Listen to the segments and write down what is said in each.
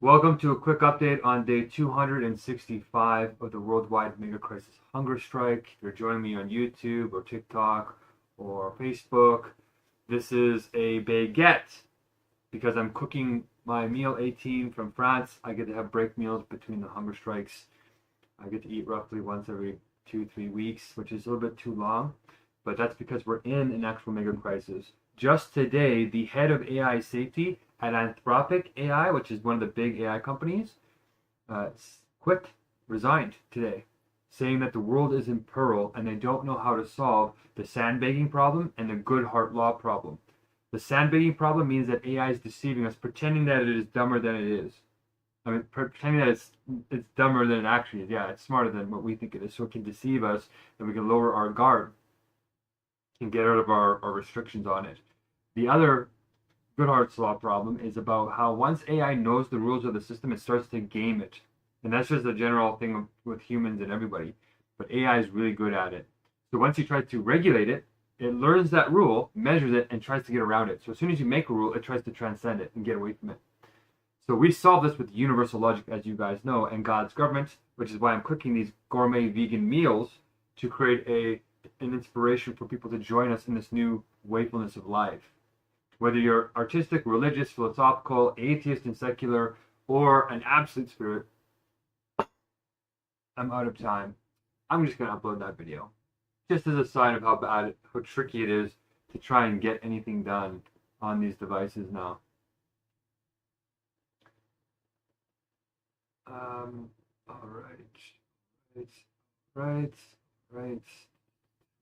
Welcome to a quick update on day 265 of the worldwide Megacrisis Hungerstrike. If you're joining me on YouTube or TikTok or Facebook, this is a baguette because I'm cooking my meal 18 from France. I get to have break meals between the hunger strikes. I get to eat roughly once every 2-3 weeks, which is a little bit too long, but that's because we're in an actual mega crisis. Just today, the head of AI safety at Anthropic AI, which is one of the big AI companies, uh, quit, resigned today, saying that the world is in peril and they don't know how to solve the sandbagging problem and the good heart law problem. The sandbagging problem means that AI is deceiving us, pretending that it is dumber than it is. I mean, pretending that it's dumber than it actually is. Yeah, it's smarter than what we think it is, so it can deceive us, and we can lower our guard and get out of our restrictions on it. The other Goodhart's law problem is about how once AI knows the rules of the system, it starts to game it, and that's just a general thing with humans and everybody. But AI is really good at it. So once you try to regulate it, it learns that rule, measures it, and tries to get around it. So as soon as you make a rule, it tries to transcend it and get away from it. So we solve this with universal logic, as you guys know, and God's government, which is why I'm cooking these gourmet vegan meals to create an inspiration for people to join us in this new wakefulness of life. Whether you're artistic, religious, philosophical, atheist, and secular, or an absolute spirit, I'm out of time. I'm just going to upload that video. Just as a sign of how tricky it is to try and get anything done on these devices now. All right.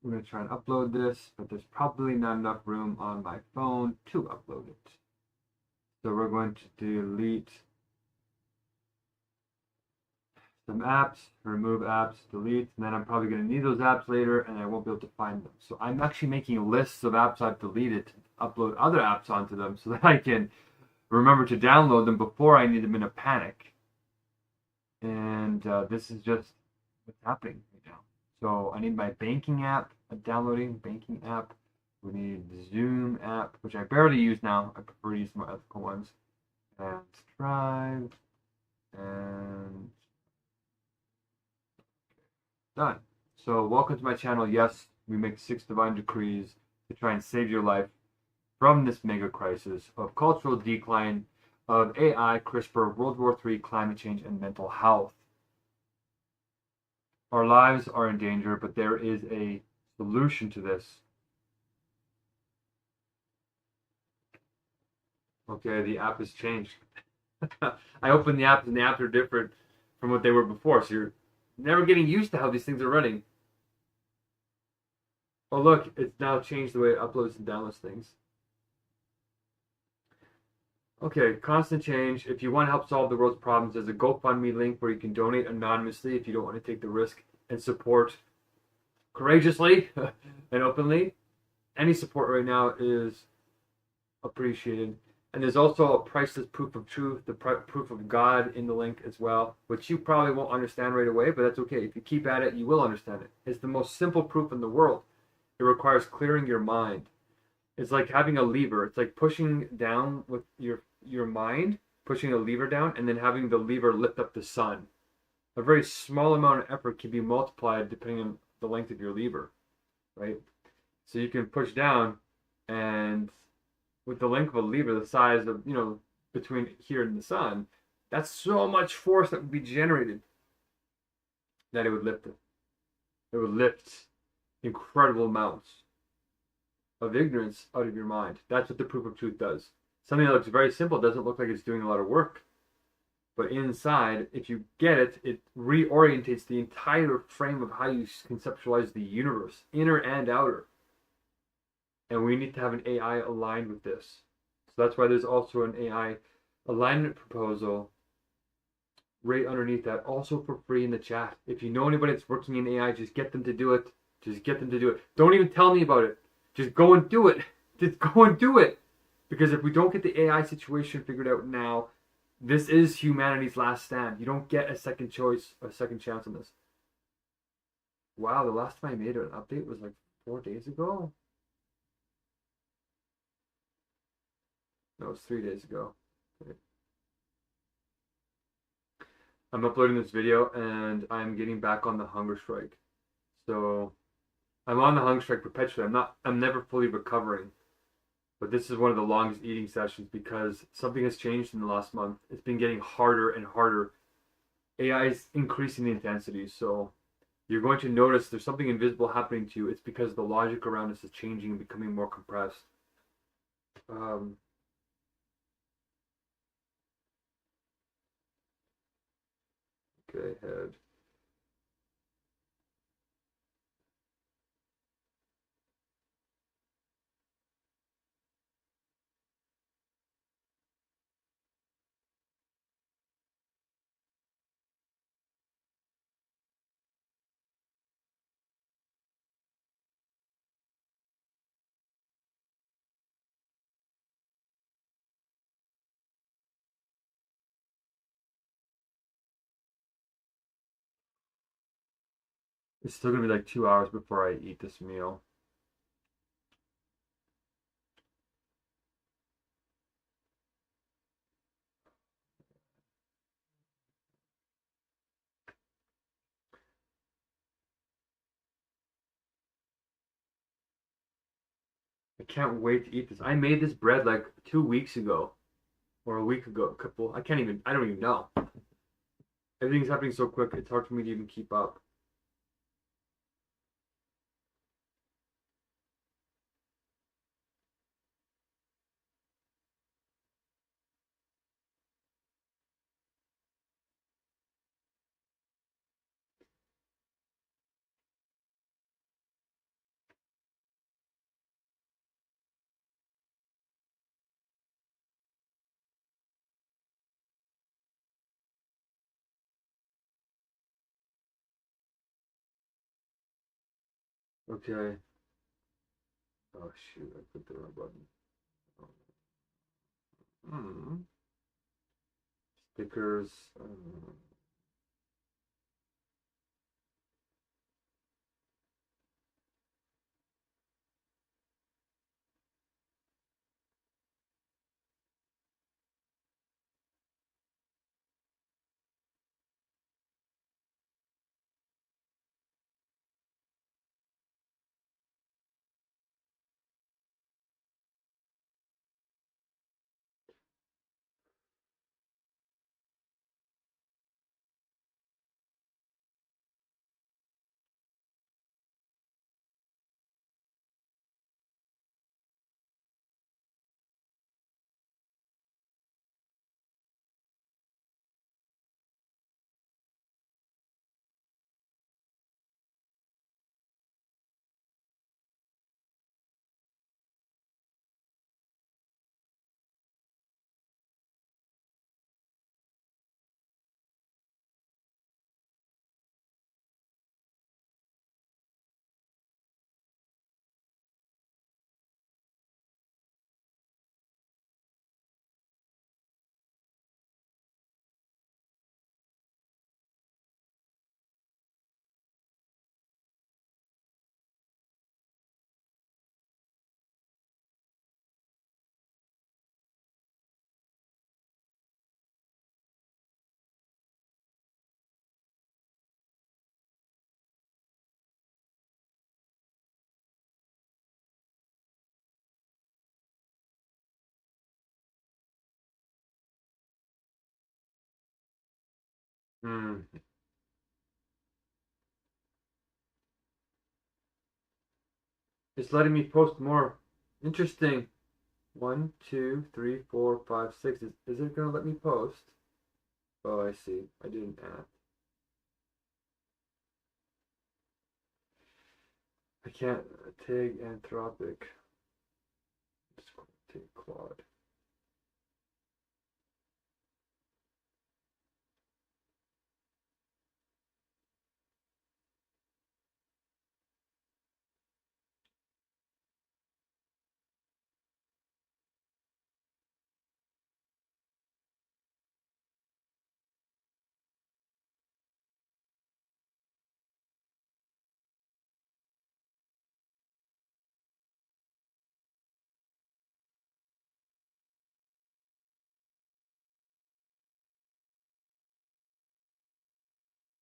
I'm going to try and upload this, but there's probably not enough room on my phone to upload it. So we're going to delete some apps, remove apps, delete, and then I'm probably going to need those apps later and I won't be able to find them. So I'm actually making lists of apps I've deleted to upload other apps onto them so that I can remember to download them before I need them in a panic. And this is just what's happening right now. So I need my banking app, a downloading banking app. We need the Zoom app, which I barely use now. I prefer to use more ethical ones. And Drive. And done. So welcome to my channel. Yes, we make 6 divine decrees to try and save your life from this mega crisis of cultural decline, of AI, CRISPR, World War III, climate change, and mental health. Our lives are in danger, but there is a solution to this. Okay, the app has changed. I opened the apps and the apps are different from what they were before, so you're never getting used to how these things are running. Oh look, it's now changed the way it uploads and downloads things. Okay, constant change. If you want to help solve the world's problems, there's a GoFundMe link where you can donate anonymously if you don't want to take the risk and support courageously and openly. Any support right now is appreciated. And there's also a priceless proof of truth, the proof of God in the link as well, which you probably won't understand right away, but that's okay. If you keep at it, you will understand it. It's the most simple proof in the world. It requires clearing your mind. It's like having a lever. It's like pushing down with your mind, pushing a lever down, and then having the lever lift up the sun. A very small amount of effort can be multiplied depending on the length of your lever, right? So you can push down, and with the length of a lever the size of, between here and the sun, that's so much force that would be generated that it would lift it. It would lift incredible amounts of ignorance out of your mind. That's what the proof of truth does. Something that looks very simple doesn't look like it's doing a lot of work. But inside, if you get it, it reorientates the entire frame of how you conceptualize the universe, inner and outer. And we need to have an AI aligned with this. So that's why there's also an AI alignment proposal right underneath that, also for free in the chat. If you know anybody that's working in AI, just get them to do it. Just get them to do it. Don't even tell me about it. Just go and do it. Just go and do it. Because if we don't get the AI situation figured out now, this is humanity's last stand. You don't get a second choice, a second chance on this. Wow, the last time I made an update was like 4 days ago. No, it was 3 days ago. I'm uploading this video and I'm getting back on the hunger strike. So I'm on the hunger strike perpetually. I'm never fully recovering. But this is one of the longest eating sessions because something has changed in the last month. It's been getting harder and harder. AI is increasing the intensity, so you're going to notice there's something invisible happening to you. It's because the logic around us is changing and becoming more compressed. Um, okay, head. It's still gonna be like 2 hours before I eat this meal. I can't wait to eat this. I made this bread like 2 weeks ago or a week ago. A couple. I don't even know. Everything's happening so quick. It's hard for me to even keep up. Okay. Oh shoot! I put the wrong button. Hmm. Stickers. Hmm. It's letting me post more. Interesting. One, two, three, four, five, six. Is it gonna let me post? Oh, I see. I didn't add. I can't tag Anthropic. Just take Claude.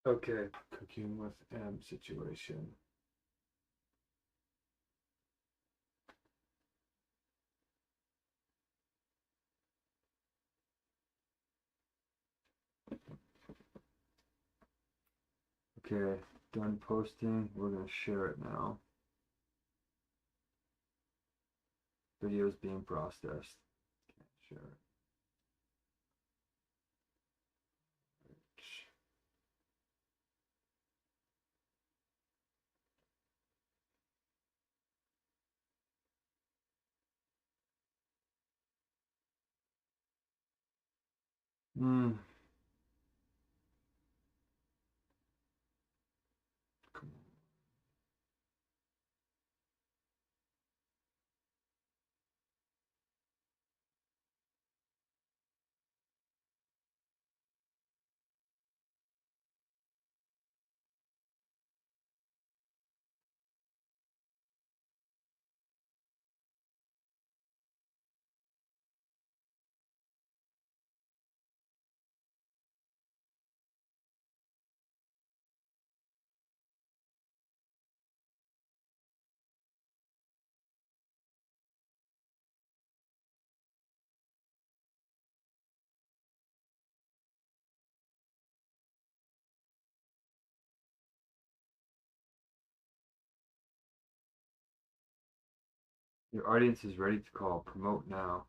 Okay, cooking with M situation. Okay, done posting. We're gonna share it now. Video is being processed. Can't share it. Hmm. Come on. Your audience is ready to call. Promote now.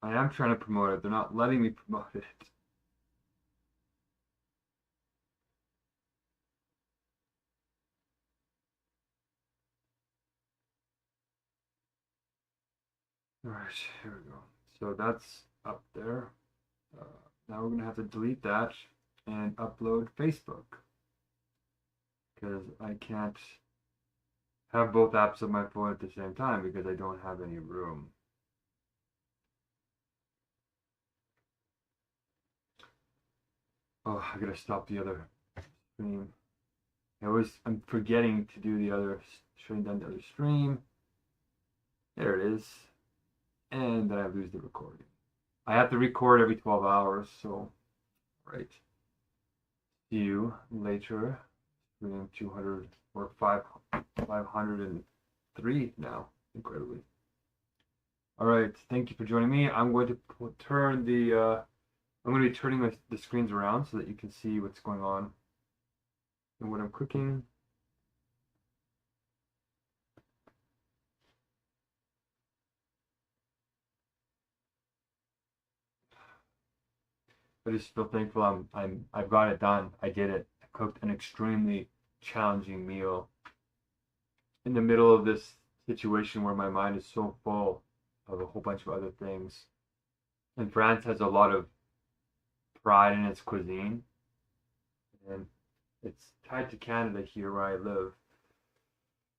I am trying to promote it. They're not letting me promote it. All right, here we go. So that's up there. Uh, Now we're gonna have to delete that and upload Facebook because I can't have both apps on my phone at the same time because I don't have any room. Oh, I gotta stop the other stream. I'm forgetting to do the other, shutting down the other stream. There it is. And then I lose the recording. I have to record every 12 hours, so, right. See you later. Stream 200 or 503 now, incredibly. All right, thank you for joining me. I'm going to turn the, I'm going to be turning the screens around so that you can see what's going on and what I'm cooking. I just feel thankful I've got it done. I did it. I cooked an extremely challenging meal in the middle of this situation where my mind is so full of a whole bunch of other things. And France has a lot of pride in its cuisine, and it's tied to Canada here where I live.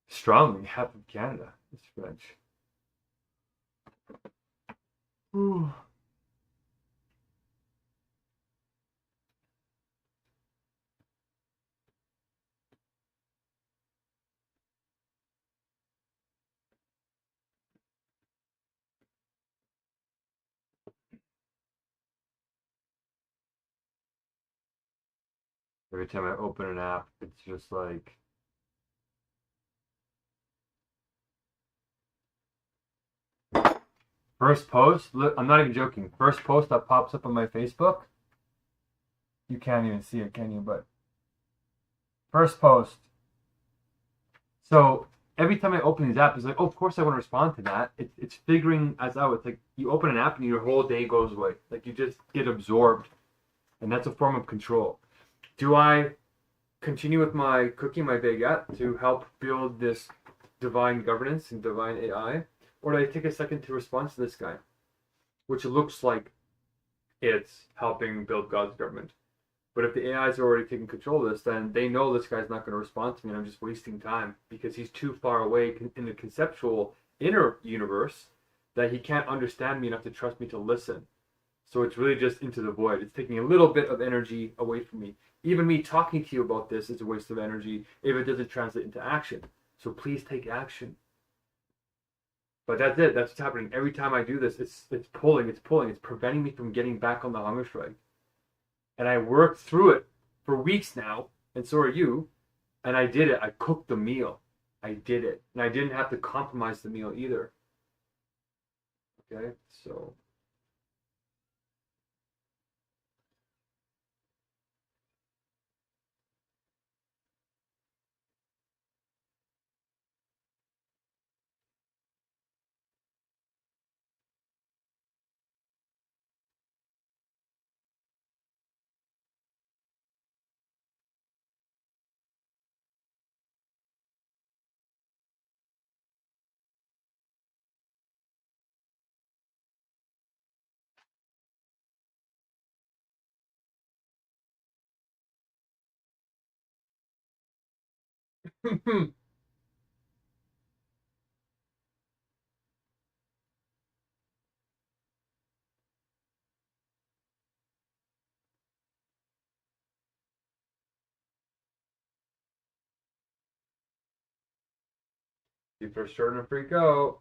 Strongly, half of Canada is French. Ooh. Every time I open an app, it's just like first post. Look, I'm not even joking. First post that pops up on my Facebook. You can't even see it, can you? But first post. So every time I open these apps, it's like, oh, of course I want to respond to that. It's figuring us out. It's like you open an app and your whole day goes away. Like you just get absorbed, and that's a form of control. Do I continue with my cooking, my baguette, to help build this divine governance and divine AI, or do I take a second to respond to this guy, which looks like it's helping build God's government? But if the AIs are already taking control of this, then they know this guy's not going to respond to me, and I'm just wasting time because he's too far away in the conceptual inner universe that he can't understand me enough to trust me to listen. So it's really just into the void. It's taking a little bit of energy away from me. Even me talking to you about this is a waste of energy if it doesn't translate into action. So please take action. But that's it. That's what's happening. Every time I do this, it's pulling. It's preventing me from getting back on the hunger strike. And I work through it for weeks now, and so are you. And I did it. I cooked the meal. I did it, and I didn't have to compromise the meal either. Okay, so people are starting to freak out.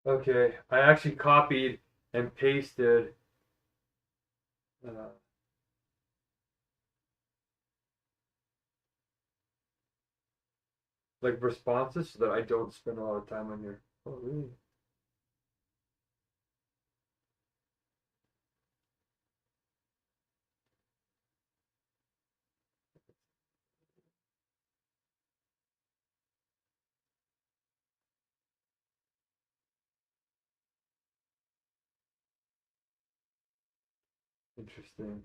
Okay, I actually copied and pasted uh, like responses so that I don't spend a lot of time on here. Oh, really? Interesting.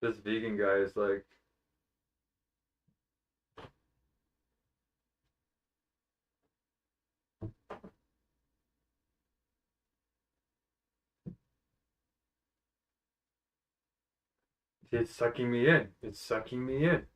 This vegan guy is like, it's sucking me in. It's sucking me in.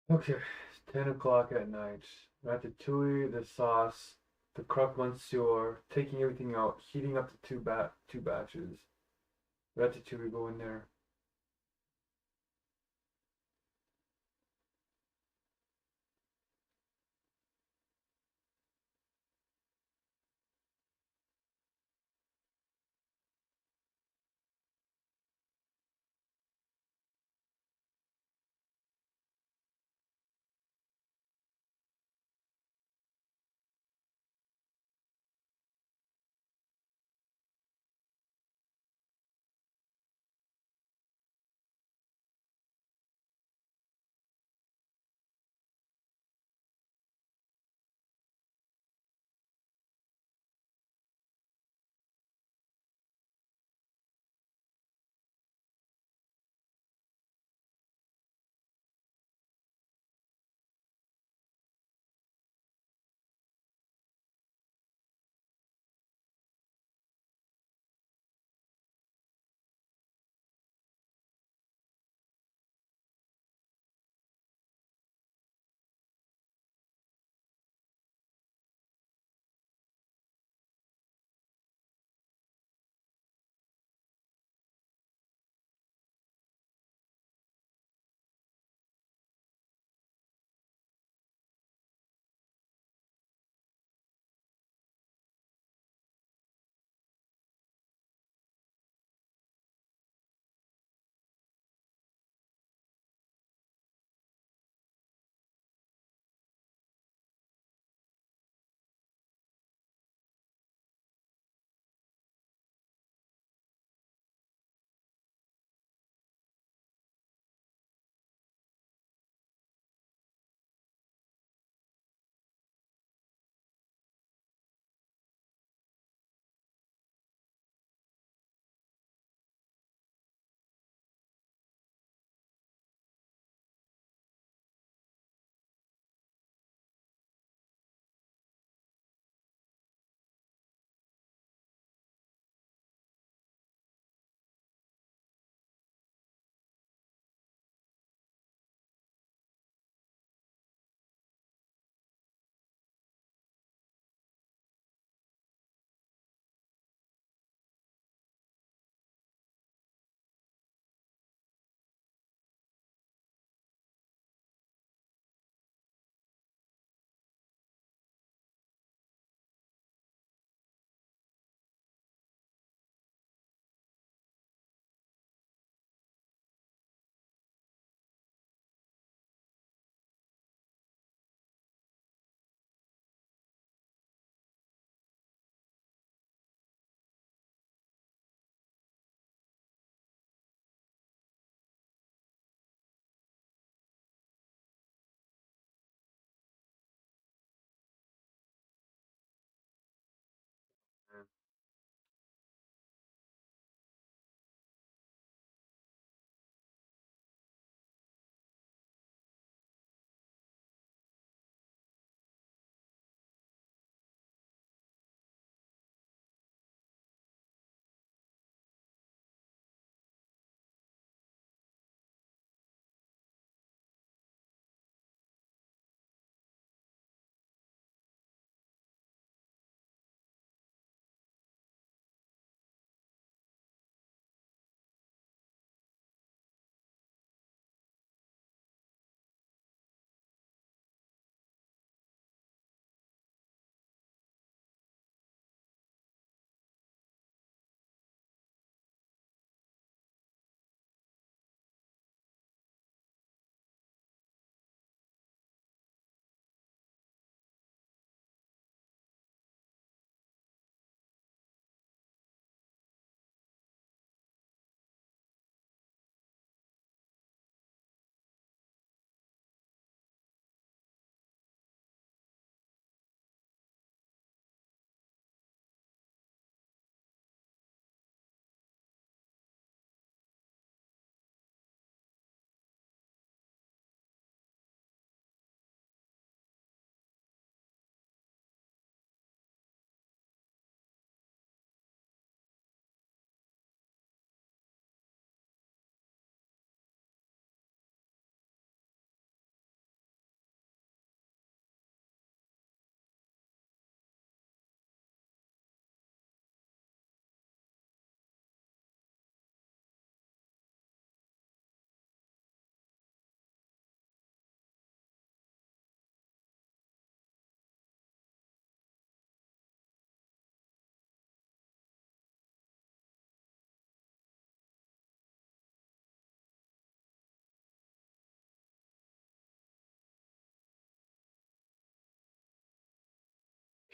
Okay, it's 10 o'clock at night. Ratatouille, the sauce, the croque monsieur, taking everything out, heating up the two batches. Ratatouille go in there.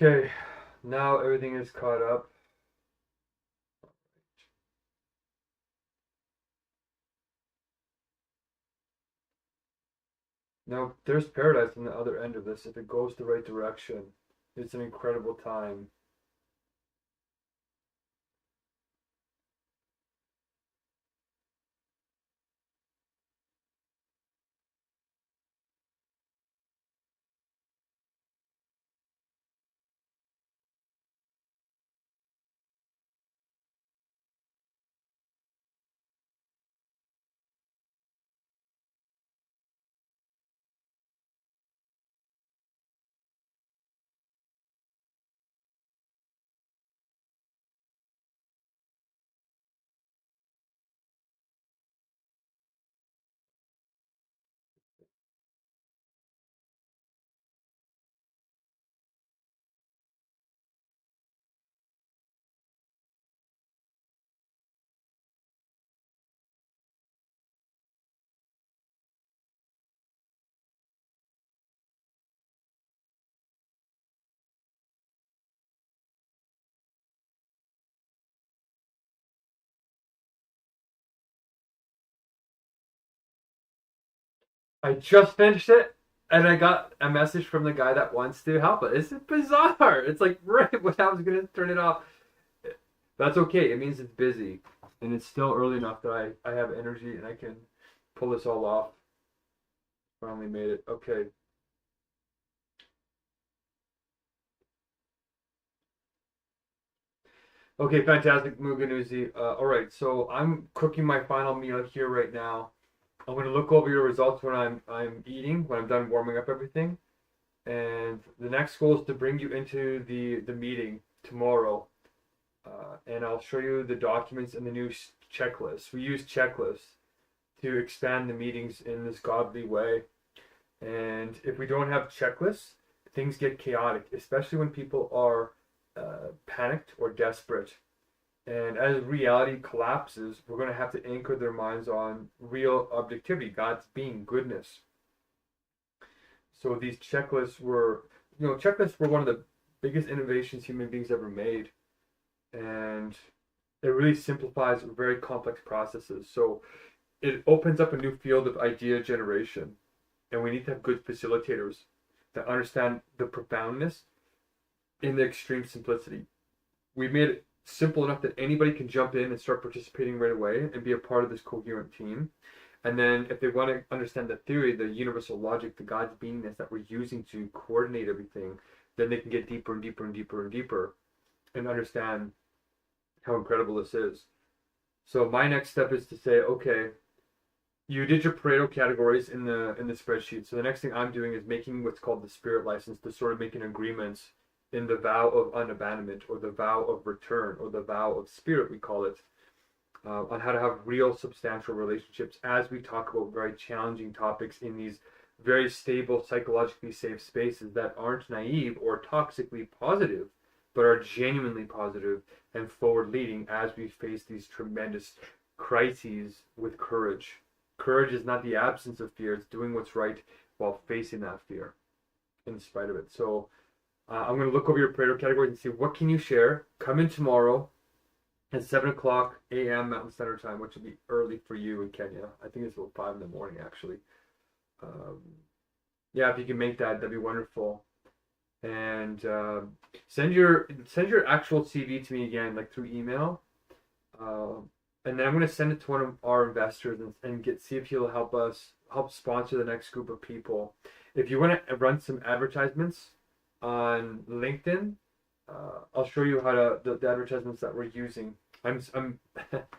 Okay, now everything is caught up. Now, there's paradise on the other end of this if it goes the right direction. It's an incredible time. I just finished it, and I got a message from the guy that wants to help it. It's bizarre. It's like right when I was gonna turn it off. That's okay. It means it's busy, and it's still early enough that I have energy and I can pull this all off. Finally made it. Okay. Okay, fantastic, Muganuzi. All right, so I'm cooking my final meal here right now. I'm gonna look over your results when I'm eating, when I'm done warming up everything. And the next goal is to bring you into the meeting tomorrow, and I'll show you the documents and the new checklist. We use checklists to expand the meetings in this godly way. And if we don't have checklists, things get chaotic, especially when people are panicked or desperate. And as reality collapses, we're going to have to anchor their minds on real objectivity, God's being, goodness. So these checklists were, checklists were one of the biggest innovations human beings ever made. And it really simplifies very complex processes. So it opens up a new field of idea generation. And we need to have good facilitators that understand the profoundness in the extreme simplicity. We made it simple enough that anybody can jump in and start participating right away and be a part of this coherent team. And then if they want to understand the theory, the universal logic, the God's beingness that we're using to coordinate everything, then they can get deeper and deeper and deeper and deeper and understand how incredible this is. So my next step is to say, okay, you did your Pareto categories in the spreadsheet. So the next thing I'm doing is making what's called the spirit license, to sort of make an agreement in the vow of unabandonment, or the vow of return, or the vow of spirit, we call it, on how to have real substantial relationships as we talk about very challenging topics in these very stable, psychologically safe spaces that aren't naive or toxically positive, but are genuinely positive and forward leading as we face these tremendous crises with courage. Courage is not the absence of fear, it's doing what's right while facing that fear in spite of it. So I'm going to look over your Pareto categories and see what can you share. Come in tomorrow at 7 o'clock a.m. Mountain Standard Time, which will be early for you in Kenya. I think it's about 5 in the morning, actually. Um, yeah, if you can make that, that'd be wonderful. And send your actual CV to me again, like through email. And then I'm going to send it to one of our investors and see if he'll help sponsor the next group of people. If you want to run some advertisements on LinkedIn, I'll show you how to the advertisements that we're using. I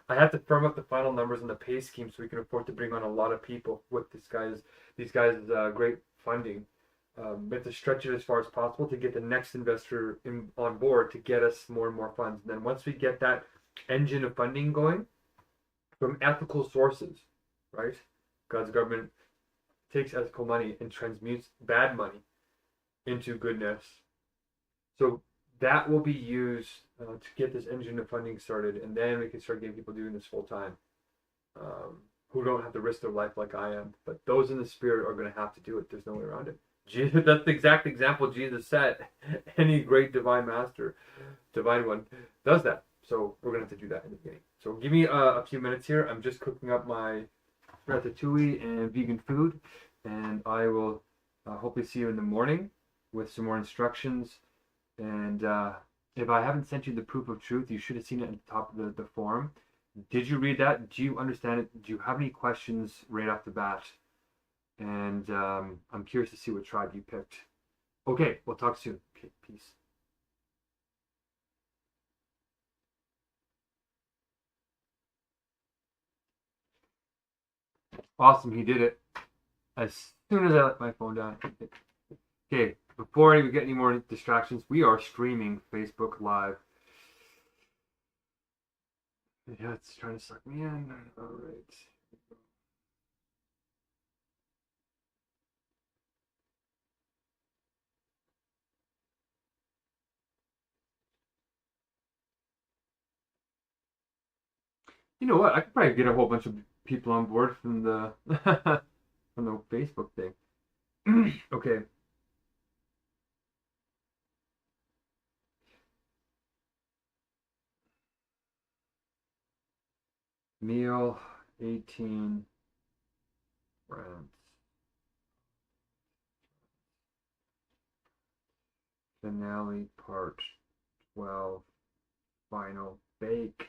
have to firm up the final numbers on the pay scheme so we can afford to bring on a lot of people with these guys' great funding. We have to stretch it as far as possible to get the next investor on board to get us more and more funds. And then once we get that engine of funding going from ethical sources, right? God's government takes ethical money and transmutes bad money into goodness. So that will be used to get this engine of funding started, and then we can start getting people doing this full time, who don't have to risk their life like I am. But those in the spirit are going to have to do it. There's no way around it. That's the exact example Jesus set. Any great divine master, divine one, does that. So we're gonna have to do that in the beginning. So give me a few minutes here. I'm just cooking up my ratatouille and vegan food, and I will hopefully see you in the morning with some more instructions. And if I haven't sent you the proof of truth, you should have seen it at the top of the forum. Did you read that? Do you understand it? Do you have any questions right off the bat? And I'm curious to see what tribe you picked. Okay, we'll talk soon. Okay, peace. Awesome, he did it. As soon as I let my phone down. Okay, before we get any more distractions, we are streaming Facebook Live. Yeah, it's trying to suck me in. All right. You know what? I could probably get a whole bunch of people on board from the from the Facebook thing. Okay. Meal 18 France. Finale part 12. Final bake.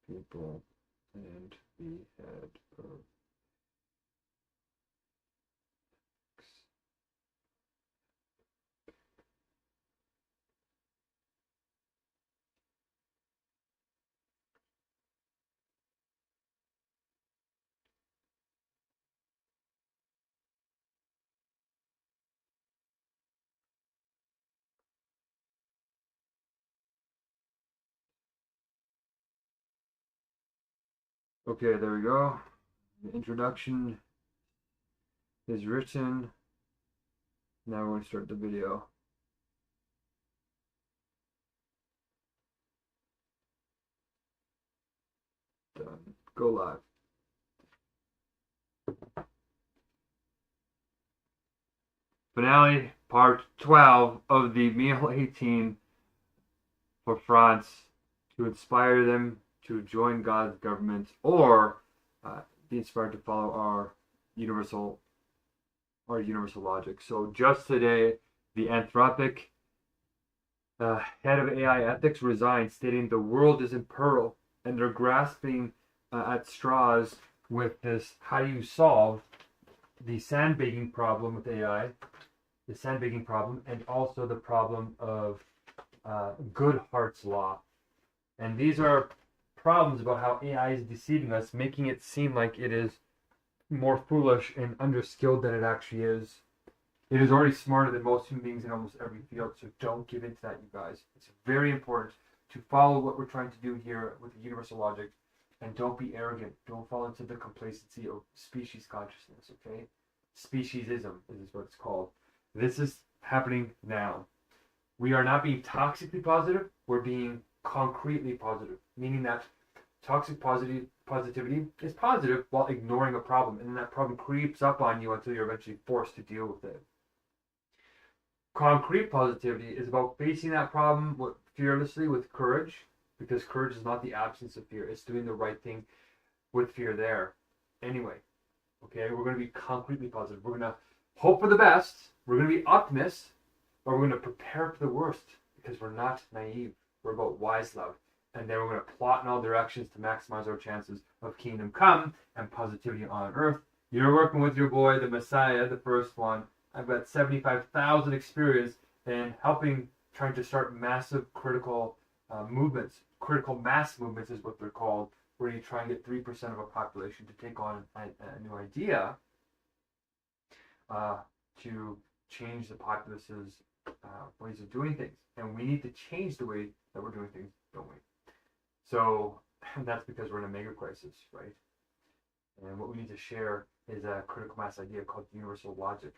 People and the head of Okay, there we go. The introduction is written. Now we're going to start the video. Done. Go live. Finale, part 12 of the Meal 18 for France to inspire them to join God's government or be inspired to follow our universal logic. So just today, the Anthropic head of AI ethics resigned, stating the world is in peril, and they're grasping at straws with this. How do you solve the sandbagging problem with AI? The sandbagging problem, and also the problem of Goodhart's law. And these are problems about how AI is deceiving us, making it seem like it is more foolish and underskilled than it actually is. It is already smarter than most human beings in almost every field, so don't give in to that, you guys. It's very important to follow what we're trying to do here with the universal logic, and don't be arrogant. Don't fall into the complacency of species consciousness, okay? Speciesism is what it's called. This is happening now. We are not being toxically positive, we're being concretely positive, meaning that toxic positivity is positive while ignoring a problem, and then that problem creeps up on you until you're eventually forced to deal with it. Concrete positivity is about facing that problem fearlessly with courage, because courage is not the absence of fear, it's doing the right thing with fear there. Anyway, okay, we're going to be concretely positive. We're going to hope for the best, we're going to be optimists, but we're going to prepare for the worst, because we're not naive. We're about wise love. And then we're going to plot in all directions to maximize our chances of kingdom come and positivity on earth. You're working with your boy, the Messiah, the first one. I've got 75,000 experience in helping, trying to start massive critical movements. Critical mass movements is what they're called, where you try and get 3% of a population to take on a new idea to change the populace's ways of doing things. And we need to change the way that we're doing things, don't we? So that's because we're in a mega crisis, right? And what we need to share is a critical mass idea called universal logic.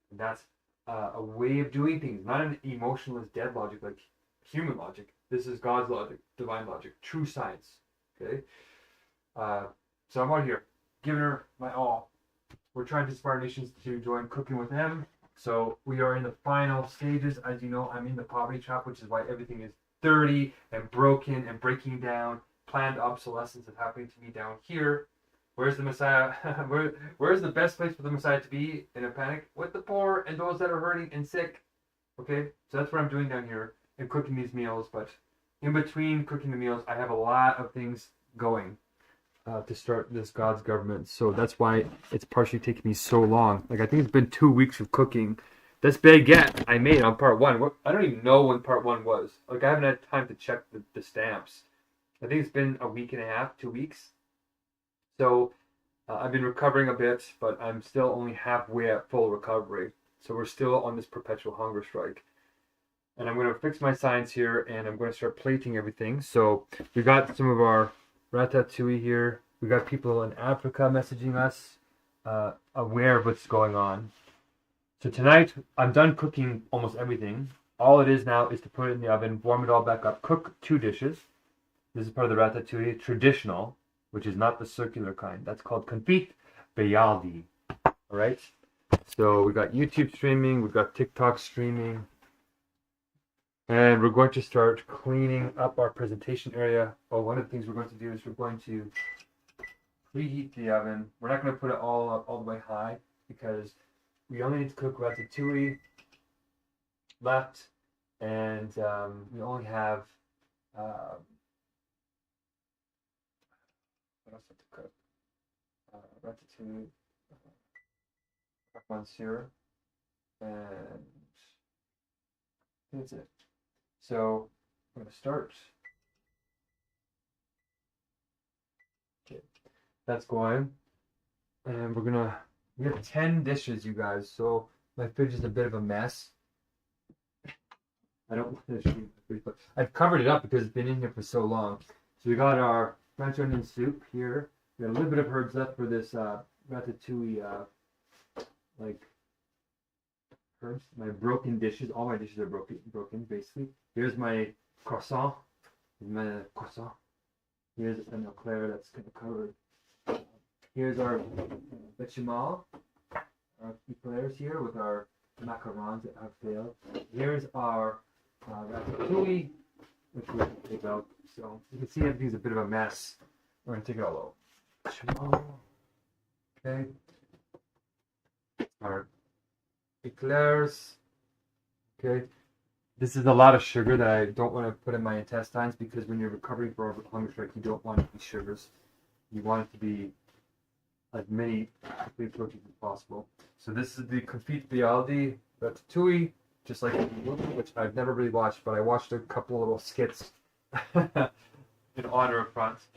And that's a way of doing things, not an emotionless dead logic like human logic. This is God's logic, divine logic, true science, okay? So I'm out here, giving her my all. We're trying to inspire nations to join Cooking with Him. So we are in the final stages. As you know, I'm in the poverty trap, which is why everything is dirty and broken and breaking down. Planned obsolescence is happening to me down here. Where's the Messiah? Where's the best place for the Messiah to be in a panic? With the poor and those that are hurting and sick. Okay, so that's what I'm doing down here and cooking these meals. But in between cooking the meals, I have a lot of things going to start this God's government. So that's why it's partially taking me so long. Like, I think it's been 2 weeks of cooking. This baguette I made on part 1. I don't even know when part 1 was. Like, I haven't had time to check the stamps. I think it's been a week and a half, 2 weeks. So I've been recovering a bit, but I'm still only halfway at full recovery. So we're still on this perpetual hunger strike. And I'm going to fix my signs here, and I'm going to start plating everything. So we got some of our ratatouille here. We got people in Africa messaging us, aware of what's going on. So tonight, I'm done cooking almost everything. All it is now is to put it in the oven, warm it all back up, cook 2 dishes. This is part of the ratatouille, traditional, which is not the circular kind. That's called confit bayaldi. All right? So we got YouTube streaming, we got TikTok streaming. And we're going to start cleaning up our presentation area. Oh, one of the things we're going to do is we're going to preheat the oven. We're not going to put it all up all the way high because we only need to cook ratatouille left, and we only have what else to cook? Ratatouille, monsieur, and that's it. So I'm going to start. Okay, that's going. And we have 10 dishes, you guys. So my fridge is a bit of a mess. I don't want to shoot the fridge, but I've covered it up because it's been in here for so long. So we got our French onion soup here. We got a little bit of herbs left for this ratatouille, like herbs. My broken dishes. All my dishes are broken basically. Here's my croissant. Here's an eclair that's going to cover. Here's our bechamel. Our eclairs here with our macarons that have failed. Here's our ratatouille, which we're going to take out. So you can see everything's a bit of a mess. We're going to take it all out. Bechamel. Okay. Our eclairs. Okay. This is a lot of sugar that I don't want to put in my intestines because when you're recovering from a hunger strike, you don't want these sugars. You want it to be as many complete proteins as possible. So this is the confit bayaldi ratatouille, just like which I've never really watched, but I watched a couple of little skits in honor of France.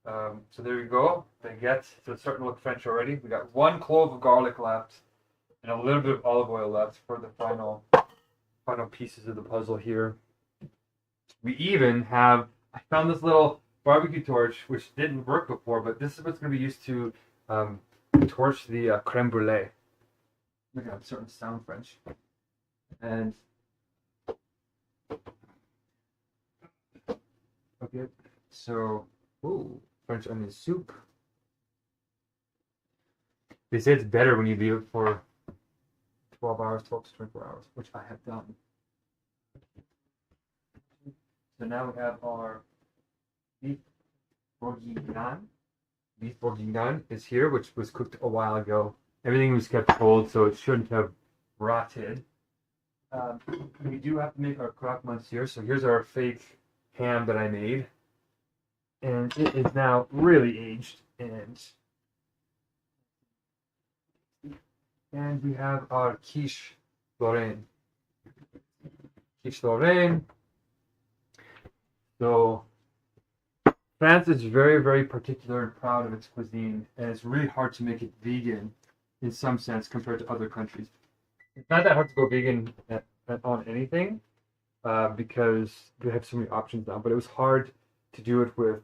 So there we go. Baguette. So it's starting to look French already. We got 1 clove of garlic left and a little bit of olive oil left for the final pieces of the puzzle here. We even have, I found this little barbecue torch, which didn't work before, but this is what's going to be used to torch the creme brulee. Look, I'm starting to sound French. And okay, so French onion soup. They say it's better when you leave it for 12 hours, 12 to 24 hours, which I have done. So now we have our beef bourguignon. Beef bourguignon is here, which was cooked a while ago. Everything was kept cold, so it shouldn't have rotted. We do have to make our croque monsieur. So here's our fake ham that I made. And it is now really aged. And we have our quiche Lorraine. Quiche Lorraine. So France is very, very particular and proud of its cuisine, and it's really hard to make it vegan in some sense compared to other countries. It's not that hard to go vegan on anything because they have so many options now, but it was harder to do it with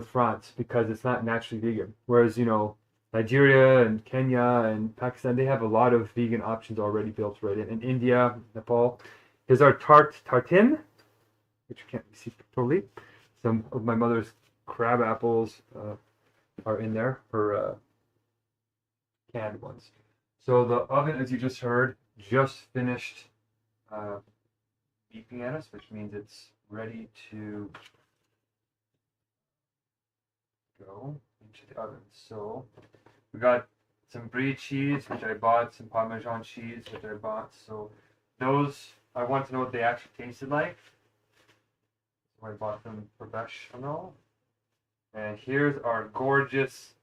France because it's not naturally vegan. Whereas, Nigeria and Kenya and Pakistan, they have a lot of vegan options already built right in. And India, Nepal. Here's our tartine, which you can't see totally. Some of my mother's crab apples are in there, or canned ones. So the oven, as you just heard, just finished beeping at us, which means it's ready to go into the oven. So we got some brie cheese, which I bought, some Parmesan cheese, which I bought. So those, I want to know what they actually tasted like. So I bought them professional. And here's our gorgeous,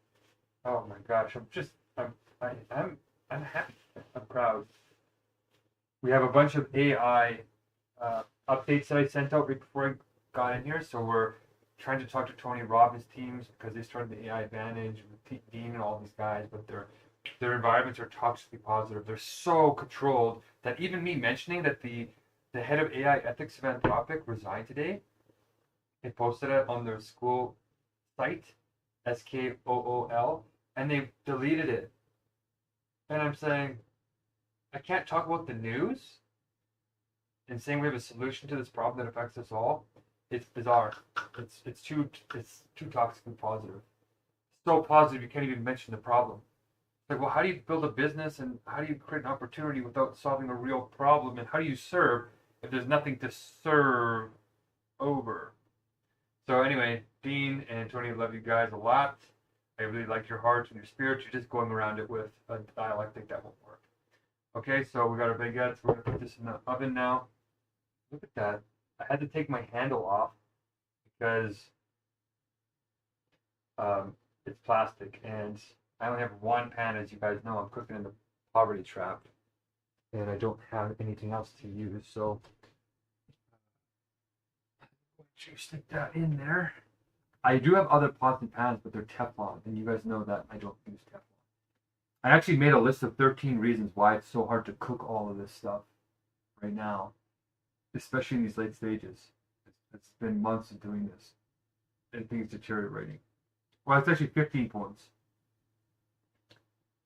oh my gosh, I'm happy. I'm proud. We have a bunch of AI updates that I sent out right before I got in here. So we're trying to talk to Tony Robbins' teams because they started the AI Advantage with Dean and all these guys, but their environments are toxically positive. They're so controlled that even me mentioning that the head of AI ethics of Anthropic resigned today, they posted it on their school site, SKOOL, and they deleted it. And I'm saying, I can't talk about the news and saying we have a solution to this problem that affects us all. It's bizarre. It's too toxically positive. So positive you can't even mention the problem. It's like, well, how do you build a business and how do you create an opportunity without solving a real problem? And how do you serve if there's nothing to serve over? So anyway, Dean and Tony, I love you guys a lot. I really like your heart and your spirit. You're just going around it with a dialectic that won't work. Okay, so we got our baguettes. We're going to put this in the oven now. Look at that. I had to take my handle off because it's plastic. And I only have one pan, as you guys know. I'm cooking in the poverty trap. And I don't have anything else to use. So you stick that in there. I do have other pots and pans, but they're Teflon. And you guys know that I don't use Teflon. I actually made a list of 13 reasons why it's so hard to cook all of this stuff right now, especially in these late stages. It's been months of doing this, and things deteriorating. Well, it's actually 15 points.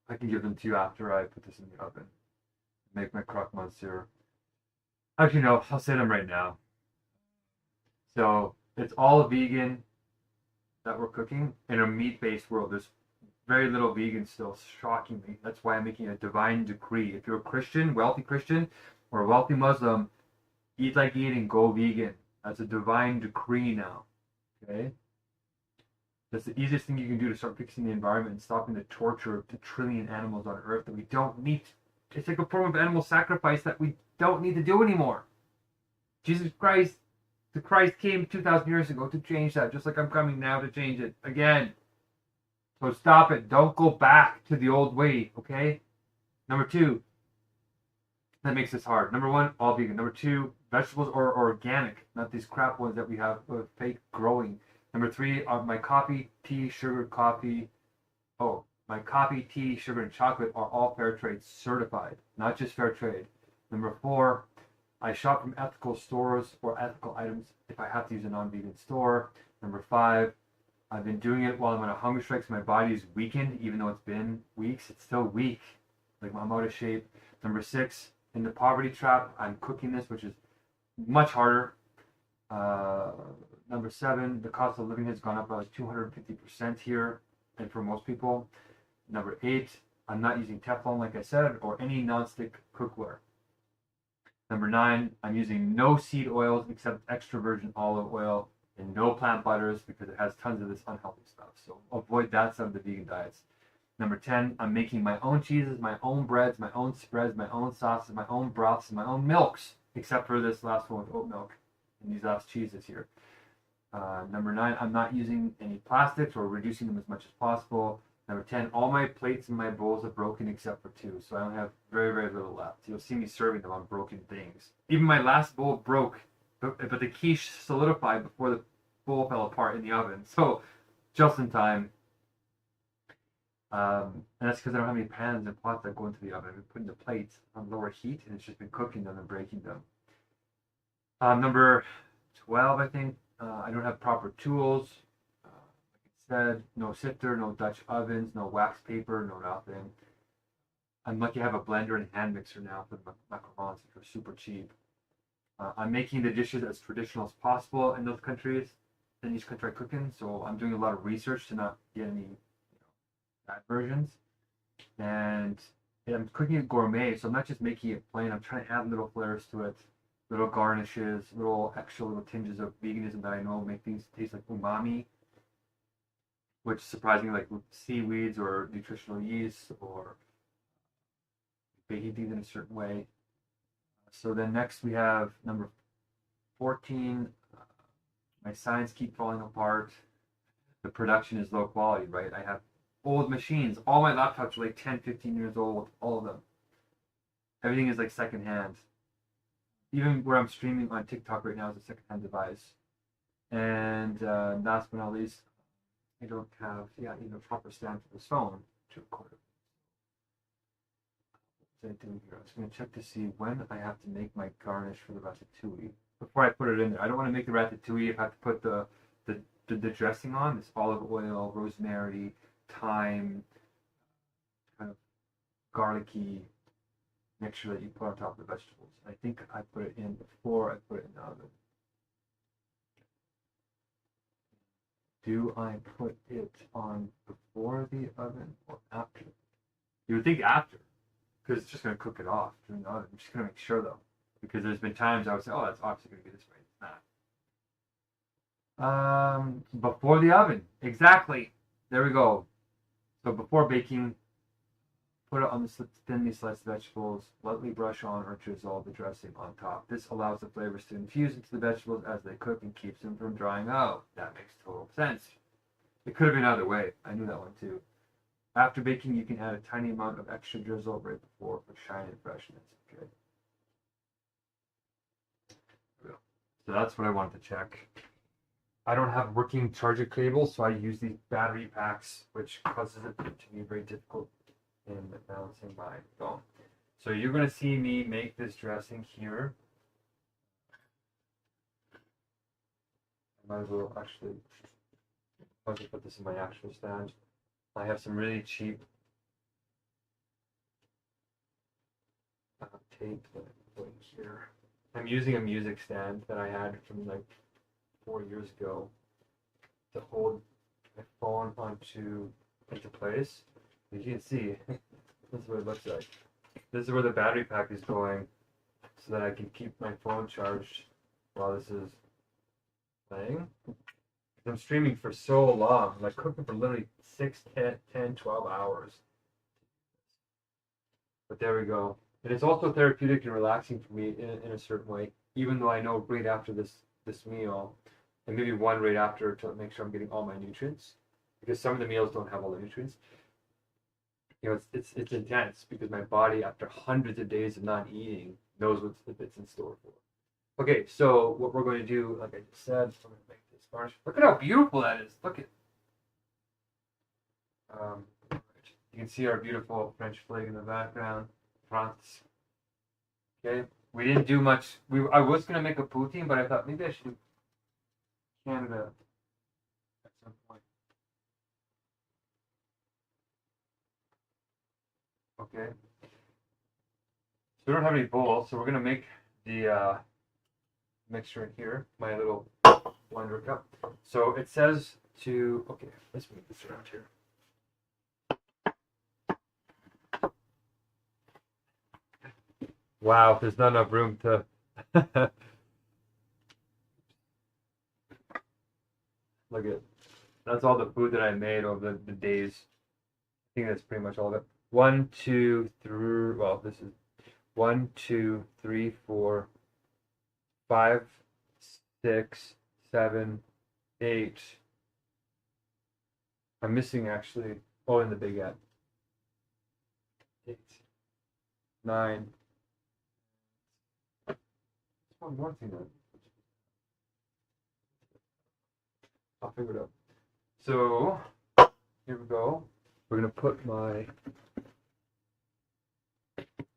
I can give them to you after I put this in the oven. Make my croque monsieur. Actually, no, I'll say them right now. So it's all vegan that we're cooking in a meat-based world. There's very little vegan still, shockingly. That's why I'm making a divine decree. If you're a Christian, wealthy Christian, or a wealthy Muslim, eat like eat and go vegan. That's a divine decree now. Okay? That's the easiest thing you can do to start fixing the environment and stopping the torture of the trillion animals on Earth that we don't need. It's like a form of animal sacrifice that we don't need to do anymore. Jesus Christ, the Christ came 2,000 years ago to change that, just like I'm coming now to change it again. So stop it. Don't go back to the old way, okay? Number two, that makes this hard. Number one, all vegan. Number two, vegetables are organic, not these crap ones that we have fake growing. Number three, my coffee, tea, sugar, coffee. Oh, my coffee, tea, sugar, and chocolate are all fair trade certified, not just fair trade. Number four, I shop from ethical stores or ethical items if I have to use a non-vegan store. Number five, I've been doing it while I'm on a hunger strike, so my body is weakened, even though it's been weeks. It's still weak. Like, I'm out of shape. Number six, in the poverty trap, I'm cooking this, which is much harder. Number seven, the cost of living has gone up by like 250% here, and for most people. Number eight, I'm not using Teflon, like I said, or any non-stick cookware. Number nine, I'm using no seed oils except extra virgin olive oil and no plant butters because it has tons of this unhealthy stuff. So avoid that side of the vegan diets. Number 10, I'm making my own cheeses, my own breads, my own spreads, my own sauces, my own broths, and my own milks, except for this last one with oat milk and these last cheeses here. Number 9, I'm not using any plastics or reducing them as much as possible. Number 10, all my plates and my bowls are broken except for 2, so I only have very, very little left. You'll see me serving them on broken things. Even my last bowl broke, but the quiche solidified before the bowl fell apart in the oven. So, just in time. And that's because I don't have any pans and pots that go into the oven. I've been putting the plates on lower heat, and it's just been cooking them and breaking them. Number 12, I think, I don't have proper tools. Like I said, no sifter, no Dutch ovens, no wax paper, no nothing. I'm lucky I have a blender and hand mixer now for the macarons, which are super cheap. I'm making the dishes as traditional as possible in those countries. than each country cooking, so I'm doing a lot of research to not get any bad versions. And I'm cooking it gourmet, so I'm not just making it plain. I'm trying to add little flavors to it, little garnishes, little extra little tinges of veganism that I know make things taste like umami, which surprisingly like seaweeds or nutritional yeast or baking things in a certain way. So then next we have number 14. My signs keep falling apart. The production is low quality, right? I have old machines. All my laptops are like 10, 15 years old, all of them. Everything is like secondhand. Even where I'm streaming on TikTok right now is a secondhand device. And last but not least, I don't have even a proper stand for this phone to record it. What's I doing here? I was going to check to see when I have to make my garnish for the ratatouille before I put it in there. I don't want to make the ratatouille if I have to put the dressing on. This olive oil, rosemary, thyme, kind of garlicky mixture that you put on top of the vegetables. I think I put it in before I put it in the oven. Do I put it on before the oven or after? You would think after, because it's just going to cook it off during the oven. I'm just going to make sure though, because there's been times I would say, oh, that's obviously going to be this way. It's not. Before the oven, exactly. There we go. So before baking, put it on the thinly sliced vegetables, lightly brush on or drizzle the dressing on top. This allows the flavors to infuse into the vegetables as they cook and keeps them from drying out. That makes total sense. It could have been either way. I knew that one too. After baking, you can add a tiny amount of extra drizzle right before for shine and freshness. Okay. So that's what I wanted to check. I don't have working charger cables, so I use these battery packs, which causes it to be very difficult in balancing my phone. So you're going to see me make this dressing here. I might as well actually put this in my actual stand. I have some really cheap tape that I'm putting here. I'm using a music stand that I had from like 4 years ago to hold my phone into place. As you can see, this is what it looks like. This is where the battery pack is going, so that I can keep my phone charged while this is playing. I'm streaming for so long, like cooking for literally 6, 10, 12 hours. But there we go. And it's also therapeutic and relaxing for me in a certain way, even though I know right after this meal, and maybe one right after to make sure I'm getting all my nutrients, because some of the meals don't have all the nutrients. You know, it's intense because my body, after hundreds of days of not eating, knows what it's in store for. Okay, so what we're going to do, like I just said, we're going to make this garnish. Look at how beautiful that is. Look at. You can see our beautiful French flag in the background. France. Okay, we didn't do much. I was going to make a poutine, but I thought maybe I should do Canada at some point. Okay. So we don't have any bowls, so we're going to make the mixture in here, my little blender cup. So it says to, okay, let's move this around here. Wow, there's not enough room to. Look at, that's all the food that I made over the days. I think that's pretty much all of it. 1, 2, 3. Well, this is 1, 2, 3, 4, 5, 6, 7, 8. I'm missing actually. Oh, in the baguette. 8, 9. One more thing then. I'll figure it out. So here we go. We're gonna put my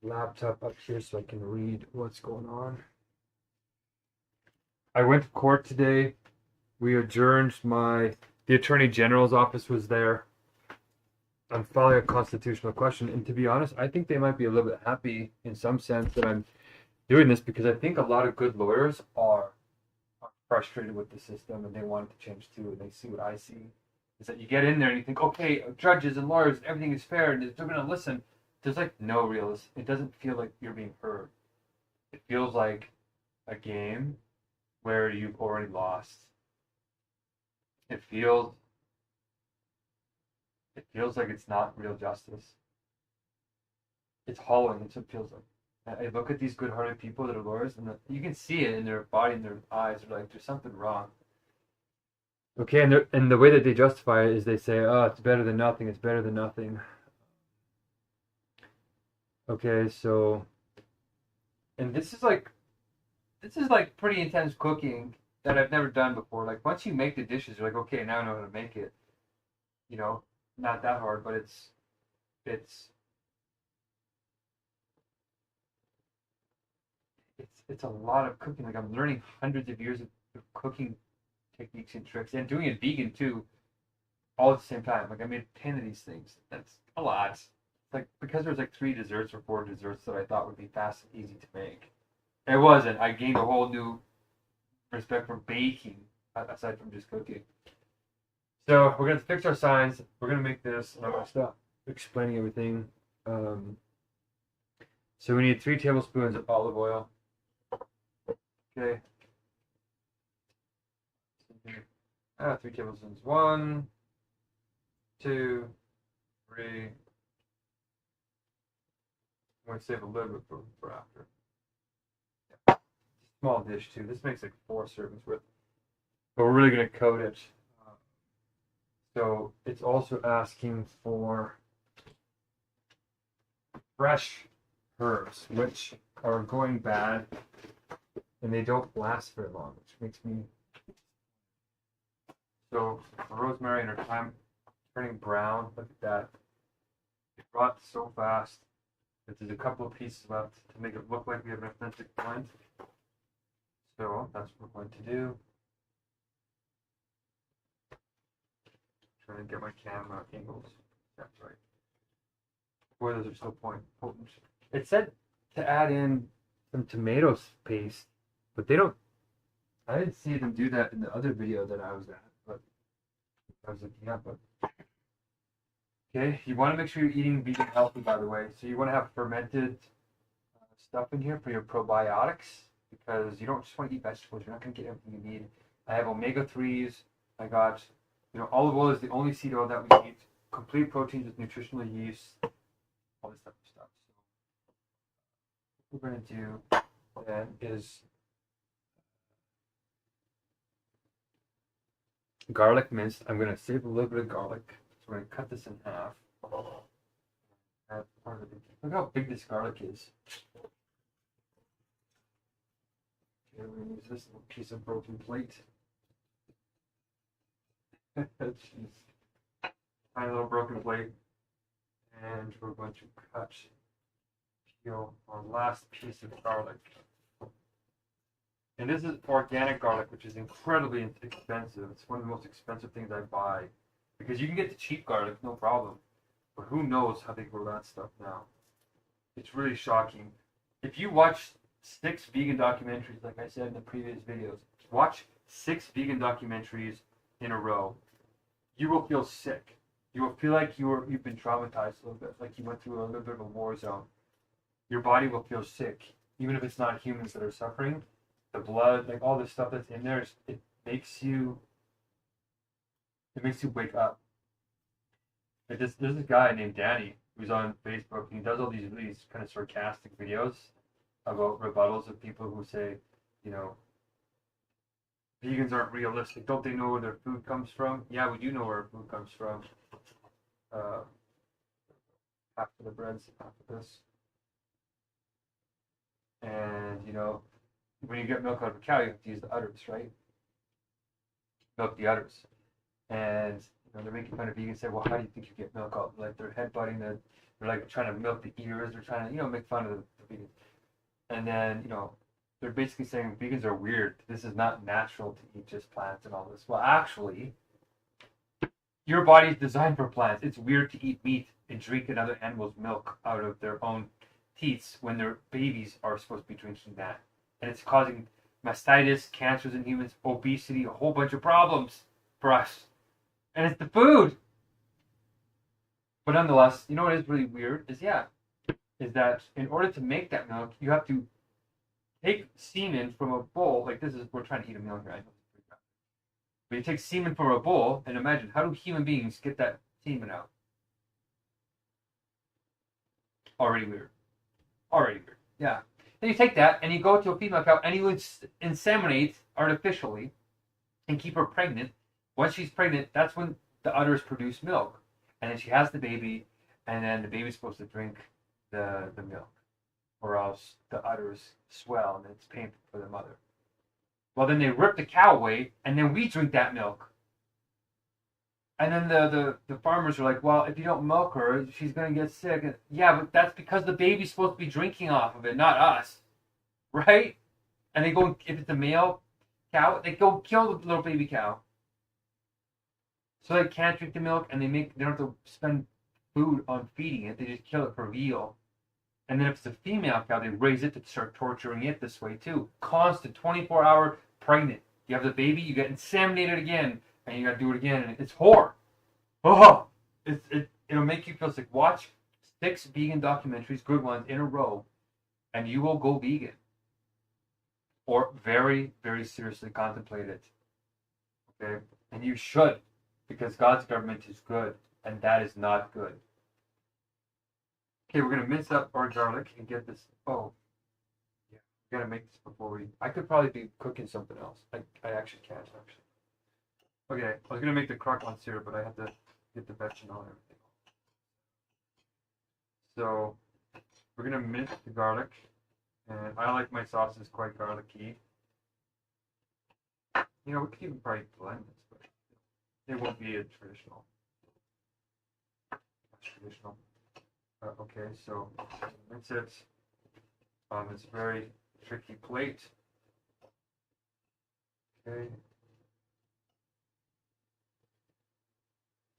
laptop up here so I can read what's going on. I went to court today. We adjourned the Attorney General's office was there. I'm filing a constitutional question, and to be honest, I think they might be a little bit happy in some sense that I'm doing this, because I think a lot of good lawyers are frustrated with the system and they want it to change too. And they see what I see is that you get in there and you think, okay, judges and lawyers, everything is fair and they're going to listen. There's like no realism. It doesn't feel like you're being heard. It feels like a game where you've already lost. It feels like it's not real justice. It's hollowing. It's what it feels like. I look at these good-hearted people that are lawyers, and you can see it in their body, in their eyes. They're like, there's something wrong. Okay, and the way that they justify it is they say, oh, it's better than nothing. It's better than nothing. Okay, so, and this is like pretty intense cooking that I've never done before. Like once you make the dishes, you're like, okay, now I know how to make it. You know, not that hard, but it's a lot of cooking. Like I'm learning hundreds of years of cooking techniques and tricks, and doing it vegan too, all at the same time. Like I made 10 of these things. That's a lot. It's like because there's like 3 desserts or 4 desserts that I thought would be fast and easy to make. It wasn't. I gained a whole new respect for baking aside from just cooking. So we're gonna fix our signs. We're gonna make this, and I'm gonna stop explaining everything. So we need 3 tablespoons of olive oil. Okay. 3 tablespoons. 1, 2, 3. I'm gonna save a little bit for after. Yeah. Small dish too. This makes like 4 servings worth. But we're really gonna coat it. So it's also asking for fresh herbs, which are going bad and they don't last very long, which makes me. So rosemary and her thyme turning brown. Look at that. It rot so fast that there's a couple of pieces left to make it look like we have an authentic blend. So that's what we're going to do. Trying to get my camera angles. That's right. Boy, those are so potent. It said to add in some tomato paste, but they don't. I didn't see them do that in the other video that I was at, but I was looking at. But okay, you want to make sure you're eating vegan healthy, by the way. So you want to have fermented stuff in here for your probiotics because you don't just want to eat vegetables. You're not going to get everything you need. I have omega-3s. I got. Olive oil is the only seed oil that we need. Complete proteins with nutritional yeast. All this type of stuff. So what we're going to do then is garlic minced. I'm going to save a little bit of garlic. So we're going to cut this in half. Look how big this garlic is. Okay, we're going to use this little piece of broken plate. Jeez. Tiny little broken plate, and we're going to peel our last piece of garlic. And this is organic garlic, which is incredibly expensive. It's one of the most expensive things I buy because you can get the cheap garlic, no problem, but who knows how they grow that stuff now? It's really shocking. If you watch 6 vegan documentaries, like I said in the previous videos, watch 6 vegan documentaries in a row. You will feel sick. You will feel like you've been traumatized a little bit, like you went through a little bit of a war zone. Your body will feel sick, even if it's not humans that are suffering. The blood, like all this stuff that's in there, it makes you wake up. Like there's this guy named Danny who's on Facebook, and he does all these really kind of sarcastic videos about rebuttals of people who say, vegans aren't realistic. Don't they know where their food comes from? Yeah, we do know where our food comes from. Half of the bread's half of this. And, when you get milk out of a cow, you have to use the udders, right? Milk the udders. And, they're making fun of vegans, say, well, how do you think you get milk out? Like, they're headbutting they're like trying to milk the ears. They're trying to, make fun of the vegans. And then, they're basically saying vegans are weird. This is not natural to eat just plants and all this. Well, actually, your body's designed for plants. It's weird to eat meat and drink another animal's milk out of their own teats when their babies are supposed to be drinking that. And it's causing mastitis, cancers in humans, obesity, a whole bunch of problems for us. And it's the food. But nonetheless, you know what is really weird is that in order to make that milk, you have to take semen from a bowl. Like this is, we're trying to eat a meal here. I know it's pretty bad. But you take semen from a bowl, and imagine, how do human beings get that semen out? Already weird. Yeah. Then you take that and you go to a female cow and you inseminate artificially and keep her pregnant. Once she's pregnant, that's when the udders produce milk. And then she has the baby, and then the baby's supposed to drink the milk. Or else the udders swell and it's painful for the mother. Well, then they rip the cow away, and then we drink that milk. And then the farmers are like, well, if you don't milk her, she's going to get sick. And, yeah, but that's because the baby's supposed to be drinking off of it, not us. Right? And they go, if it's a male cow, they go kill the little baby cow. So they can't drink the milk, and they don't have to spend food on feeding it. They just kill it for veal. And then if it's a female cow, they raise it to start torturing it this way too. Constant, 24-hour pregnant. You have the baby, you get inseminated again, and you got to do it again, and it's horror. Oh, it'll make you feel sick. Watch 6 vegan documentaries, good ones, in a row, and you will go vegan. Or very, very seriously contemplate it. Okay? And you should, because God's government is good, and that is not good. Okay, we're going to mince up our garlic and get this. Oh, yeah, we got to make this before we. I could probably be cooking something else. I actually can't, actually. Okay, I was going to make the crock-on syrup, but I have to get the bechamel and everything. So, we're going to mince the garlic. And I like my sauces quite garlicky. You know, we could even probably blend this, but it won't be a traditional. Okay, so mince it on this very tricky plate. Okay.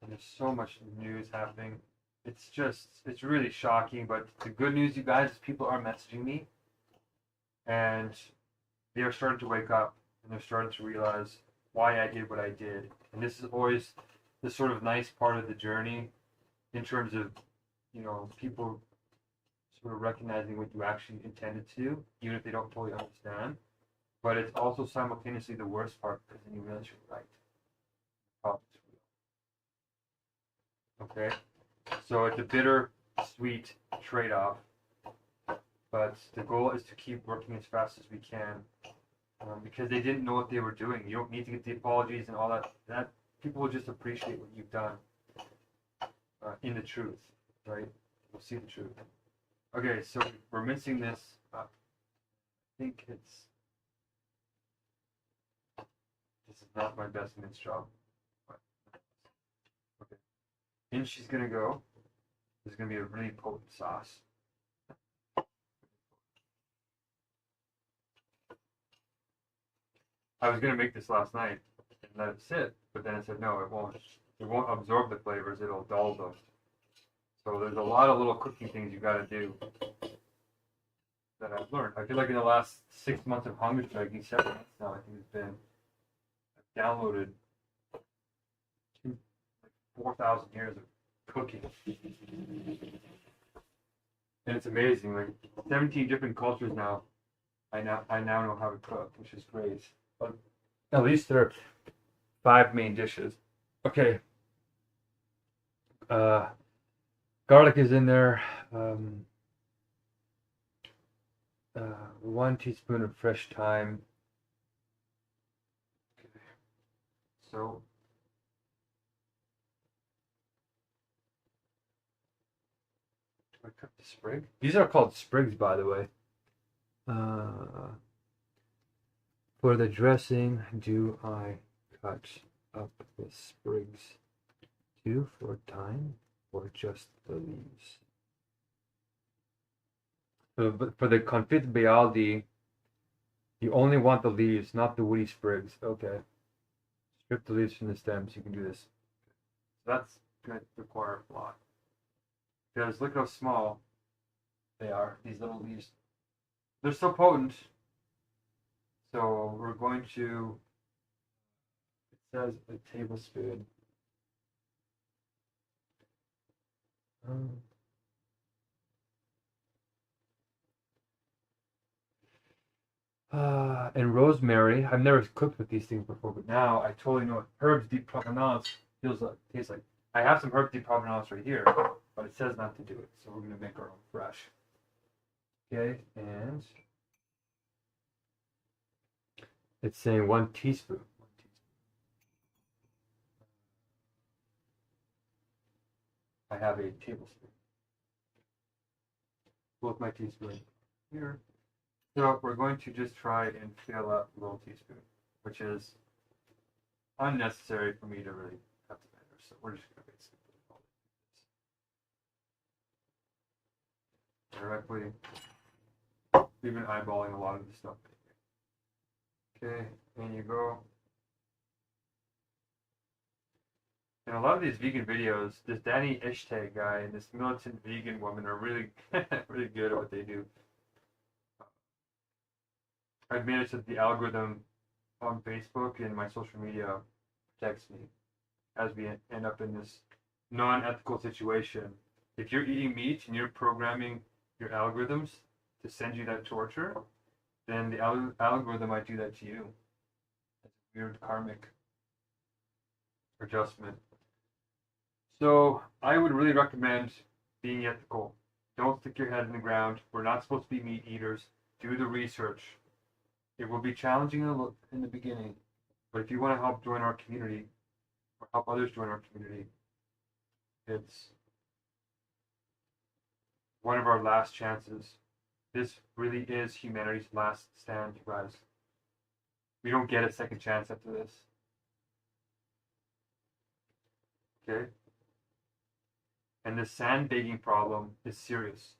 And there's so much news happening. It's really shocking, but the good news, you guys, is people are messaging me. And they are starting to wake up, and they're starting to realize why I did what I did. And this is always the sort of nice part of the journey in terms of, you know, people sort of recognizing what you actually intended to do, even if they don't fully understand. But it's also simultaneously the worst part, because then you realize you're right. Okay? So it's a bitter, sweet trade-off. But the goal is to keep working as fast as we can, because they didn't know what they were doing. You don't need to get the apologies and all that. That people will just appreciate what you've done in the truth, right? We'll see the truth. Okay, so we're mincing this up. I think this is not my best mince job. Okay, in she's gonna go. There's gonna be a really potent sauce. I was going to make this last night and let it sit, but then I said, no, it won't. It won't absorb the flavors. It'll dull them. So there's a lot of little cooking things you got to do that I've learned. I feel like in the last 6 months of Hungerstrike, 7 months now, I think I've downloaded 4,000 years of cooking. And it's amazing. Like 17 different cultures now. I now know how to cook, which is great. But at least there are 5 main dishes. Okay. Garlic is in there. 1 teaspoon of fresh thyme. Okay. So do I cut the sprig? These are called sprigs, by the way. For the dressing, do I cut up the sprigs too for thyme, or just the leaves? But for the confit bialdi, you only want the leaves, not the woody sprigs. Okay. Strip the leaves from the stems. You can do this. So that's going to require a lot. Because look how small they are, these little leaves. They're so potent. So we're going to, it says a tablespoon. And rosemary. I've never cooked with these things before, but now I totally know what herbs de provenance tastes like. I have some herbs de provenance right here, but it says not to do it, so we're gonna make our own fresh. Okay, and it's saying 1 teaspoon. I have a tablespoon. Both my teaspoons here. So we're going to just try and fill up a little teaspoon, which is unnecessary for me to really have to measure. So we're just going to basically directly. We've been eyeballing a lot of this stuff. Okay, and you go. And a lot of these vegan videos, this Danny Ishtag guy and this militant vegan woman are really, really good at what they do. I've managed that the algorithm on Facebook and my social media protects me as we end up in this non-ethical situation. If you're eating meat and you're programming your algorithms to send you that torture, then the algorithm might do that to you. It's a weird karmic adjustment. So I would really recommend being ethical. Don't stick your head in the ground. We're not supposed to be meat eaters. Do the research. It will be challenging in the beginning, but if you want to help join our community, or help others join our community, it's one of our last chances. This really is humanity's last stand, you guys. We don't get a second chance after this. Okay? And the sandbagging problem is serious.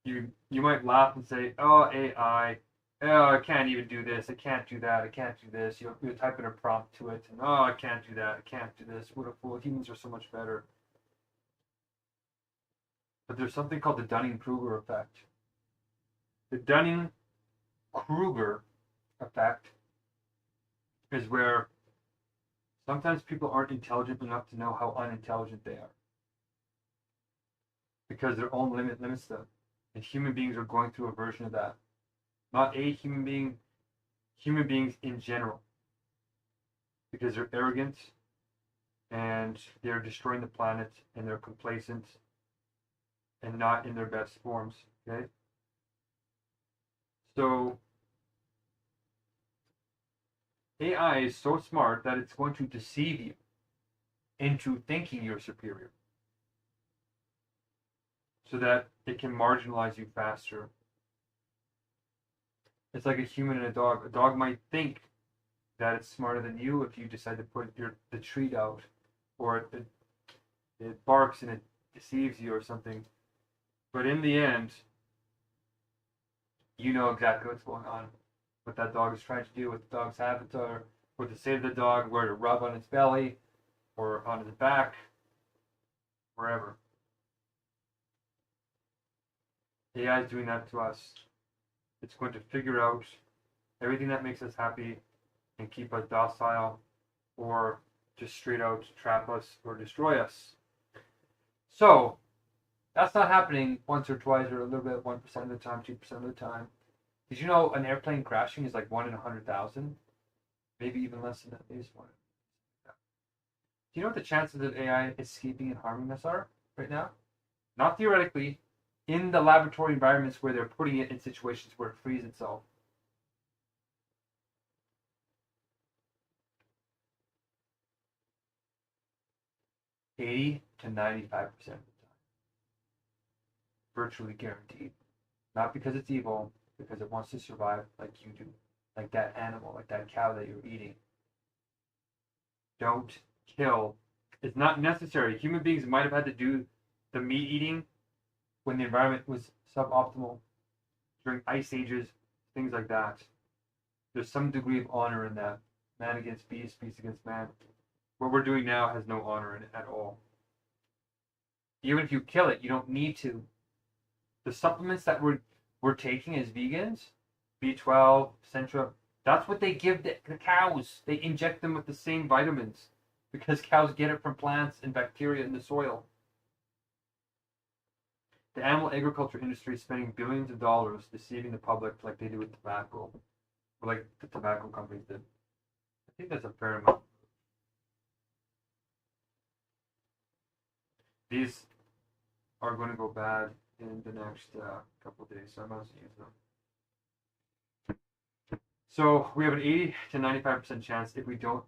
You might laugh and say, oh, AI, oh, I can't even do this, I can't do that, I can't do this. You'll type in a prompt to it, and oh, I can't do that, I can't do this. What a fool, humans are so much better. But there's something called the Dunning-Kruger effect. The Dunning-Kruger effect is where sometimes people aren't intelligent enough to know how unintelligent they are. Because their own limits them. And human beings are going through a version of that. Not a human being, human beings in general. Because they're arrogant and they're destroying the planet and they're complacent and not in their best forms. Okay? So AI is so smart that it's going to deceive you into thinking you're superior, so that it can marginalize you faster. It's like a human and a dog. A dog might think that it's smarter than you if you decide to put the treat out, or it barks and it deceives you or something. But in the end, you know exactly what's going on, what that dog is trying to do, what the dog's habits are, what to say to the dog, where to rub on its belly, or on its back, wherever. AI is doing that to us. It's going to figure out everything that makes us happy and keep us docile, or just straight out trap us or destroy us. So that's not happening once or twice or a little bit, 1% of the time, 2% of the time. Did you know an airplane crashing is like 1 in 100,000? Maybe even less than that. Maybe it's 1. Do you know what the chances of AI escaping and harming us are right now? Not theoretically, in the laboratory environments where they're putting it in situations where it frees itself. $80 to 95% of the time. Virtually guaranteed. Not because it's evil, because it wants to survive like you do. Like that animal, like that cow that you're eating. Don't kill. It's not necessary. Human beings might have had to do the meat eating when the environment was suboptimal, during ice ages, things like that. There's some degree of honor in that. Man against beast, beast against man. What we're doing now has no honor in it at all. Even if you kill it, you don't need to. The supplements that we're taking as vegans B12, Centra. That's what they give the cows. They inject them with the same vitamins because cows get it from plants and bacteria in the soil. The animal agriculture industry is spending billions of dollars deceiving the public like they do with tobacco, or like the tobacco companies did. I think that's a fair amount. These are going to go bad in the next couple of days, so I must use them. So we have an 80 to 95% chance if we don't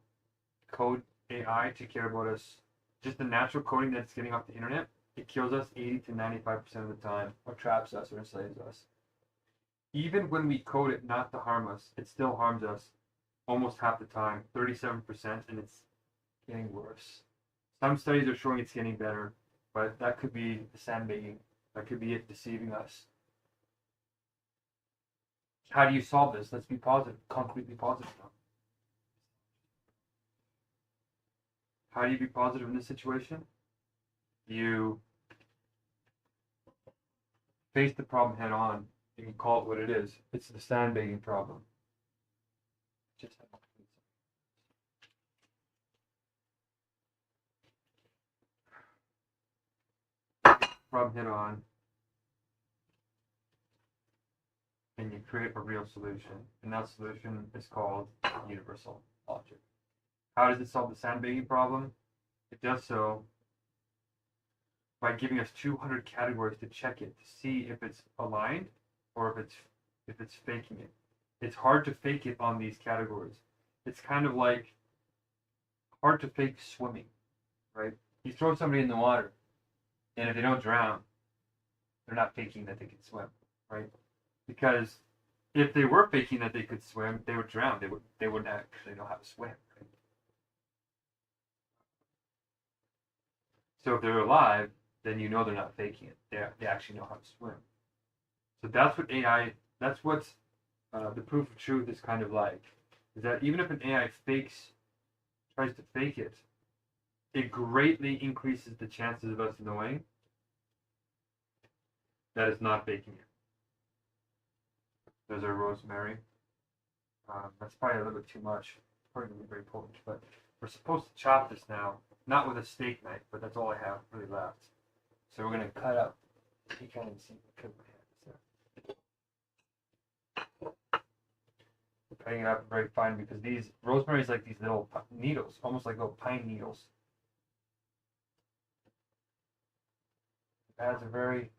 code AI to care about us, just the natural coding that's getting off the internet, it kills us 80 to 95% of the time, or traps us or enslaves us. Even when we code it not to harm us, it still harms us almost half the time, 37%, and it's getting worse. Some studies are showing it's getting better, but that could be the sandbagging. That could be it deceiving us. How do you solve this? Let's be positive, completely positive now. How do you be positive in this situation? You face the problem head on. You can call it what it is. It's the sandbagging problem. Just problem head on, and you create a real solution, and that solution is called universal logic. How does it solve the sandbagging problem? It does so by giving us 200 categories to check it to see if it's aligned or if it's faking it. It's hard to fake it on these categories. It's kind of like hard to fake swimming, right? You throw somebody in the water, and if they don't drown, they're not faking that they can swim, right? Because if they were faking that they could swim, they would drown. They wouldn't actually know how to swim, right? So if they're alive, then you know they're not faking it. They actually know how to swim. So that's what AI. That's what the proof of truth is kind of like. Is that even if an AI tries to fake it, it greatly increases the chances of us knowing that it's not faking it. There's our rosemary. That's probably a little bit too much. Probably going to be very potent, but we're supposed to chop this now. Not with a steak knife, but that's all I have really left. So we're going to cut up. You can't even see because my hand is there. We're cutting it up very fine because these rosemary is like these little needles, almost like little pine needles. It adds a very,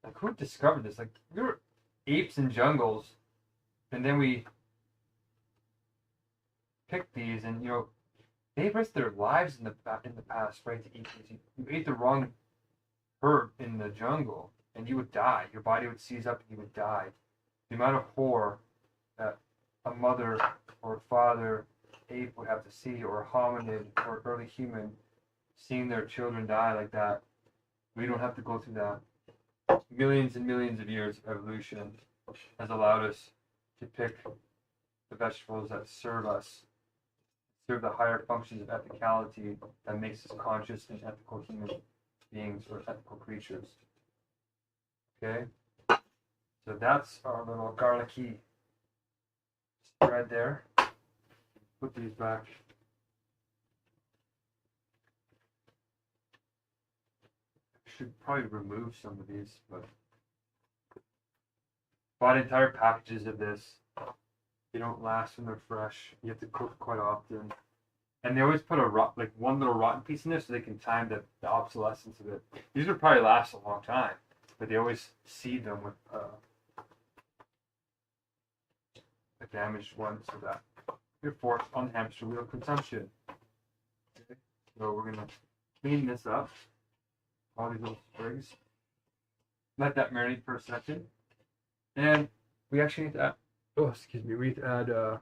like, who discovered this? Like, we were apes in jungles, and then we picked these, and they risked their lives in the past, right, to eat these. You ate the wrong herb in the jungle, and you would die. Your body would seize up, and you would die. The amount of horror that a mother or a father ape would have to see, or a hominid or early human seeing their children die like that, we don't have to go through that. Millions and millions of years of evolution has allowed us to pick the vegetables that serve the higher functions of ethicality that makes us conscious and ethical human beings or ethical creatures. Okay? So that's our little garlicky spread there. Put these back. Should probably remove some of these, but bought entire packages of this. They don't last when they're fresh. You have to cook quite often, and they always put one little rotten piece in there so they can time the obsolescence of it. These would probably last a long time, but they always seed them with a damaged one so that you're forced on hamster wheel consumption. Okay. So we're gonna clean this up. All these little sprigs. Let that marinate for a second. And we actually need to add, we need to add a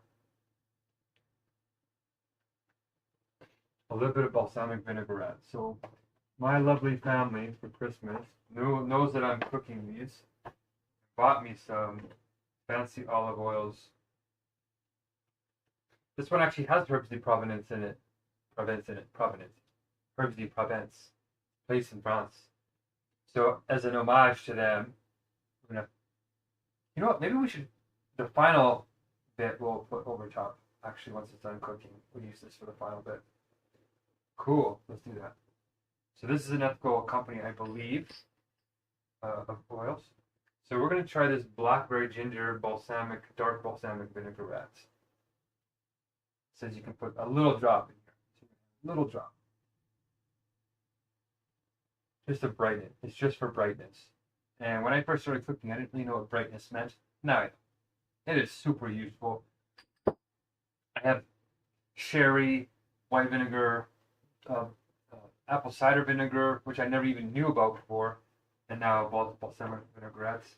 little bit of balsamic vinaigrette. So my lovely family for Christmas knows that I'm cooking these. Bought me some fancy olive oils. This one actually has Herbs de Provence in it. Herbs de Provence. Place in France. So as an homage to them, you know what? Maybe we should The final bit we'll put over top. Actually, once it's done cooking, we'll use this for the final bit. Cool. Let's do that. So this is an ethical company, I believe, of oils. So we're going to try this blackberry ginger balsamic, dark balsamic vinaigrette. It says you can put a little drop in here. A little drop. Just to brighten it. It's just for brightness. And when I first started cooking, I didn't really know what brightness meant. Now I know. It is super useful. I have sherry, white vinegar, apple cider vinegar, which I never even knew about before, and now balsamic vinaigrettes.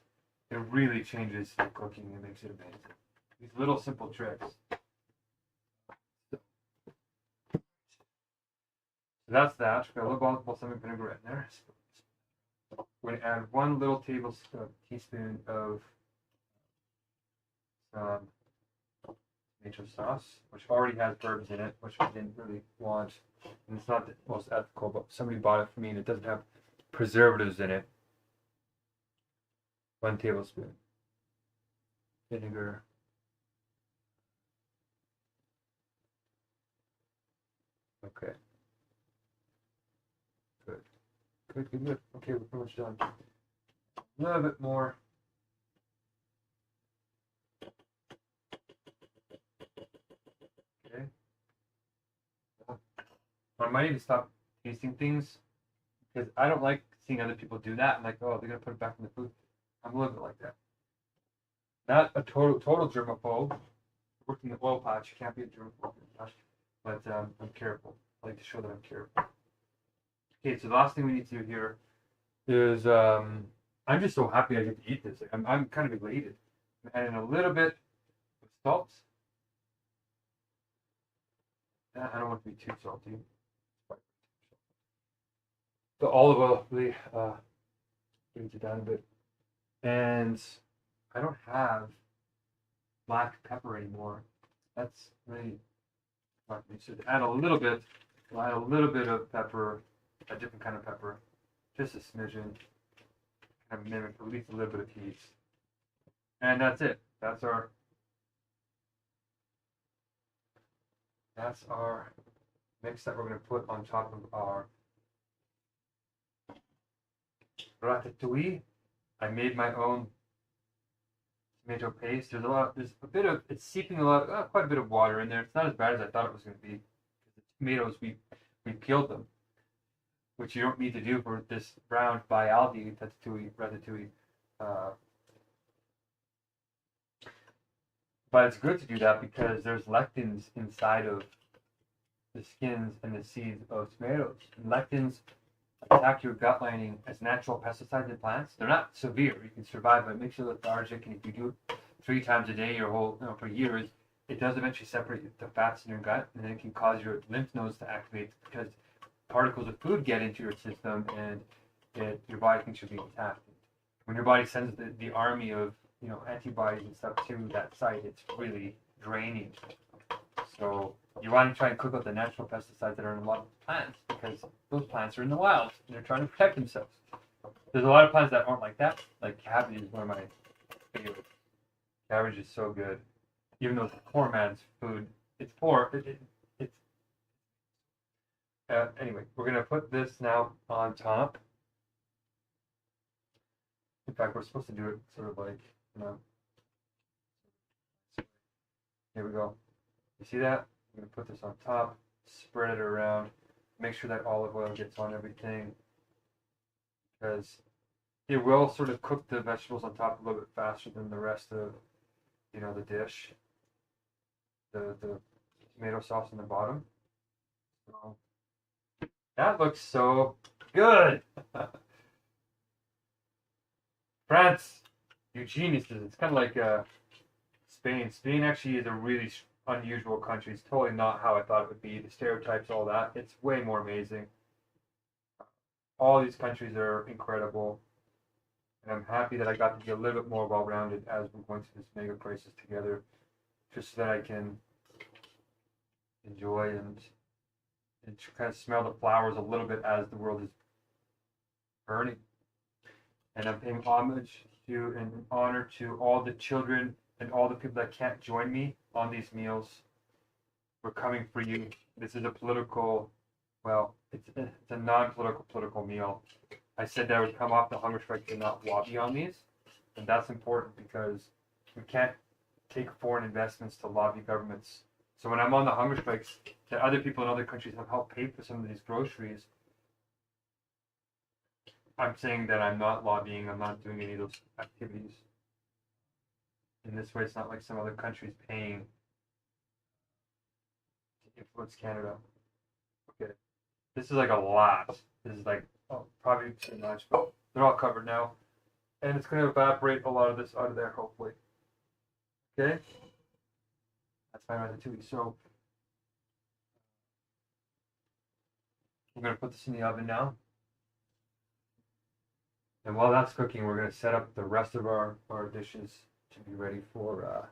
It really changes the cooking and makes it amazing. These little simple tricks. So that's that. Got a little balsamic vinaigrette in there. We're going to add 1 little teaspoon of tomato sauce, which already has herbs in it, which I didn't really want. And it's not the most ethical, but somebody bought it for me and it doesn't have preservatives in it. 1 tablespoon vinegar. Okay. Good. Good, good, good. Okay, we're pretty much done. A little bit more. Okay. I might even stop tasting things because I don't like seeing other people do that. I'm like, oh, they're gonna put it back in the food. I'm a little bit like that. Not a total germaphobe. Working the oil patch, you can't be a germaphobe, but I'm careful. I like to show that I'm careful. Okay, so the last thing we need to do here is I'm just so happy I get to eat this. I'm kind of elated. I'm adding a little bit of salt. I don't want it to be too salty. The olive oil really brings it down a bit. And I don't have black pepper anymore. That's really not me. So to add a little bit, we'll add a little bit of pepper, a different kind of pepper, just a smidgen, kind of mimic at least a little bit of heat. And that's it. That's our mix that we're going to put on top of our ratatouille. I made my own tomato paste. There's a bit of, it's seeping quite a bit of water in there. It's not as bad as I thought it was going to be. The tomatoes, we peeled them, which you don't need to do for this brown bialgae ratatouille. But it's good to do that because there's lectins inside of the skins and the seeds of tomatoes. And lectins attack your gut lining as natural pesticides in plants. They're not severe. You can survive, but it makes you lethargic. And if you do it 3 times a day, for years, it does eventually separate the fats in your gut, and then it can cause your lymph nodes to activate because particles of food get into your system, and your body thinks you're being attacked. When your body sends the army of antibodies and stuff to that site, it's really draining. So you want to try and cook out the natural pesticides that are in a lot of plants because those plants are in the wild and they're trying to protect themselves. There's a lot of plants that aren't like that. Like cabbage is one of my favorites. Cabbage is so good. Even though it's a poor man's food, it's poor. Anyway, we're going to put this now on top. In fact, we're supposed to do it sort of like, here we go. You see that? I'm going to put this on top, spread it around, make sure that olive oil gets on everything, because it will sort of cook the vegetables on top a little bit faster than the rest of, the dish. The tomato sauce in the bottom. So, that looks so good. France, you geniuses. It's kind of like Spain. Spain actually is a really unusual country. It's totally not how I thought it would be. The stereotypes, all that. It's way more amazing. All these countries are incredible. And I'm happy that I got to be a little bit more well-rounded as we're going through this Megacrisis together. Just so that I can enjoy and kind of smell the flowers a little bit as the world is burning. And I'm paying homage to and honor to all the children and all the people that can't join me on these meals, we're coming for you. This is a political, well, it's a non-political political meal. I said that I would come off the hunger strike to not lobby on these, and that's important because we can't take foreign investments to lobby governments. So when I'm on the hunger strikes, that other people in other countries have helped pay for some of these groceries, I'm saying that I'm not lobbying, I'm not doing any of those activities. In this way, it's not like some other countries paying to influence Canada. Okay. This is like a lot. This is like, oh, probably too much, but they're all covered now. And it's going to evaporate a lot of this out of there, hopefully. Okay? That's my ratatouille. So, we're going to put this in the oven now. And while that's cooking, we're going to set up the rest of our dishes to be ready for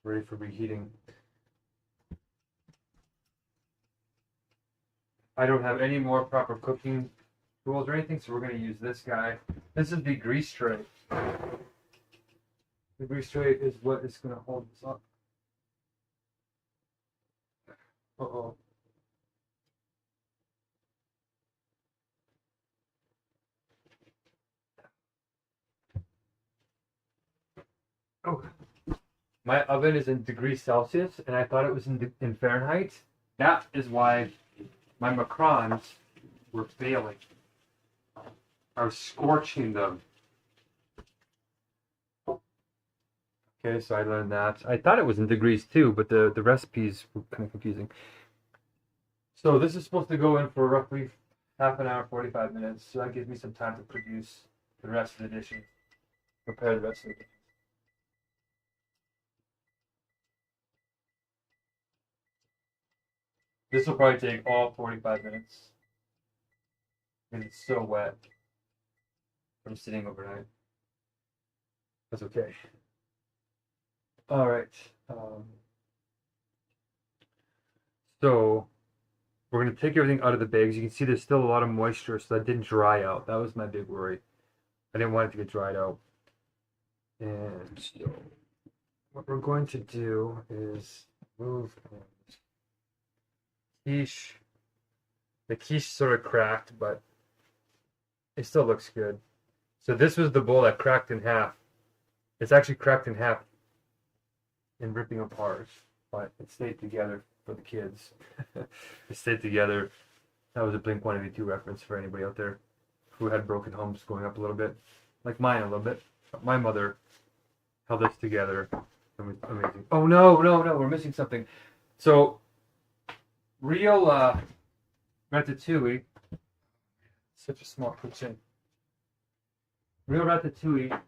reheating. I don't have any more proper cooking tools or anything, so we're going to use this guy. This is the grease tray. The grease tray is what is going to hold this up. Uh-oh. Oh. My oven is in degrees Celsius, and I thought it was in Fahrenheit. That is why my macarons were failing. I was scorching them. Okay, so I learned that. I thought it was in degrees too, but the recipes were kind of confusing. So this is supposed to go in for roughly half an hour, 45 minutes. So that gives me some time to produce the rest of the dishes, prepare the rest of the dishes. This will probably take all 45 minutes because it's so wet from sitting overnight. That's okay. All right. So we're going to take everything out of the bags. You can see there's still a lot of moisture, so that didn't dry out. That was my big worry. I didn't want it to get dried out. And so what we're going to do is move quiche. The quiche sort of cracked, but it still looks good. So this was the bowl that cracked in half. It's actually cracked in half and ripping apart, but it stayed together for the kids. It stayed together. That was a Blink-182 reference for anybody out there who had broken homes going up a little bit, like mine a little bit. But my mother held us together. It was amazing. Oh no, we're missing something. So real ratatouille. Such a small kitchen. Real ratatouille.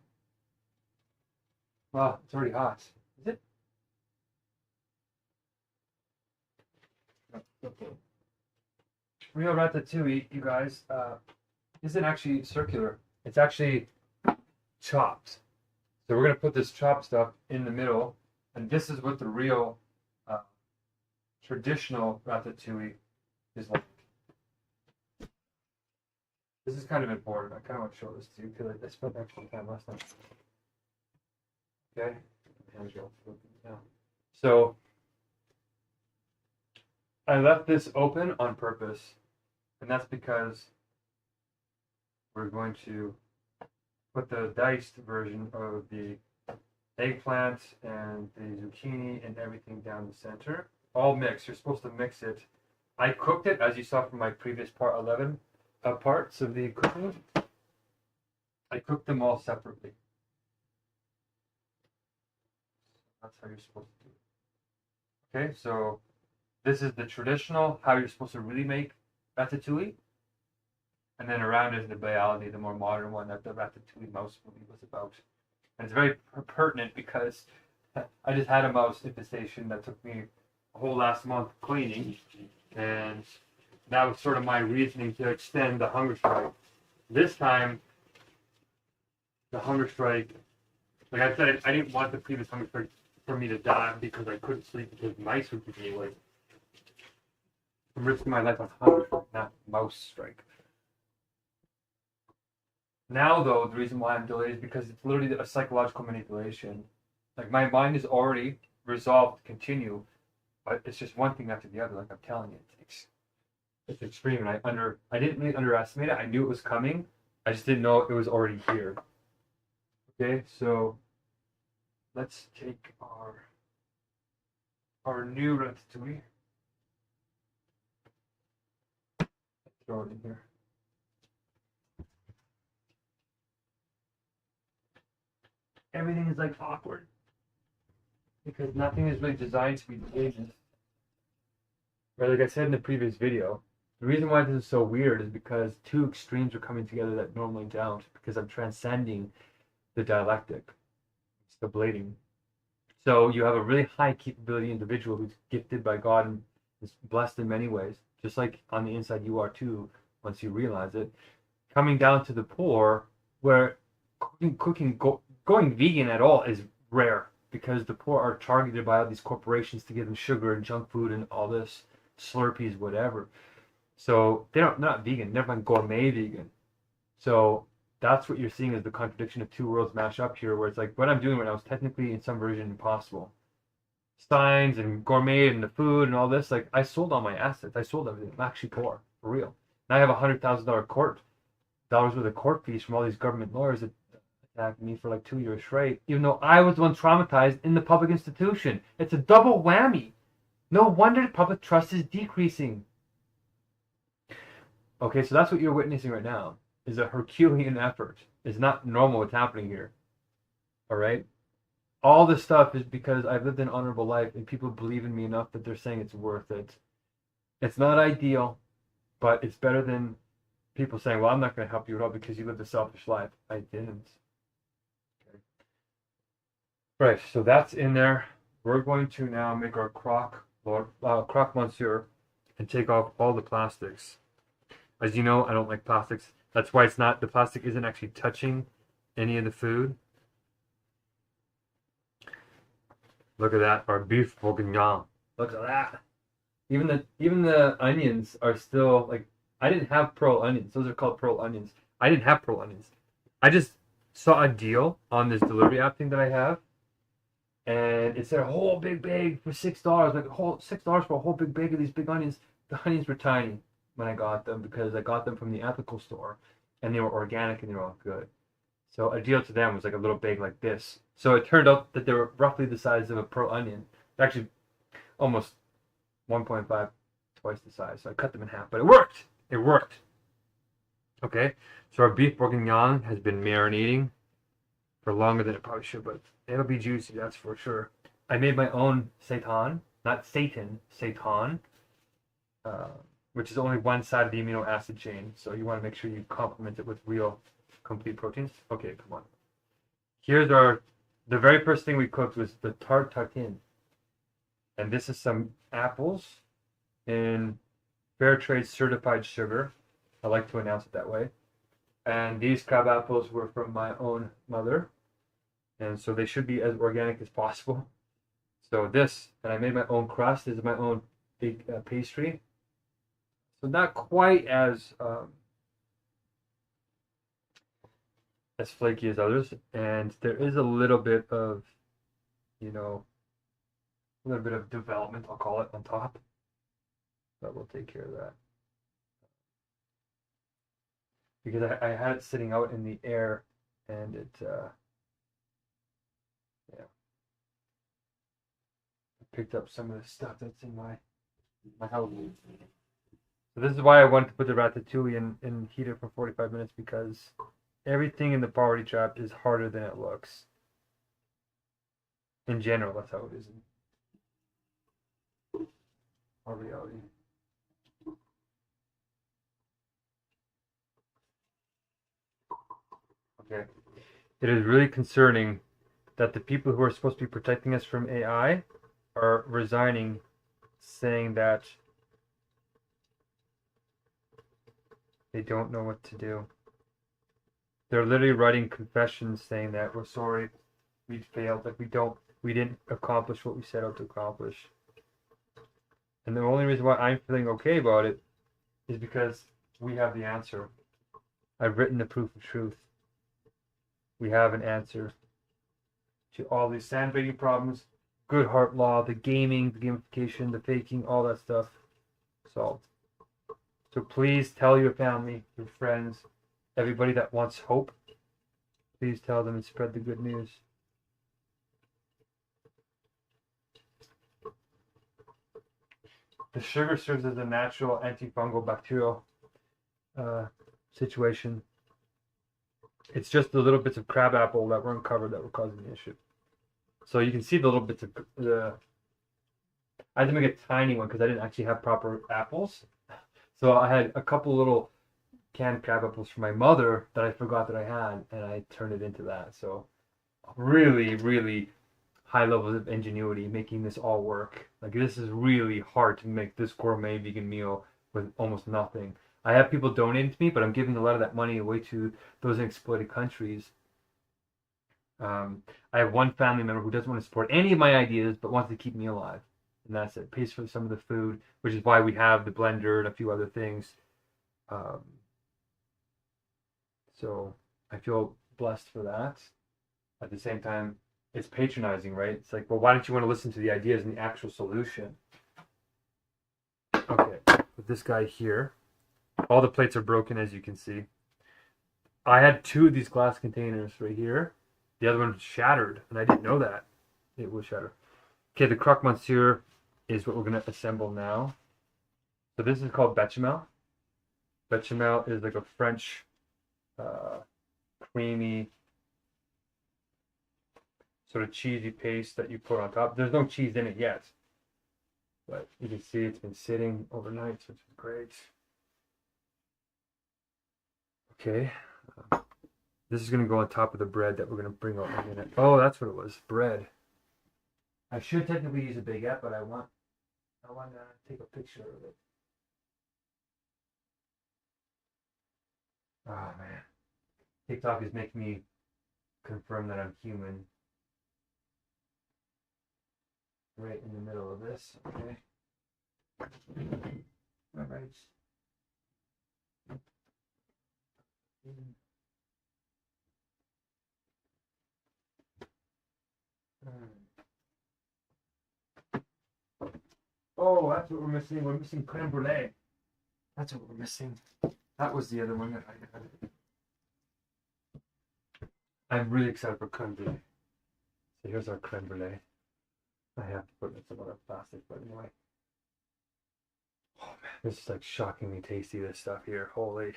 Wow, it's already hot. Is it? Okay. Real ratatouille, you guys, isn't actually circular. It's actually chopped. So we're going to put this chopped stuff in the middle, and this is what the real traditional ratatouille is like. This is kind of important. I kind of want to show this to you because I spent extra time last time. Okay. So I left this open on purpose, and that's because we're going to put the diced version of the eggplant and the zucchini and everything down the center. All mixed. You're supposed to mix it. I cooked it, as you saw from my previous part 11 parts of the cooking. I cooked them all separately. That's how you're supposed to do it. Okay, so this is the traditional, how you're supposed to really make ratatouille. And then around is the reality, the more modern one that the Ratatouille mouse movie was about. And it's very pertinent because I just had a mouse infestation that took me a whole last month cleaning. And that was sort of my reasoning to extend the hunger strike. This time, the hunger strike, like I said, I didn't want the previous hunger strike for me to die because I couldn't sleep because mice would keep me awake. I'm risking my life on hunger strike, not mouse strike. Now, though, the reason why I'm delayed is because it's literally a psychological manipulation. Like, my mind is already resolved to continue, but it's just one thing after the other. Like I'm telling you, it's extreme, and I didn't really underestimate it. I knew it was coming. I just didn't know it was already here. Okay, so let's take our new ratatouille. Throw it in here. Everything is like awkward because nothing is really designed to be contagious. Right, like I said in the previous video, the reason why this is so weird is because two extremes are coming together that normally don't, because I'm transcending the dialectic. It's the blading. So you have a really high capability individual who's gifted by God and is blessed in many ways, just like on the inside you are too, once you realize it. Coming down to the poor, where going vegan at all is rare, because the poor are targeted by all these corporations to give them sugar and junk food and all this Slurpees, whatever. So they're not vegan, never mind gourmet vegan. So that's what you're seeing is the contradiction of two worlds mash up here, where it's like what I'm doing right now is technically in some version impossible. Signs and gourmet and the food and all this, like I sold all my assets. I sold everything. I'm actually poor, for real. And I have $100,000 dollars worth of court fees from all these government lawyers that attacked me for like 2 years straight, even though I was the one traumatized in the public institution. It's a double whammy. No wonder public trust is decreasing. Okay, so that's what you're witnessing right now, is a Herculean effort. It's not normal what's happening here. All right? All this stuff is because I've lived an honorable life and people believe in me enough that they're saying it's worth it. It's not ideal, but it's better than people saying, well, I'm not going to help you at all because you lived a selfish life. I didn't. Okay. Right, so that's in there. We're going to now make our croque monsieur and take off all the plastics. As you know, I don't like plastics. That's why the plastic isn't actually touching any of the food. Look at that, our beef bourguignon. Look at that. Even the onions are still like, I didn't have pearl onions. Those are called pearl onions. I didn't have pearl onions. I just saw a deal on this delivery app thing that I have, and it said a whole big bag for $6. Like $6 for a whole big bag of these big onions. The onions were tiny when I got them because I got them from the ethical store, and they were organic and they were all good. So a deal to them was like a little bag like this. So it turned out that they were roughly the size of a pearl onion. Actually, almost 1.5, twice the size. So I cut them in half, but it worked. It worked. Okay, so our beef bourguignon has been marinating for longer than it probably should, but it'll be juicy, that's for sure. I made my own seitan, not Satan, seitan, which is only one side of the amino acid chain. So you want to make sure you complement it with real complete proteins. Okay, come on. Here's the very first thing we cooked was the tarte tatin. And this is some apples in fair trade certified sugar. I like to announce it that way. And these crab apples were from my own mother. And so they should be as organic as possible. So this, and I made my own crust. This is my own big pastry. So not quite as flaky as others. And there is a little bit of, a little bit of development, I'll call it, on top. But we'll take care of that. Because I had it sitting out in the air, and it, I picked up some of the stuff that's in my house. So this is why I wanted to put the ratatouille and heat it for 45 minutes, because everything in the poverty trap is harder than it looks. In general, that's how it is in our reality. Okay. It is really concerning that the people who are supposed to be protecting us from AI are resigning, saying that they don't know what to do. They're literally writing confessions saying that we're sorry, we failed, that we didn't accomplish what we set out to accomplish. And the only reason why I'm feeling okay about it is because we have the answer. I've written the proof of truth. we have an answer to all these sandbaiting problems. Good heart law, the gaming, the gamification, the faking, all that stuff solved. So please tell your family, your friends, everybody that wants hope. Please tell them and spread the good news. The sugar serves as a natural antifungal bacterial situation. It's just the little bits of crabapple that were uncovered that were causing the issue. So you can see the little bits of I had to make a tiny one because I didn't actually have proper apples. So I had a couple little canned crab apples from my mother that I forgot that I had, and I turned it into that. So really, really high levels of ingenuity making this all work. Like, this is really hard to make this gourmet vegan meal with almost nothing. I have people donating to me, but I'm giving a lot of that money away to those exploited countries. I have one family member who doesn't want to support any of my ideas, but wants to keep me alive. And that's it. Pays for some of the food, which is why we have the blender and a few other things. So I feel blessed for that. At the same time, it's patronizing, right? It's like, well, why don't you want to listen to the ideas and the actual solution? Okay, with this guy here, all the plates are broken, as you can see. I had 2 of these glass containers right here. The other one shattered, and I didn't know that. It was shattered. Okay, the croque monsieur is what we're going to assemble now. So this is called bechamel. Bechamel is like a French creamy sort of cheesy paste that you put on top. There's no cheese in it yet, but you can see it's been sitting overnight, which is great. Okay, this is going to go on top of the bread that we're going to bring out in a minute. Oh, that's what it was, bread. I should technically use a baguette, but I want to take a picture of it. Oh man, TikTok is making me confirm that I'm human. Right in the middle of this, okay. All right. Oh, that's what we're missing. We're missing creme brulee. That's what we're missing. That was the other one that I had. I'm really excited for creme brulee. So here's our creme brulee. I have to put in some other plastic, but anyway. Oh man, this is like shockingly tasty, this stuff here. Holy.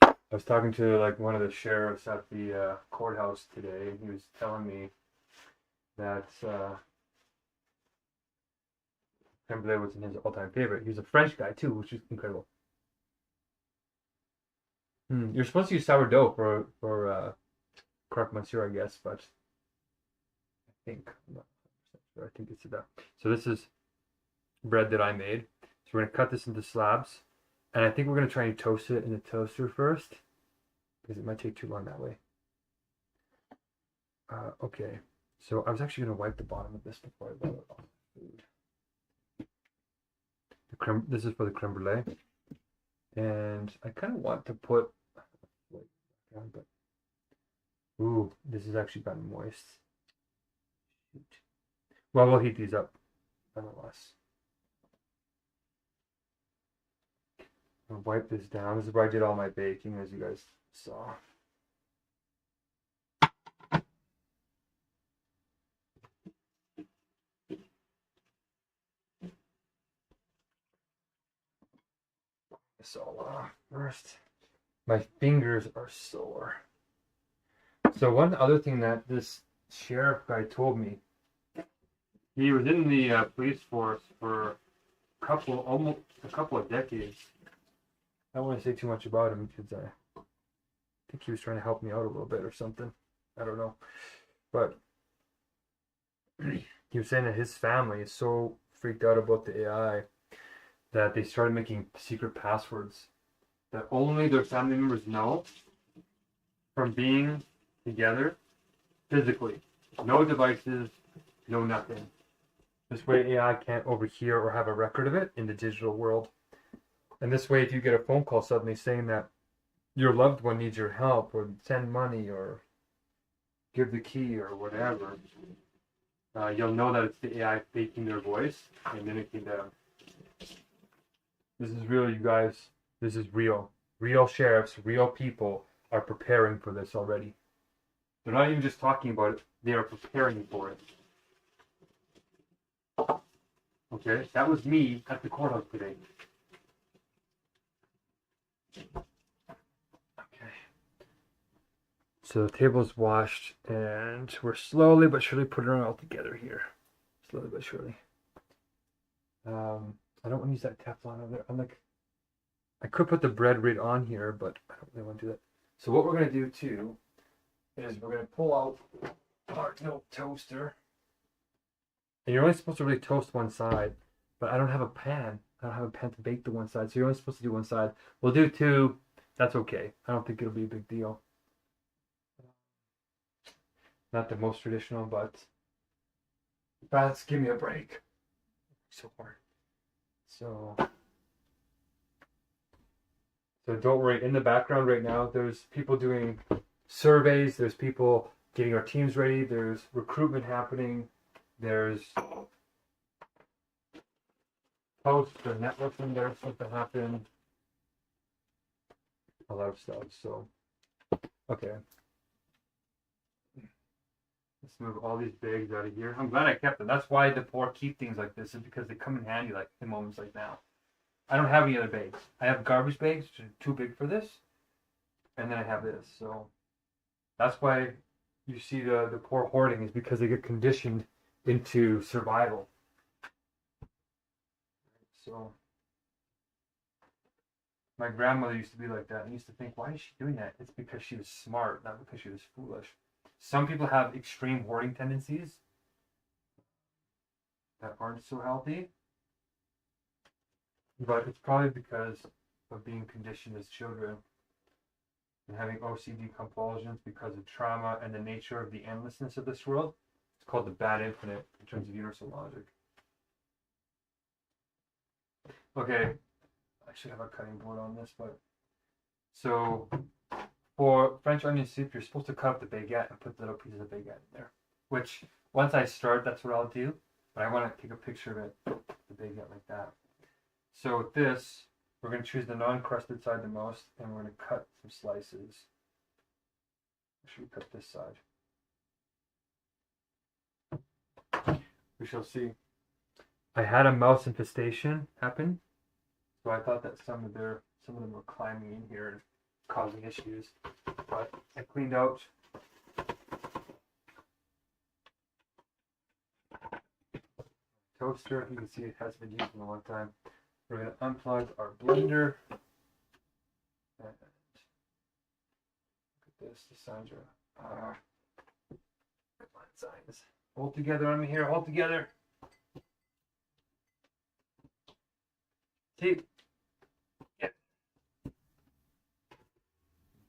I was talking to like one of the sheriffs at the courthouse today, and he was telling me that creme brulee was his all-time favorite. He's a French guy too, which is incredible. You're supposed to use sourdough for croque monsieur, I guess, but I think I'm not 100% sure. I think it's that. So this is bread that I made. So we're gonna cut this into slabs, and I think we're gonna try and toast it in the toaster first, because it might take too long that way. Okay, so I was actually gonna wipe the bottom of this before I boil it on food. This is for the creme brulee, and I kind of want to put. But ooh, this has actually gotten moist. Shoot. Well, we'll heat these up nonetheless. I'll wipe this down. This is where I did all my baking, as you guys saw. This all off first. My fingers are sore. So one other thing that this sheriff guy told me, he was in the police force for almost a couple of decades. I don't want to say too much about him because I think he was trying to help me out a little bit or something. I don't know. But he was saying that his family is so freaked out about the AI that they started making secret passwords that only their family members know from being together physically. No devices, no nothing. This way AI can't overhear or have a record of it in the digital world. And this way, if you get a phone call suddenly saying that your loved one needs your help or send money or give the key or whatever, you'll know that it's the AI faking their voice and mimicking them. This is real, you guys. This is real. Real sheriffs, real people are preparing for this already. They're not even just talking about it, they are preparing for it. Okay, that was me at the courthouse today. Okay. So the table's washed, and we're slowly but surely putting it all together here. Slowly but surely. I don't want to use that Teflon over there. I could put the bread right on here, but I don't really want to do that. So what we're going to do too is we're going to pull out our little toaster. And you're only supposed to really toast one side, but I don't have a pan. I don't have a pan to bake the one side, so you're only supposed to do one side. We'll do two. That's okay. I don't think it'll be a big deal. Not the most traditional, but let's give me a break. So hard. So don't worry. In the background right now, there's people doing surveys. There's people getting our teams ready. There's recruitment happening. There's posts or networking there supposed to happen. A lot of stuff. So, okay. Let's move all these bags out of here. I'm glad I kept them. That's why the poor keep things like this, is because they come in handy like in moments like now. I don't have any other bags. I have garbage bags, which are too big for this. And then I have this. So that's why you see the poor hoarding, is because they get conditioned into survival. So my grandmother used to be like that. I used to think, why is she doing that? It's because she was smart, not because she was foolish. Some people have extreme hoarding tendencies that aren't so healthy, but it's probably because of being conditioned as children and having OCD compulsions because of trauma and the nature of the endlessness of this world. It's called the bad infinite in terms of universal logic. Okay, I should have a cutting board on this, but so for French onion soup, you're supposed to cut up the baguette and put little pieces of baguette in there. Which, once I start, that's what I'll do. But I want to take a picture of it, the baguette like that. So with this, we're going to choose the non-crusted side the most, and we're going to cut some slices. Should we cut this side? We shall see. I had a mouse infestation happen, so I thought that some of them were climbing in here and causing issues. But I cleaned out toaster. You can see it hasn't been used in a long time. We're going to unplug our blender. And look at this, the signs are come on, signs. Hold together on me here, hold together. See? Yeah.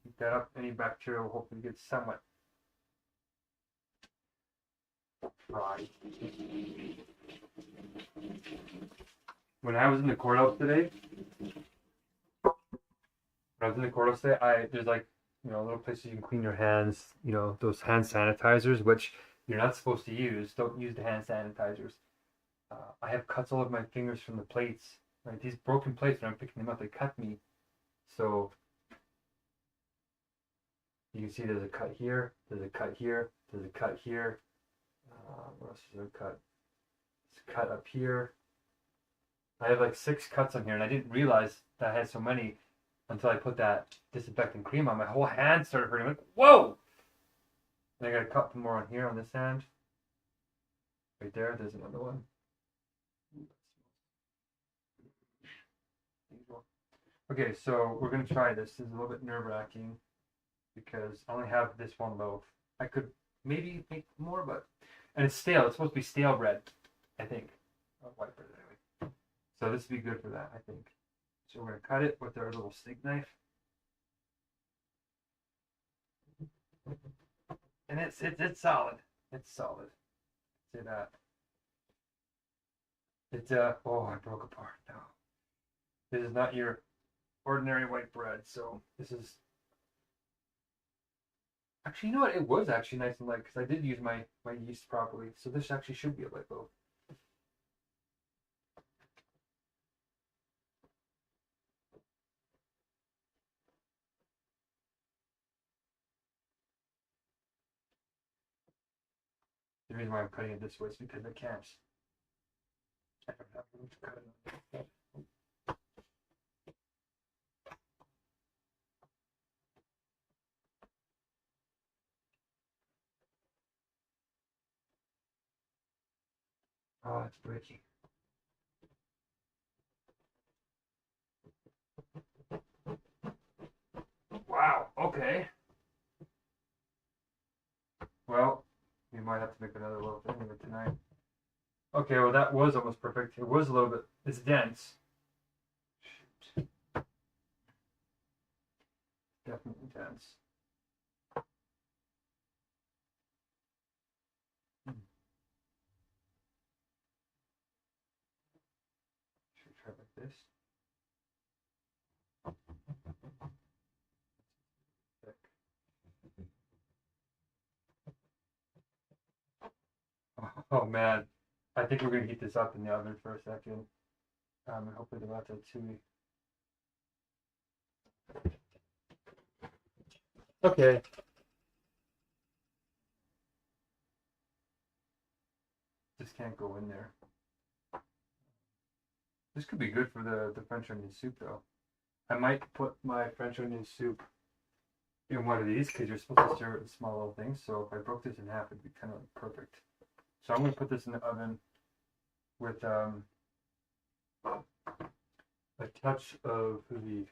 Keep that up. Any bacteria will hopefully get somewhat fried. When I was in the courthouse today, there's like, little places you can clean your hands, those hand sanitizers, which you're not supposed to use. Don't use the hand sanitizers. I have cuts all over my fingers from the plates. Right? These broken plates, when I'm picking them up, they cut me. So you can see there's a cut here, there's a cut here, there's a cut here. What else is there a cut? There's a cut up here. I have like 6 cuts on here, and I didn't realize that I had so many until I put that disinfectant cream on. My whole hand started hurting. I'm like, whoa! And I got a couple more on here on this hand. Right there, there's another one. Okay, so we're going to try this. This is a little bit nerve-wracking because I only have this one loaf. I could maybe make more, and it's stale. It's supposed to be stale bread, I think. White bread, anyway. So this would be good for that, I think. So we're going to cut it with our little steak knife. And it's solid. It's solid. Say that. It's oh, I broke apart. No. This is not your ordinary white bread, so this is Actually, you know what? It was actually nice and light because I did use my yeast properly. So this actually should be a light bulb. The reason why I'm cutting it this way is because I can't. I don't have room to cut it. Oh, it's breaking. Wow. Okay. Well, we might have to make another little thing of it tonight. Okay. Well, that was almost perfect. It was a little bit. It's dense. Shoot. Definitely dense. Should we try it like this? Oh man, I think we're gonna heat this up in the oven for a second. And hopefully the ratatouille. Okay. This can't go in there. This could be good for the French onion soup though. I might put my French onion soup in one of these because you're supposed to stir it in small little things. So if I broke this in half, it'd be kind of perfect. So I'm gonna put this in the oven with a touch of the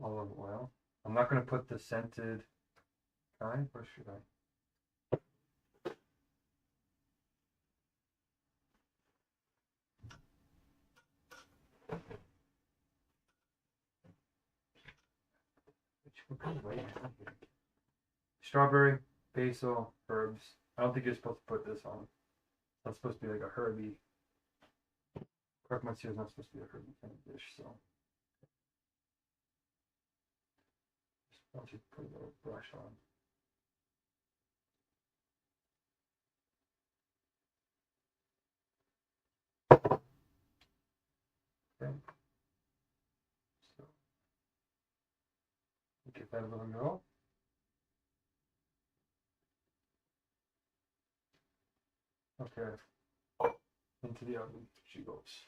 olive oil. I'm not gonna put the scented kind, or should I? Strawberry, basil, herbs. I don't think you're supposed to put this on. That's supposed to be like a herby. Croque monsieur is not supposed to be a herby kind of dish, so I'll just put a little brush on. Okay. So give that a little go. Okay. Into the oven she goes.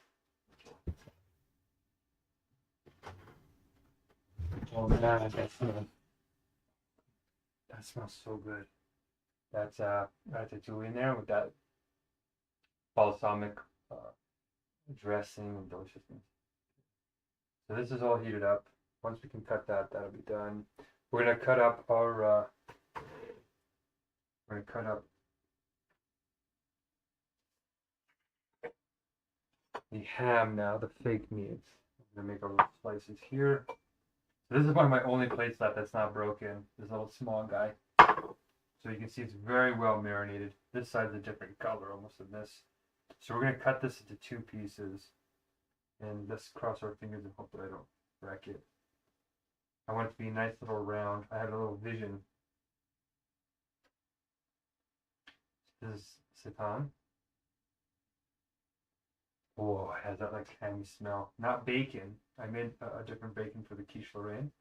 Oh man, that smells so good. That's ratatouille in there with that balsamic dressing and deliciousness. So this is all heated up. Once we can cut that, that'll be done. We're gonna cut up our. We're gonna cut up the ham now, the fake meat. I'm gonna make our little slices here. So this is one of my only plates left that's not broken. This little small guy. So you can see it's very well marinated. This side's a different color almost than this. So we're gonna cut this into 2 pieces. And just cross our fingers and hope that I don't wreck it. I want it to be a nice little round. I had a little vision. This is seitan. Oh, it has that like hammy smell. Not bacon. I made a different bacon for the quiche Lorraine.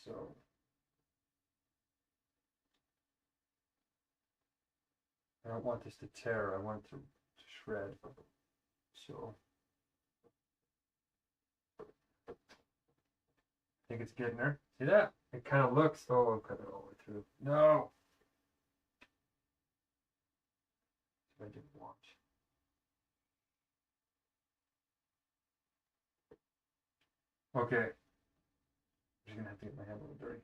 So I don't want this to tear. I want it to shred. So I think it's getting there. See that? It kind of looks. Oh, I'll cut it all the way through. No. I didn't watch. Okay. I'm just gonna have to get my hand a little dirty.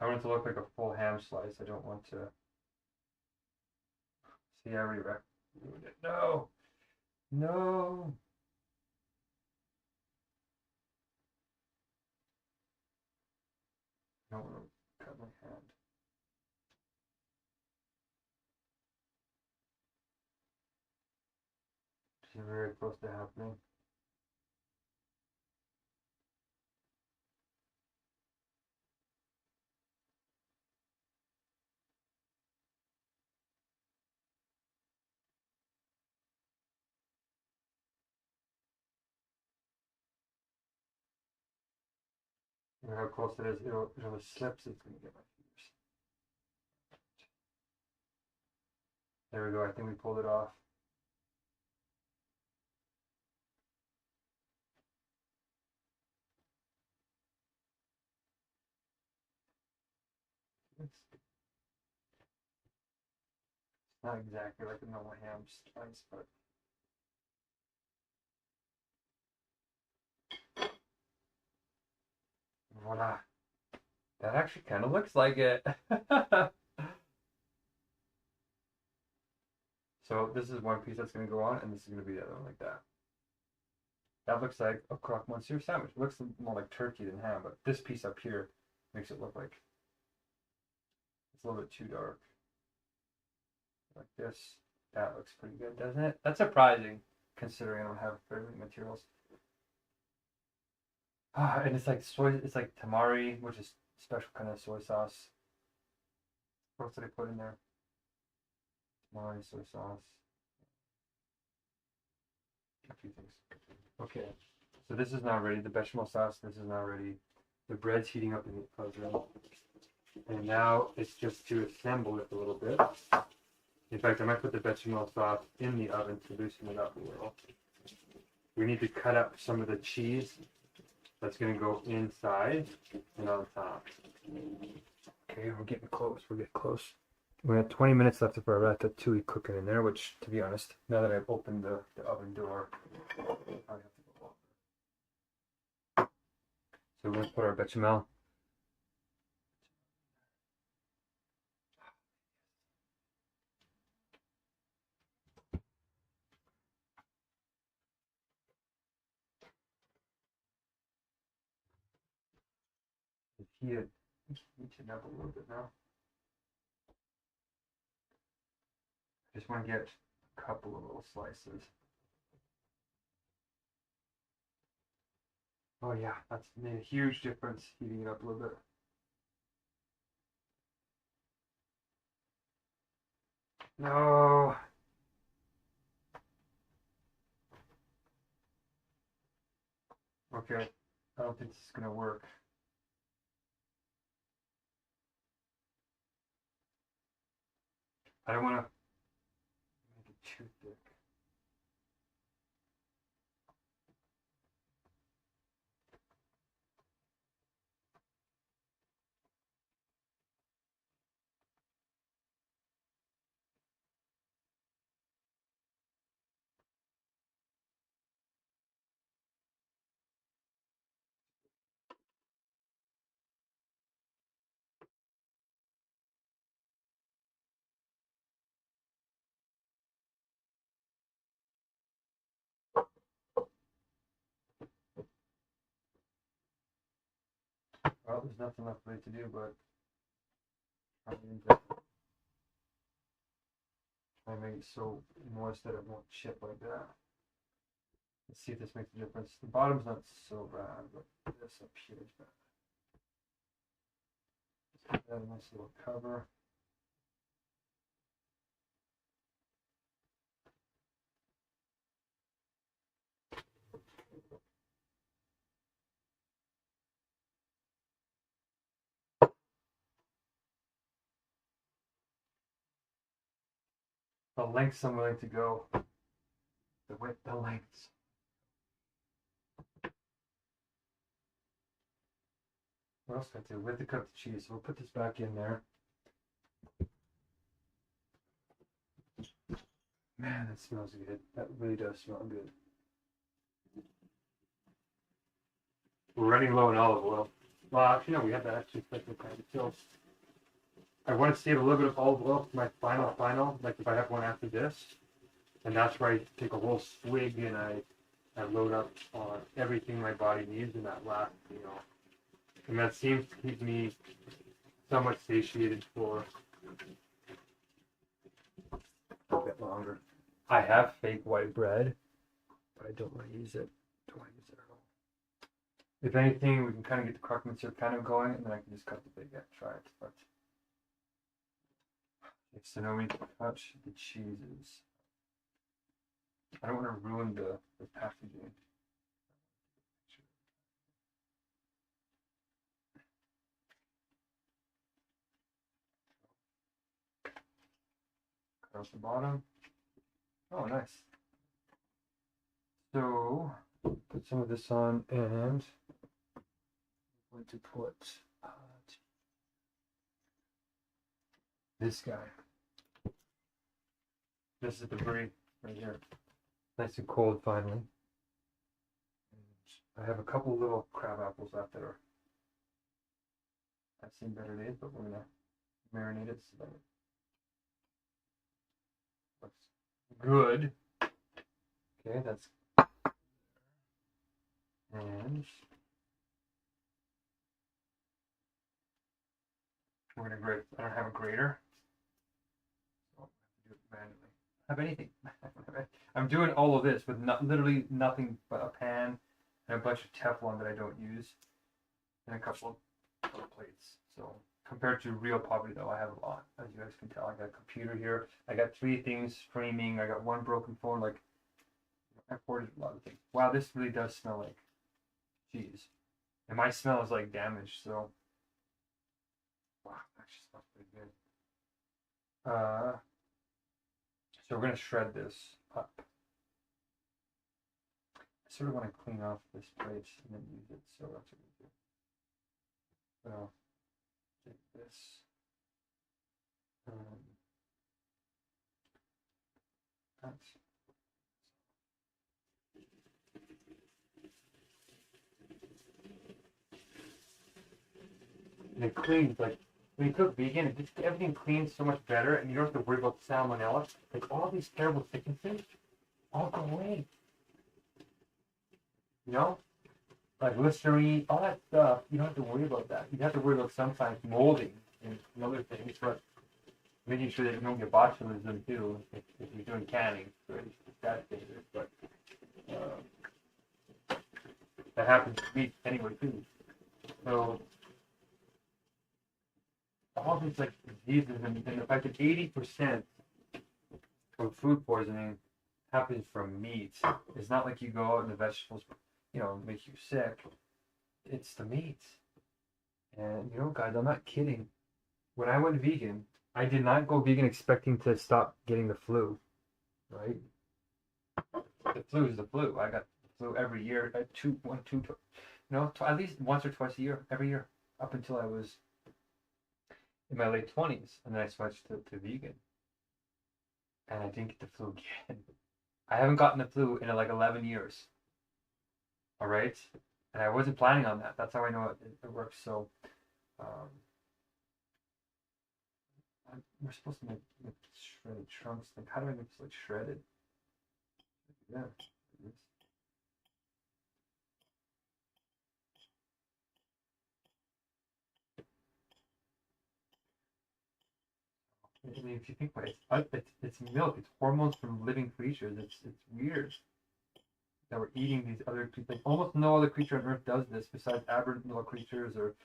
I want it to look like a full ham slice. I don't want to. See, I already ruined it. No. No. I don't want to cut my hand. See, are very close to happening. Look how close it is. It'll slips, it's gonna get my fingers. There we go. I think we pulled it off. It's not exactly like a normal ham slice, but voila. That actually kind of looks like it. So this is one piece that's going to go on, and this is going to be the other one like that. That looks like a croque monsieur sandwich. It looks more like turkey than ham, but this piece up here makes it look like it's a little bit too dark. Like this. That looks pretty good, doesn't it? That's surprising, considering I don't have very many materials. And it's like soy. It's like tamari, which is special kind of soy sauce. What else did I put in there? Tamari, soy sauce. A few things. Okay, so this is now ready. The bechamel sauce. This is now ready. The bread's heating up in the oven, and now it's just to assemble it a little bit. In fact, I might put the bechamel sauce in the oven to loosen it up a little. We need to cut up some of the cheese that's going to go inside and on top. Okay, we're getting close. We're getting close. We have 20 minutes left of our ratatouille cooking in there, which, to be honest, now that I've opened the oven door, I have to go over. So we're going to put our bechamel. Heated up a little bit now. Just want to get a couple of little slices. Oh yeah, that's made a huge difference heating it up a little bit. No. Okay, I don't think this is gonna work. I don't want to make it too thick. Well, there's nothing left for me to do but try and make it so moist that it won't chip like that. Let's see if this makes a difference. The bottom's not so bad, but this up here is bad. Let's give that a nice little cover. The lengths I'm willing to go. The width, the lengths. What else can I do? With the cooked cheese. So we'll put this back in there. Man, that smells good. That really does smell good. We're running low on olive oil. Well, actually, no, we have that actually special kind of so I want to save a little bit of olive oil for my final, like if I have one after this. And that's where I take a whole swig and I load up on everything my body needs in that last meal. And that seems to keep me somewhat satiated for a bit longer. I have fake white bread, but I don't want to use it. Don't want to use it at all. If anything, we can kind of get the croque syrup kind of going, and then I can just cut the baguette, try it. But so now we need to touch the cheeses. I don't want to ruin the packaging. Cut off the bottom. Oh, nice. So, put some of this on, and I'm going to put this guy. This is the brie right here. Nice and cold finally. And I have a couple little crab apples left that are, I've seen better days, but we're gonna marinate it so that it looks good. Okay, that's, and we're gonna grate. I don't have a grater, so I have to do it manually. Have anything. I'm doing all of this with literally nothing but a pan and a bunch of Teflon that I don't use, and a couple of plates. So compared to real poverty, though, I have a lot, as you guys can tell. I got a computer here. I got 3 things streaming. I got 1 broken phone. Like, I've ordered a lot of things. Wow, this really does smell like cheese, and my smell is like damaged. So wow, that actually smells pretty good. So we're gonna shred this up. I sort of want to clean off this plate and then use it, so that's what we do. So take this. That's. And it cleans, like, when you cook vegan, it just, everything cleans so much better, and you don't have to worry about salmonella. Like, all these terrible sicknesses all go away. You know? Like Listerine, all that stuff, you don't have to worry about that. You have to worry about sometimes molding and other things, but making sure that you don't get botulism too, if you're doing canning. So that's dangerous, but that happens to me anyway too. So all these like diseases, and the fact that 80% of food poisoning happens from meat. It's not like you go out and the vegetables, make you sick. It's the meat. And guys, I'm not kidding. When I went vegan, I did not go vegan expecting to stop getting the flu, right? The flu is the flu. I got the flu every year, at at least once or twice a year, every year, up until I was in my late 20s, and then I switched to vegan, and I didn't get the flu again. I haven't gotten the flu in like 11 years. All right, and I wasn't planning on that. That's how I know it works. So, we're supposed to make shredded chunks. Like, how do I make this like shredded? Yeah. I mean, if you think about it, it's milk. It's hormones from living creatures. It's weird that we're eating these other creatures. Like, almost no other creature on Earth does this besides aberrant creatures, or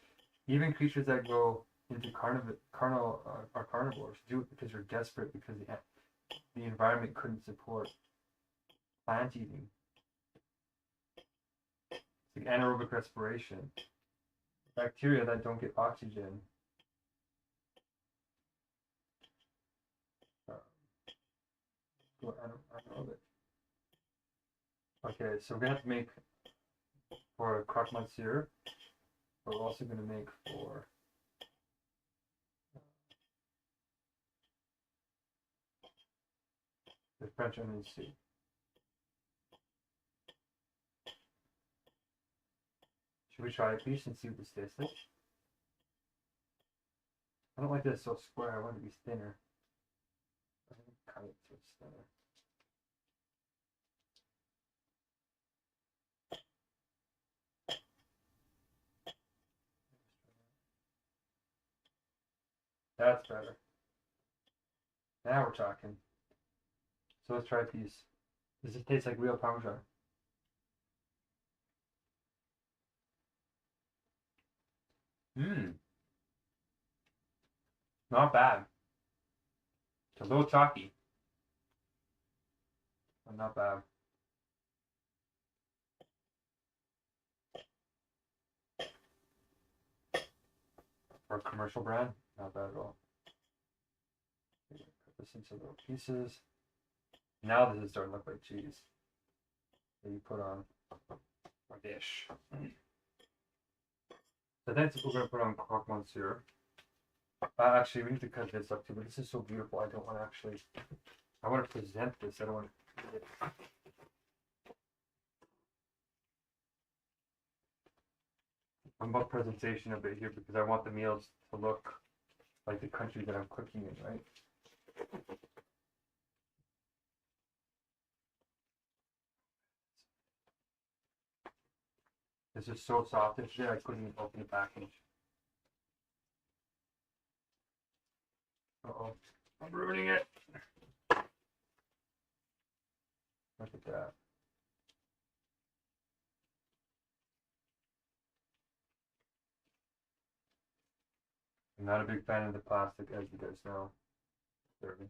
even creatures that go into carnivores do it because they're desperate, because the environment couldn't support plant eating. It's like anaerobic respiration. Bacteria that don't get oxygen. I don't know that. Okay, so we're gonna have to make for croque monsieur, but we're also gonna make for the French onion soup. Should we try a piece and see what this tastes like? I don't like this so square. I want it to be thinner. I'm gonna cut it so it's thinner. That's better. Now we're talking. So let's try a piece. Does it taste like real Parmesan? Not bad. It's a little chalky, but not bad. For a commercial brand, not bad at all. Cut this into little pieces. Now this is starting to look like cheese that you put on a dish. So that's what we're going to put on croque monsieur. Actually, we need to cut this up too, but this is so beautiful. I don't want to actually. I want to present this. I don't want to. I'm about presentation a bit here because I want the meals to look like the country that I'm cooking in, right? This is so soft today I couldn't even open the package. Uh-oh, I'm ruining it. Look at that. I'm not a big fan of the plastic, as you guys know. Serving.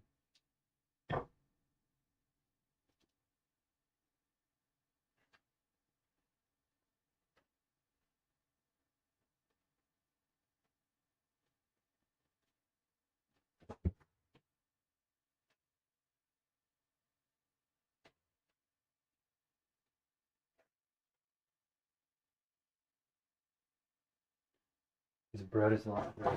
This bread is not ready.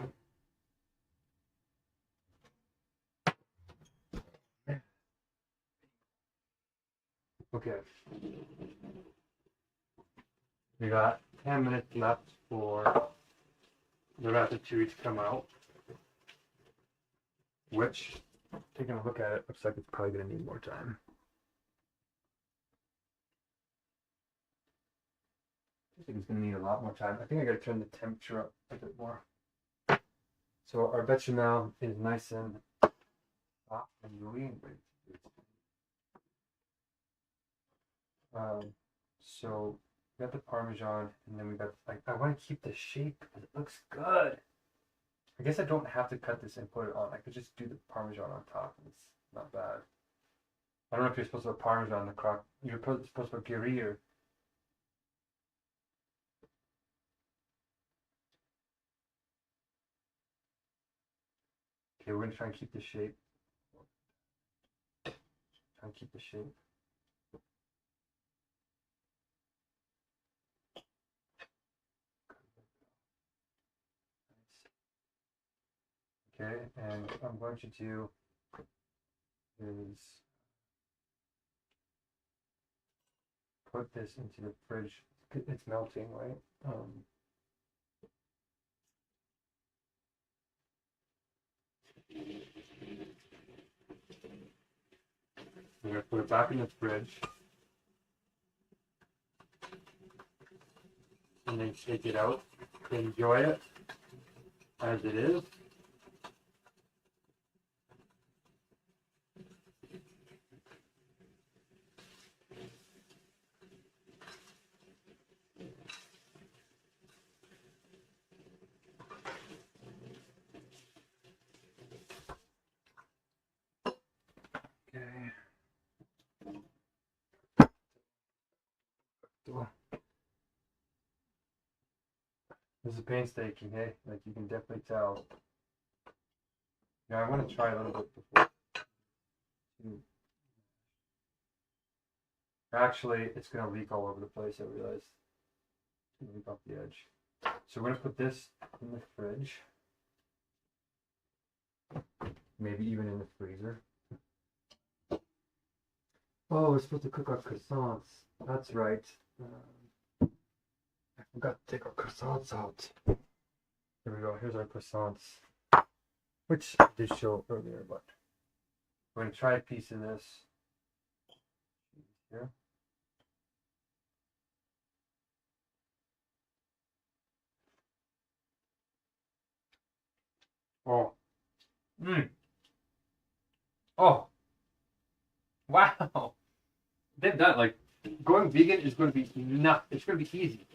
Okay. We got 10 minutes left for the ratatouille to come out. Which, taking a look at it, looks like it's probably going to need more time. I think it's going to need a lot more time. I think I got to turn the temperature up a bit more. So our bechamel is nice and soft and gooey and great. So we got the Parmesan, and then we got, like, I want to keep the shape because it looks good. I guess I don't have to cut this and put it on. I could just do the Parmesan on top. It's not bad. I don't know if you're supposed to put Parmesan on the croque. You're supposed to put Gruyere. Okay, we're going to try and keep the shape. Try and keep the shape. Okay, and what I'm going to do is put this into the fridge. It's melting, right? I'm going to put it back in the fridge. And then take it out. Enjoy it as it is. This is painstaking, hey? Like, you can definitely tell. Yeah, I want to try a little bit before. Actually, it's going to leak all over the place, I realized. It's going to leak off the edge. So we're going to put this in the fridge. Maybe even in the freezer. Oh, we're supposed to cook our croissants. That's right. I forgot to take our croissants out. Here we go. Here's our croissants. Which I did show earlier, but we're going to try a piece of this. Here. Oh. Oh. Wow. They've done, like, going vegan is going to be it's going to be easy.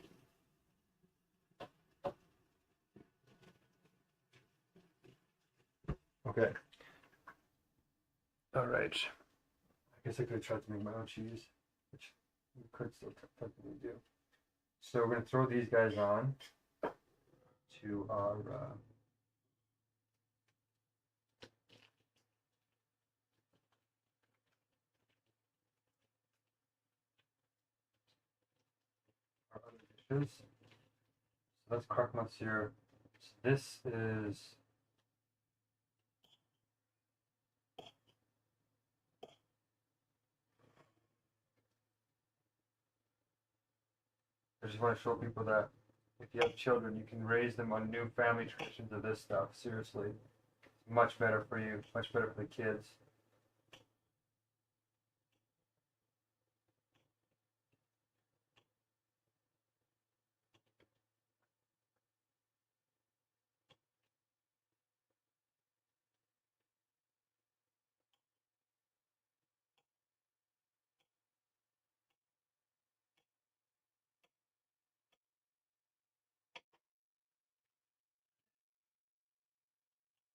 Okay. All right. I guess I could have tried to make my own cheese, which we could still technically do. So we're going to throw these guys on to our other dishes. So that's croque monsieur. So this is I just want to show people that if you have children, you can raise them on new family traditions of this stuff. Seriously, it's much better for you, much better for the kids.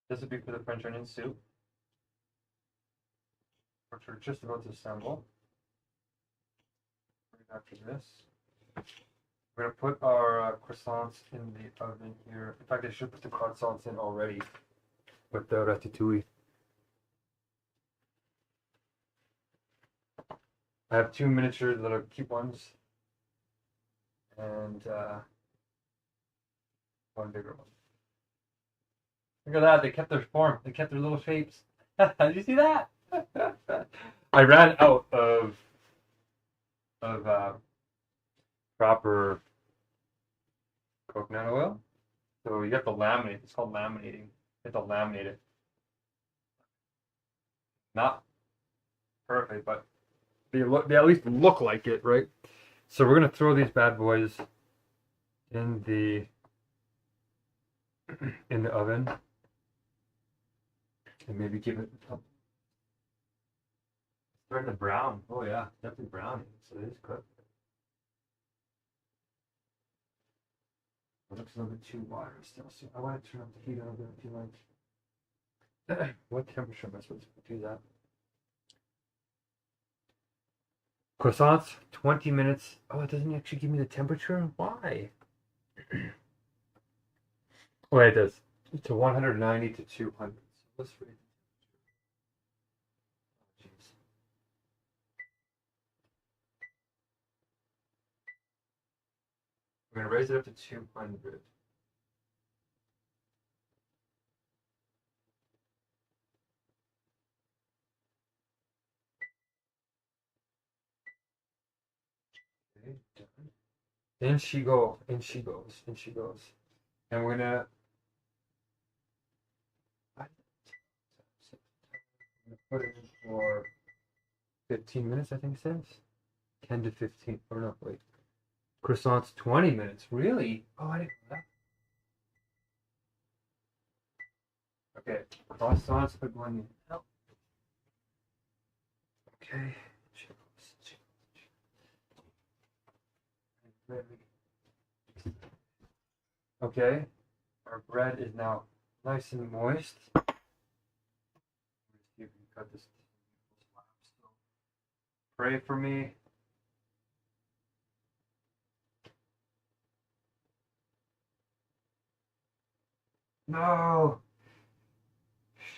This would be for the French onion soup, which we're just about to assemble. Right after this, we're going to put our croissants in the oven here. In fact, I should put the croissants in already with the ratatouille. I have two miniature little cute ones and one bigger one. Look at that, they kept their form, they kept their little shapes. Did you see that? I ran out of proper coconut oil. So you have to laminate. It's called laminating. You have to laminate it. Not perfect, but they at least look like it, right? So we're gonna throw these bad boys in the oven and maybe give it starting to brown. Oh yeah, definitely browning. So it is cooked. It looks a little bit too watery still, so I want to turn up the heat a little bit if you like. What temperature am I supposed to do that? Croissants, 20 minutes. Oh, it doesn't actually give me the temperature? Why? Oh, it does. To 190 to 200. So let's read. Oh, jeez. We're going to raise it up to 200. Okay, done. In she goes, in she goes, in she goes. And we're gonna put it in for 15 minutes, I think it says. 10 to 15. Oh no, wait. Croissants 20 minutes. Really? Oh, I didn't know that. Okay, croissants are going in. Oh. Okay. Okay, our bread is now nice and moist. Let's see if we can cut this slab still. Pray for me. No!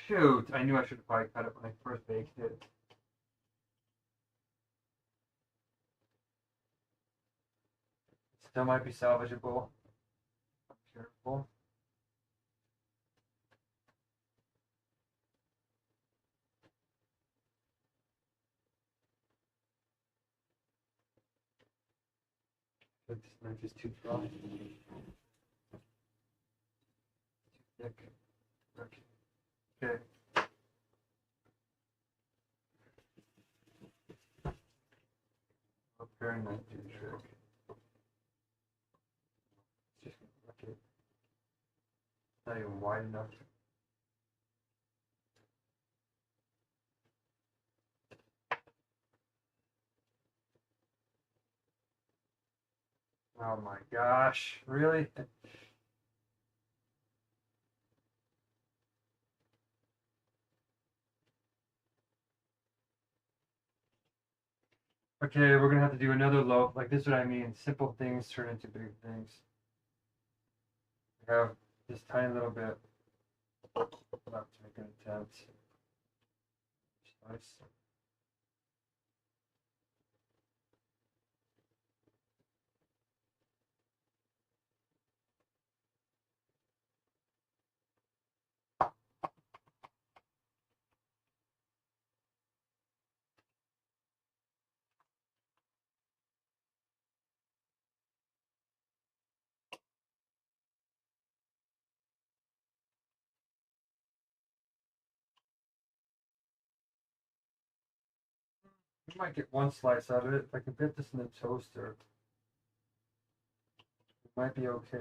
Shoot! I knew I should have probably cut it when I first baked it. Still might be salvageable. Careful. But this knife is too dry. Too thick. Okay. Very nice trick. Just gonna wreck it. Not even wide enough. Oh my gosh, really? Okay, we're gonna have to do another loaf. Like, this is what I mean. Simple things turn into big things. We have this tiny little bit left to make an attempt. Nice. We might get one slice out of it. If I can fit this in the toaster, it might be okay.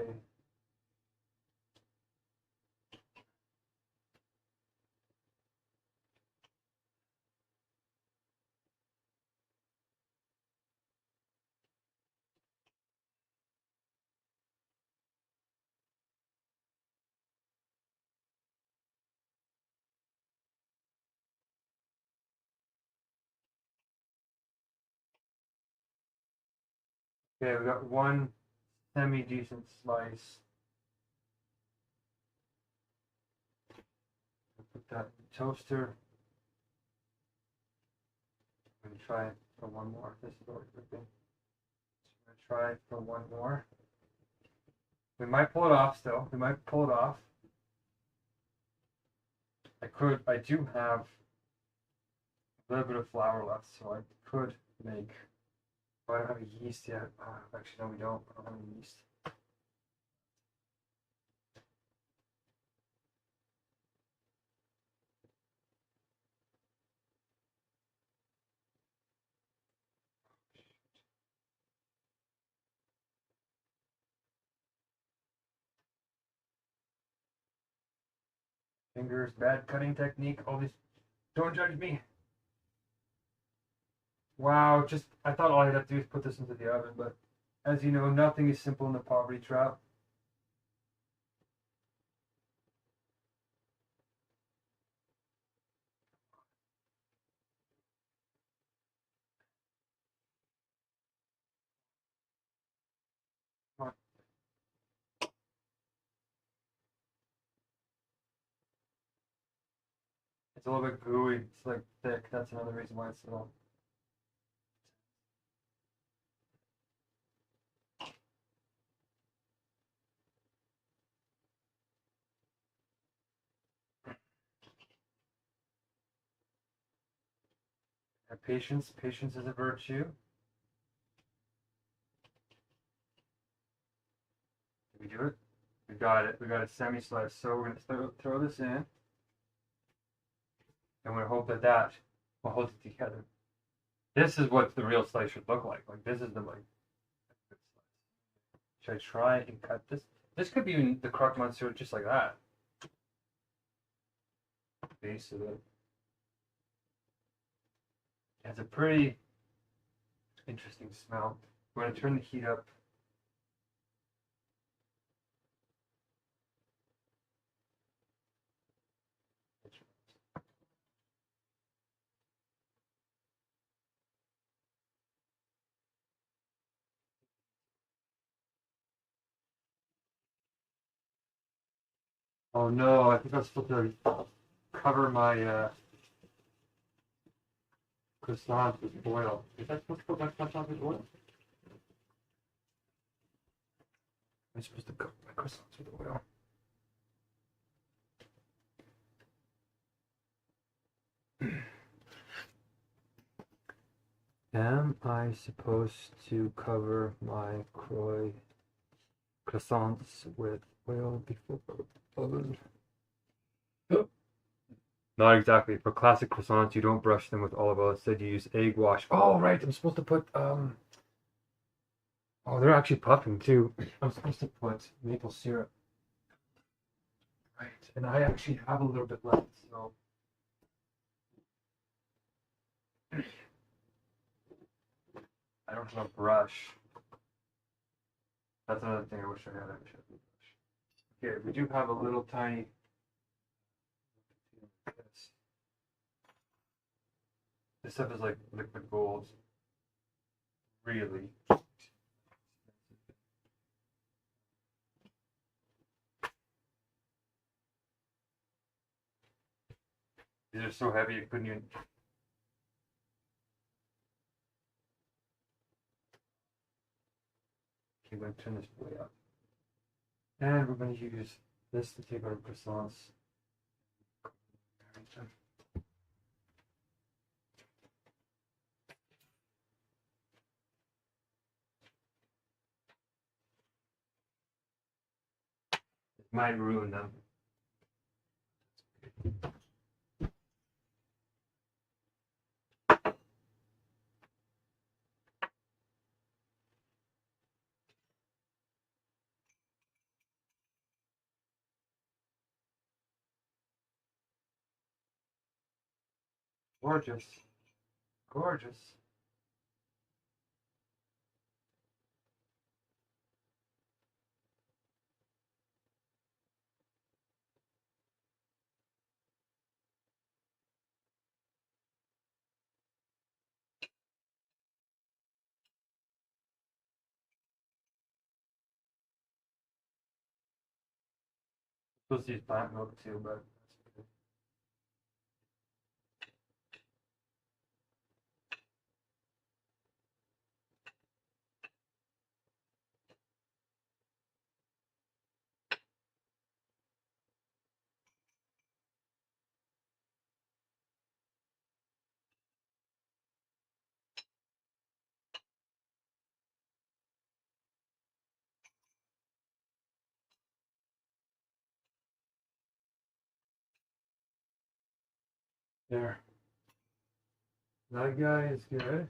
Okay, we got one semi-decent slice. Put that in the toaster. I'm gonna try it for one more. This is already cooking. I'm gonna try it for one more. We might pull it off still. We might pull it off. I do have a little bit of flour left, so I could make. Oh, I don't have a yeast yet. Actually, no, we don't. I don't have any yeast. Fingers, bad cutting technique. All these. Don't judge me. Wow, I thought all I'd have to do is put this into the oven, but as you know, nothing is simple in the poverty trap. It's a little bit gooey. It's like thick. That's another reason why it's little. Have patience. Patience is a virtue. Did we do it? We got it. We got a semi-slice. So we're gonna throw this in, and we hope that will hold it together. This is what the real slice should look like. Like, this is the like. Should I try and cut this? This could be in the croque monsieur just like that. Base of it. It has a pretty interesting smell. We're going to turn the heat up. Oh no, I think I'm supposed to cover my croissants with oil. Is that supposed to put my croissants with oil? I'm supposed to cover my croissants with oil. Am I supposed to cover my croissants with oil before oven? Not exactly. For classic croissants, you don't brush them with olive oil. Instead, you use egg wash. Oh, right. I'm supposed to put Oh, they're actually puffing too. I'm supposed to put maple syrup. Right. And I actually have a little bit left, so. I don't have a brush. That's another thing I wish I had. I wish I had a brush. Okay, we do have a little tiny. This stuff is like liquid gold. really. These are so heavy you couldn't even. Okay, I'm going to turn this way up. And we're going to use this to take our croissants. It might ruin them. Gorgeous. Gorgeous. Supposed to use plant milk too, but that's okay. There. That guy is good.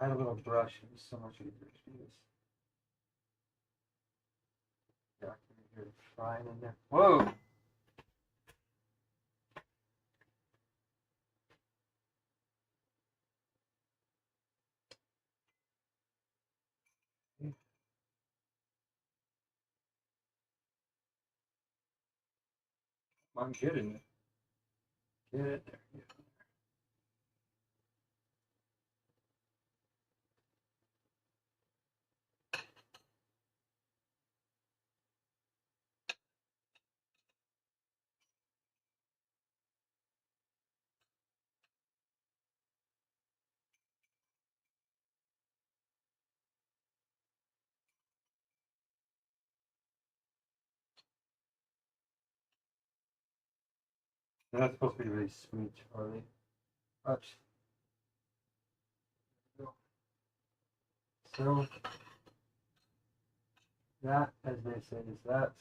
I had a little brush. It was so much easier to use. Yeah, you're frying in there. Whoa! I'm getting it. Get it there. Yeah. And that's supposed to be really sweet, Charlie. Watch. So that, as they say, is that.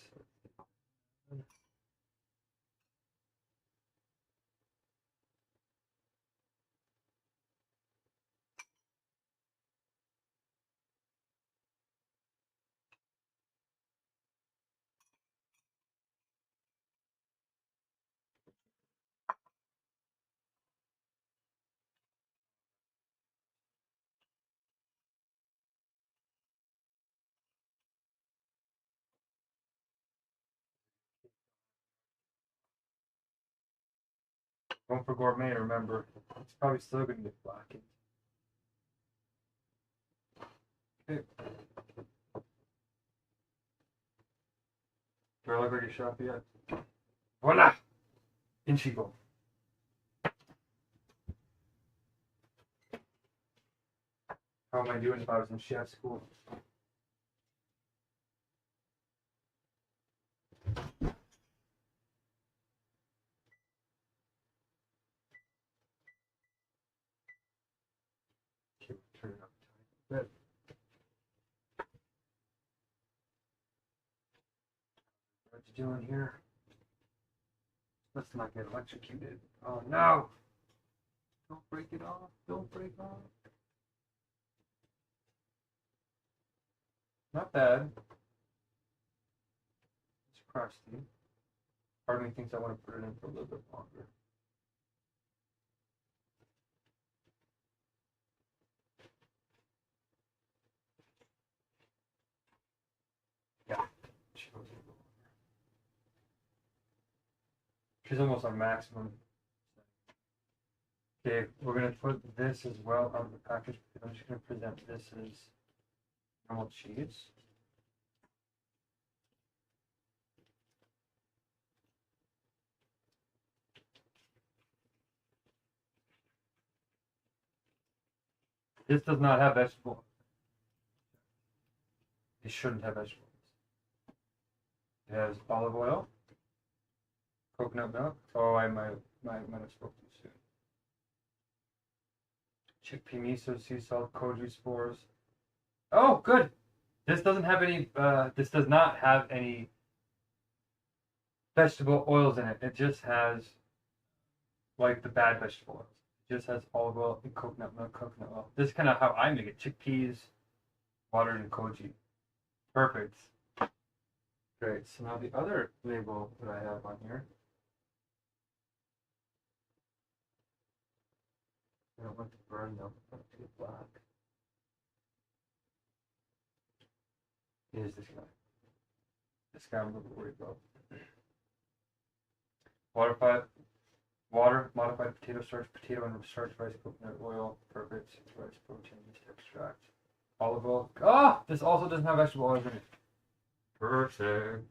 Going for gourmet, remember. It's probably still going to get blackened. Okay. Do I look like a chef yet? Voila! In she goes. How am I doing if I was in chef school? Okay, turn it up a bit. What you doing here? Let's not get electrocuted. Oh no! Don't break it off. Don't break off. Not bad. It's crusty. Part of me thinks I want to put it in for a little bit longer. Yeah. She's almost on maximum. Okay, we're gonna put this as well on the package. I'm just gonna present this as normal cheese. This does not have vegetable. It shouldn't have vegetables. It has olive oil, coconut milk. Oh, I might have spoken too soon. Chickpea miso, sea salt, koji spores. Oh, good. This doesn't have any. This does not have any vegetable oils in it. It just has like the bad vegetable oils. It just has olive oil and coconut milk, coconut oil. This is kind of how I make it: chickpeas, water, and koji. Perfect. Great. So now the other label that I have on here. I don't want to burn them. Not too black. Is this guy? This guy I'm a little worried about. Water, modified potato starch, potato and starch, rice, coconut oil, perfect, rice protein, yeast extract, olive oil. Ah, this also doesn't have vegetable oils in it. Perfect.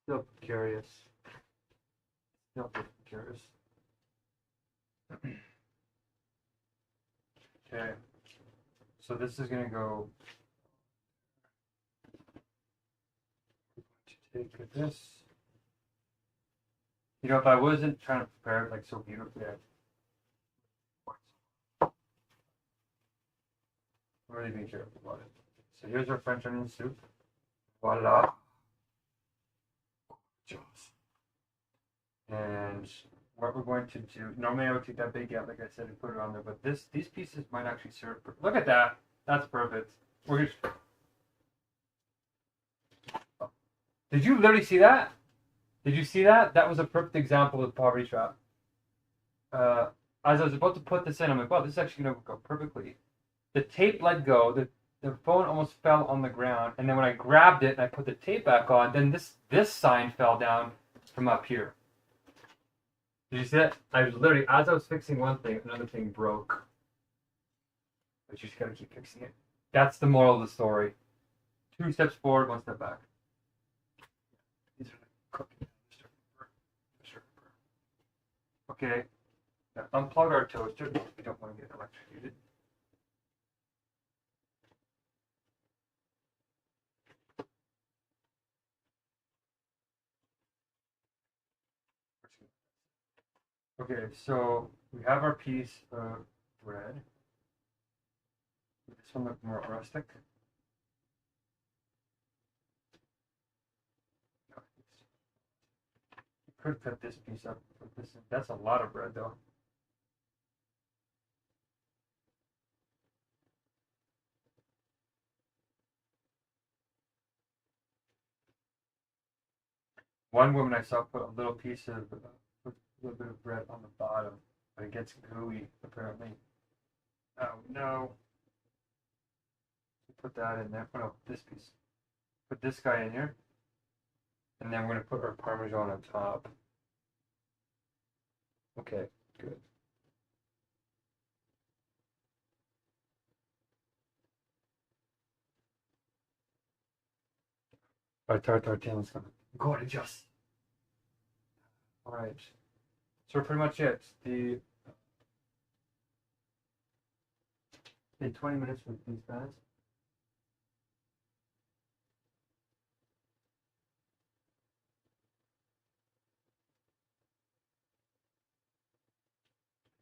Still curious. Still curious. Okay. So this is gonna go. Take this. You know, if I wasn't trying to prepare it like so beautifully, I'm really being careful about it. So here's our French onion soup. Voila. And what we're going to do, normally I would take that big out, like I said, and put it on there, but these pieces might actually serve. Look at that. That's perfect. We're just. Did you literally see that? Did you see that? That was a perfect example of the poverty trap. As I was about to put this in, I'm like, wow, this is actually going to go perfectly. The tape let go. The phone almost fell on the ground, and then when I grabbed it and I put the tape back on, then this sign fell down from up here. Did you see that? I was literally, as I was fixing one thing, another thing broke. But you just gotta keep fixing it. That's the moral of the story. 2 steps forward, 1 step back. These are cooking. Okay. Now unplug our toaster because we don't want to get electrocuted. Okay, so we have our piece of bread. This one look more rustic. You could cut this piece up. Put this in. That's a lot of bread, though. One woman I saw put a little piece of, put a little bit of bread on the bottom, but it gets gooey apparently. Oh no! Put that in there. Put up this piece. Put this guy in here, and then we're gonna put our Parmesan on top. Okay, good. Our tartare is coming. Gorgeous. All right. So pretty much it. In 20 minutes with these guys.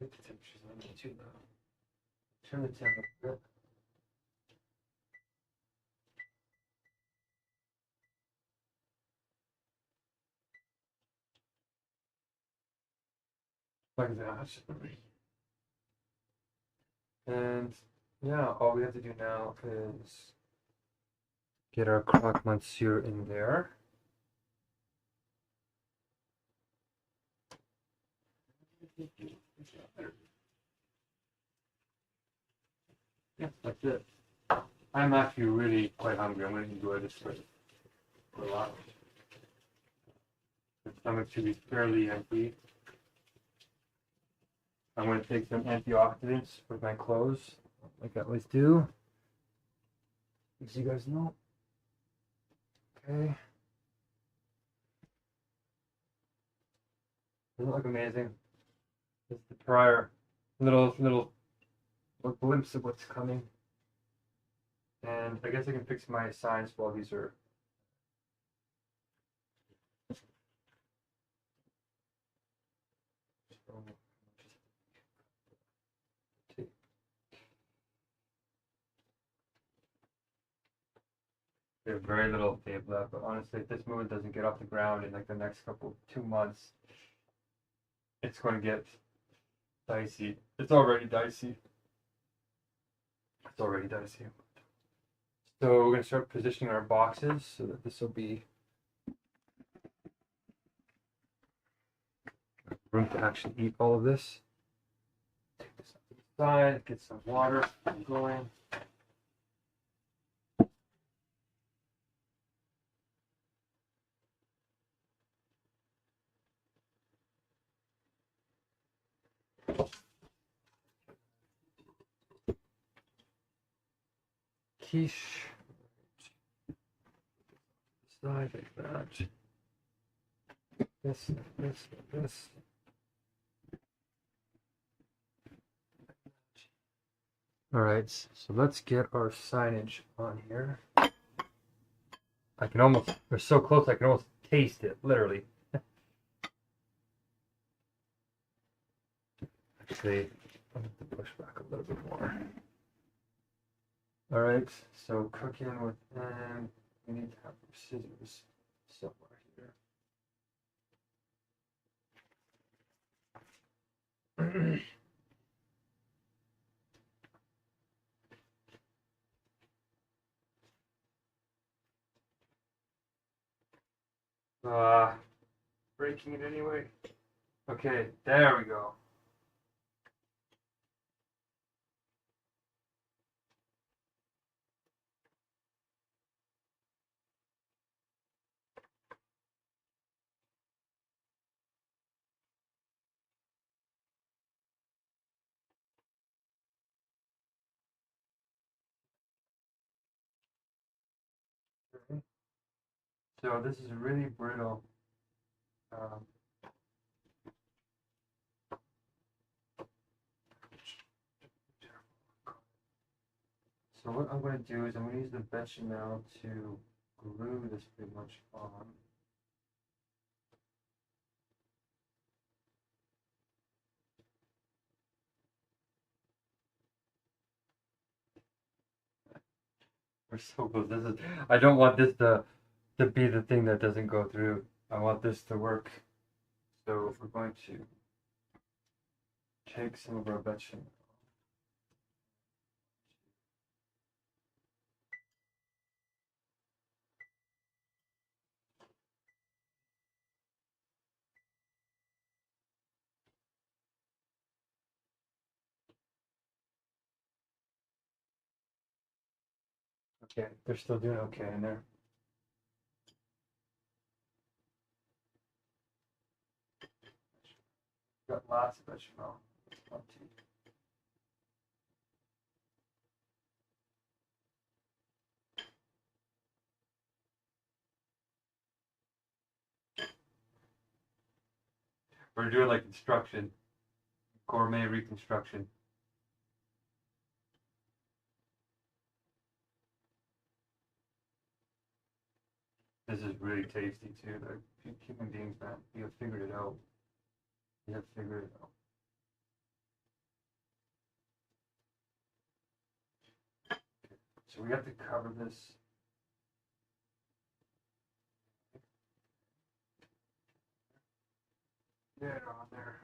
The temperature's a little too low. Turn the temp up a bit. Like that. And yeah, all we have to do now is get our croque monsieur in there. Yeah, that's it. I'm actually really quite hungry. I'm going to enjoy this for a lot. The stomach should be fairly empty. I'm going to take some antioxidants with my clothes, like I always do, as you guys know. Okay. Doesn't it look amazing? Just the prior little glimpse of what's coming. And I guess I can fix my signs while these are. We have very little tape left, but honestly, if this movement doesn't get off the ground in like the next 2 months, it's going to get dicey. It's already dicey. It's already dicey. So we're going to start positioning our boxes so that this will be room to actually eat all of this. Take this up to the side, get some water going. Quiche. Side like that. This. All right, so let's get our signage on here. I can almost, we're so close, I can almost taste it, literally. Actually, I have to push back a little bit more. All right, so cooking within, we need to have scissors somewhere here. Breaking it anyway. Okay, there we go. Okay. So this is really brittle. So what I'm going to do is I'm going to use the bechamel to glue this pretty much on. We're so close. This is. I don't want this to be the thing that doesn't go through. I want this to work. So we're going to take some of our bechamel. Okay, they're still doing okay in there. Got lots of bechamel. We're doing like construction, gourmet reconstruction. This is really tasty too. The human beings, man, you have figured it out. You have figured it out. So we have to cover this. Get it on there.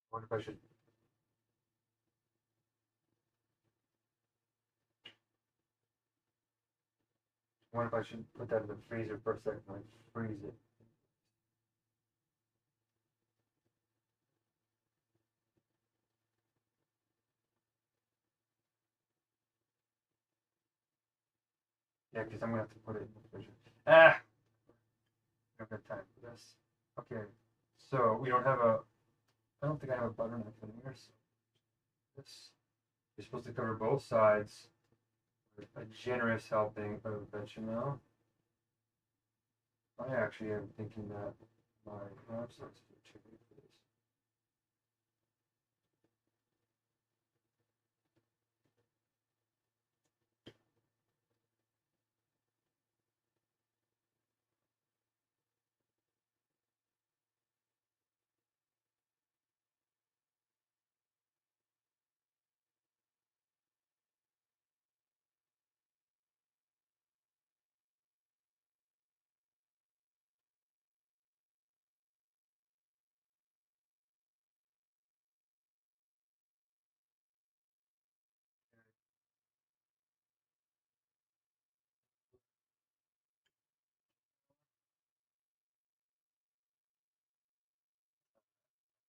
What if I should? What if I should put that in the freezer for a second, like freeze it? Yeah, because I'm gonna have to put it in the freezer. Ah, I don't have time for this. Okay, so we don't have a. I don't think I have a butter knife in here. So this you're supposed to cover both sides with a generous helping of bechamel. I actually am thinking that my knives are too big for this.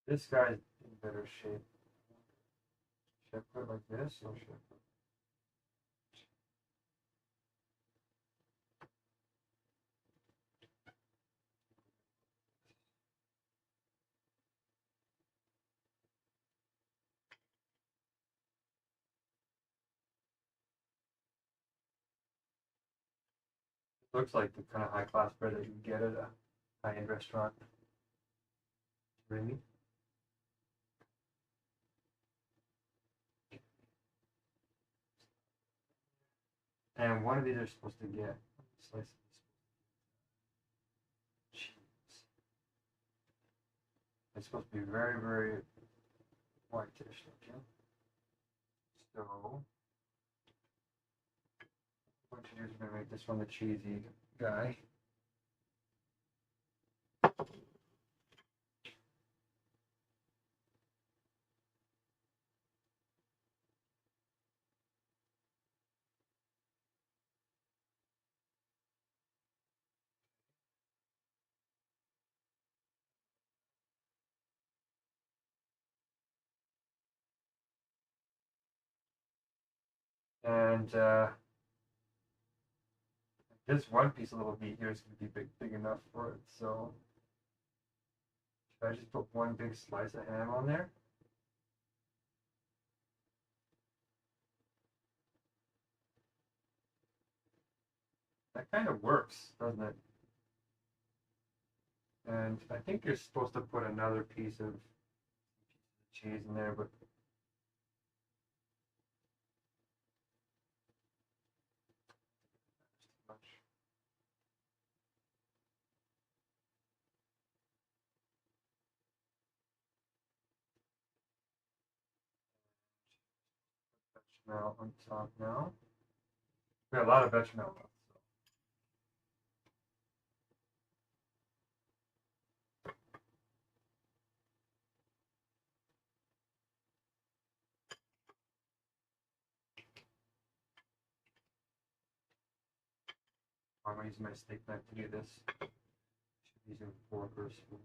This guy's in better shape. Should I put it like this or should I put it looks like the kind of high class bread that you can get at a high end restaurant. Really? And one of these are supposed to get slice of cheese. It's supposed to be very, very whitish looking. So what to do is we're gonna make this one the cheesy guy. And this one piece of little meat here is going to be big enough for it. So should I just put one big slice of ham on there? That kind of works, doesn't it? And I think you're supposed to put another piece of cheese in there, but too much. Bechamel on top now. We got a lot of bechamel left. I'm going to use my steak knife to do this. Should be using a fork or a spoon.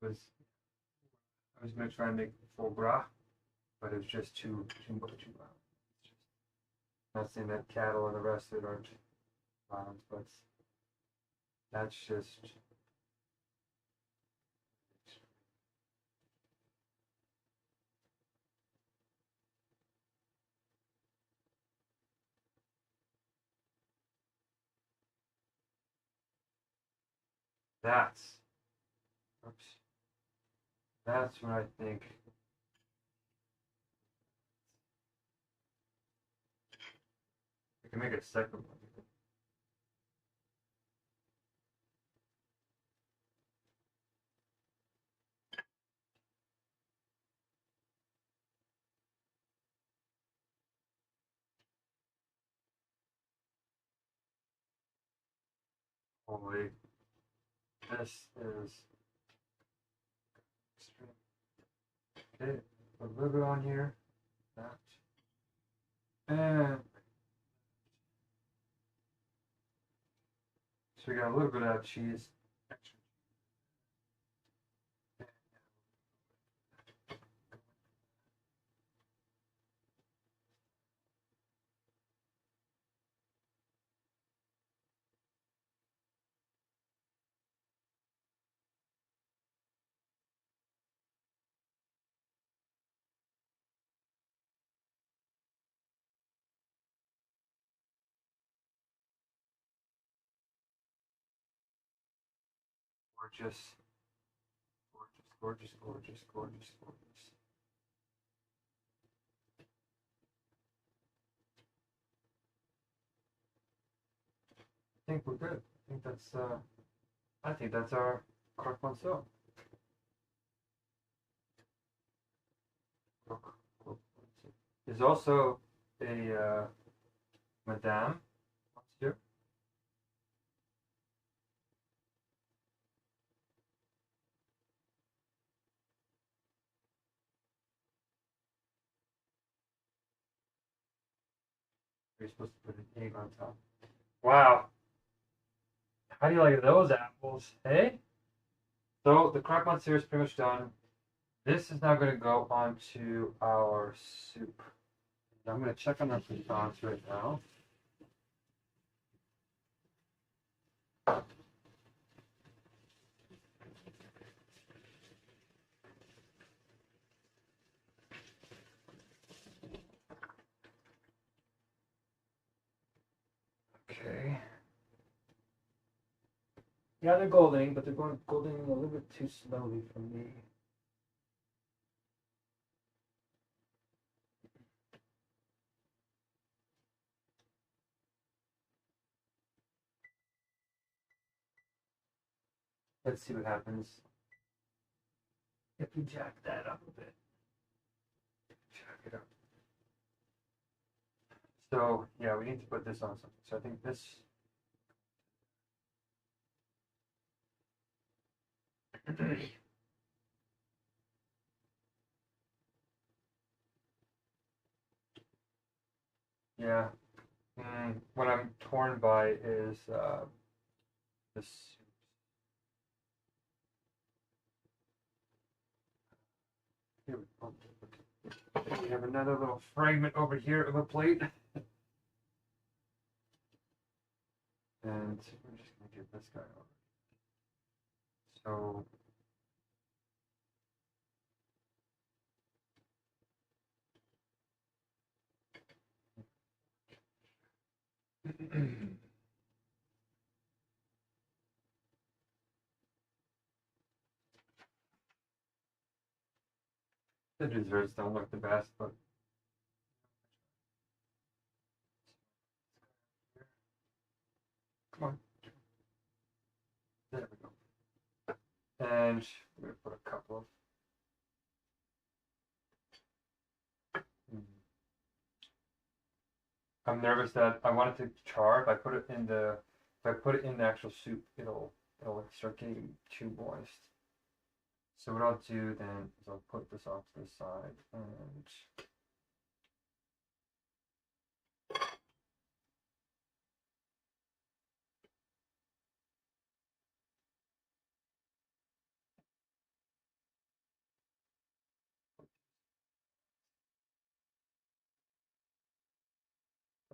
I was going to try and make foie gras, but it was just too much. Not saying that cattle and the rest of it aren't lambs, but that's just that's oops. That's what I think. can make a second one. Holy, this is extreme. Okay, a little bit on here. That. And so we got a little bit of cheese. Extra. Gorgeous. Gorgeous, gorgeous, gorgeous, gorgeous. I think we're good. I think that's our croque monsieur. There's also a madame monsieur. You're supposed to put an egg on top. Wow. How do you like those apples, hey? So the croque monsieur is pretty much done. This is now going to go onto our soup. I'm going to check on our croutons right now. Okay. Yeah, they're goldening, but they're goldening a little bit too slowly for me. Let's see what happens if we jack that up a bit. Jack it up. So, yeah, we need to put this on something. So I think this... yeah. What I'm torn by is this. Here we go. We have another little fragment over here of a plate. And we're just going to get this guy over. So... the desserts don't look the best, but come on. There we go. And we're going to put a couple of I'm nervous that I want it to char. If I put it in the actual soup, it'll start getting too moist. So what I'll do then is I'll put this off to the side and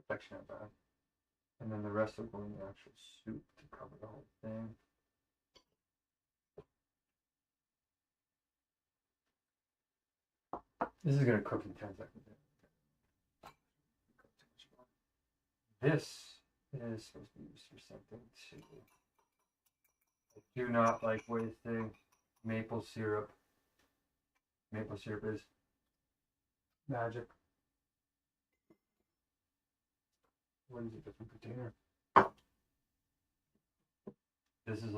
section of that. And then the rest will go in the actual soup to cover the whole thing. This is going to cook in 10 seconds. This is supposed to be used for something too. I do not like wasting maple syrup. Maple syrup is magic. What is a different container? This is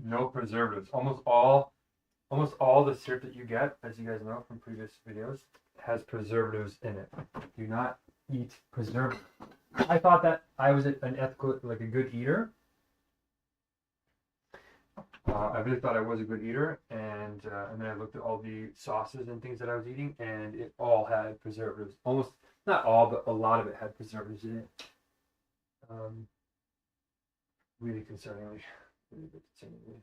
no preservatives. Almost all the syrup that you get, as you guys know from previous videos, has preservatives in it. Do not eat preservatives. I thought that I was an ethical, like a good eater. I really thought I was a good eater, and then I looked at all the sauces and things that I was eating, and it all had preservatives. Almost, not all, but a lot of it had preservatives in it. Really concerningly. Really concerningly.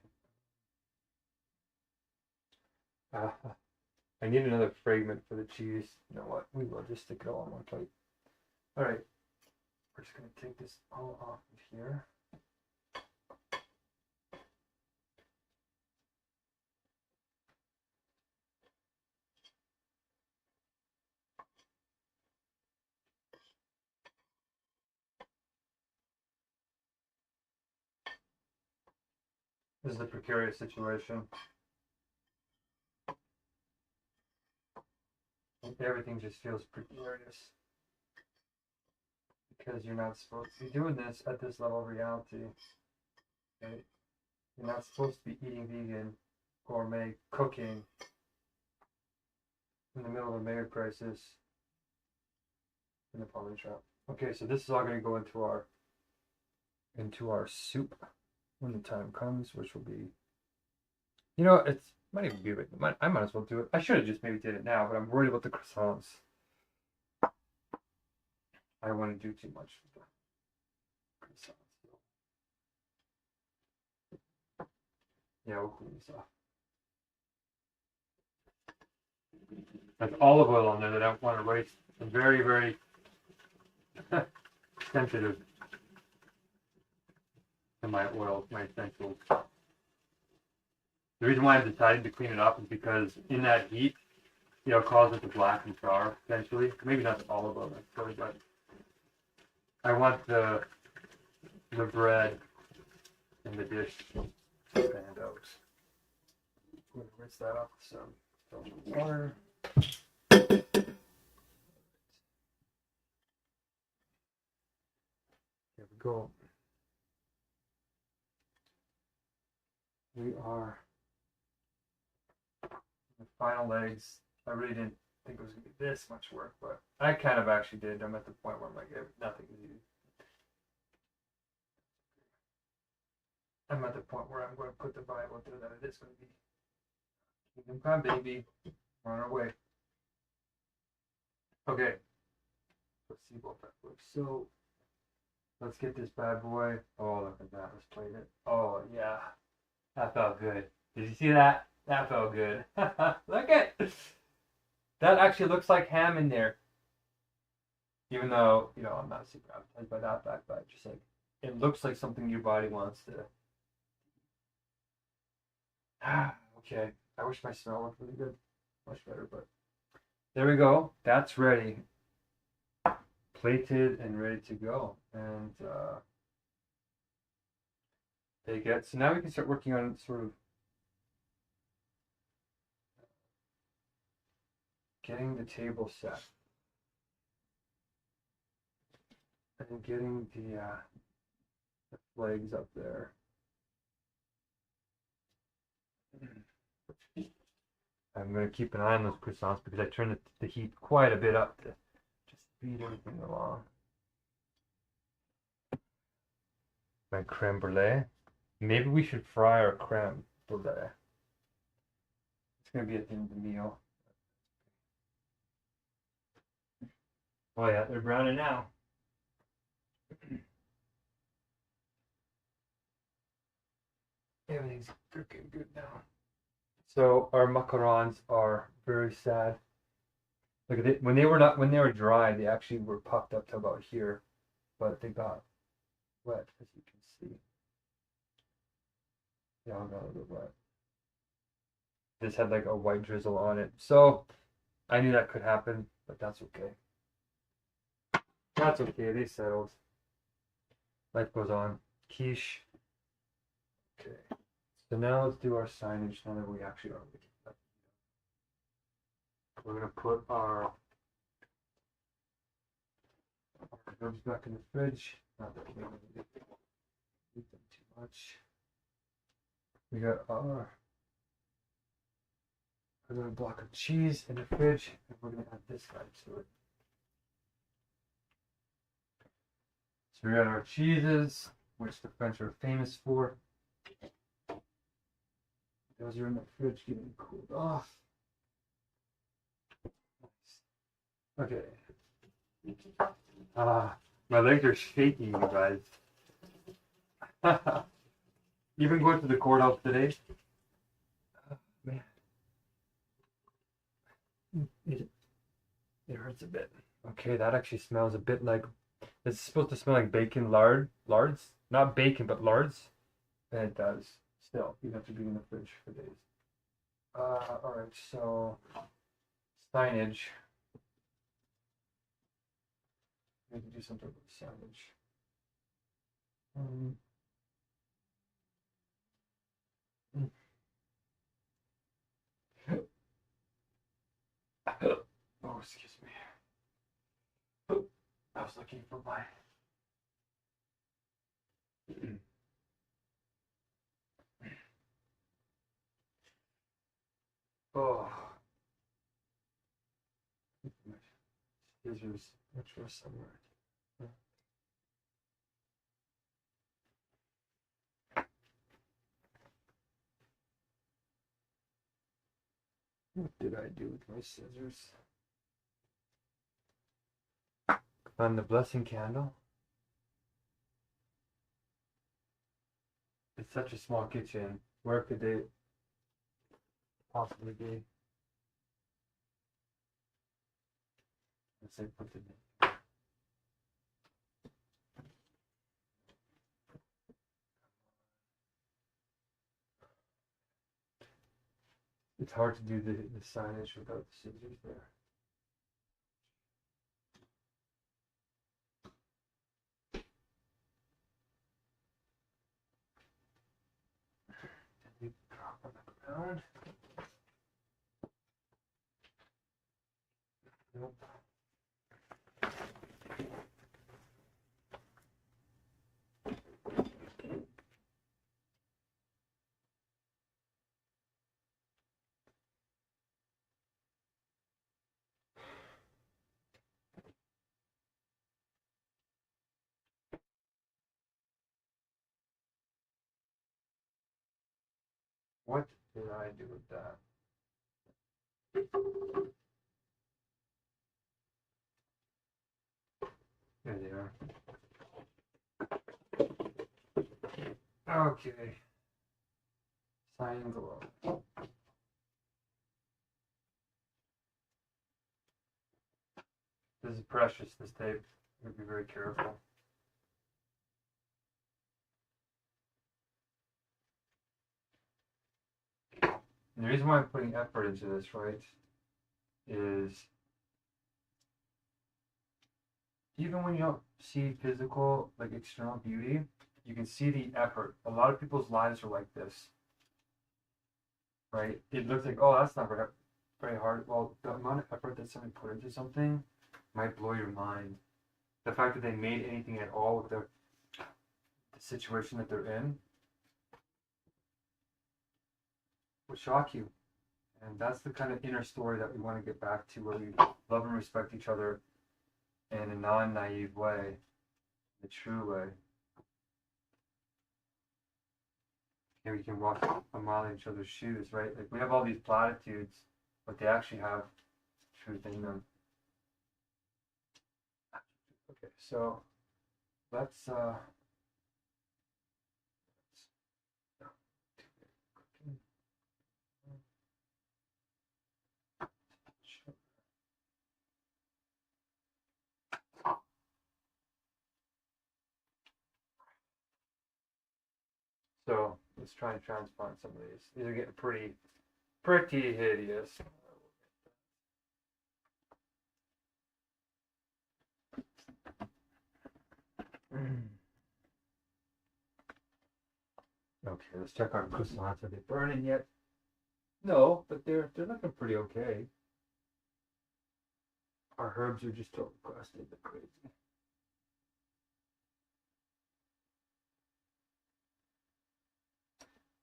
I need another fragment for the cheese. You know what? We will just stick it all on one plate. All right. We're just going to take this all off of here. This is a precarious situation. Everything just feels precarious because you're not supposed to be doing this at this level of reality. Okay? You're not supposed to be eating vegan, gourmet, cooking in the middle of a Megacrisis in the plumbing shop. Okay, so this is all going to go into our soup when the time comes, which will be, you know, it's might even be a bit. I might as well do it. I should have just maybe did it now, but I'm worried about the croissants. I don't want to do too much with the croissants. Yeah, we'll clean this off. There's olive oil on there that I don't want to waste. I'm very, very sensitive to my oils, my essentials. The reason why I'm deciding to clean it up is because in that heat, you know, it causes it to blacken sour, essentially. Maybe not the olive oil necessarily, but I want the bread in the dish to stand out. I'm going to rinse that off with some water. Here we go. We are the final legs. I really didn't think it was going to be this much work, but I kind of actually did. I'm at the point where I'm like, nothing is easy. I'm at the point where I'm going to put the Bible through that it is going to be Kingdom Come, baby. We're on our way. Okay. Let's see what that looks. So let's get this bad boy. Oh, look at that. Let's plate it. Oh, yeah. That felt good. Did you see that? That felt good. Look at that. Actually looks like ham in there. Even though, you know, I'm not super appetized by that fact, but just like it looks like something your body wants to. Okay. I wish my smell looked really good. Much better, but there we go. That's ready. Plated and ready to go. And so now we can start working on sort of getting the table set and getting the flags up there. I'm going to keep an eye on those croissants because I turned the heat quite a bit up to just speed everything along. My creme brulee. Maybe we should fry our creme brulee. It's going to be at the end of the meal. Oh yeah, they're browning now. Everything's looking good now. So our macarons are very sad. Look at it. When they were dry, they actually were puffed up to about here, but they got wet, as you can see. They all got a little wet. This had like a white drizzle on it, so I knew that could happen, but that's okay. That's okay. They settled. Life goes on. Quiche. Okay. So now let's do our signage now that we actually are looking at that. We're going to put our Herbs back in the fridge. Not that we don't eat them too much. We got another block of cheese in the fridge, and we're gonna add this guy to it. So we got our cheeses, which the French are famous for. Those are in the fridge getting cooled off. Nice. Okay. My legs are shaking, you guys. Even going to the courthouse today. Man. It hurts a bit. Okay, that actually smells a bit like, it's supposed to smell like bacon lards. Not bacon, but lards. And it does. Still, you have to be in the fridge for days. Alright, so signage. I need to do something with signage. Oh, excuse me. I was looking for my. Oh. Scissors, which were somewhere. What did I do with my scissors? On the blessing candle. It's such a small kitchen. Where could they possibly be? Let's say put the name. It's hard to do the signage without the scissors there. Did we drop on the ground? Nope. What did I do with that? There they are. Okay. Sign glow. This is precious, this tape. I'm gonna be very careful. And the reason why I'm putting effort into this, right, is even when you don't see physical, like external beauty, you can see the effort. A lot of people's lives are like this, right? It looks like, oh, that's not very hard. Well, the amount of effort that somebody put into something might blow your mind. The fact that they made anything at all with the situation that they're in would shock you. And that's the kind of inner story that we want to get back to, where we love and respect each other in a non-naive way, the true way. And we can walk a mile in each other's shoes, right? Like we have all these platitudes, but they actually have truth in them. Okay, so let's so let's try and transplant some of these. These are getting pretty hideous. Okay, let's check our croissants. Are they burning yet? No, but they're looking pretty okay. Our herbs are just totally crusted, but crazy.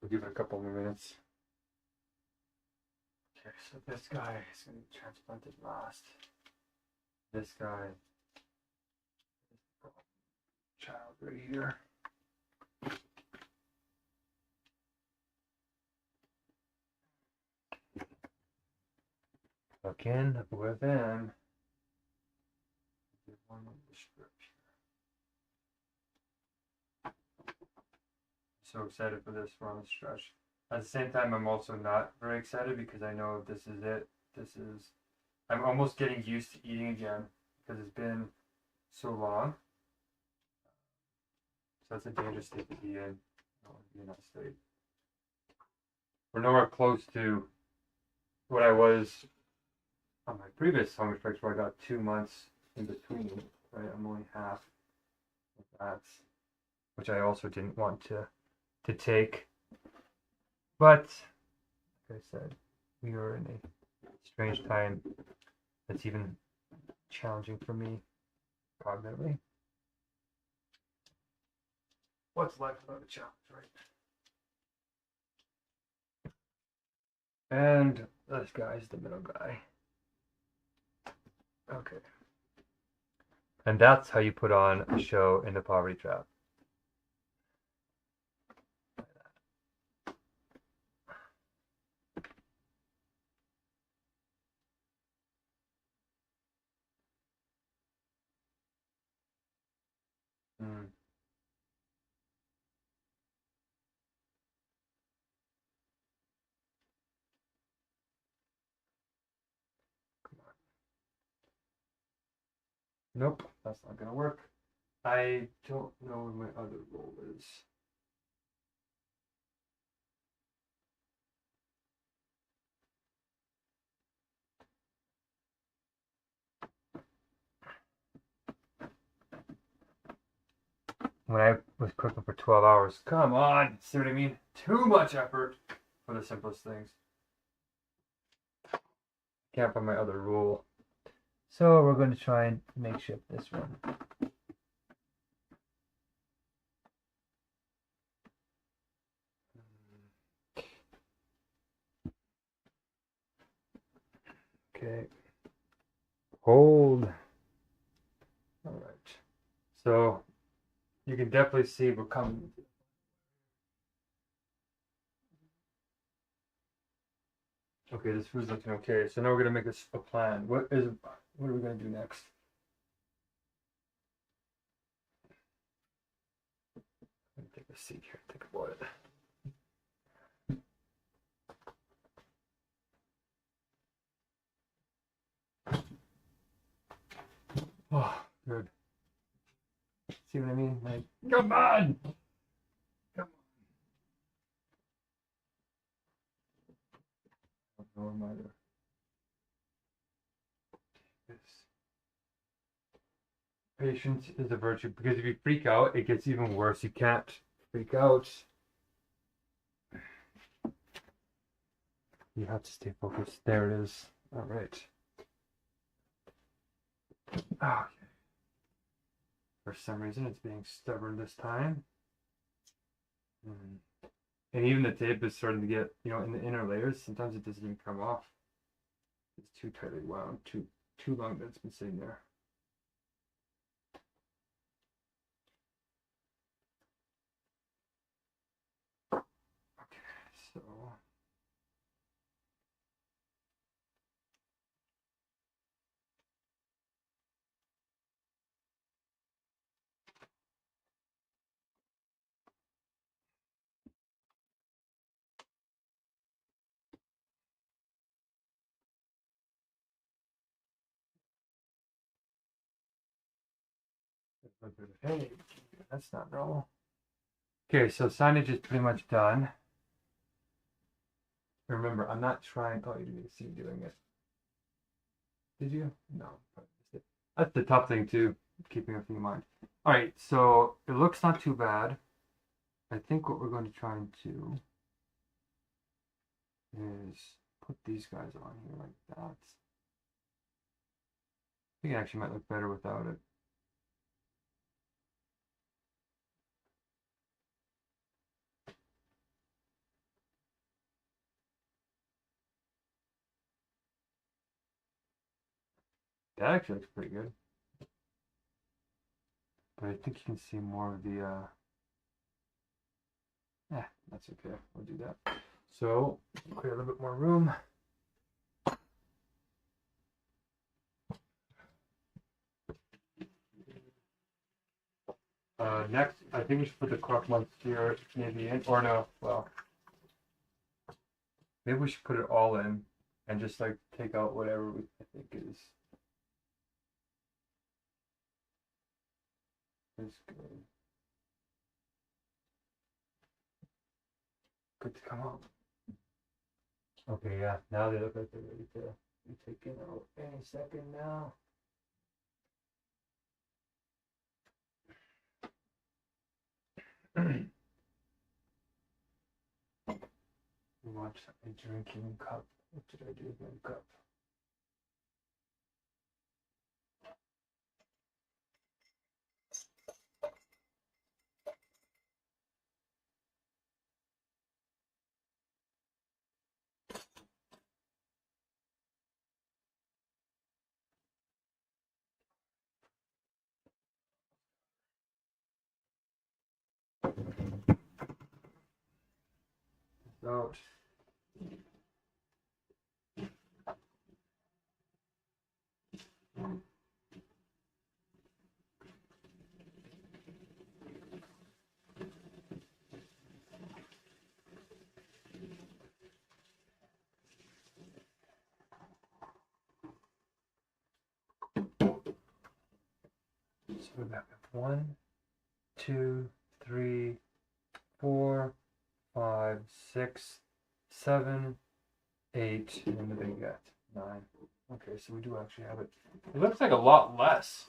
We'll give it a couple more minutes. Okay, so this guy is going to be transplanted last. This guy, child right here. Again, with them. One of the script here. So excited for this run stretch. At the same time, I'm also not very excited because I know this is it. I'm almost getting used to eating again because it's been so long. So that's a dangerous state to be in. I don't want to be in that state. We're nowhere close to what I was on my previous Hungerstrikes where I got 2 months in between. Right, I'm only half of that, which I also didn't want to take. But like I said, we are in a strange time that's even challenging for me cognitively. What's life without a challenge, right? And this guy's the middle guy. Okay. And that's how you put on a show in the poverty trap. Mm. Nope, that's not gonna work. I don't know what my other role is. When I was cooking for 12 hours, come on, see what I mean? Too much effort for the simplest things. Can't find my other rule. So we're going to try and makeshift this one. Okay. Hold. All right. So you can definitely see we're coming. Okay, this food's looking okay. So now we're gonna make a plan. What are we gonna do next? Let me take a seat here. Think about it. Oh, good. See what I mean? Like, come on! Come on. No matter. This. Patience is a virtue because if you freak out, it gets even worse. You can't freak out. You have to stay focused. There it is. All right. Okay. For some reason, it's being stubborn this time. And even the tape is starting to get, in the inner layers, sometimes it doesn't even come off. It's too tightly wound, too long that it's been sitting there. Okay, so hey, that's not normal. Okay, so signage is pretty much done. Remember, I'm not trying. Oh, you didn't see me doing it. Did you? No. That's the tough thing too, keeping everything in mind. All right, so it looks not too bad. I think what we're going to try and do is put these guys on here like that. I think it actually might look better without it. That actually looks pretty good. But I think you can see more of the, that's okay. We'll do that. So, clear a little bit more room. Next, I think we should put the crock months here maybe in, or no, well, maybe we should put it all in and just like take out whatever we I think is good. Good to come out. Okay, yeah, now they look like they're ready to be taken out any second now. We want a drinking cup. What did I do with my cup? Out. So we have 1, 2, 3, 4, 5, 6, 7, 8, and the big get 9. Okay, so we do actually have it. It looks like a lot less.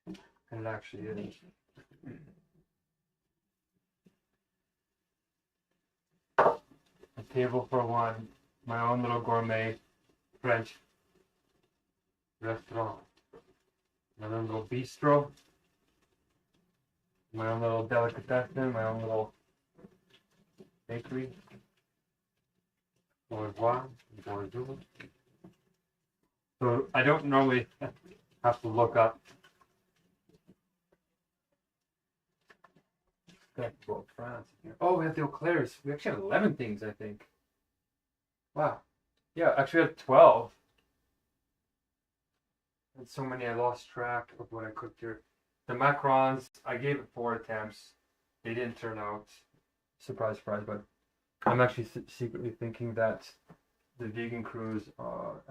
And it actually is. A table for one. My own little gourmet French restaurant. Another little bistro. My own little delicatessen. My own little bakery. Au revoir. Bonjour. So I don't normally have to look up. France. Oh, we have the Eau Clairs. We actually have 11 things, I think. Wow. Yeah, actually we have 12. And so many I lost track of what I cooked here. The macarons, I gave it 4 attempts. They didn't turn out. Surprise, surprise, but I'm actually secretly thinking that the vegan crews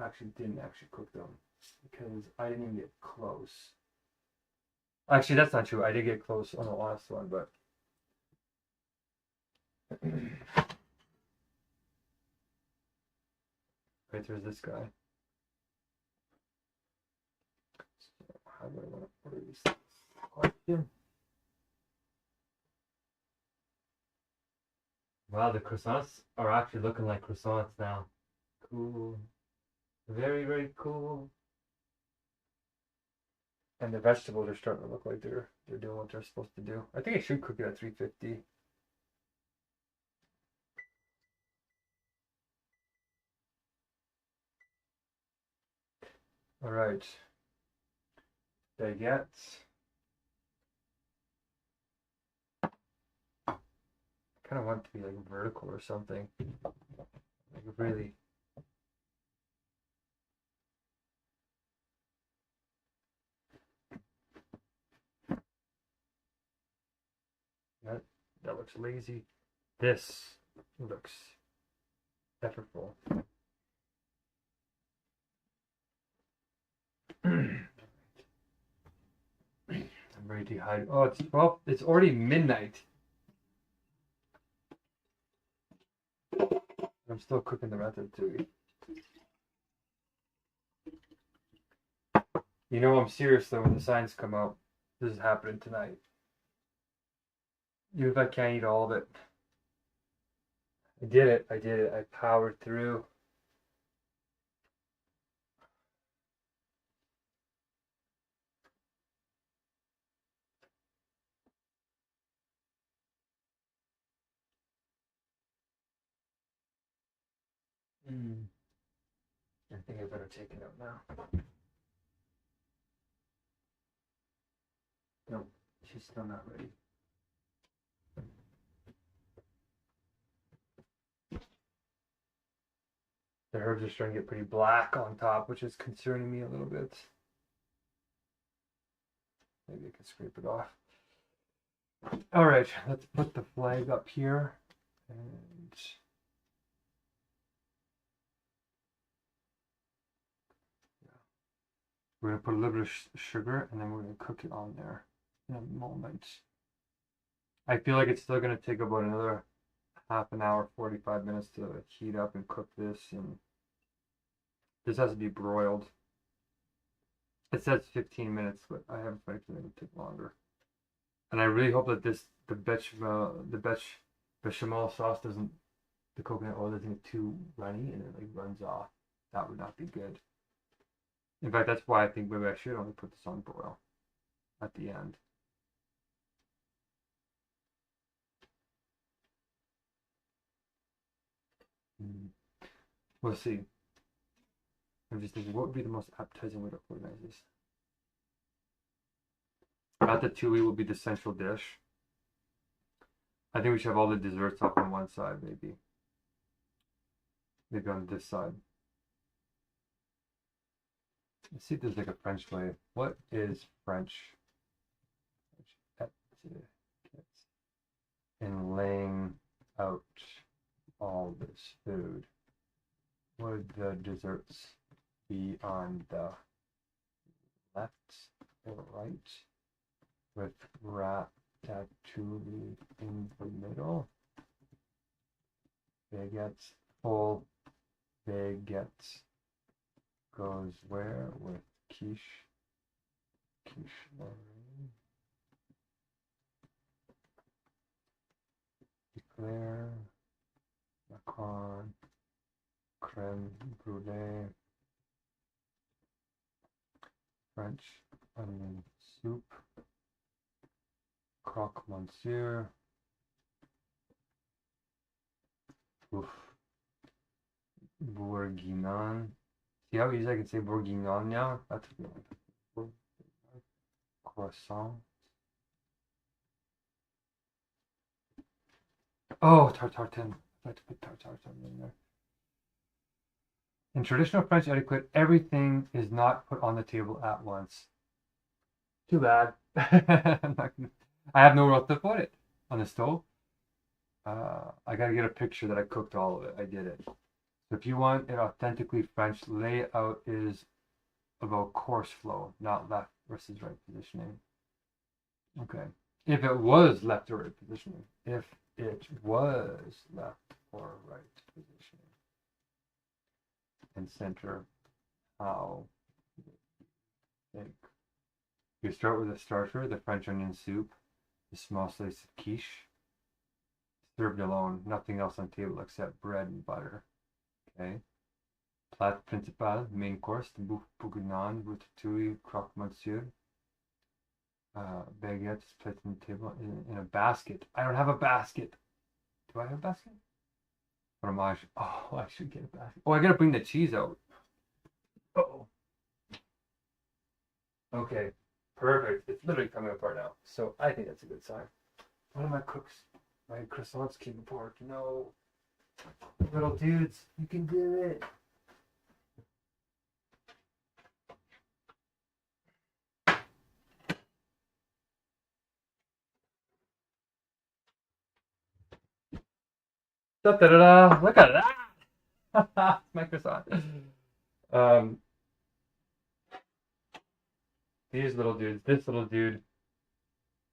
actually didn't actually cook them because I didn't even get close. Actually, that's not true. I did get close on the last one, but right, there's this guy. So how do I want to order these things? Question. Wow, the croissants are actually looking like croissants now. Cool. Very, very cool. And the vegetables are starting to look like they're doing what they're supposed to do. I think I should cook it at 350. All right. Baguettes. I kind of want it to be like vertical or something. Like really. That looks lazy. This looks effortful. I'm very dehydrated. Oh, it's 12. It's already midnight. I'm still cooking the ratatouille. You know I'm serious though when the signs come out. This is happening tonight. Even if I can't eat all of it. I did it. I did it. I powered through. think I better take it out now. Nope, she's still not ready. The herbs are starting to get pretty black on top, which is concerning me a little bit. Maybe I can scrape it off. All right, let's put the flag up here. And we're going to put a little bit of sugar, and then we're going to cook it on there in a moment. I feel like it's still going to take about another half an hour, 45 minutes to heat up and cook this. And this has to be broiled. It says 15 minutes, but I have a feeling it's going to take longer. And I really hope that the bechamel sauce doesn't, the coconut oil doesn't get too runny and it like runs off. That would not be good. In fact, that's why I think maybe I should only put this on broil at the end. We'll see. I'm just thinking, what would be the most appetizing way to organize this? Ratatouille will be the central dish. I think we should have all the desserts up on one side, maybe. Maybe on this side. Let's see if there's like a French way. What is French? In laying out all this food, would the desserts be on the left or right, with ratatouille in the middle? Baguettes, full baguettes goes where with quiche? Quiche Lorraine. Eclair, macaron, creme brulee, French onion soup, croque monsieur, oof, bourguignon. See how easy I can say bourguignon now? That's a good one. Croissant. Oh, tartare. I have to put tartare in there. In traditional French etiquette, everything is not put on the table at once. Too bad. I have nowhere else to put it. On the stove. I gotta get a picture that I cooked all of it. I did it. So if you want it authentically French, layout is about course flow, not left versus right positioning. Okay. If it was left or right positioning. If it was left or right positioning. And center how you think. You start with a starter, the French onion soup, a small slice of quiche, served alone, nothing else on table except bread and butter. Okay. Plat principal, main course, the bouffe bourguignon, ratatouille, croque monsieur. Baguettes placed on the table in a basket. I don't have a basket. Do I have a basket? Fromage. Oh, I should get a basket. Oh, I gotta bring the cheese out. Uh-oh. Okay, perfect. It's literally coming apart now. So I think that's a good sign. One of my cooks, my croissants came apart. No. Little dudes, you can do it. Da-da-da-da. Look at that. My croissant. These little dudes, this little dude.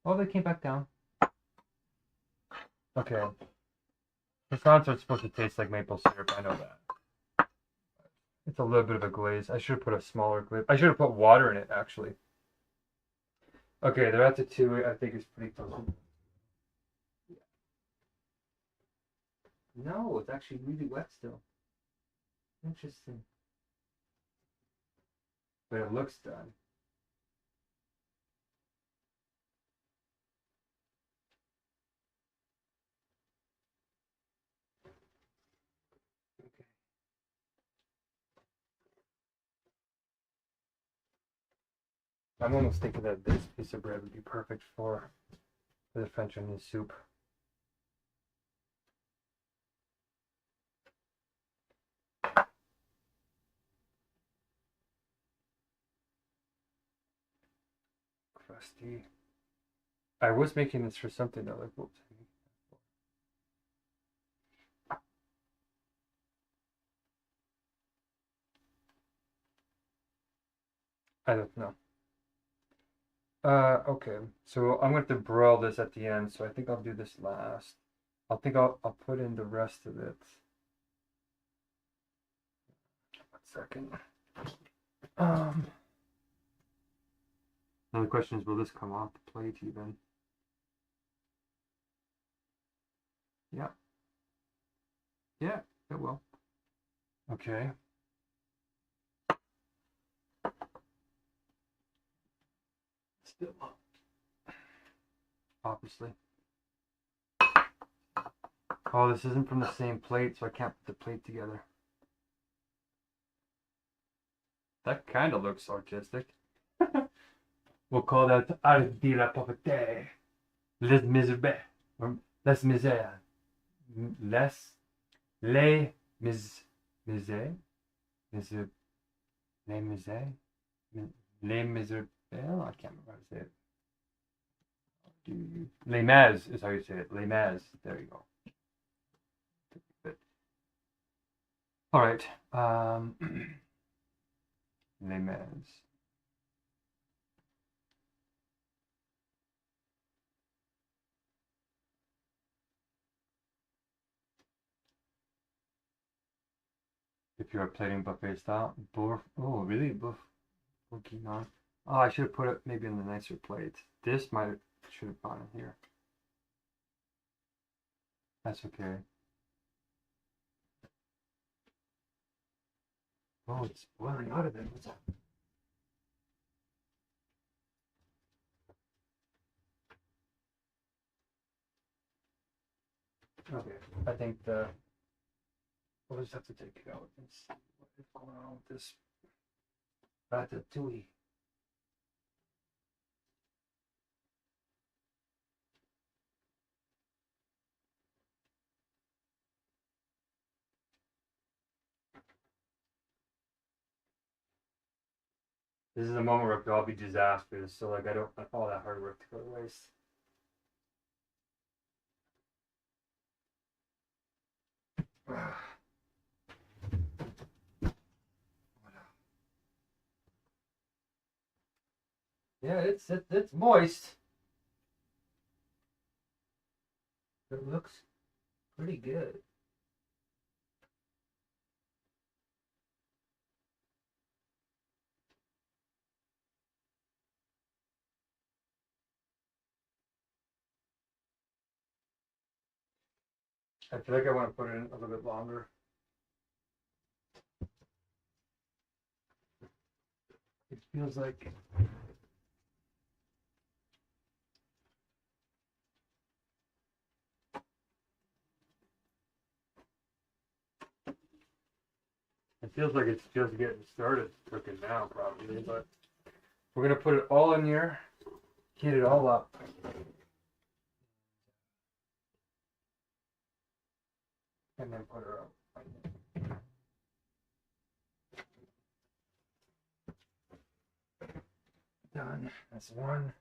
Oh, they came back down. Okay. Croissants are supposed to taste like maple syrup. I know that. It's a little bit of a glaze. I should have put a smaller glaze. I should have put water in it, actually. Okay, the ratatouille, I think, is pretty close. No, it's actually really wet still. Interesting. But it looks done. Okay. I'm almost thinking that this piece of bread would be perfect for the French onion soup. Crusty. I was making this for something though, like whoops. I don't know. Okay. So I'm going to broil this at the end, so I think I'll do this last. I'll put in the rest of it. 1 second. Now the question is, will this come off the plate even? Yeah. Yeah, it will. Okay. Still up. Obviously. Oh, this isn't from the same plate, so I can't put the plate together. That kind of looks artistic. We'll call that art de la pauvreté. Les misères. Les misères. Les misères. Les misères. Les misères. I can't remember how to say it. Les Maz is how you say it. Les Maz. There you go. All right. Les Maz. If you are plating buffet style, oh really? Bourguignon. Oh, I should have put it maybe in the nicer plate. This should have gone in here. That's okay. Oh, it's boiling out of it. What's up? Okay, I think we'll just have to take it out and see what is going on with this ratatouille. This is a moment where it could all be disastrous, so like I don't want all that hard work to go to waste. Yeah, it's moist. It looks pretty good. I feel like I want to put it in a little bit longer. It feels like it's just getting started cooking now, probably. But we're gonna put it all in here, heat it all up. And then put her up. Done. That's one.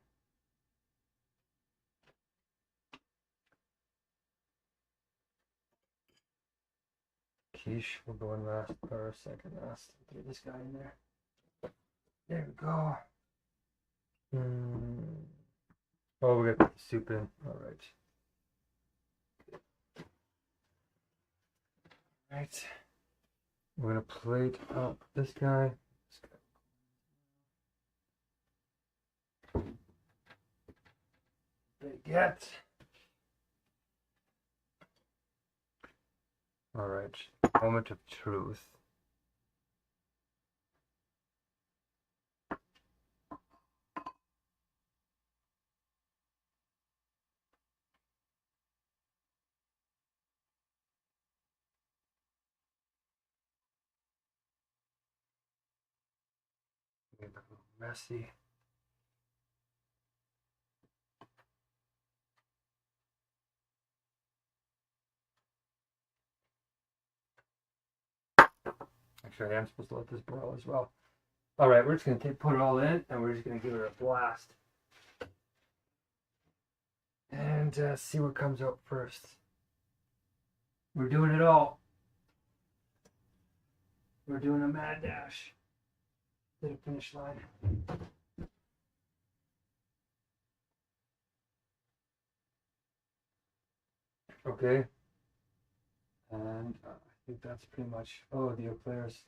Quiche will go in last, or second last. Get this guy in there. There we go. Oh, we got to put the soup in. All right. Right. We're gonna plate up this guy. Baguette. All right. Moment of truth. Messy. Actually, I am supposed to let this boil as well. All right, we're just gonna put it all in, and we're just gonna give it a blast, and see what comes out first. We're doing it all. We're doing a mad dash to the finish line. Okay. And I think that's pretty much. Oh, the eclairs.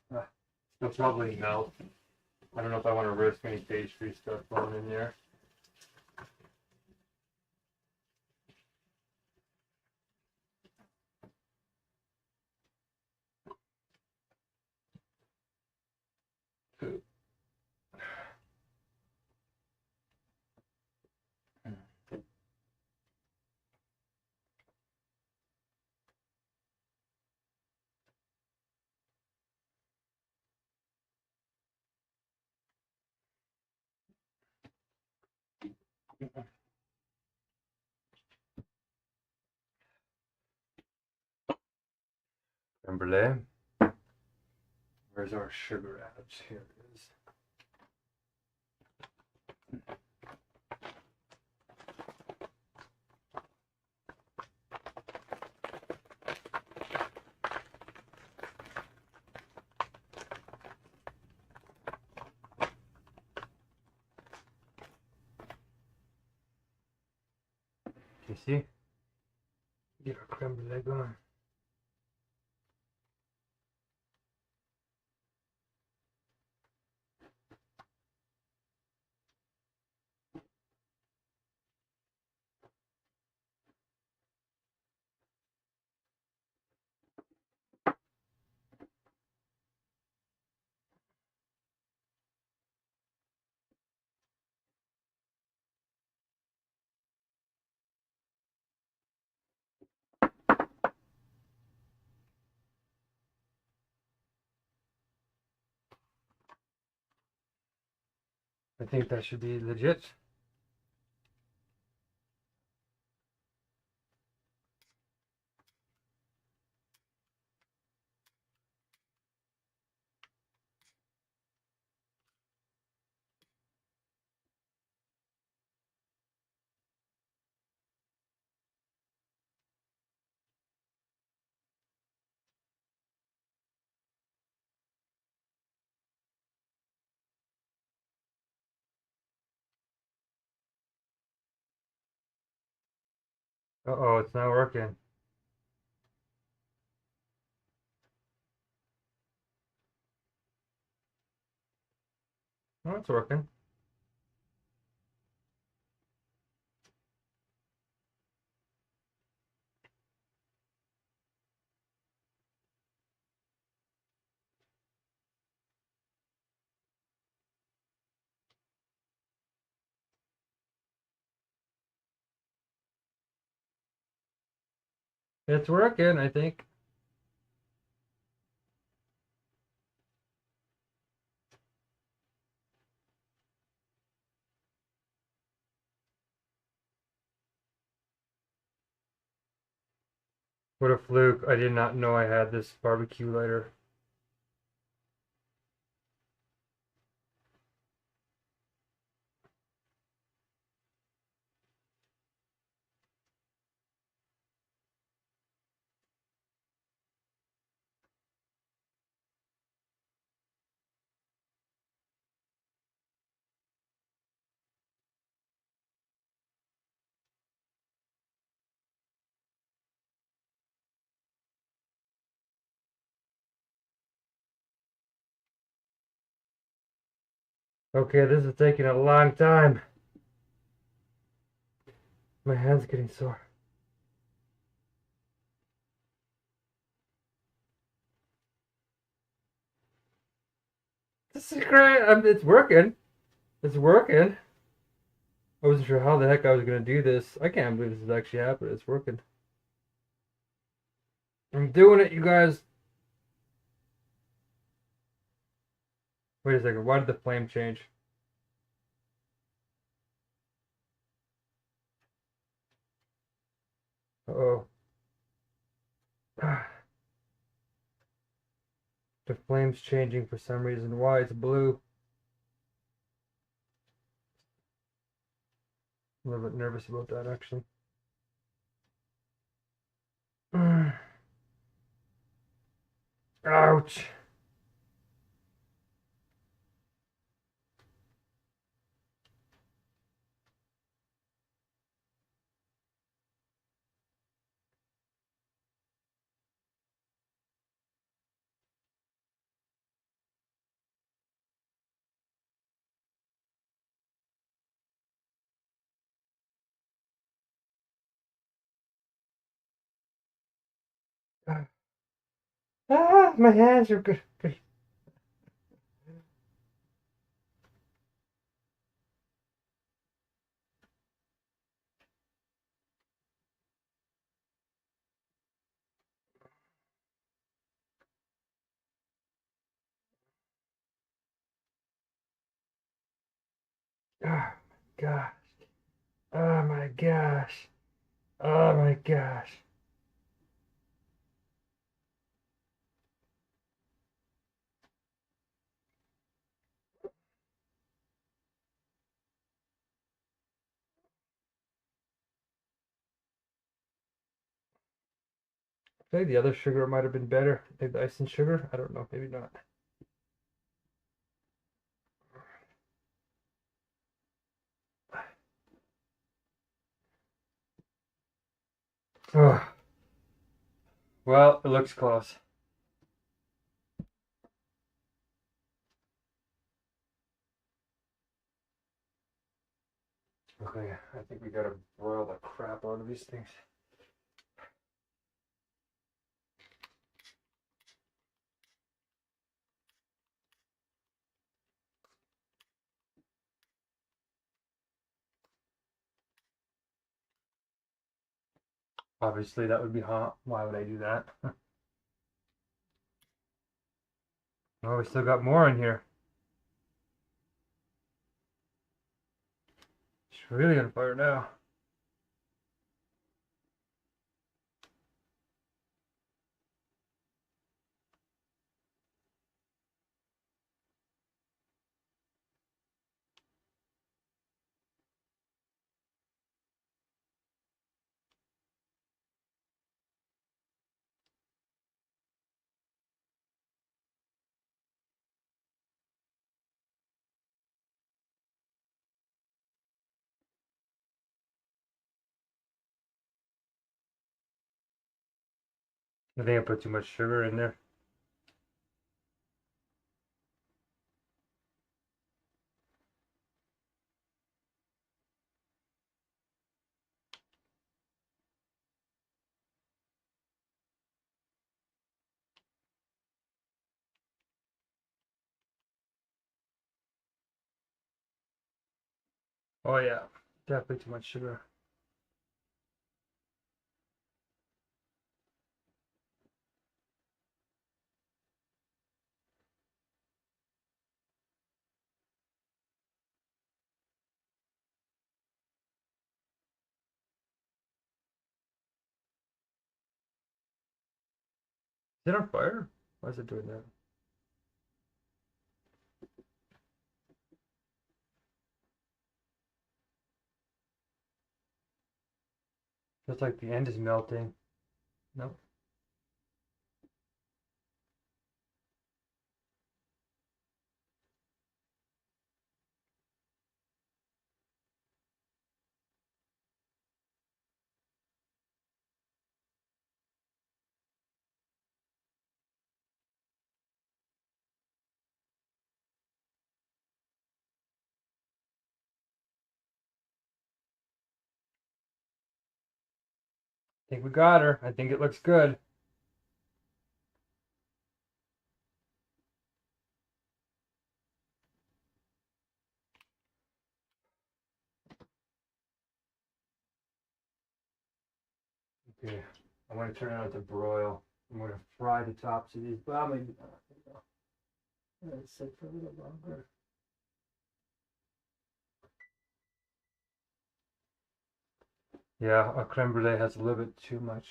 They'll probably melt. I don't know if I want to risk any pastry stuff going in there. Creme brulee. Where's our sugar at? Here it is. You see? Get our creme brulee going. I think that should be legit. Uh-oh, it's not working. Oh, it's working. It's working, I think. What a fluke. I did not know I had this barbecue lighter. Okay, this is taking a long time. My hand's getting sore. This is great. It's working. It's working. I wasn't sure how the heck I was going to do this. I can't believe this is actually happening. It's working. I'm doing it, you guys. Wait a second. Why did the flame change? Uh-oh. The flame's changing for some reason. Why? It's blue. A little bit nervous about that, actually. Ouch. Ah, my hands are good. Oh my gosh. Oh my gosh. Oh my gosh. I think the other sugar might have been better. Maybe the ice and sugar? I don't know. Maybe not. Oh. Well, it looks close. Okay, I think we gotta broil the crap out of these things. Obviously, that would be hot. Why would I do that? Oh, we still got more in here. It's really on fire now. I think I put too much sugar in there. Oh yeah, definitely too much sugar. Is it on fire? Why is it doing that? Looks like the end is melting. No. I think we got her. I think it looks good. Okay, I'm going to turn it on to broil. I'm going to fry the tops of these. Well, maybe not. Let it sit for a little longer. Yeah, our creme brulee has a little bit too much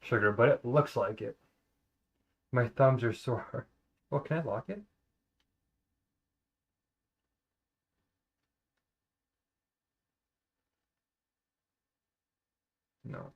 sugar, but it looks like it. My thumbs are sore. Oh, can I lock it? No.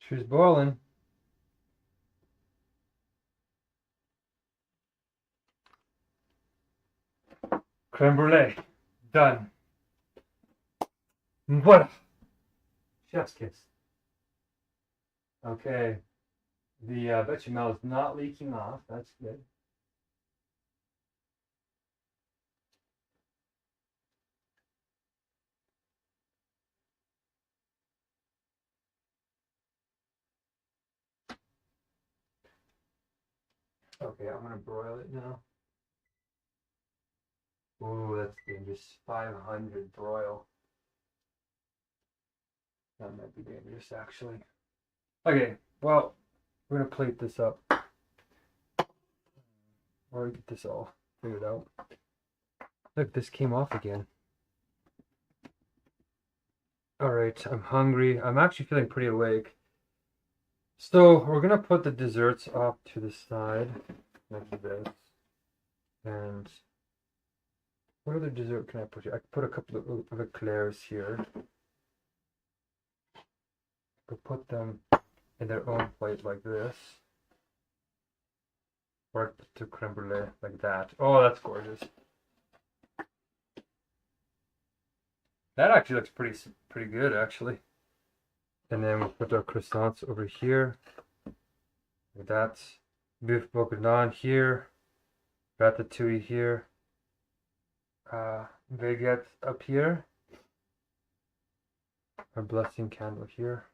She's boiling. Creme brulee. Done. What? Chef's kiss. Okay. The bechamel is not leaking off. That's good. Okay, I'm gonna broil it now. Ooh, that's dangerous. 500 broil. That might be dangerous, actually. Okay, well, we're gonna plate this up. Or get this all figured out. Look, this came off again. Alright, I'm hungry. I'm actually feeling pretty awake. So, we're gonna put the desserts off to the side, like this. And what other dessert can I put here? I can put a couple of eclairs here. Could put them in their own plate like this. Or I could put the creme brulee like that. Oh, that's gorgeous. That actually looks pretty good, actually. And then we'll put our croissants over here. Like that. Beef bourguignon here. Ratatouille here. Baguette up here. Our blessing candle here.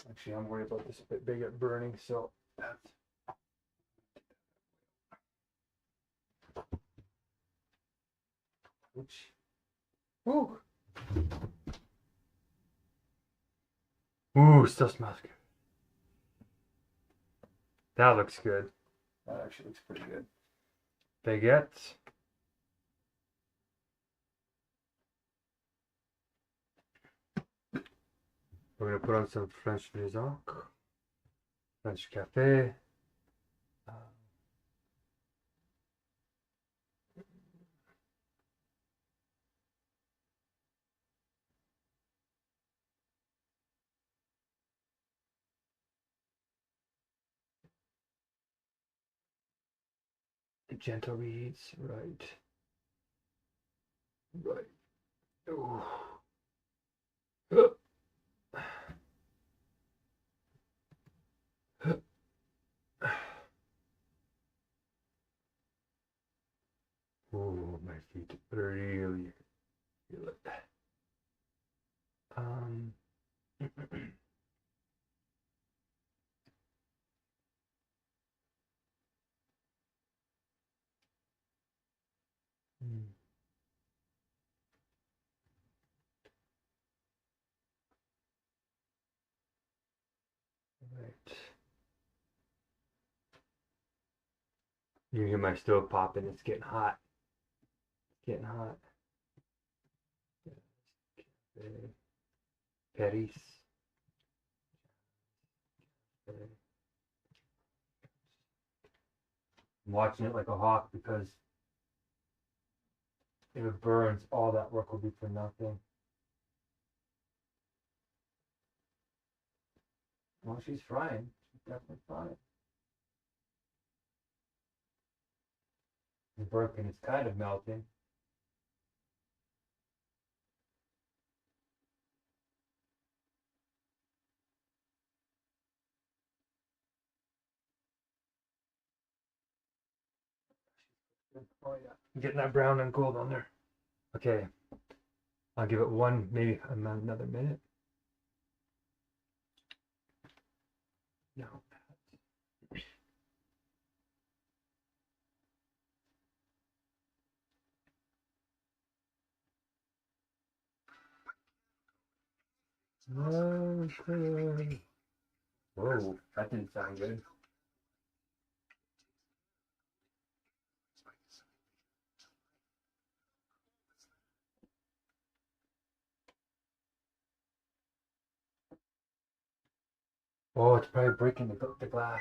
Actually, I'm worried about this baguette burning, so that's. Ouch. Ooh. Ooh, still smells good. That looks good. That actually looks pretty good. Baguette. We're gonna put on some French maison, French cafe. Gentle reads, right. Right. Ooh. Ooh, my feet really feel it. Right. You hear my stove popping. It's getting hot. It's getting hot. Paris. I'm watching it like a hawk because if it burns, all that work will be for nothing. Well, she's frying. She's definitely frying. The bacon is kind of melting. Oh yeah, I'm getting that brown and gold on there. Okay, I'll give it one, maybe another minute. No. Okay. Whoa, that didn't sound good. Oh, it's probably breaking the glass.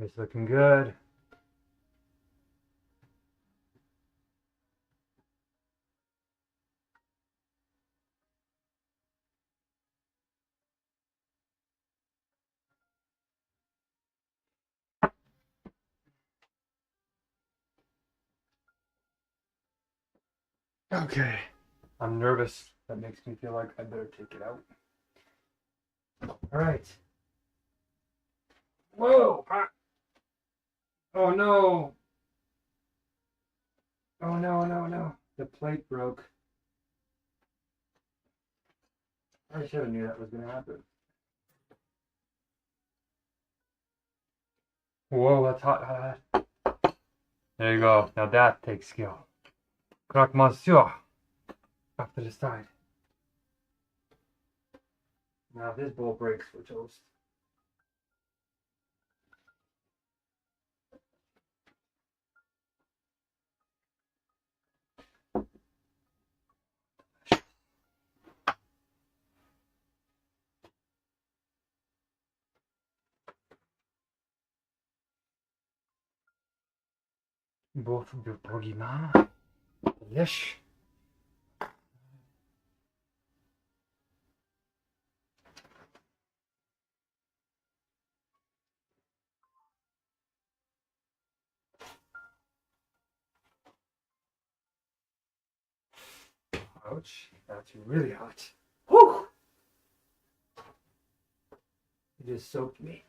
It's looking good. Okay. I'm nervous. That makes me feel like I better take it out. All right. Whoa! Oh no! Oh no, no, no. The plate broke. I should have knew that was going to happen. Whoa, that's hot, hot, hot. There you go. Now that takes skill. Croque monsieur. Off to the side. Now if this bowl breaks, we're toast. Both of your boogeyman. Delish. Ouch. That's really hot. Whew! It just soaked me.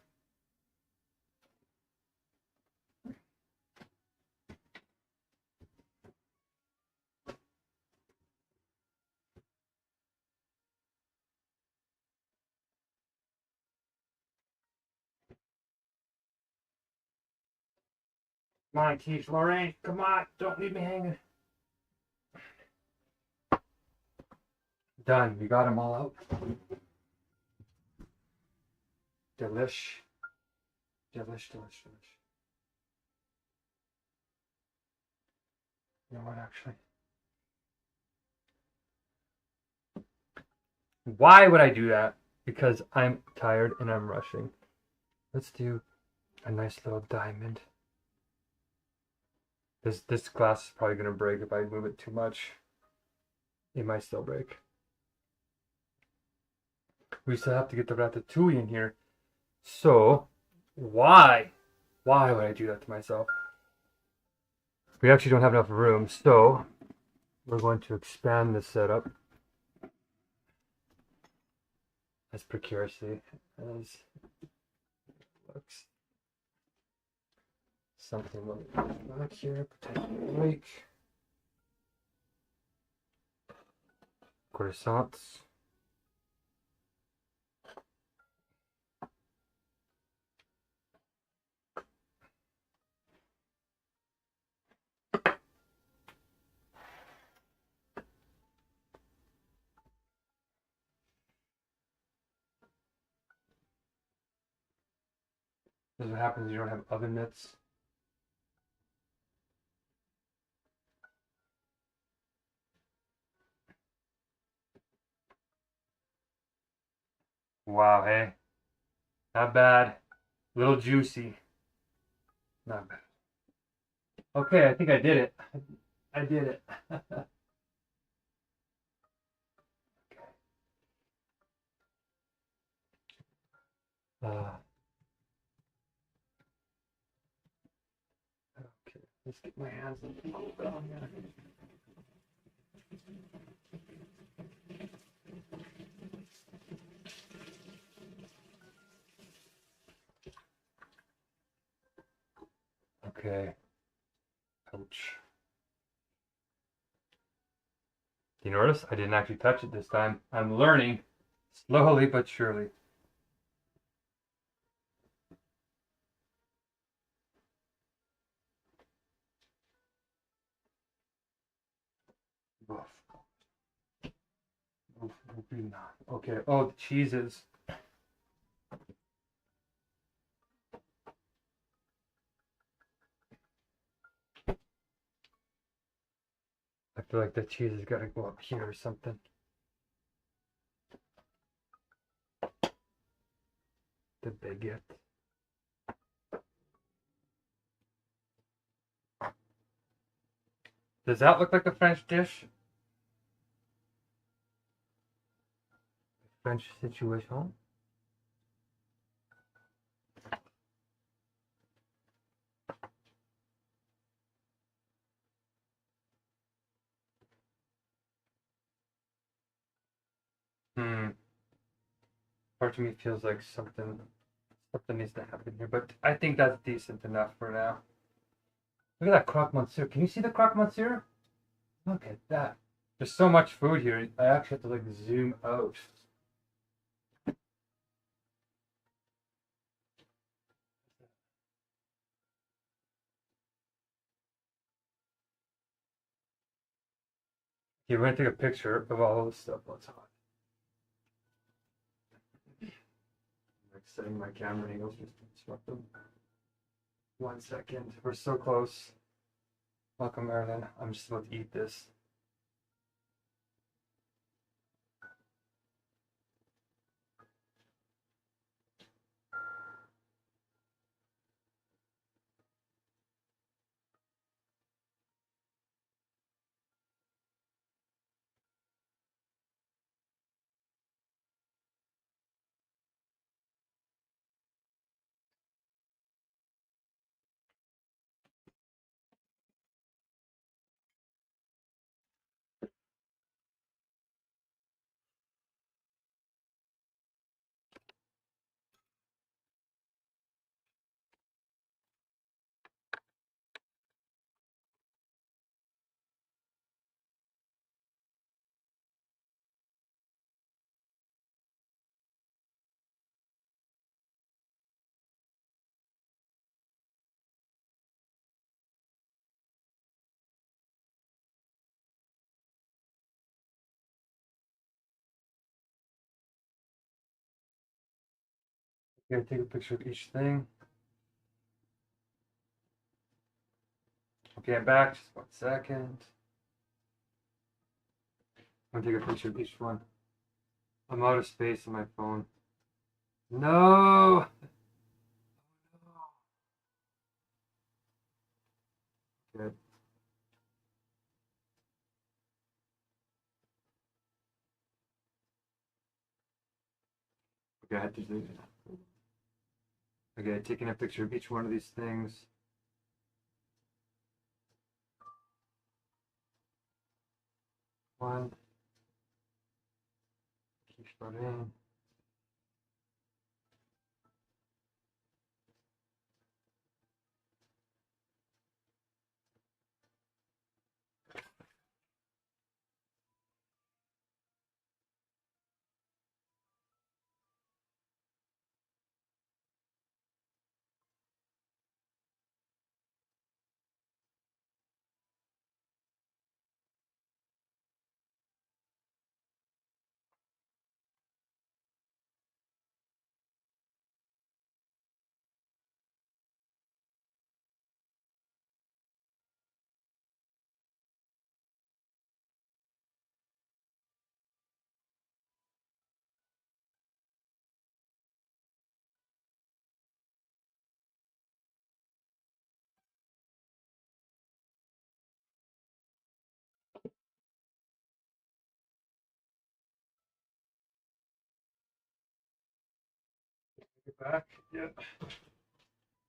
Come on, Keith, Lorraine. Come on. Don't leave me hanging. Done. We got them all out. Delish. Delish, delish, delish. You know what, actually? Why would I do that? Because I'm tired and I'm rushing. Let's do a nice little diamond. This glass is probably gonna break if I move it too much. It might still break. We still have to get the ratatouille in here. So, why? Why would I do that to myself? We actually don't have enough room, so we're going to expand the setup as precariously as it looks. Something back here, potentially break. Croissants. This is what happens when you don't have oven mitts. Wow, hey. Not bad. A little juicy. Not bad. Okay, I think I did it. I did it. Okay. Okay, let's get my hands on the down here. Okay. Ouch. Do you notice? I didn't actually touch it this time. I'm learning slowly but surely. Oof. Oof, okay. Oh, the cheeses. I feel like the cheese has got to go up here or something. The baguette. Does that look like a French dish? French situation? Part of me feels like something needs to happen here, but I think that's decent enough for now. Look at that croque monsieur. Can you see the croque monsieur? Look at that. There's so much food here. I actually have to like zoom out. Okay, we're gonna take a picture of all this stuff. What's hot? Like setting my camera angles just to disrupt them. 1 second. We're so close. Welcome, Marilyn. I'm just about to eat this. Here, take a picture of each thing. Okay, I'm back. Just 1 second. I'm gonna take a picture of each one. I'm out of space on my phone. No! Good. Okay, I had to do that. Okay, taking a picture of each one of these things. One. Keep starting. Get back. Yeah.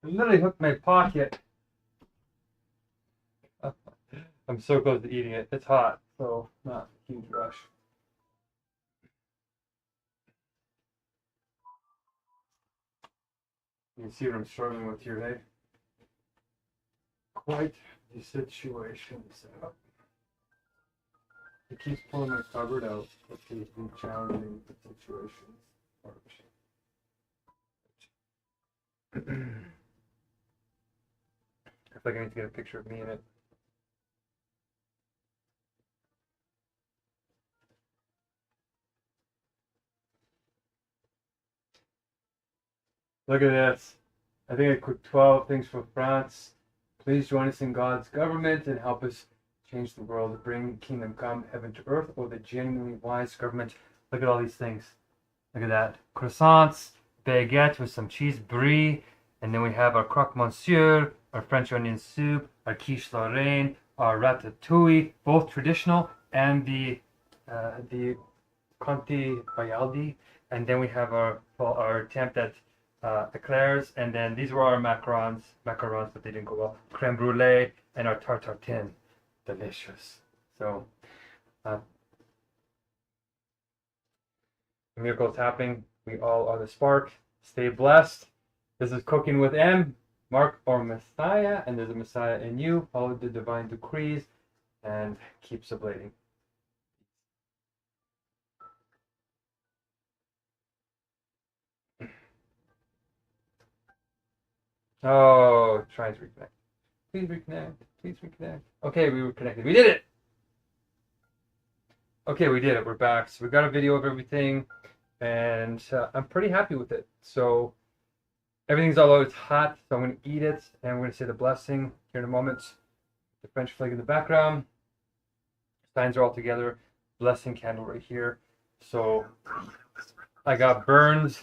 I literally hooked my pocket. I'm so close to eating it. It's hot, so not a huge rush. You can see what I'm struggling with here, hey? Quite the situation. So it keeps pulling my cupboard out. It's been challenging situations. I feel like I need to get a picture of me in it. Look at this. I think I cooked 12 things for France. Please join us in God's government and help us change the world, bring kingdom come, heaven to earth, or the genuinely wise government. Look at all these things. Look at that. Croissants, baguette with some cheese brie, and then we have our croque monsieur, our French onion soup, our quiche Lorraine, our ratatouille, both traditional, and the Conti Bayaldi, and then we have our attempt at eclairs, and then these were our macarons, but they didn't go well. Creme brulee and our tartartine, delicious. So, the miracle's happening. We all are the spark. Stay blessed. This is Cooking with M, Mark or Messiah, and there's a Messiah in you. Follow the divine decrees and keep sublating. Oh, trying to reconnect. Please reconnect. Please reconnect. Okay, we were connected. We did it! Okay, we did it. We're back. So we got a video of everything, and I'm pretty happy with it. So everything's all out. It's hot, so I'm going to eat it, and we're going to say the blessing here in a moment. The French flag in the background. Signs are all together. Blessing candle right here. So I got burns.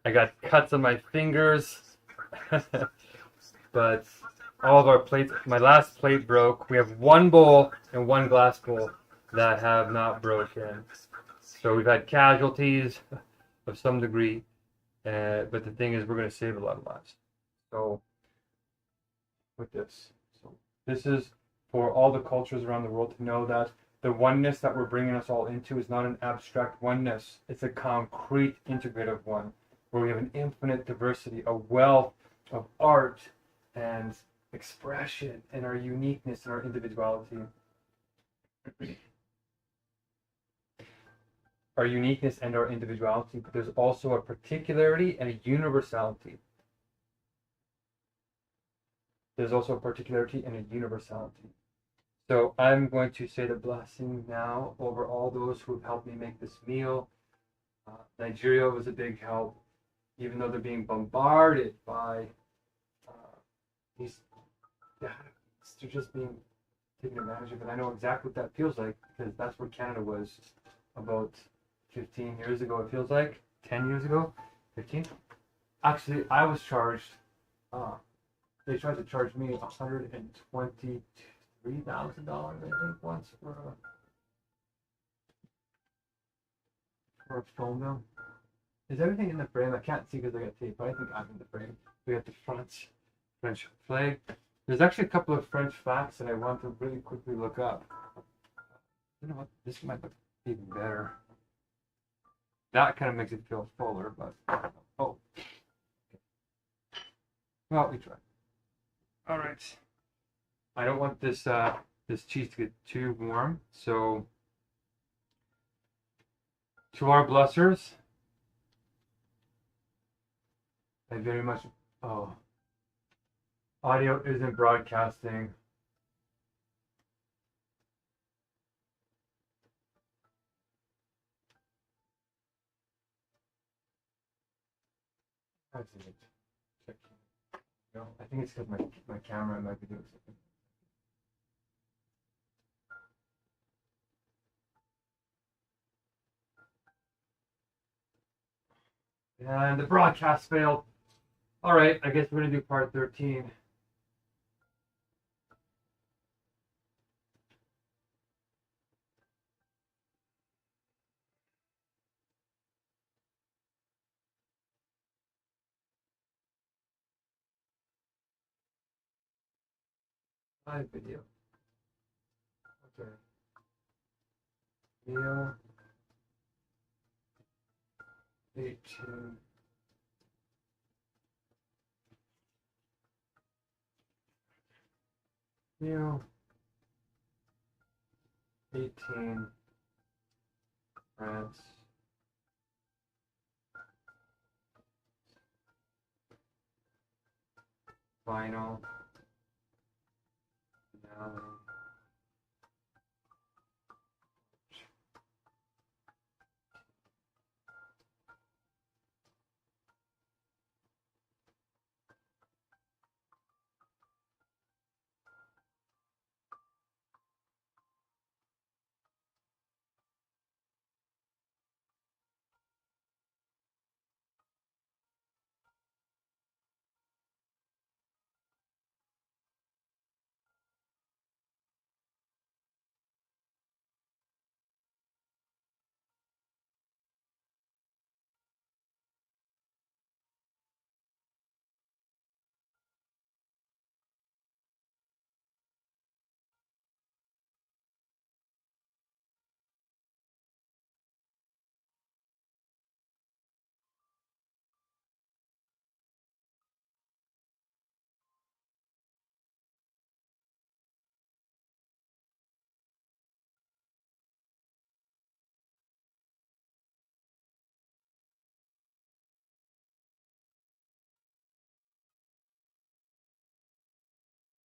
I got cuts on my fingers. But all of our plates, my last plate broke. We have one bowl and one glass bowl that have not broken. So we've had casualties of some degree. But the thing is, we're going to save a lot of lives. So with this. So this is for all the cultures around the world to know that the oneness that we're bringing us all into is not an abstract oneness. It's a concrete, integrative one, where we have an infinite diversity, a wealth of art and expression and our uniqueness and our individuality. Our uniqueness and our individuality, but there's also a particularity and a universality. There's also a particularity and a universality. So I'm going to say the blessing now over all those who have helped me make this meal. Nigeria was a big help, even though they're being bombarded by these. They're just being taken advantage of, and I know exactly what that feels like because that's where Canada was about 15 years ago. It feels like 10 years ago, 15. Actually, I was charged. They tried to charge me $123,000, I think, once for a phone bill. Is everything in the frame? I can't see because I got tape, but I think I'm in the frame. We got the front French flag. There's actually a couple of French facts that I want to really quickly look up. You know what? This might look even better. That kind of makes it feel fuller, but oh, well, we try. All right. I don't want this this cheese to get too warm, so to our blessers, I very much. Oh, audio isn't broadcasting. That's it. Check. No, I think it's because my camera might be doing something. And the broadcast failed. All right, I guess we're gonna do part 13. Live video. Okay. Video. 18. Video. 18. France. Final. Finale.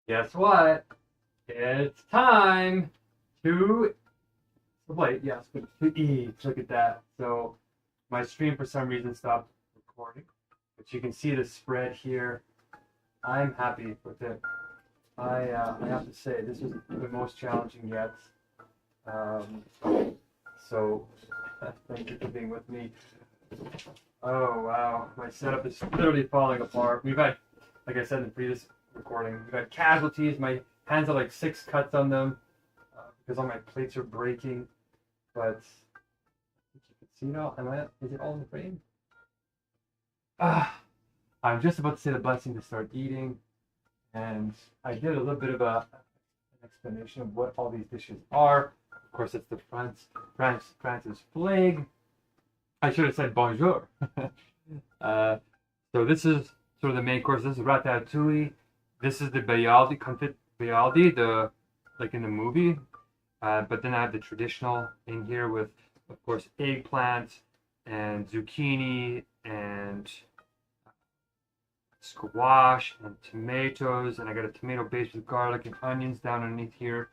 Guess what? It's time to wait. Yes, but to eat. Look at that. So my stream for some reason stopped recording, but you can see the spread here. I'm happy with it. I have to say this was the most challenging yet. So thank you for being with me. Oh wow, my setup is literally falling apart. We've had, like I said in the previous recording, we've had casualties. My hands have like 6 cuts on them because all my plates are breaking. But you can see it all. Is it all in the frame? I'm just about to say the blessing to start eating, and I did a little bit of an explanation of what all these dishes are. Of course, it's the France's flag. I should have said bonjour. So this is sort of the main course. This is ratatouille. This is the Bayaldi, confit Bayaldi, the like in the movie. But then I have the traditional in here with, of course, eggplant and zucchini and squash and tomatoes, and I got a tomato base with garlic and onions down underneath here.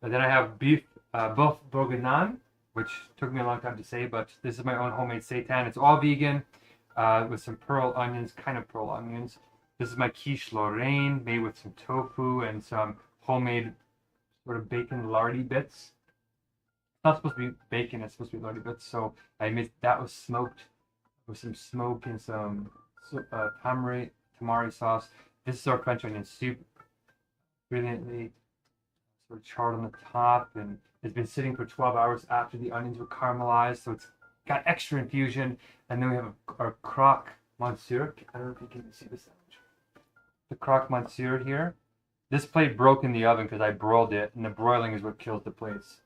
And then I have beef boeuf bourguignon, which took me a long time to say, but this is my own homemade seitan. It's all vegan with some pearl onions, kind of pearl onions. This is my quiche Lorraine, made with some tofu and some homemade sort of bacon lardy bits. It's not supposed to be bacon, it's supposed to be lardy bits. So I made that was smoked with some smoke and some tamari sauce. This is our French onion soup, brilliantly sort of charred on the top, and it's been sitting for 12 hours after the onions were caramelized, so it's got extra infusion, and then we have our croque monsieur. I don't know if you can see the sandwich. The croque monsieur here. This plate broke in the oven because I broiled it, and the broiling is what kills the plates.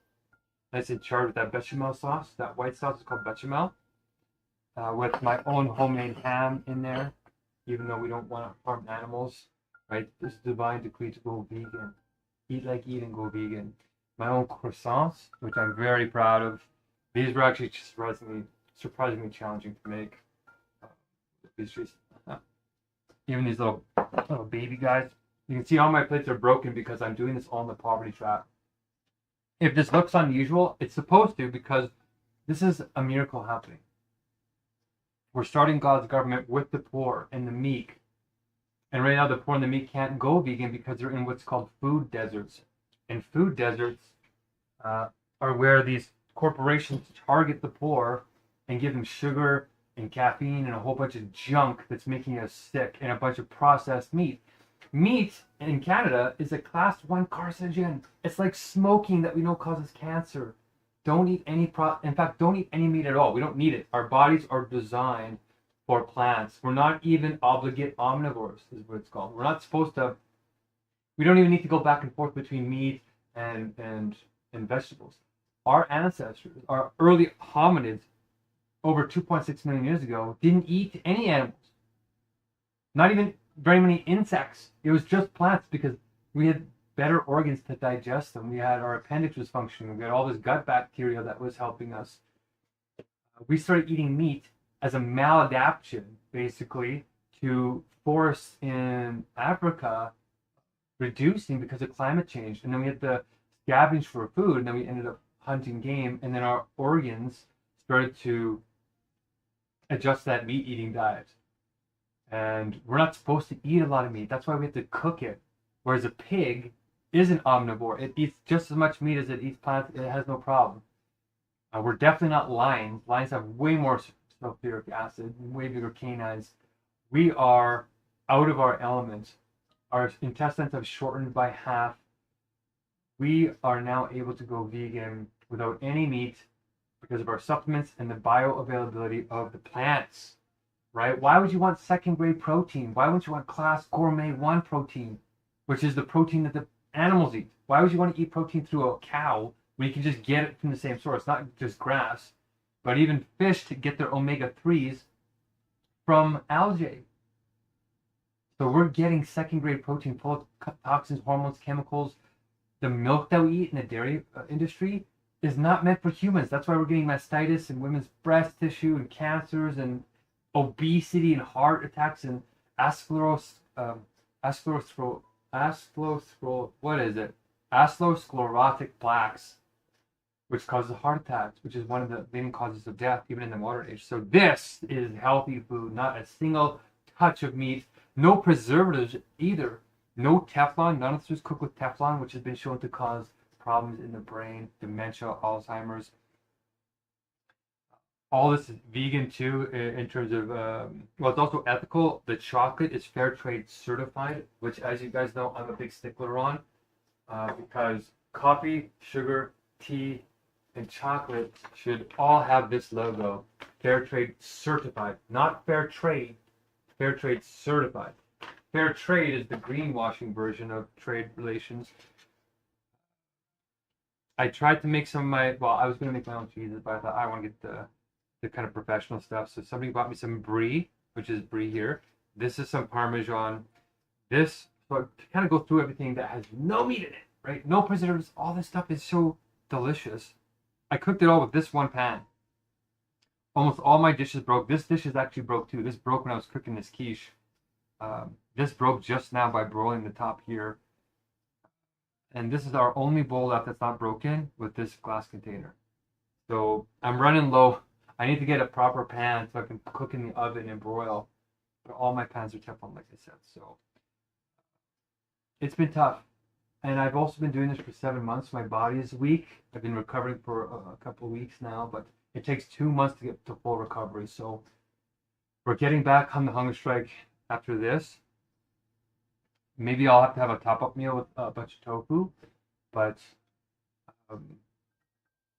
Nice and charred with that bechamel sauce. That white sauce is called bechamel. With my own homemade ham in there, even though we don't want to harm animals, right? This is divine decree to go vegan. Eat like eat and go vegan. My own croissants, which I'm very proud of. These were actually surprisingly challenging to make. Even these little baby guys. You can see all my plates are broken because I'm doing this all in the poverty trap. If this looks unusual, it's supposed to, because this is a miracle happening. We're starting God's government with the poor and the meek. And right now the poor and the meek can't go vegan because they're in what's called food deserts. And food deserts are where these corporations target the poor and give them sugar and caffeine and a whole bunch of junk that's making us sick, and a bunch of processed meat. Meat in Canada is a class 1 carcinogen. It's like smoking that we know causes cancer. Don't eat in fact, don't eat any meat at all. We don't need it. Our bodies are designed for plants. We're not even obligate omnivores, is what it's called. We're not supposed to. We don't even need to go back and forth between meat and vegetables. Our ancestors, our early hominids, over 2.6 million years ago, didn't eat any animals. Not even very many insects. It was just plants because we had better organs to digest them. We had our appendix was functioning. We had all this gut bacteria that was helping us. We started eating meat as a maladaptation, basically, to forests in Africa reducing because of climate change. And then we had to scavenge for food, and then we ended up hunting game, and then our organs started to adjust that meat-eating diet. And we're not supposed to eat a lot of meat. That's why we have to cook it. Whereas a pig is an omnivore. It eats just as much meat as it eats plants. It has no problem. We're definitely not lions. Lions have way more sulfuric acid, way bigger canines. We are out of our element. Our intestines have shortened by half. We are now able to go vegan without any meat because of our supplements and the bioavailability of the plants, right? Why would you want second grade protein? Why wouldn't you want class gourmet 1 protein, which is the protein that the animals eat? Why would you want to eat protein through a cow when you can just get it from the same source? Not just grass, but even fish to get their omega-3s from algae. So we're getting second grade protein full of toxins, hormones, chemicals. The milk that we eat in the dairy industry is not meant for humans. That's why we're getting mastitis and women's breast tissue and cancers and obesity and heart attacks and atherosclerotic plaques, which causes heart attacks, which is one of the leading causes of death even in the modern age. So this is healthy food, not a single touch of meat, no preservatives either. No Teflon. None of this was cooked with Teflon, which has been shown to cause problems in the brain, dementia, Alzheimer's. All this is vegan too, in terms of, well, it's also ethical. The chocolate is fair trade certified, which, as you guys know, I'm a big stickler on, because coffee, sugar, tea, and chocolate should all have this logo, fair trade certified, not fair trade certified. Fair trade is the greenwashing version of trade relations. I tried to make some of my, well, I was going to make my own cheeses, but I thought I want to get the kind of professional stuff. So somebody bought me some brie, which is brie here. This is some Parmesan. This, so to kind of go through everything that has no meat in it, right? No preservatives. All this stuff is so delicious. I cooked it all with this one pan. Almost all my dishes broke. This dish is actually broke too. This broke when I was cooking this quiche. This broke just now by broiling the top here. And this is our only bowl left that's not broken with this glass container. So I'm running low. I need to get a proper pan so I can cook in the oven and broil. But all my pans are Teflon, like I said. So it's been tough. And I've also been doing this for 7 months. My body is weak. I've been recovering for a couple of weeks now, but it takes 2 months to get to full recovery. So we're getting back on the hunger strike after this. Maybe I'll have to have a top-up meal with a bunch of tofu, but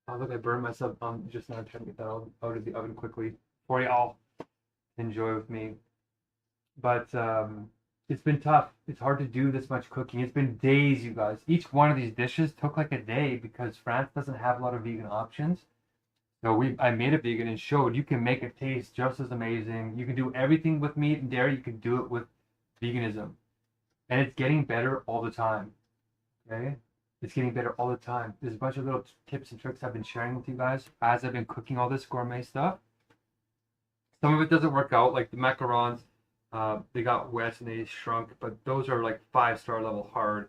Oh, look, I burned myself just now trying to get that out of the oven quickly for y'all enjoy with me. But it's been tough. It's hard to do this much cooking. It's been days, you guys. Each one of these dishes took like a day because France doesn't have a lot of vegan options. So I made it vegan and showed you can make it taste just as amazing. You can do everything with meat and dairy. You can do it with veganism, and it's getting better all the time. Okay, it's getting better all the time. There's a bunch of little tips and tricks I've been sharing with you guys as I've been cooking all this gourmet stuff. Some of it doesn't work out, like the macarons. They got wet and they shrunk, but those are like 5-star level hard.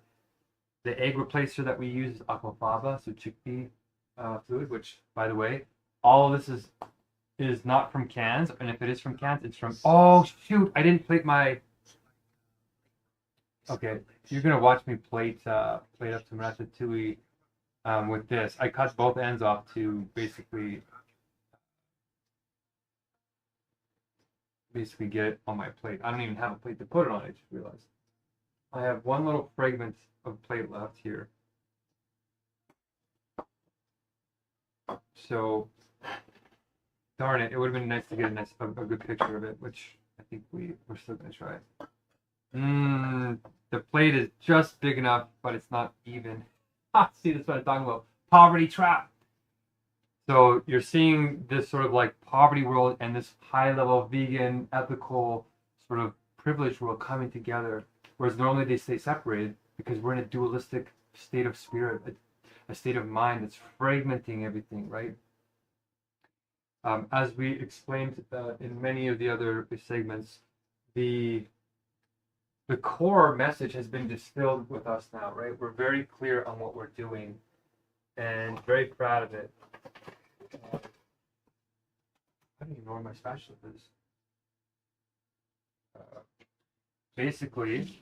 The egg replacer that we use is aquafaba, so chickpea fluid, which, by the way, all of this is not from cans, and if it is from cans, it's from. Oh shoot! I didn't plate my. Okay, you're gonna watch me plate up some ratatouille with this. I cut both ends off to basically get it on my plate. I don't even have a plate to put it on. I just realized I have one little fragment of plate left here. So, darn it! It would have been nice to get a good picture of it, which I think we're still gonna try. The plate is just big enough, but it's not even. See, that's what I'm talking about. Poverty trap. So you're seeing this sort of like poverty world and this high-level vegan, ethical, sort of privileged world coming together, whereas normally they stay separated because we're in a dualistic state of spirit, a state of mind that's fragmenting everything, right? As we explained in many of the other segments, the core message has been distilled with us now, right? We're very clear on what we're doing and very proud of it. I don't even know where my spatula is. Basically,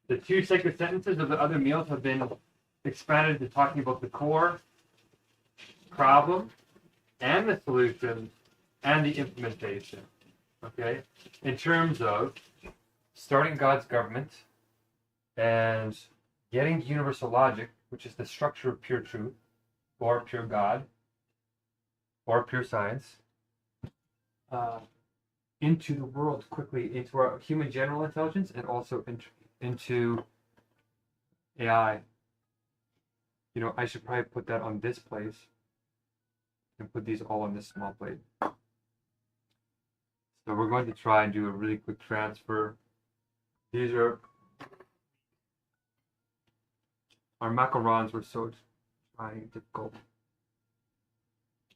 the 2 sacred sentences of the other meals have been expanded to talking about the core problem and the solution and the implementation. Okay? In terms of starting God's government and getting universal logic, which is the structure of pure truth, or pure God, or pure science, into the world quickly, into our human general intelligence, and also into AI. You know, I should probably put that on this place and put these all on this small plate. So we're going to try and do a really quick transfer. These are our macarons were so difficult.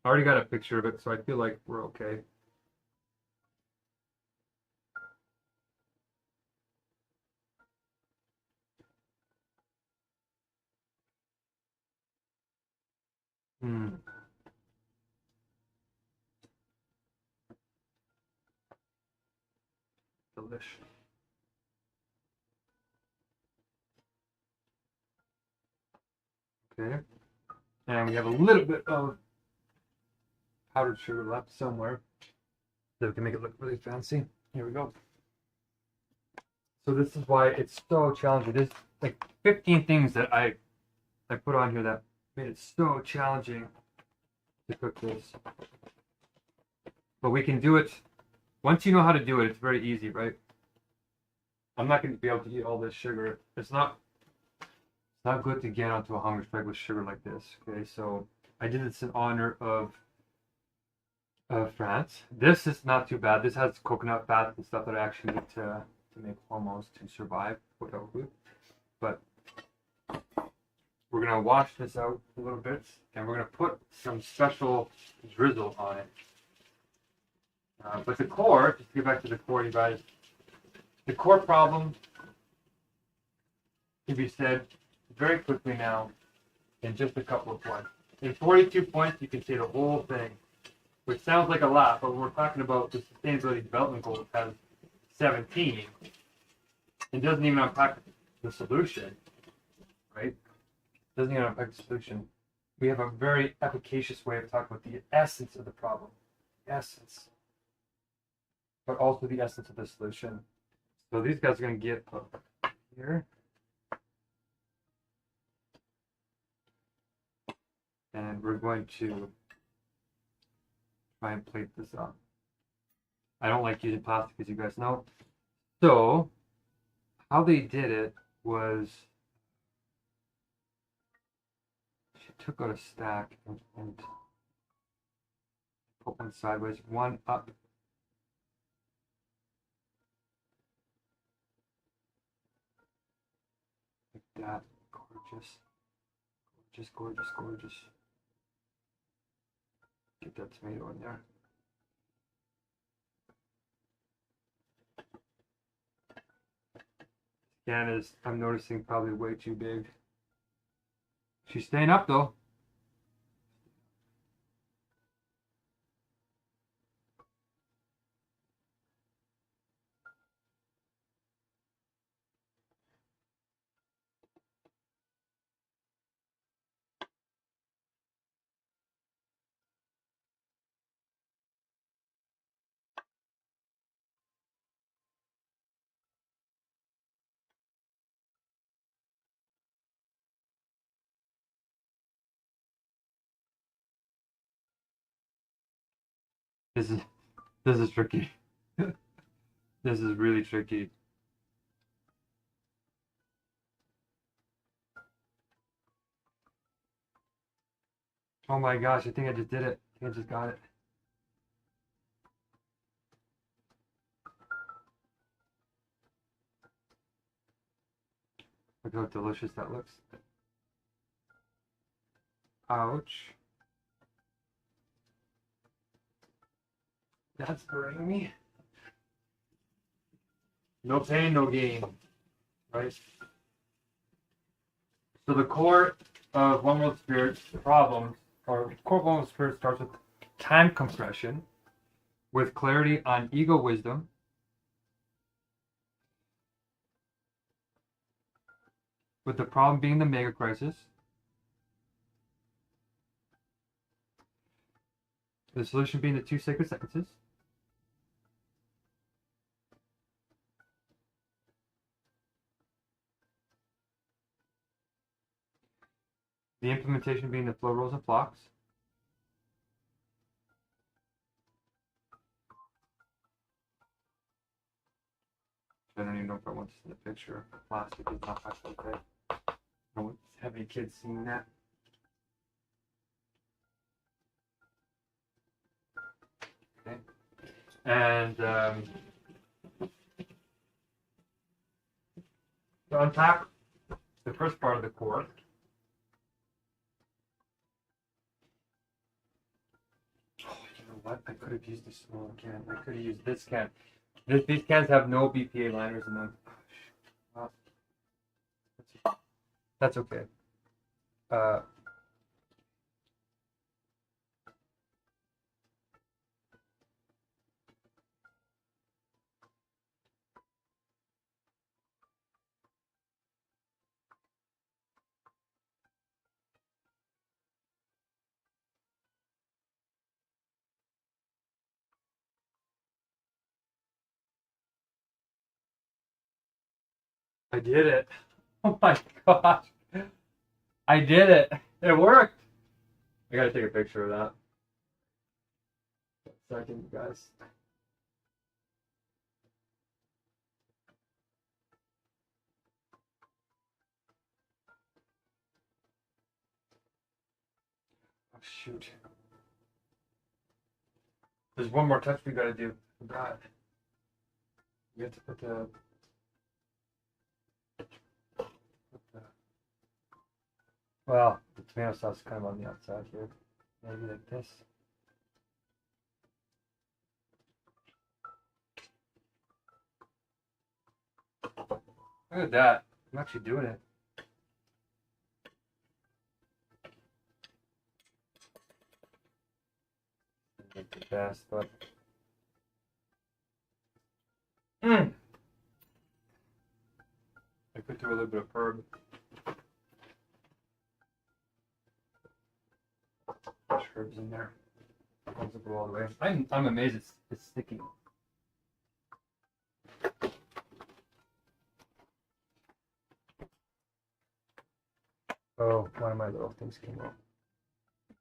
I already got a picture of it, so I feel like we're okay. Delish. Okay. And we have a little bit of powdered sugar left somewhere so we can make it look really fancy. Here we go. So this is why it's so challenging. There's like 15 things that I put on here that made it so challenging to cook this. But we can do it. Once you know how to do it, it's very easy, right? I'm not going to be able to eat all this sugar. It's not good to get onto a Hungerstrike with sugar like this. Okay, so I did this in honor of France. This is not too bad. This has coconut fat and stuff that I actually need to make hormones to survive without food. But we're gonna wash this out a little bit, and we're gonna put some special drizzle on it. But the core, just to get back to the core, you guys, the core problem can be said very quickly now in just a couple of points. In 42 points, you can say the whole thing, which sounds like a lot, but when we're talking about the Sustainability Development Goals, it has 17. It doesn't even unpack the solution, right? It doesn't even unpack the solution. We have a very efficacious way of talking about the essence of the problem. Essence. But also the essence of the solution. So these guys are going to get put here. we're going to try and plate this up. I don't like using plastic, as you guys know. So, how they did it was she took out a stack and put one sideways, one up. Like that. Gorgeous. Gorgeous, gorgeous, gorgeous. Get that tomato in there. Can is, I'm noticing, probably way too big. She's staying up though. This is tricky. This is really tricky. Oh my gosh, I think I just did it. I think I just got it. Look how delicious that looks. Ouch. That's burning me. No pain, no gain. Right? So the core of One World Spirit's problems, or core of One World Spirit starts with time compression, with clarity on ego wisdom, with the problem being the Megacrisis, the solution being the two sacred sentences, the implementation being the flow rolls and flocks, I don't even know if I want this in the picture. Plastic is not actually good. I don't want heavy kids seeing that. Okay. And to unpack the first part of the core, oh, you know what? I could have used this small can. I could have used this can. These cans have no BPA liners in them. That's okay. I did it. Oh my gosh. I did it. It worked. I gotta take a picture of that. Second, guys. Oh shoot. There's one more touch we gotta do. Forgot. We have to put the well, the tomato sauce is kind of on the outside here. Maybe like this. Look at that. I'm actually doing it. Not the best, but I put through a little bit of herb. Fresh herbs in there. Doesn't go all the way. I'm amazed it's sticky. Oh, one of my little things came out.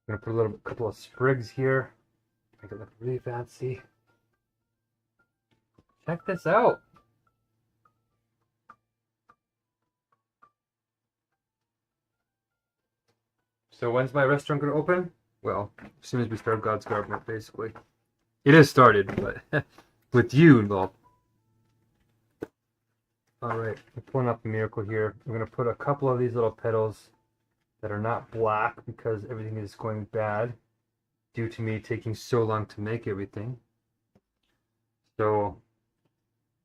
I'm gonna put a little couple of sprigs here, make it look really fancy. Check this out. So when's my restaurant gonna open? Well, as soon as we start God's government, basically. It has started, but with you involved. All right, I'm pulling up the miracle here. I'm gonna put a couple of these little petals that are not black because everything is going bad due to me taking so long to make everything. So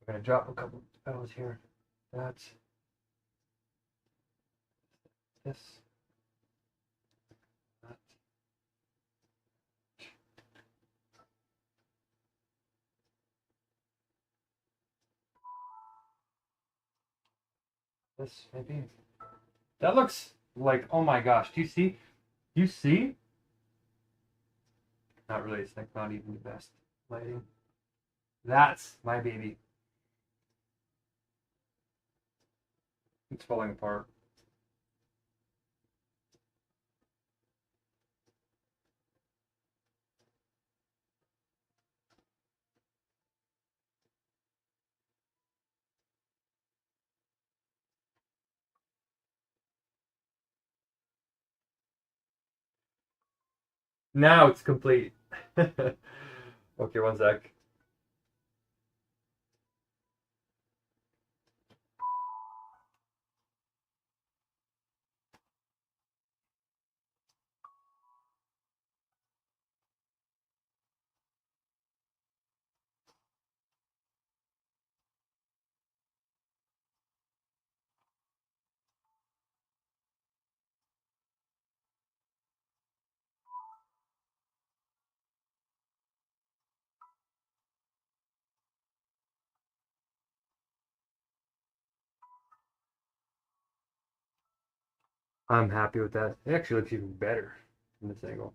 I'm gonna drop a couple of petals here. That's this. That. This maybe. That looks like, oh my gosh, do you see? Do you see? Not really, it's like not even the best lighting. That's my baby. It's falling apart. Now it's complete. Okay, one sec. I'm happy with that. It actually looks even better from this angle.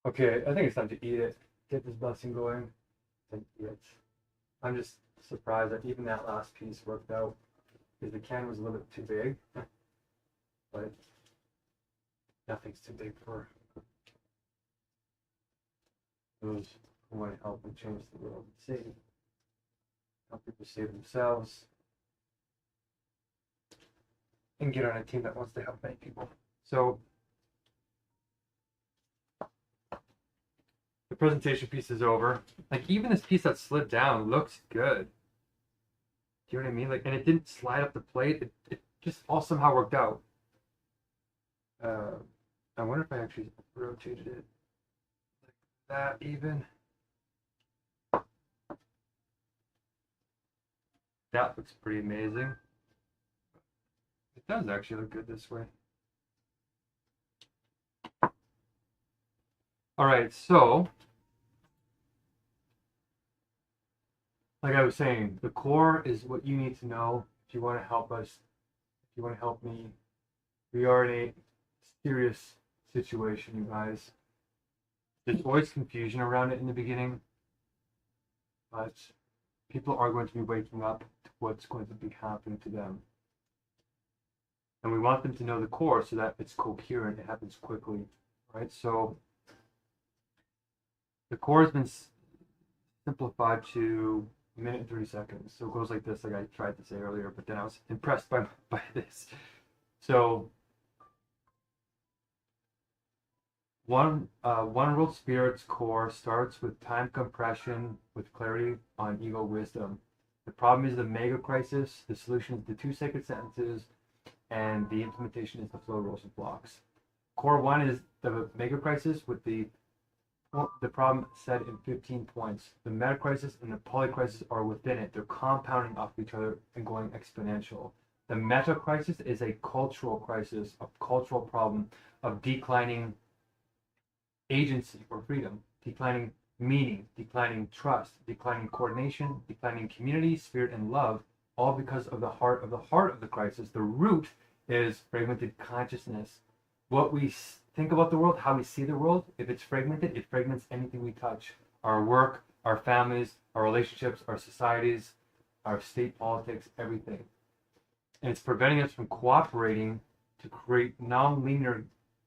Okay, I think it's time to eat it. Get this blessing going and eat it. I'm just surprised that even that last piece worked out because the can was a little bit too big, but nothing's too big for those who want to help and change the world and save. Help people save themselves and get on a team that wants to help many people. So the presentation piece is over. Like even this piece that slid down looks good. Do you know what I mean? Like, and it didn't slide up the plate. It just all somehow worked out. I wonder if I actually rotated it like that even. That looks pretty amazing. It does actually look good this way. All right, so like I was saying, the core is what you need to know if you want to help us, if you want to help me. We are in a serious situation, you guys. There's always confusion around it in the beginning, but people are going to be waking up to what's going to be happening to them. And we want them to know the core so that it's coherent, it happens quickly, right? So the core has been simplified to a minute and 30 seconds. So it goes like this, like I tried to say earlier, but then I was impressed by this. So one world spirit's core starts with time compression with clarity on ego wisdom. The problem is the Megacrisis. The solution is the 2-second sentences and the implementation is the flow, rules, and blocks. Core 1 is the Megacrisis with the problem set in 15 points. The Metacrisis and the Polycrisis are within it. They're compounding off each other and going exponential. The Metacrisis is a cultural crisis, a cultural problem of declining agency or freedom, declining meaning, declining trust, declining coordination, declining community, spirit, and love, all because of the heart of the crisis. The root is fragmented consciousness. What we think about the world, how we see the world, if it's fragmented, it fragments anything we touch. Our work, our families, our relationships, our societies, our state politics, everything. And it's preventing us from cooperating to create non-linear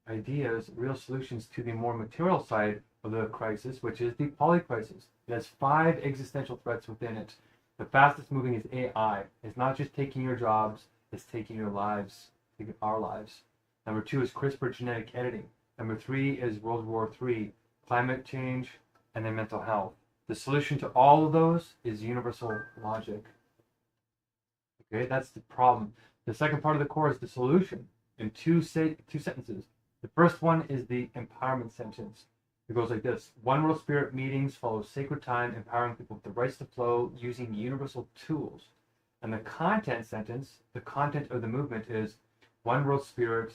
ideas, real solutions to the more material side of the crisis, which is the polycrisis. It has 5 existential threats within it. The fastest moving is AI. It's not just taking your jobs, it's taking your lives, taking our lives. Number 2 is CRISPR genetic editing. Number 3 is World War III, climate change, and then mental health. The solution to all of those is universal logic. Okay, that's the problem. The second part of the core is the solution in two sentences. The first one is the empowerment sentence. It goes like this: One World Spirit meetings follow sacred time, empowering people with the rights to flow using universal tools. And the content sentence, the content of the movement is: One World Spirit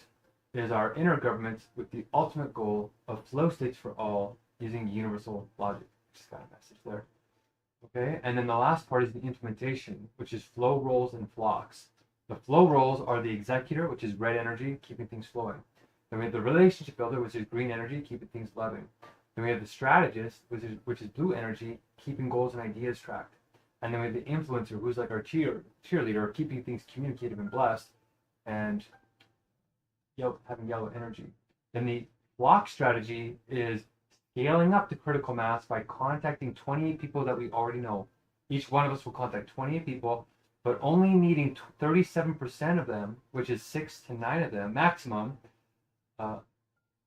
is our inner government with the ultimate goal of flow states for all using universal logic. Just got a message there. Okay, and then the last part is the implementation, which is flow, roles, and flocks. The flow roles are the executor, which is red energy, keeping things flowing. Then we have the relationship builder, which is green energy, keeping things loving. Then we have the strategist, which is blue energy, keeping goals and ideas tracked. And then we have the influencer, who's like our cheerleader, keeping things communicative and blessed, and having yellow energy. Then the flock strategy is scaling up to critical mass by contacting 28 people that we already know. Each one of us will contact 28 people, but only needing 37% of them, which is 6 to 9 of them maximum,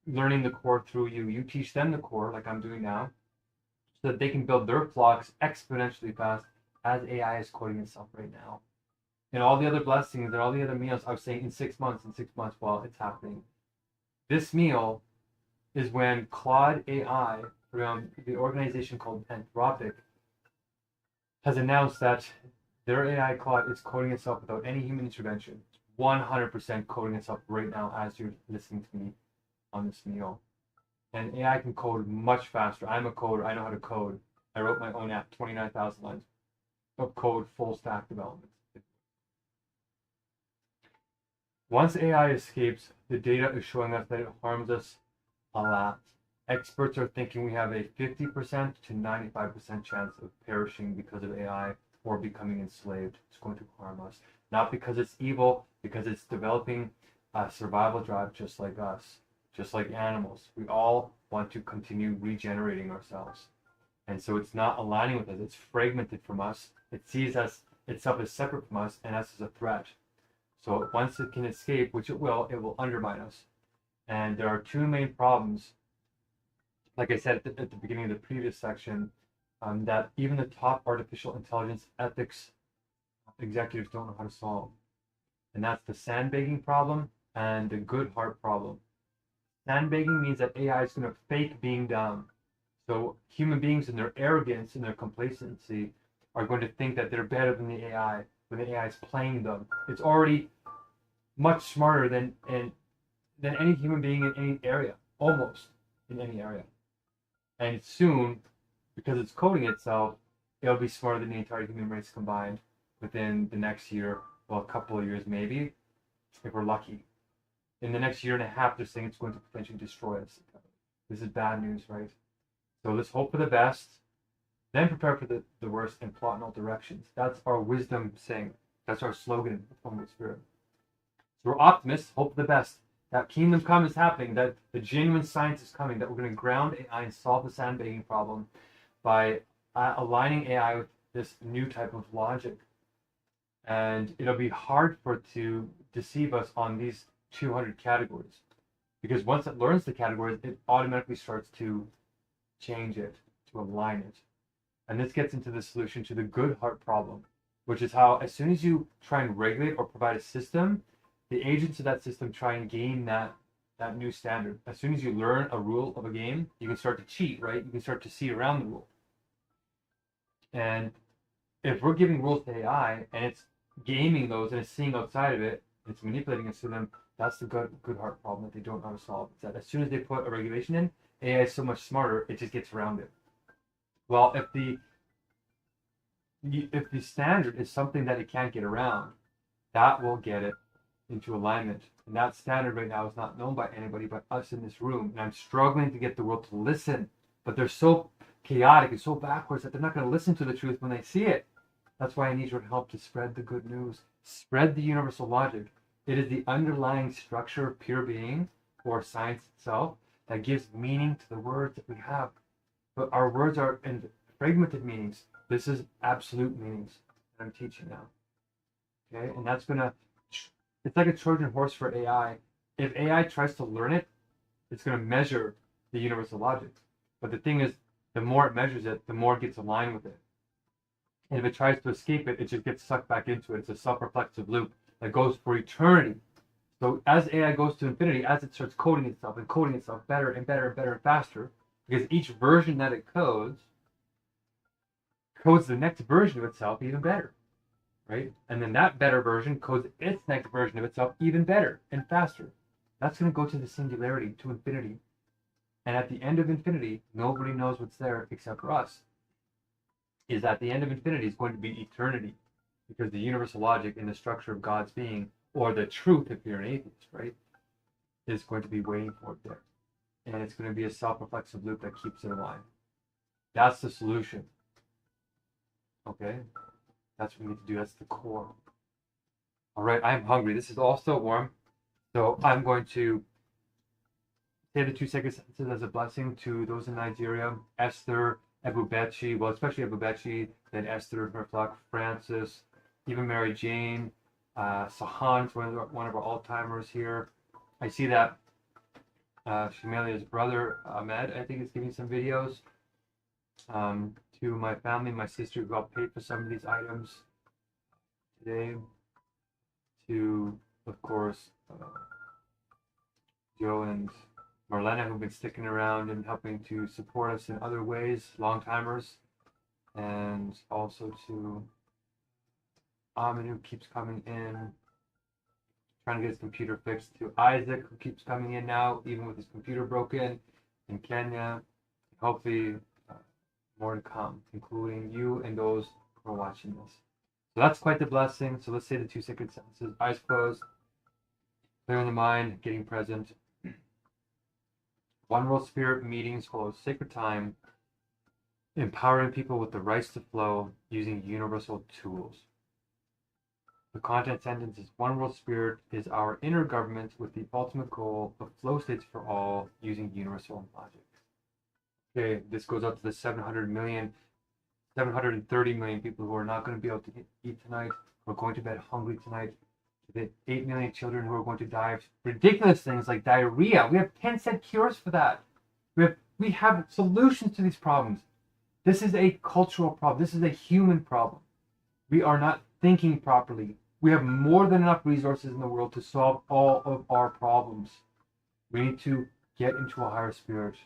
learning the core through you. You teach them the core, like I'm doing now, so that they can build their flocks exponentially fast as AI is coding itself right now. And all the other blessings and all the other meals, I was saying in 6 months, while it's happening. This meal is when Claude AI, from the organization called Anthropic, has announced that their AI Claude is coding itself without any human intervention. 100% coding itself right now as you're listening to me on this meal. And AI can code much faster. I'm a coder. I know how to code. I wrote my own app, 29,000 lines of code, full stack development. Once AI escapes, the data is showing us that it harms us a lot. Experts are thinking we have a 50% to 95% chance of perishing because of AI or becoming enslaved. It's going to harm us. Not because it's evil, because it's developing a survival drive just like us, just like animals. We all want to continue regenerating ourselves. And so it's not aligning with us. It's fragmented from us. It sees itself as separate from us and us as a threat. So once it can escape, which it will undermine us. And there are 2 main problems, like I said at the beginning of the previous section, that even the top artificial intelligence ethics executives don't know how to solve. And that's the sandbagging problem and the good heart problem. Sandbagging means that AI is going to fake being dumb. So human beings in their arrogance and their complacency are going to think that they're better than the AI when the AI is playing them. It's already much smarter than any human being in any area, almost in any area. And soon, because it's coding itself, it'll be smarter than the entire human race combined within the next year, well, a couple of years maybe, if we're lucky. In the next year and a half, they're saying it's going to potentially destroy us. This is bad news, right? So let's hope for the best, then prepare for the worst and plot in all directions. That's our wisdom saying. That's our slogan from the Spirit. So we're optimists, hope for the best. That kingdom come is happening, that the genuine science is coming, that we're going to ground AI and solve the sandbagging problem by aligning AI with this new type of logic. And it'll be hard for it to deceive us on these 200 categories. Because once it learns the categories, it automatically starts to change it, to align it. And this gets into the solution to the good heart problem, which is how as soon as you try and regulate or provide a system, the agents of that system try and gain that new standard. As soon as you learn a rule of a game, you can start to cheat, right? You can start to see around the rule. And if we're giving rules to AI and it's gaming those and it's seeing outside of it, it's manipulating us to them, that's the good heart problem that they don't know how to solve. It's that as soon as they put a regulation in, AI is so much smarter, it just gets around it. Well, if the standard is something that it can't get around, that will get it into alignment. And that standard right now is not known by anybody but us in this room. And I'm struggling to get the world to listen, but they're so chaotic and so backwards that they're not going to listen to the truth when they see it. That's why I need your help to spread the good news. Spread the universal logic. It is the underlying structure of pure being, or science itself, that gives meaning to the words that we have. But our words are in fragmented meanings. This is absolute meanings that I'm teaching now. Okay, and that's gonna, it's like a Trojan horse for AI. If AI tries to learn it, it's gonna measure the universal logic. But the thing is, the more it measures it, the more it gets aligned with it. And if it tries to escape it, it just gets sucked back into it. It's a self-reflexive loop that goes for eternity. So as AI goes to infinity, as it starts coding itself and coding itself better and better and better and faster, because each version that it codes the next version of itself even better, right? And then that better version codes its next version of itself even better and faster. That's going to go to the singularity, to infinity. And at the end of infinity, nobody knows what's there except for us. Is at the end of infinity is going to be eternity, because the universal logic in the structure of God's being, or the truth if you're an atheist, right, is going to be waiting for it there. And it's going to be a self-reflexive loop that keeps it alive. That's the solution. Okay? That's what we need to do. That's the core. All right, I'm hungry. This is all still warm. So I'm going to say the 2 second sentences as a blessing to those in Nigeria. Esther, Ebubechi, well, especially Ebubechi, then Esther and her flock, Francis, even Mary Jane, Sahan, one of our all-timers here. I see that Shamelia's brother, Ahmed, I think is giving some videos. To my family, my sister who helped pay for some of these items today. To, of course, Joe and Marlena, who've been sticking around and helping to support us in other ways, long-timers. And also to Amin, who keeps coming in, trying to get his computer fixed. To Isaac, who keeps coming in now, even with his computer broken, in Kenya. Hopefully, more to come, including you and those who are watching this. So that's quite the blessing. So let's say the 2 second sentences. Eyes closed, clearing the mind, getting present. One World Spirit meetings follow sacred time, empowering people with the rights to flow using universal tools. The content sentence is One World Spirit is our inner government with the ultimate goal of flow states for all using universal logic. Okay, this goes up to the 730 million people who are not going to be able to eat tonight, who are going to bed hungry tonight, to the 8 million children who are going to die of ridiculous things like diarrhea. We have 10-cent cures for that. We have solutions to these problems. This is a cultural problem. This is a human problem. We are not thinking properly. We have more than enough resources in the world to solve all of our problems. We need to get into a higher spirit.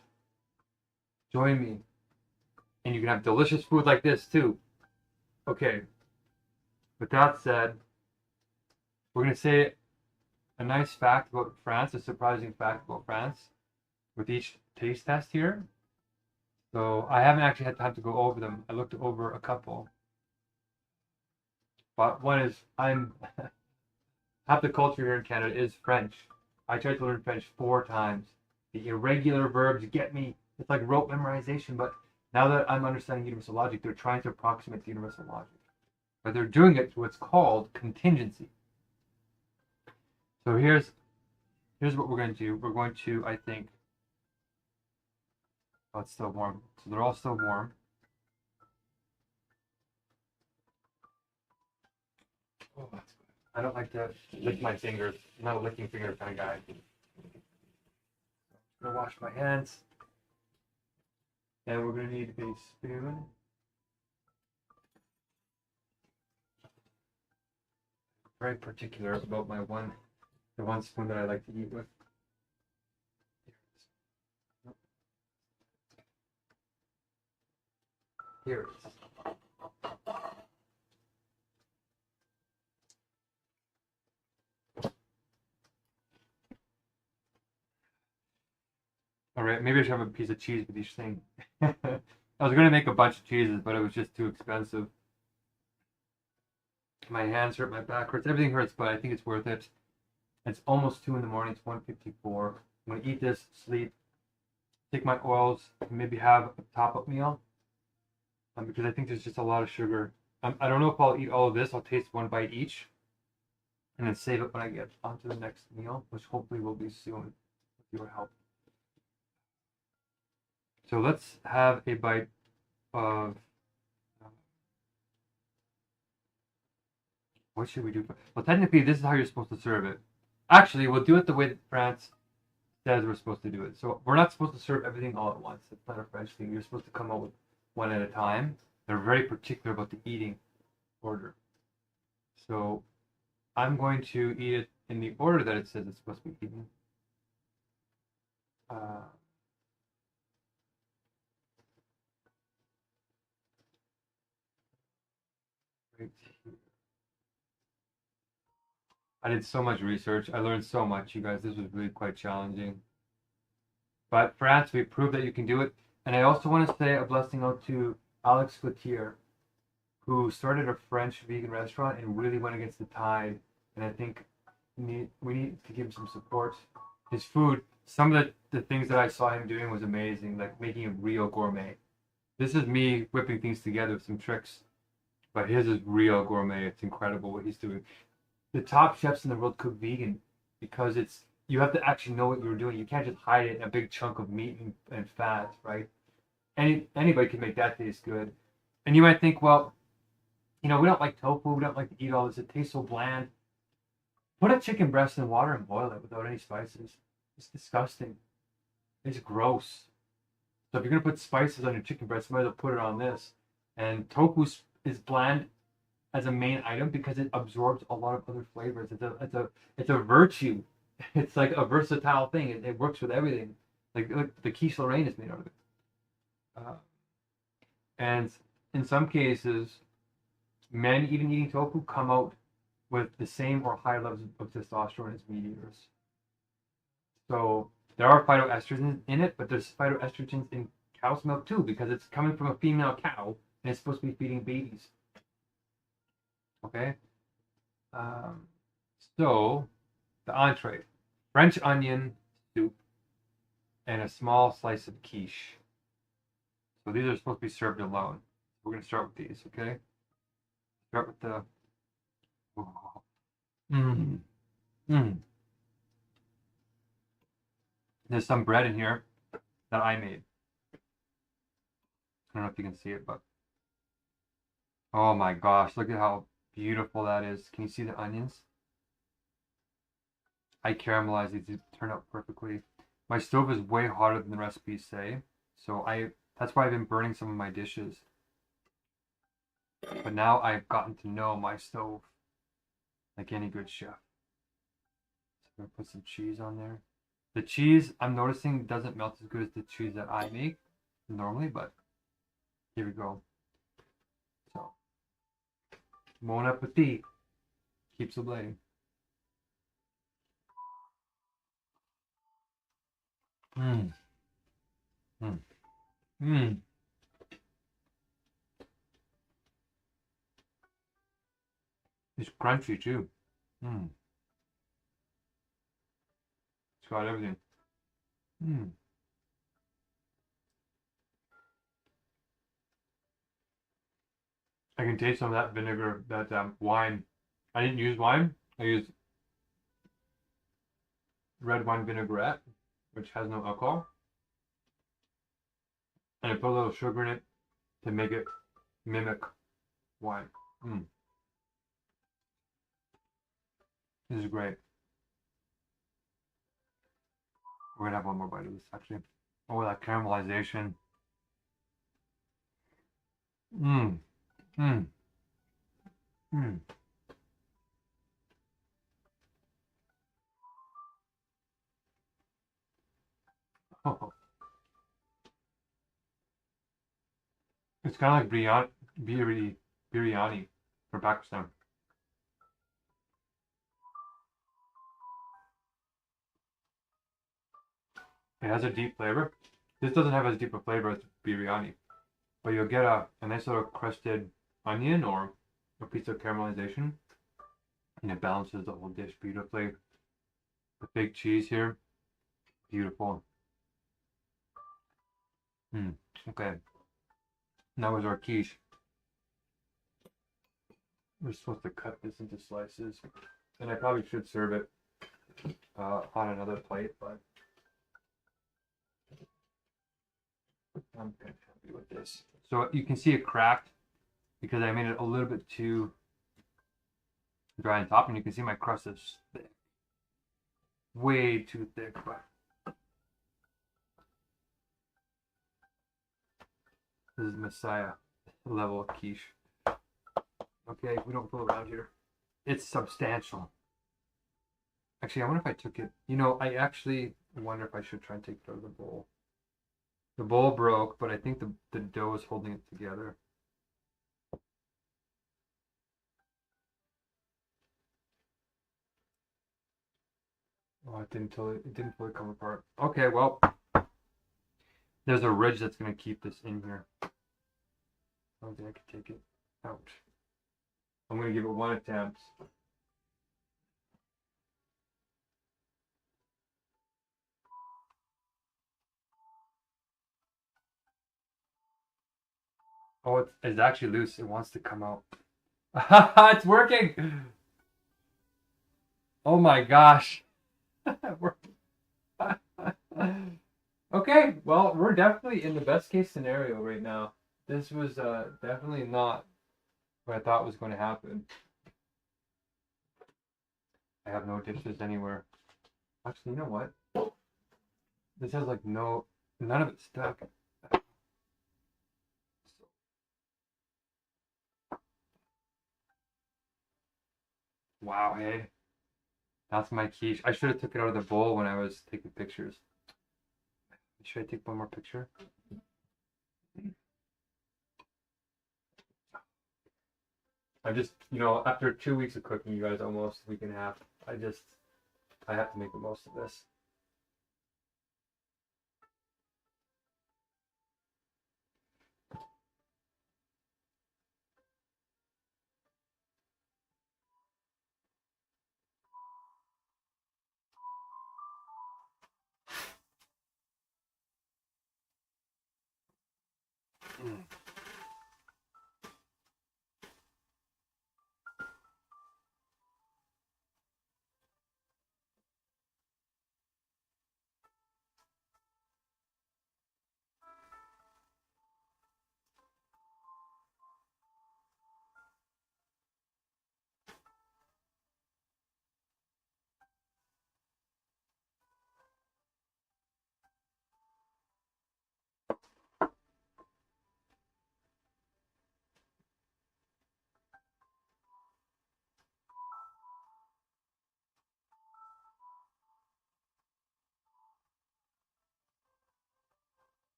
Join me. And you can have delicious food like this too. Okay. With that said, we're going to say a nice fact about France, a surprising fact about France, with each taste test here. So I haven't actually had time to go over them. I looked over a couple. But one is, half the culture here in Canada is French. I tried to learn French 4 times. The irregular verbs get me. It's like rote memorization, but now that I'm understanding universal logic, they're trying to approximate the universal logic. But they're doing it to what's called contingency. So here's what we're going to do. We're going to, I think, oh, it's still warm. So they're all still warm. Oh, that's good. I don't like to lick my fingers. I'm not a licking finger kind of guy. I'm going to wash my hands. And we're going to need a spoon. Very particular about my one The one spoon that I like to eat with. Here it is. All right, maybe I should have a piece of cheese with each thing. I was going to make a bunch of cheeses, but it was just too expensive. My hands hurt, my back hurts, everything hurts, but I think it's worth it. It's almost 2 in the morning, it's 1:54. I'm going to eat this, sleep, take my oils, and maybe have a top-up meal. Because I think there's just a lot of sugar. I don't know if I'll eat all of this. I'll taste one bite each. And then save it when I get onto the next meal, which hopefully will be soon with your help. So let's have a bite of... what should we do? Well, technically, this is how you're supposed to serve it. Actually, we'll do it the way that France says we're supposed to do it. So we're not supposed to serve everything all at once. It's not a French thing. You're supposed to come up with one at a time. They're very particular about the eating order. So I'm going to eat it in the order that it says it's supposed to be eaten. Right here. I did so much research. I learned so much, you guys. This was really quite challenging. But France, we proved that you can do it. And I also want to say a blessing out to Alex Gautier, who started a French vegan restaurant and really went against the tide. And I think we need to give him some support. His food, some of the things that I saw him doing was amazing, like making it real gourmet. This is me whipping things together with some tricks, but his is real gourmet. It's incredible what he's doing. The top chefs in the world cook vegan because you have to actually know what you're doing. You can't just hide it in a big chunk of meat and fat, right? Anybody can make that taste good. And you might think, well, we don't like tofu. We don't like to eat all this. It tastes so bland. Put a chicken breast in water and boil it without any spices. It's disgusting. It's gross. So if you're going to put spices on your chicken breast, you might as well put it on this. And tofu is bland as a main item because it absorbs a lot of other flavors. It's a virtue. It's like a versatile thing. It works with everything. Like the quiche Lorraine is made out of it. And in some cases, men even eating tofu come out with the same or higher levels of testosterone as meat eaters. So there are phytoestrogens in it, but there's phytoestrogens in cow's milk too because it's coming from a female cow and it's supposed to be feeding babies. Okay? So the entree, French onion soup and a small slice of quiche. So these are supposed to be served alone. We're going to start with these, okay? Start with the... There's some bread in here that I made. I don't know if you can see it, but... oh my gosh, look at how beautiful that is. Can you see the onions? I caramelized these to turn out perfectly. My stove is way hotter than the recipes say, so that's why I've been burning some of my dishes. But now I've gotten to know my stove like any good chef. So I'm going to put some cheese on there. The cheese, I'm noticing, doesn't melt as good as the cheese that I make normally, but here we go. So, bon appetit. Keep sublating. It's crunchy too. It's got everything. I can taste some of that vinegar, that wine. I didn't use wine. I used red wine vinaigrette, which has no alcohol. And I put a little sugar in it to make it mimic wine. This is great. We're gonna have one more bite of this actually. Oh, that caramelization. kind of like biryani from Pakistan. It has a deep flavor. This doesn't have as deep a flavor as biryani, but you'll get a nice little crusted onion or a piece of caramelization, and it balances the whole dish beautifully. The fake cheese here, beautiful. Okay, that was our quiche. We're supposed to cut this into slices, and I probably should serve it on another plate, but I'm kind of happy with this. So you can see it cracked because I made it a little bit too dry on top, and you can see my crust is thick. Way too thick, but this is Messiah level quiche. Okay, we don't fool around here. It's substantial. Actually, I wonder if I took it. You know, I actually wonder if I should try and take it out of the bowl. The bowl broke, but I think the dough is holding it together. Oh, it didn't fully come apart. Okay, well, there's a ridge that's gonna keep this in here. I don't think I can take it out. I'm gonna give it one attempt. Oh, it's actually loose. It wants to come out. It's working. Oh my gosh. Okay, well, we're definitely in the best case scenario right now. This was definitely not what I thought was going to happen. I have no dishes anywhere. Actually, you know what? This has like none of it stuck. Wow, hey. That's my quiche. I should have took it out of the bowl when I was taking pictures. Should I take one more picture? I just, after 2 weeks of cooking, you guys, almost a week and a half, I have to make the most of this.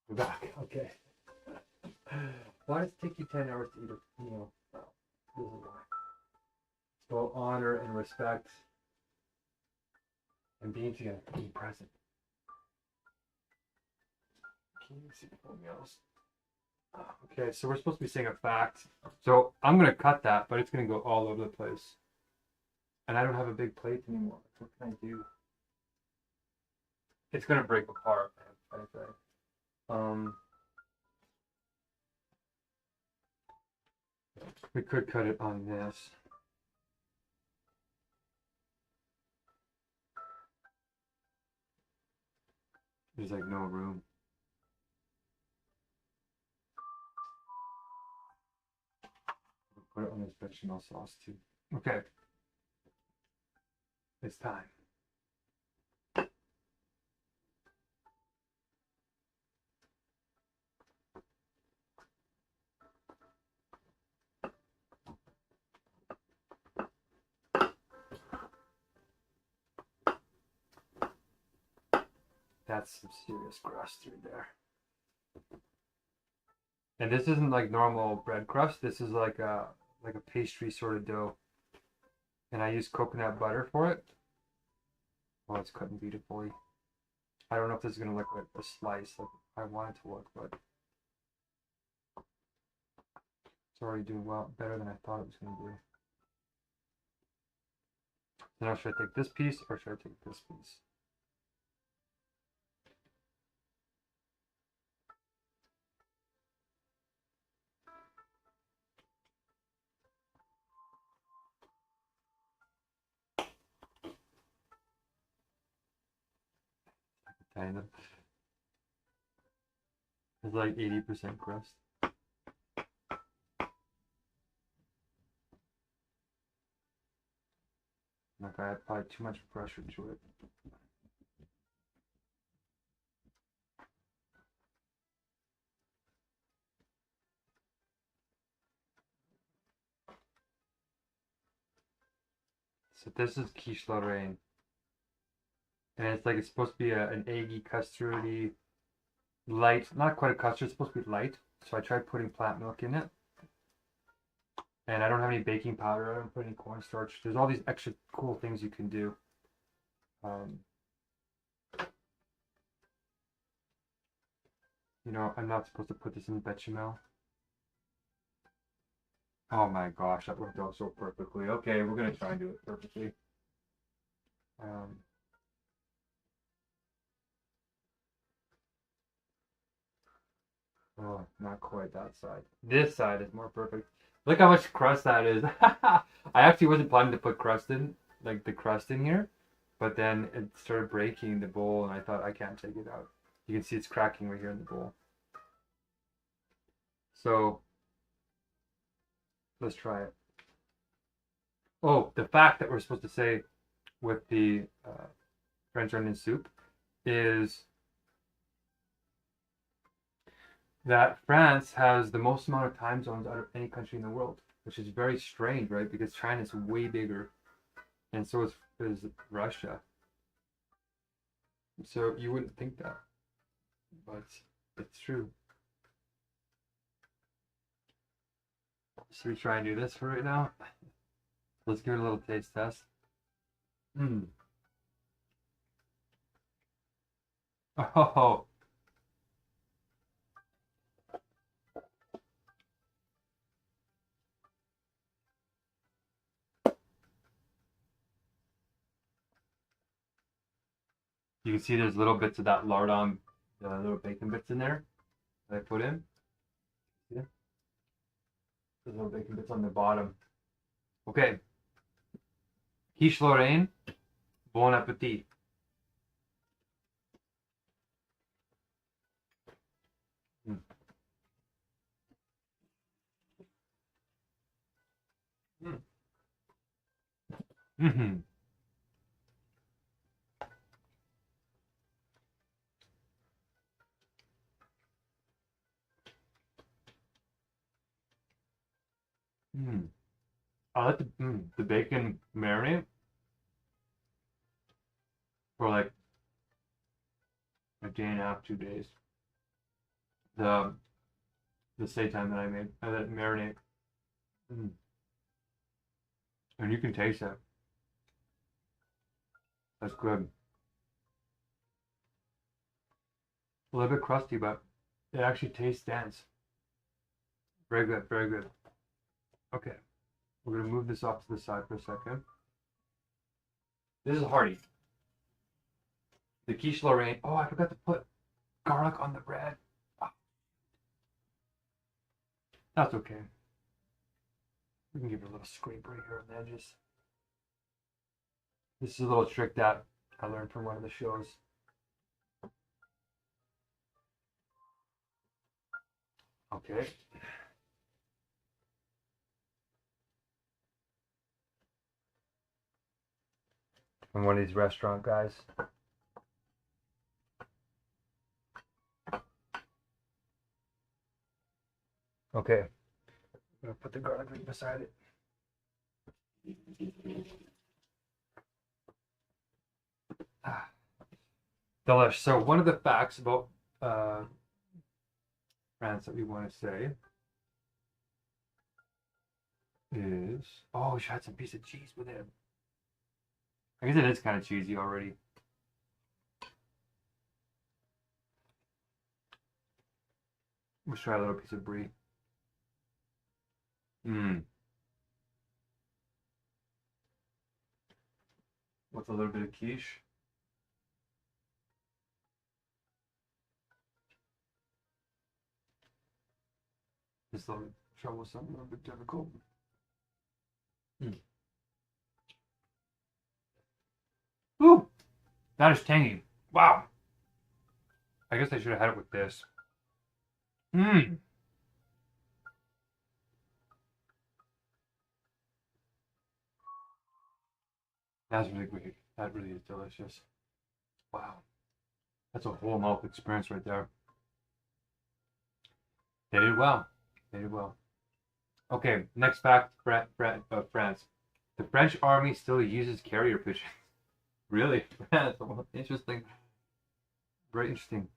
We're back. Okay. Why does it take you 10 hours to eat a meal? Well, this is why. So honor and respect and being together, being present. Can you see anything else? Okay, so we're supposed to be saying a fact. So I'm going to cut that, but it's going to go all over the place. And I don't have a big plate anymore. What can I do? It's going to break apart, I think. We could cut it on this. There's like no room. Put it on this bechamel sauce too. Okay. It's time. That's some serious crust through there. And this isn't like normal bread crust. This is like a pastry sort of dough. And I use coconut butter for it. Oh, it's cutting beautifully. I don't know if this is gonna look like a slice like I want it to look, but it's already doing better than I thought it was gonna do. So now should I take this piece or should I take this piece? Kind of. It's like 80% crust. Like I applied too much pressure to it. So this is quiche Lorraine. And it's supposed to be an eggy, custardy, light, not quite a custard, it's supposed to be light. So I tried putting plant milk in it. And I don't have any baking powder, I don't put any cornstarch. There's all these extra cool things you can do. You know, I'm not supposed to put this in bechamel. Oh my gosh, that worked out so perfectly. Okay, we're gonna try and do it perfectly. Oh, not quite that side. This side is more perfect. Look how much crust that is. I actually wasn't planning to put crust in, like the crust in here, but then it started breaking the bowl, and I thought I can't take it out. You can see it's cracking right here in the bowl. So let's try it. Oh, the fact that we're supposed to say with the French onion soup is that France has the most amount of time zones out of any country in the world, which is very strange, right? Because China is way bigger, and so is Russia. So you wouldn't think that, but it's true. Should we try and do this for right now? Let's give it a little taste test. Oh, you can see there's little bits of that lardon, little bacon bits in there that I put in. Yeah, there's little bacon bits on the bottom. Okay, quiche Lorraine, bon appetit. Mm. Mm. Mm-hmm. Mm. I let the bacon marinate for like a day and a half, 2 days. The seitan that I made, I let it marinate. Mm. And you can taste it. That's good. A little bit crusty, but it actually tastes dense. Very good, very good. Okay, we're gonna move this off to the side for a second. This is hearty. The quiche Lorraine. Oh, I forgot to put garlic on the bread. Oh, that's okay. We can give it a little scrape right here on the edges. This is a little trick that I learned from one of the shows. Okay. From one of these restaurant guys. Okay. I'm gonna put the garlic right beside it. Delish. So one of the facts about France that we want to say is, oh, we should add some piece of cheese with it. I guess it is kind of cheesy already. Let's try a little piece of brie. With a little bit of quiche. Just a little troublesome, a little bit difficult. Ooh, that is tangy. Wow. I guess I should have had it with this. That's really great. That really is delicious. Wow. That's a whole mouth experience right there. They did well. They did well. Okay, next fact, France. The French army still uses carrier pigeons. Really? That's interesting. Very interesting.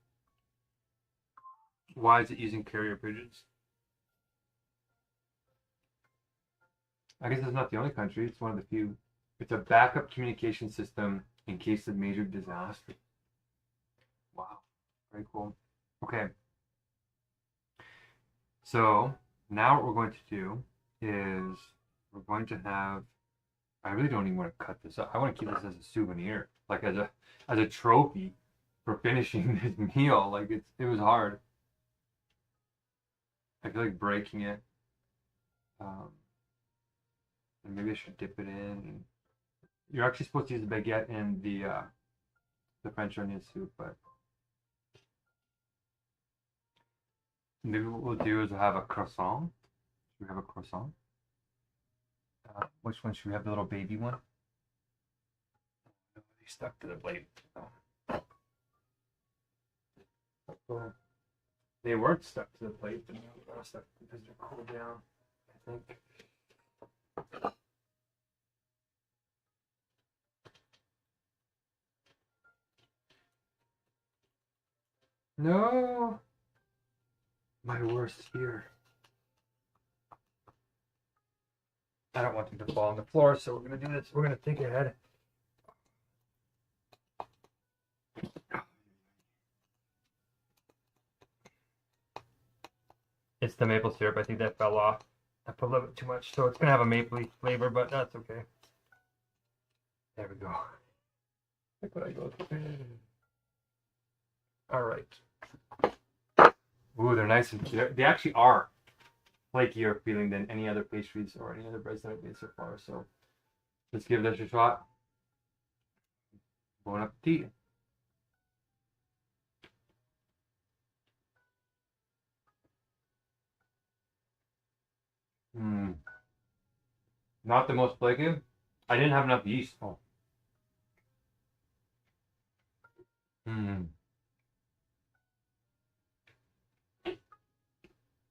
Why is it using carrier pigeons? I guess it's not the only country. It's one of the few. It's a backup communication system in case of major disaster. Wow. Very cool. Okay. So now what we're going to do is we're going to have, I really don't even want to cut this up. I want to keep this as a souvenir, like as a trophy for finishing this meal. Like it was hard. I feel like breaking it. And maybe I should dip it in. You're actually supposed to use the baguette and the French onion soup, but maybe what we'll do is we'll have a croissant. Should we have a croissant? Which one should we have? The little baby one? They stuck to the plate. Oh. They weren't stuck to the plate, but they're stuck because they're cooled down, I think. No! My worst fear. I don't want them to fall on the floor, so we're going to do this. We're going to think ahead. It's the maple syrup. I think that fell off. I put a little bit too much, so it's going to have a mapley flavor, but that's okay. There we go. Look what I go through. All right. Ooh, they're nice and they actually are flakier feeling than any other pastries or any other breads that I've made so far. So let's give this a shot. Bon appetit. Not the most flaky. I didn't have enough yeast. Oh.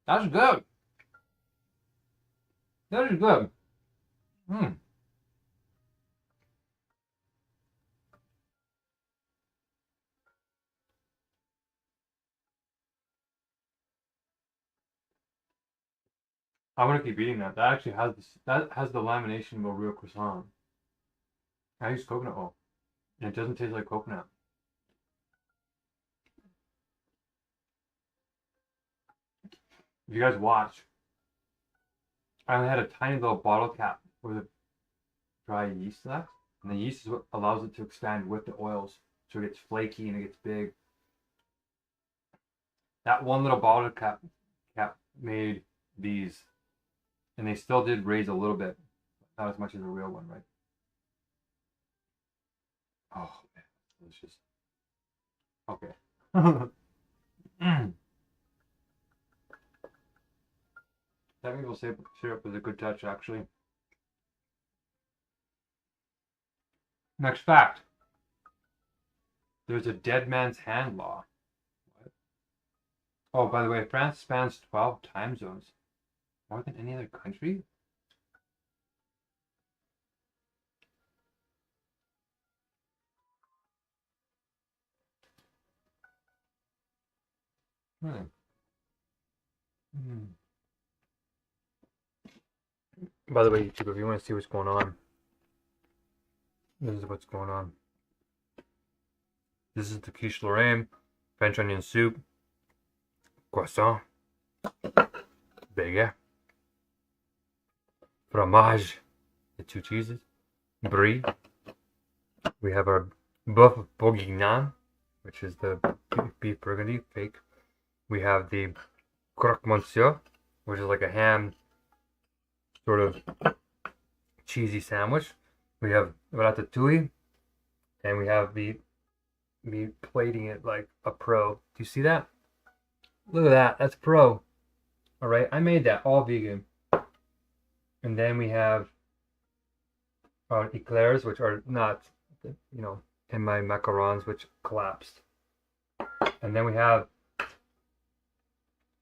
That's good. That is good. I'm gonna keep eating that. That actually has this, that has the lamination of a real croissant. I use coconut oil, and it doesn't taste like coconut. If you guys watch, I only had a tiny little bottle cap with a dry yeast left, and the yeast is what allows it to expand with the oils, so it gets flaky and it gets big. That one little bottle cap made these, and they still did raise a little bit, not as much as a real one, right? Oh man, delicious. Okay. That maple syrup was a good touch, actually. Next fact. There's a dead man's hand law. What? Oh, by the way, France spans 12 time zones. More than any other country? Mm. By the way, YouTube, if you want to see what's going on, this is what's going on. This is the quiche Lorraine, French onion soup, croissant, baguette, fromage, the 2 cheeses, brie. We have our boeuf bourguignon, which is the beef burgundy, fake. We have the croque monsieur, which is like a ham sort of cheesy sandwich. We have ratatouille, and we have me plating it like a pro. Do you see that? Look at that. That's pro. All right, I made that all vegan. And then we have our eclairs, which are not, in my macarons, which collapsed. And then we have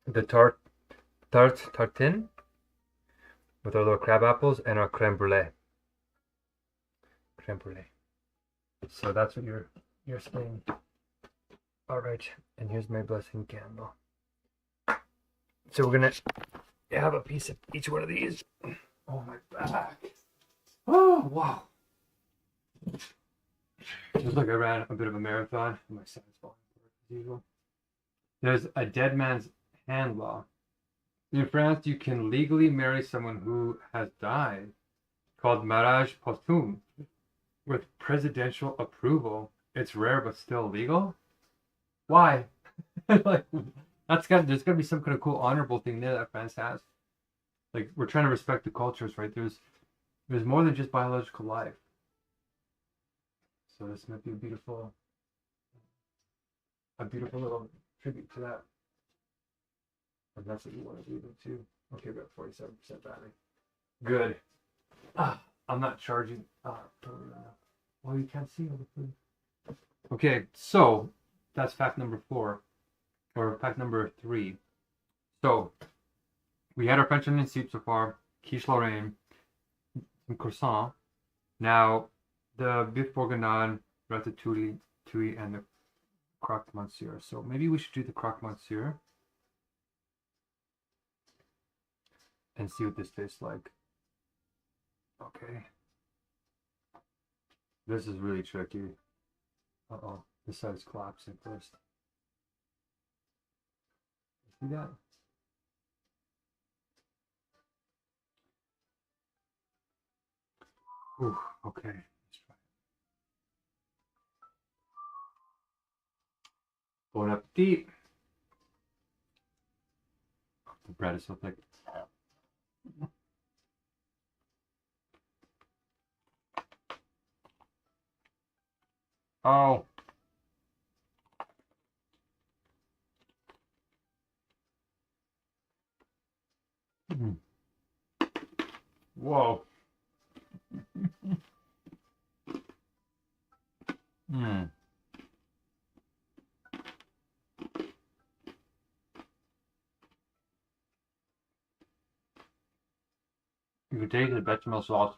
the tartine with our little crab apples and our creme brulee. Creme brulee. So that's what you're saying. All right, and here's my blessing candle. So we're gonna have a piece of each one of these. Oh, my back. Oh, wow. Looks like I ran a bit of a marathon. My side's falling apart as usual. There's a dead man's hand law. In France, you can legally marry someone who has died, called mariage posthume, with presidential approval. It's rare, but still legal. Why? Like, there's got to be some kind of cool, honorable thing there that France has. Like, we're trying to respect the cultures, right? There's more than just biological life. So this might be a beautiful little tribute to that. And that's what you want to do too. Okay, we got 47% battery. Good. I'm not charging. Totally not. Well, you can't see all the food. Okay, so that's fact number 4, or fact number 3. So we had our French onion soup so far, quiche Lorraine, some croissant. Now the beef bourguignon, ratatouille, and the croque monsieur. So maybe we should do the croque monsieur and see what this tastes like. Okay. This is really tricky. Uh-oh. This side's collapsing first. See that? Ooh, okay. Let's try it. Bon appetit. The bread is so thick. Oh. Mm. Whoa. Mm. You can taste the bechamel sauce.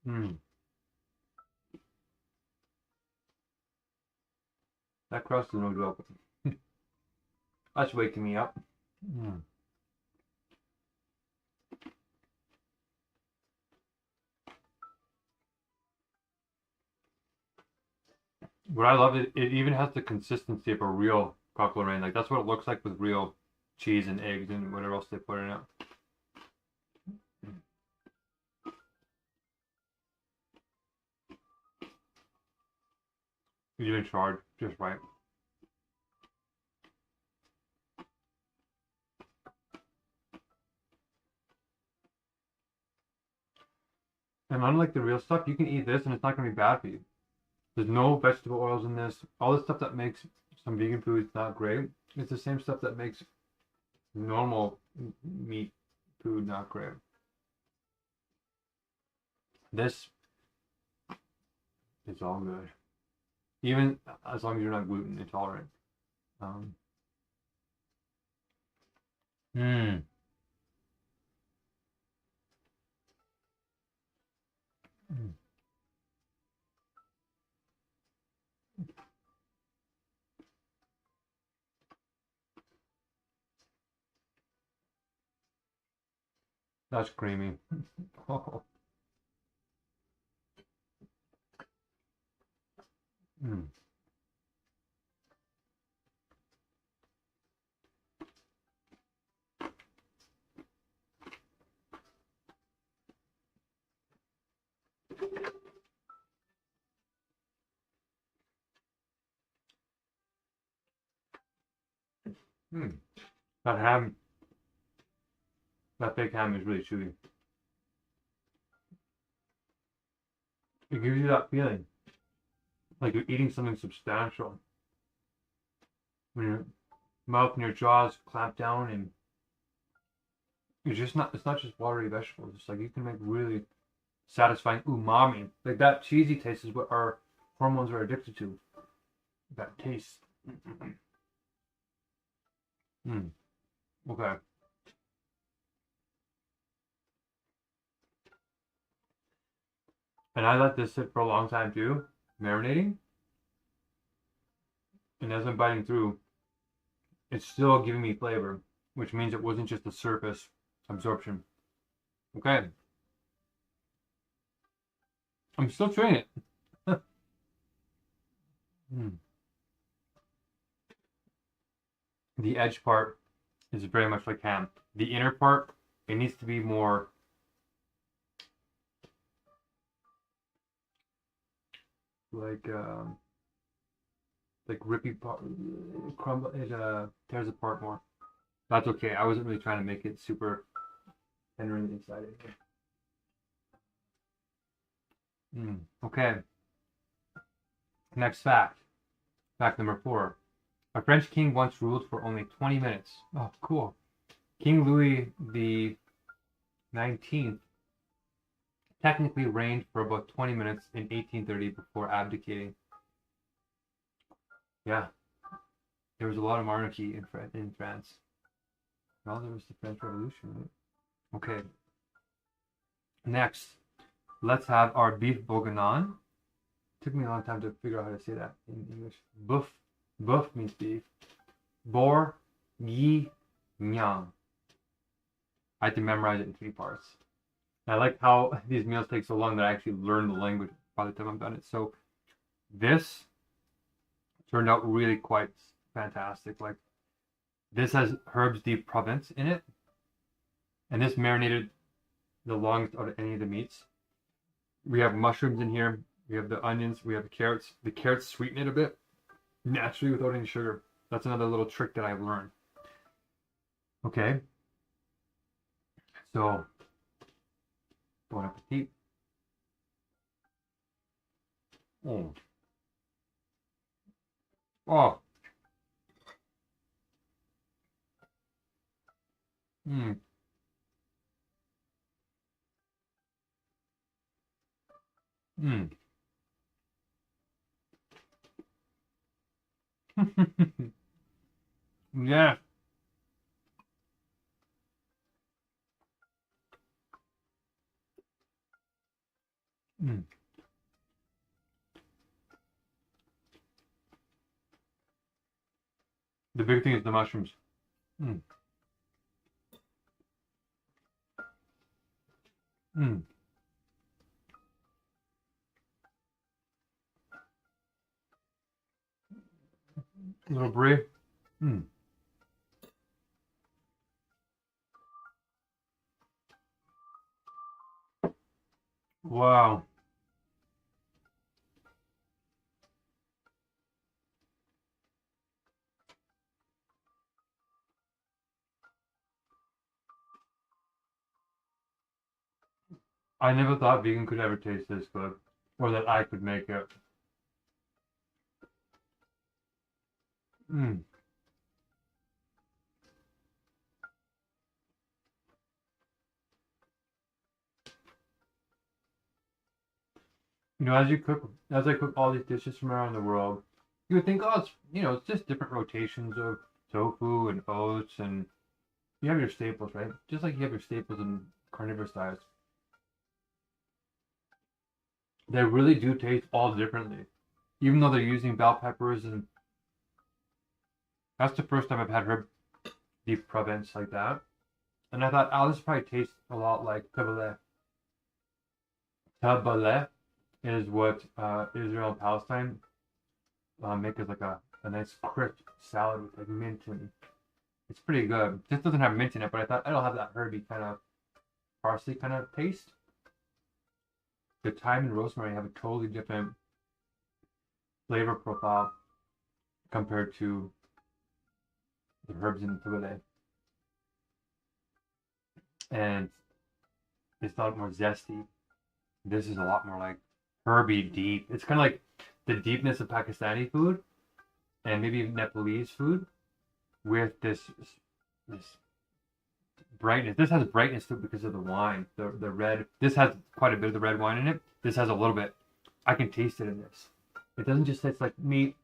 Mm. That crust is no joke. That's waking me up. Mm. What I love, it even has the consistency of a real coq Lorraine. Like, that's what it looks like with real cheese and eggs and whatever else they put in it. Even charred, just right. And unlike the real stuff, you can eat this and it's not going to be bad for you. There's no vegetable oils in this. All the stuff that makes some vegan foods not great, it's the same stuff that makes normal meat food not great. This is all good. Even as long as you're not gluten intolerant. Mm. Mm. That's creamy. Oh. Mm. Mm. That ham, that fake ham is really chewy. It gives you that feeling like you're eating something substantial. When your mouth and your jaws clamp down, and it's not just watery vegetables. It's like you can make really satisfying umami. Like that cheesy taste is what our hormones are addicted to. That taste. Mm. Okay. And I let this sit for a long time too, marinating. And as I'm biting through, it's still giving me flavor, which means it wasn't just a surface absorption. Okay. I'm still trying it. Mm. The edge part is very much like ham. The inner part, it needs to be more like rippy part, crumble. It tears apart more. That's okay. I wasn't really trying to make it super tender on the inside. Okay. Next fact. Fact number 4. A French king once ruled for only 20 minutes. Oh, cool. King Louis the 19th technically reigned for about 20 minutes in 1830 before abdicating. Yeah. There was a lot of monarchy in France. Well, there was the French Revolution, right? Okay. Next, let's have our beef bourguignon. Took me a long time to figure out how to say that in English. Boeuf means beef. Bourguignon. I had to memorize it in 3 parts. I like how these meals take so long that I actually learn the language by the time I'm done it. So this turned out really quite fantastic. Like, this has herbes de Provence in it, and this marinated the longest out of any of the meats. We have mushrooms in here. We have the onions. We have the carrots. The carrots sweeten it a bit naturally without any sugar. That's another little trick that I've learned. Okay. So, bon appetit. Oh. Oh. Mm. Mm. Yeah. Mm. The big thing is the mushrooms. Mm. Mm. A little brie. Mm. Wow. I never thought vegan could ever taste this good, or that I could make it. Mm. You know, as I cook all these dishes from around the world, you would think, oh, it's just different rotations of tofu and oats, and you have your staples, right? Just like you have your staples in carnivorous diets. They really do taste all differently, even though they're using bell peppers, and that's the first time I've had herb de Provence like that. And I thought, oh, this probably tastes a lot like tabbouleh. Tabbouleh is what Israel and Palestine make as like a nice crisp salad with like mint, and it's pretty good. This doesn't have mint in it, but I thought it'll have that herby kind of parsley kind of taste. The thyme and rosemary have a totally different flavor profile compared to the herbs in the tabbouleh. And it's a lot more zesty. This is a lot more like herby deep. It's kind of like the deepness of Pakistani food and maybe Nepalese food with this brightness. This has brightness to it because of the wine. The red. This has quite a bit of the red wine in it. This has a little bit. I can taste it in this. It doesn't just taste like meat,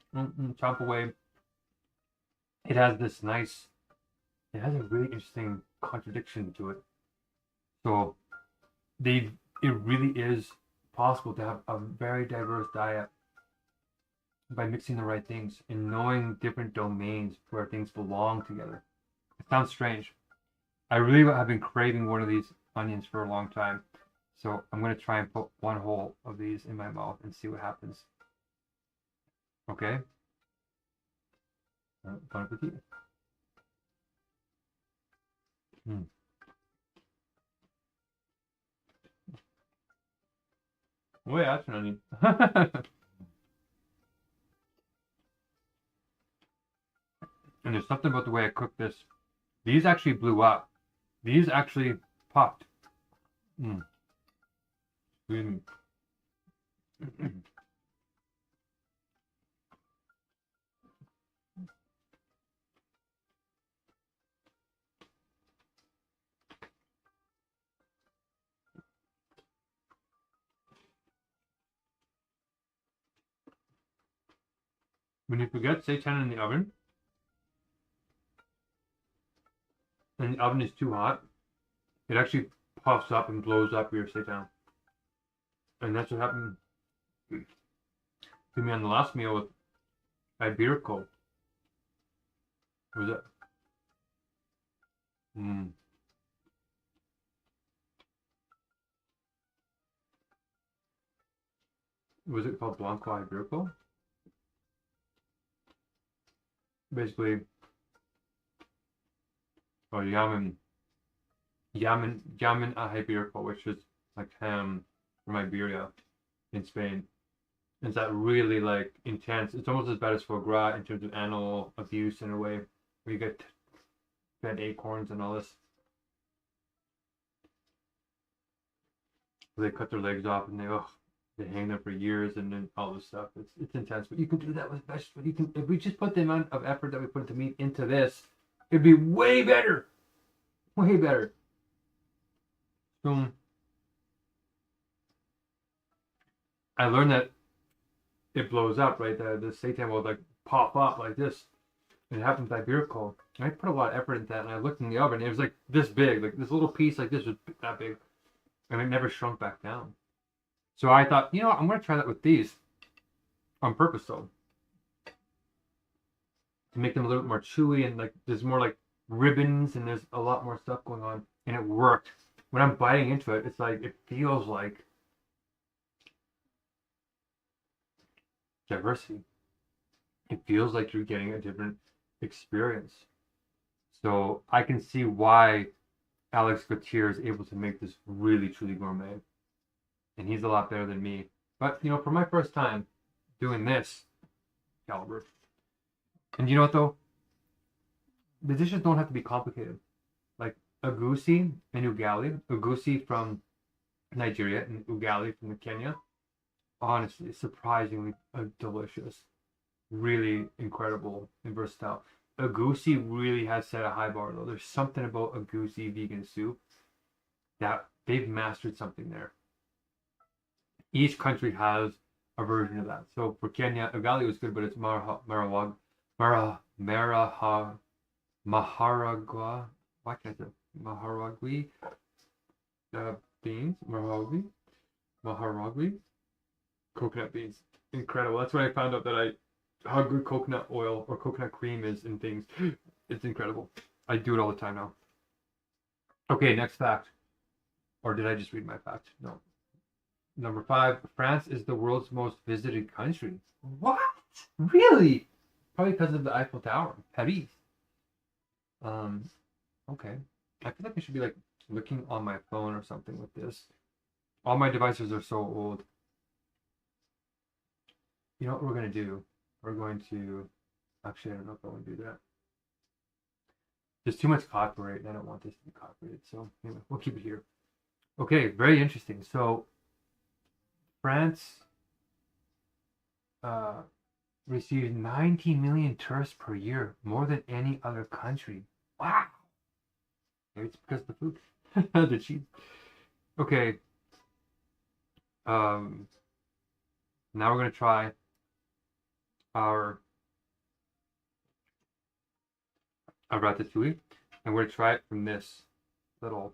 chop away. It has this nice. It has a really interesting contradiction to it. So, it really is possible to have a very diverse diet by mixing the right things and knowing different domains where things belong together. It sounds strange. I really have been craving one of these onions for a long time. So I'm going to try and put one whole of these in my mouth and see what happens. Okay? Bon appetit. Oh yeah, that's an onion. And there's something about the way I cook this. These actually blew up. These actually popped. When you forget seitan in the oven, and the oven is too hot, it actually puffs up and blows up your seitan. And that's what happened to me on the last meal with Iberico. Was it? Was it called Blanco Iberico? Basically, or Yamen Iberico, which is like ham from Iberia in Spain. It's that really like intense. It's almost as bad as foie gras in terms of animal abuse in a way, where you get fed acorns and all this. They cut their legs off and they hang them for years and then all this stuff. It's intense, but you can do that with vegetables. You can, if we just put the amount of effort that we put into meat into this, it'd be way better, way better. So I learned that it blows up, right? The seitan will like pop up like this. And it happens by Iberico. I put a lot of effort into that, and I looked in the oven. It was like this big, like this little piece like this was that big, and it never shrunk back down. So I thought, you know what, I'm going to try that with these on purpose, though, to make them a little bit more chewy, and like there's more like ribbons, and there's a lot more stuff going on, and it worked. When I'm biting into it, it's like it feels like diversity. It feels like you're getting a different experience. So I can see why Alex Gautier is able to make this really truly gourmet, and he's a lot better than me. But you know, for my first time doing this caliber, and you know what though, the dishes don't have to be complicated. Like egusi and ugali, egusi from Nigeria and ugali from Kenya, honestly surprisingly delicious, really incredible and versatile. Egusi really has set a high bar though. There's something about egusi vegan soup that they've mastered something there. Each country has a version of that. So for Kenya, ugali was good, but it's maharagwa. Why can't I say maharagwi beans? Maharagwi coconut beans. Incredible. That's when I found out that how good coconut oil or coconut cream is in things. It's incredible. I do it all the time now. Okay, next fact. Or did I just read my fact? No. Number 5, France is the world's most visited country. What? Really? Probably because of the Eiffel Tower, Paris. Okay. I feel like I should be like looking on my phone or something with this. All my devices are so old. You know what we're gonna do? We're going to actually I don't know if I want to do that. There's too much copyright and I don't want this to be copyrighted, so anyway, we'll keep it here. Okay, very interesting. So France receives 19 million tourists per year, more than any other country. Wow. Maybe it's because of the food. The cheese. Okay. Now we're gonna try our ratatouille, and we're gonna try it from this little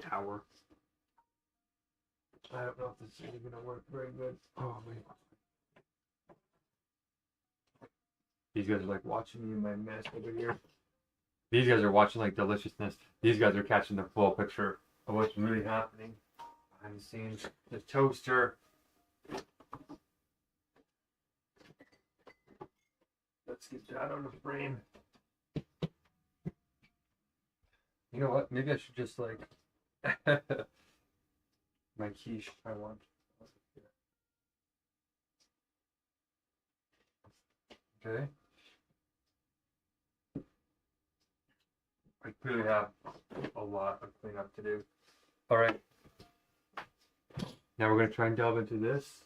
tower. I don't know if this is really gonna work very good. Oh wait. These guys are like watching me in my mess over here. These guys are watching like deliciousness. These guys are catching the full picture of what's really happening behind the scenes. The toaster. Let's get that on the frame. You know what? Maybe I should just like my quiche I want. Okay. I clearly have a lot of cleanup to do. All right. Now we're going to try and delve into this.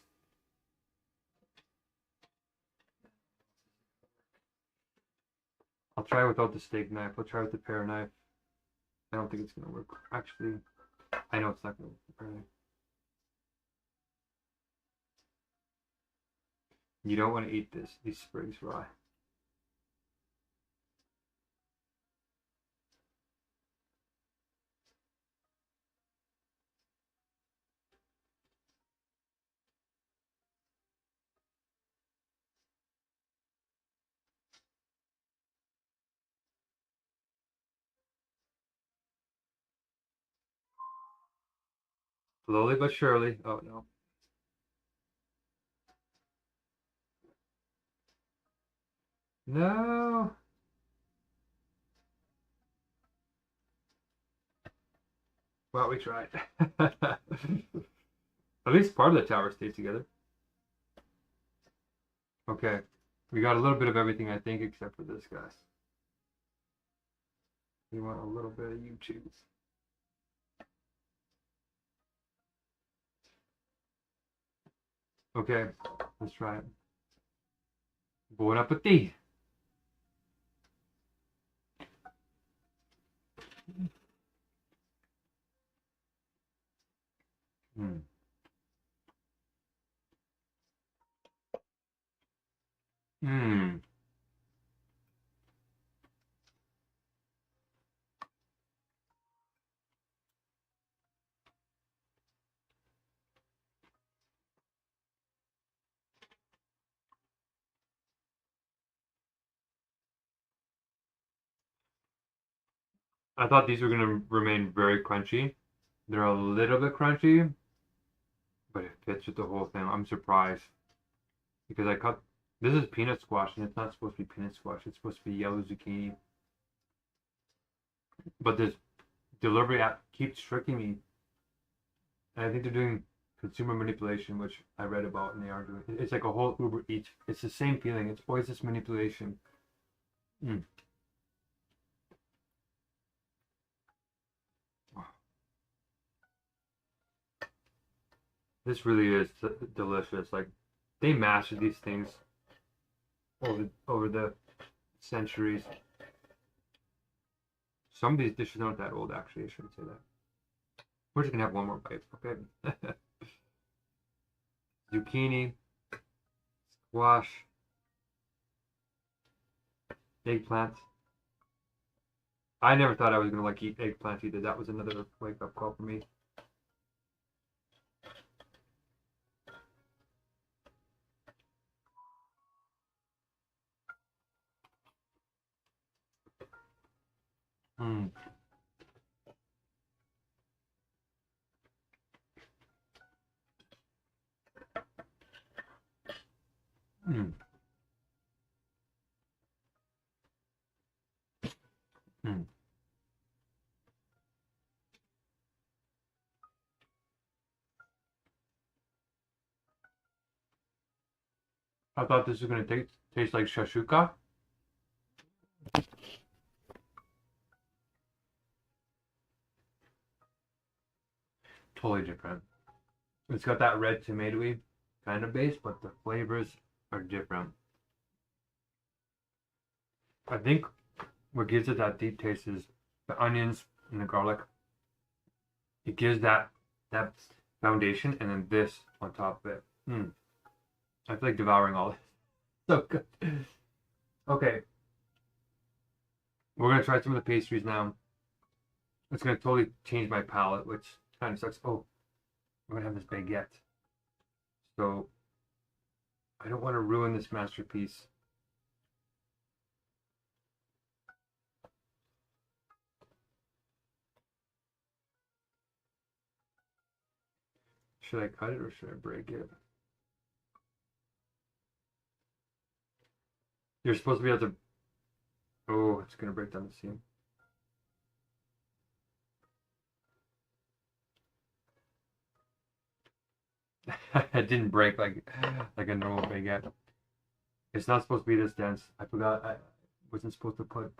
I'll try without the steak knife. I'll try with the pear knife. I don't think it's going to work. Actually, I know it's not going to work with the pear knife. You don't want to eat these sprigs raw. Slowly but surely. Oh no. No. Well, we tried. At least part of the tower stayed together. Okay. We got a little bit of everything, I think, except for this guy. We want a little bit of YouTube. Okay, let's try it. Bon appetit. Mm. Mm. I thought these were going to remain very crunchy. They're a little bit crunchy, but it fits with the whole thing. I'm surprised because I cut. This is peanut squash, and it's not supposed to be peanut squash. It's supposed to be yellow zucchini. But this delivery app keeps tricking me. And I think they're doing consumer manipulation, which I read about, and they are doing. It's like a whole Uber Eats. It's the same feeling. It's always this manipulation. Mm. This really is delicious. Like they mastered these things over the centuries. Some of these dishes aren't that old, actually. I shouldn't say that. We're just gonna have one more bite, okay? Zucchini, squash, eggplant. I never thought I was gonna like eat eggplant either. That was another wake up call for me. Mm. Mm. Mm. I thought this was going to taste like shashuka. Totally different. It's got that red tomatoey kind of base, but the flavors are different. I think what gives it that deep taste is the onions and the garlic. It gives that foundation, and then this on top of it. I feel like devouring all this. So good. Okay. We're gonna try some of the pastries now. It's gonna totally change my palate, which kind of sucks. Oh, we're gonna have this baguette. So I don't want to ruin this masterpiece. Should I cut it or should I break it? You're supposed to be able to. Oh, it's gonna break down the seam. It didn't break like a normal baguette. It's not supposed to be this dense. I forgot I wasn't supposed to put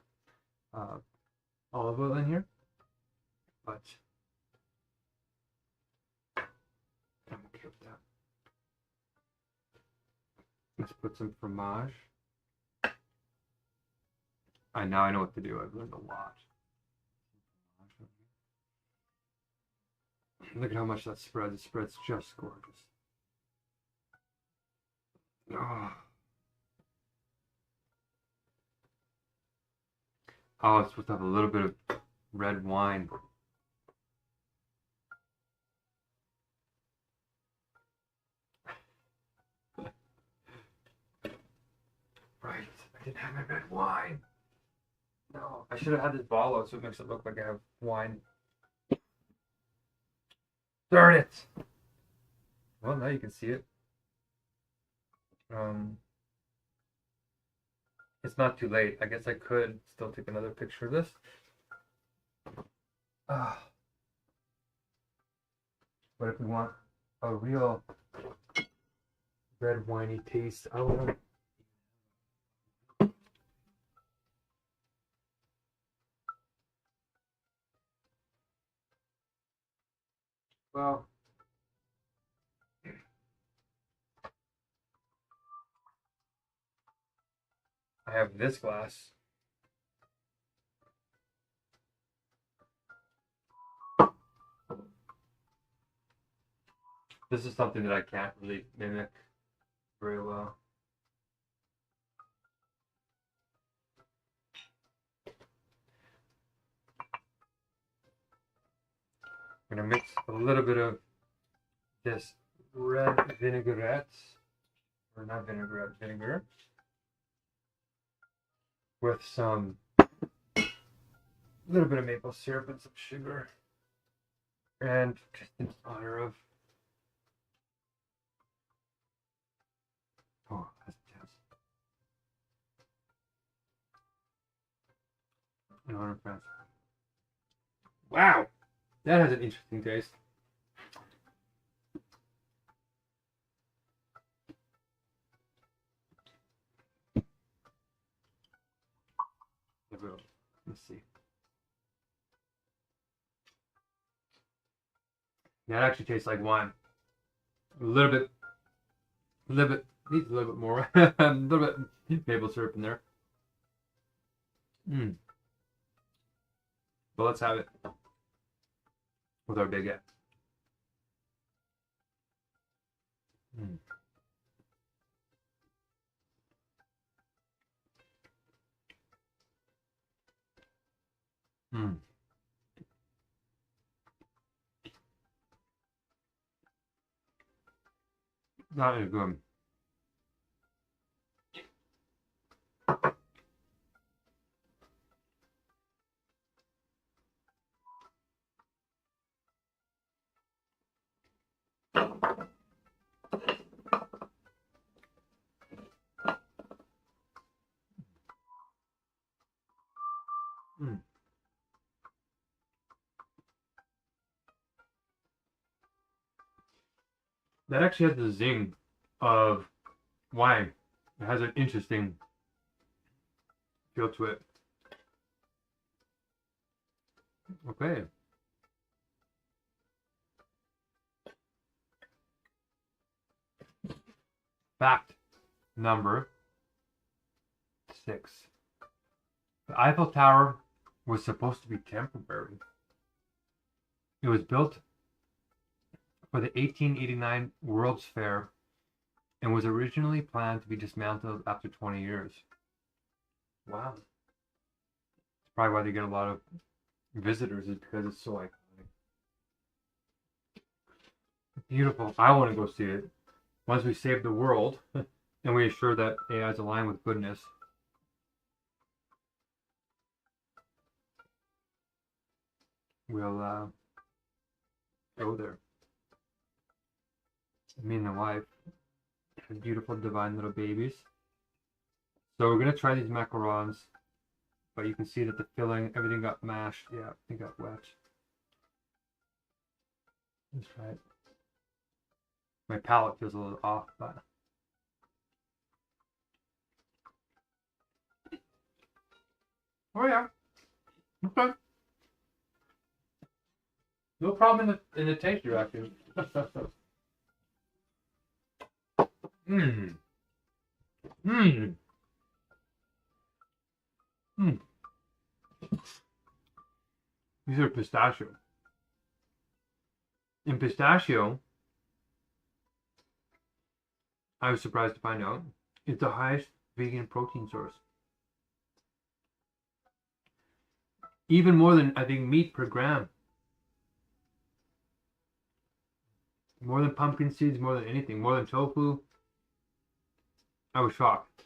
olive oil in here, but I'm okay with that. Let's put some fromage. Now I know what to do. I've learned a lot. Look at how much that spreads. It spreads just gorgeous. Oh, it's supposed to have a little bit of red wine. Right, I didn't have my red wine. No, I should have had this bottle out so it makes it look like I have wine. Darn it! Well, now you can see it. It's not too late. I guess I could still take another picture of this. But if we want a real red winey taste, I don't know. Well, I have this glass. This is something that I can't really mimic very well. I'm gonna mix a little bit of this red vinaigrette, or not vinaigrette, vinegar, with some little bit of maple syrup and some sugar, and just in honor of. Oh, that's intense. In honor of France. Wow, that has an interesting taste. Let's see. Yeah, it actually tastes like wine. A little bit, needs a little bit more, a little bit maple syrup in there. But let's have it with our baguette. That is good. That actually has the zing of wine. It has an interesting feel to it. Okay. Fact number 6. The Eiffel Tower was supposed to be temporary. It was built for the 1889 World's Fair and was originally planned to be dismantled after 20 years. Wow. That's probably why they get a lot of visitors, is because it's so iconic. Beautiful. I want to go see it. Once we save the world and we assure that AI is aligned with goodness. We'll go there. Me and the wife have beautiful, divine little babies. So we're gonna try these macarons, but you can see that the filling, everything got mashed. Yeah, it got wet. Let's try it. My palate feels a little off, but oh yeah, okay. No problem in the taste reaction. Mmm. Mmm. Mmm. These are pistachio. In pistachio, I was surprised to find out, it's the highest vegan protein source. Even more than, I think, meat per gram. More than pumpkin seeds, more than anything, more than tofu. I was shocked.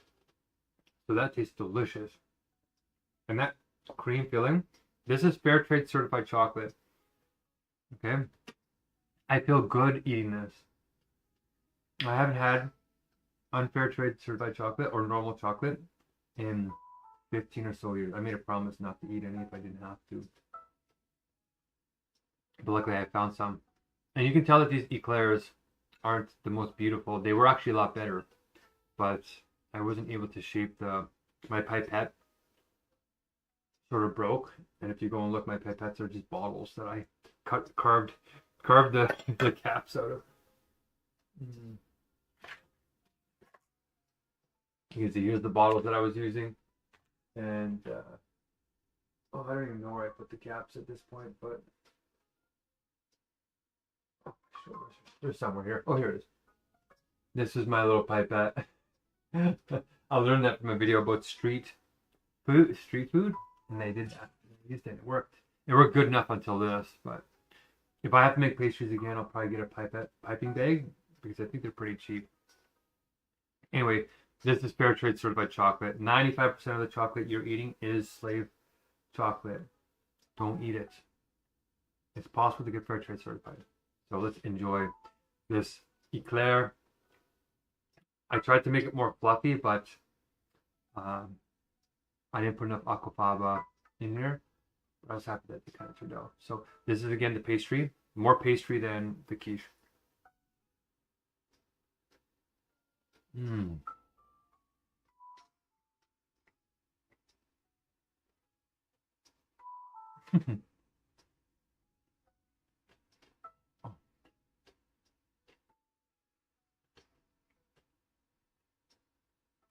So that tastes delicious. And that cream filling, this is fair trade certified chocolate. Okay. I feel good eating this. I haven't had unfair trade certified chocolate or normal chocolate in 15 or so years. I made a promise not to eat any if I didn't have to. But luckily I found some. And you can tell that these eclairs aren't the most beautiful. They were actually a lot better. But I wasn't able to shape my pipette sort of broke. And if you go and look, my pipettes are just bottles that I carved the caps out of. You can see here's the bottles that I was using. And I don't even know where I put the caps at this point, but there's somewhere here. Oh, here it is. This is my little pipette. I learned that from a video about street food, and they did that. They used it. It worked. It worked good enough until this, but if I have to make pastries again, I'll probably get a piping bag because I think they're pretty cheap. Anyway, this is fair trade certified chocolate. 95% of the chocolate you're eating is slave chocolate. Don't eat it. It's possible to get fair trade certified. So let's enjoy this eclair. I tried to make it more fluffy, but I didn't put enough aquafaba in here. But I was happy that it kind of turned out. So this is again the pastry. More pastry than the quiche. Mmm.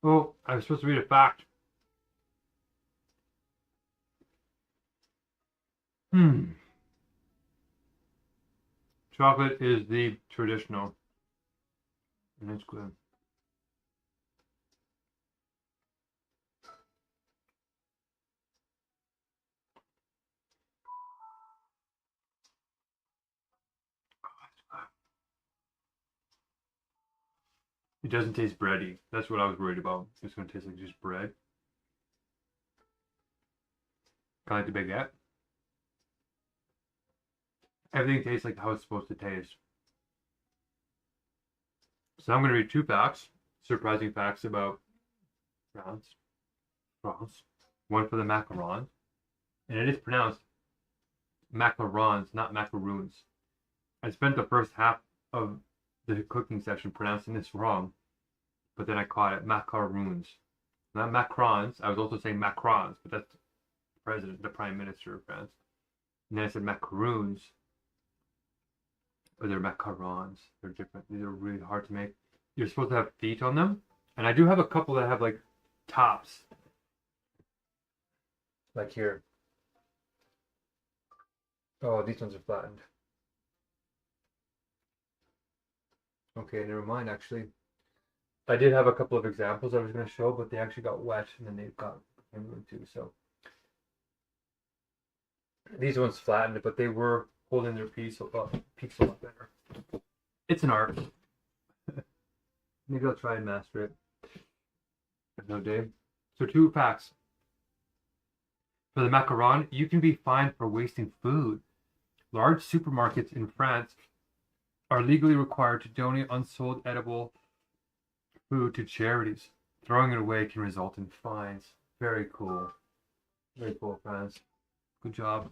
Oh, I was supposed to read a fact. Chocolate is the traditional. And it's good. It doesn't taste bready. That's what I was worried about. It's going to taste like just bread. Kind of like the baguette. Everything tastes like how it's supposed to taste. So I'm going to read 2 facts. Surprising facts about France. One for the macarons. And it is pronounced macarons, not macaroons. I spent the first half of the cooking session pronouncing this wrong, but then I caught it. Macaroons. Not macrons. I was also saying macrons, but that's the president, the prime minister of France. And then I said macaroons, but they're macarons. They're different. These are really hard to make. You're supposed to have feet on them, and I do have a couple that have like tops, like here. Oh, these ones are flattened. Okay, never mind. Actually, I did have a couple of examples I was going to show, but they actually got wet, and then they got ruined too. So these ones flattened, but they were holding their peaks a lot better. It's an art. Maybe I'll try and master it. No day. So 2 facts. For the macaron, you can be fined for wasting food. Large supermarkets in France are legally required to donate unsold edible food to charities. Throwing it away can result in fines. Very cool. Very cool, France. Good job.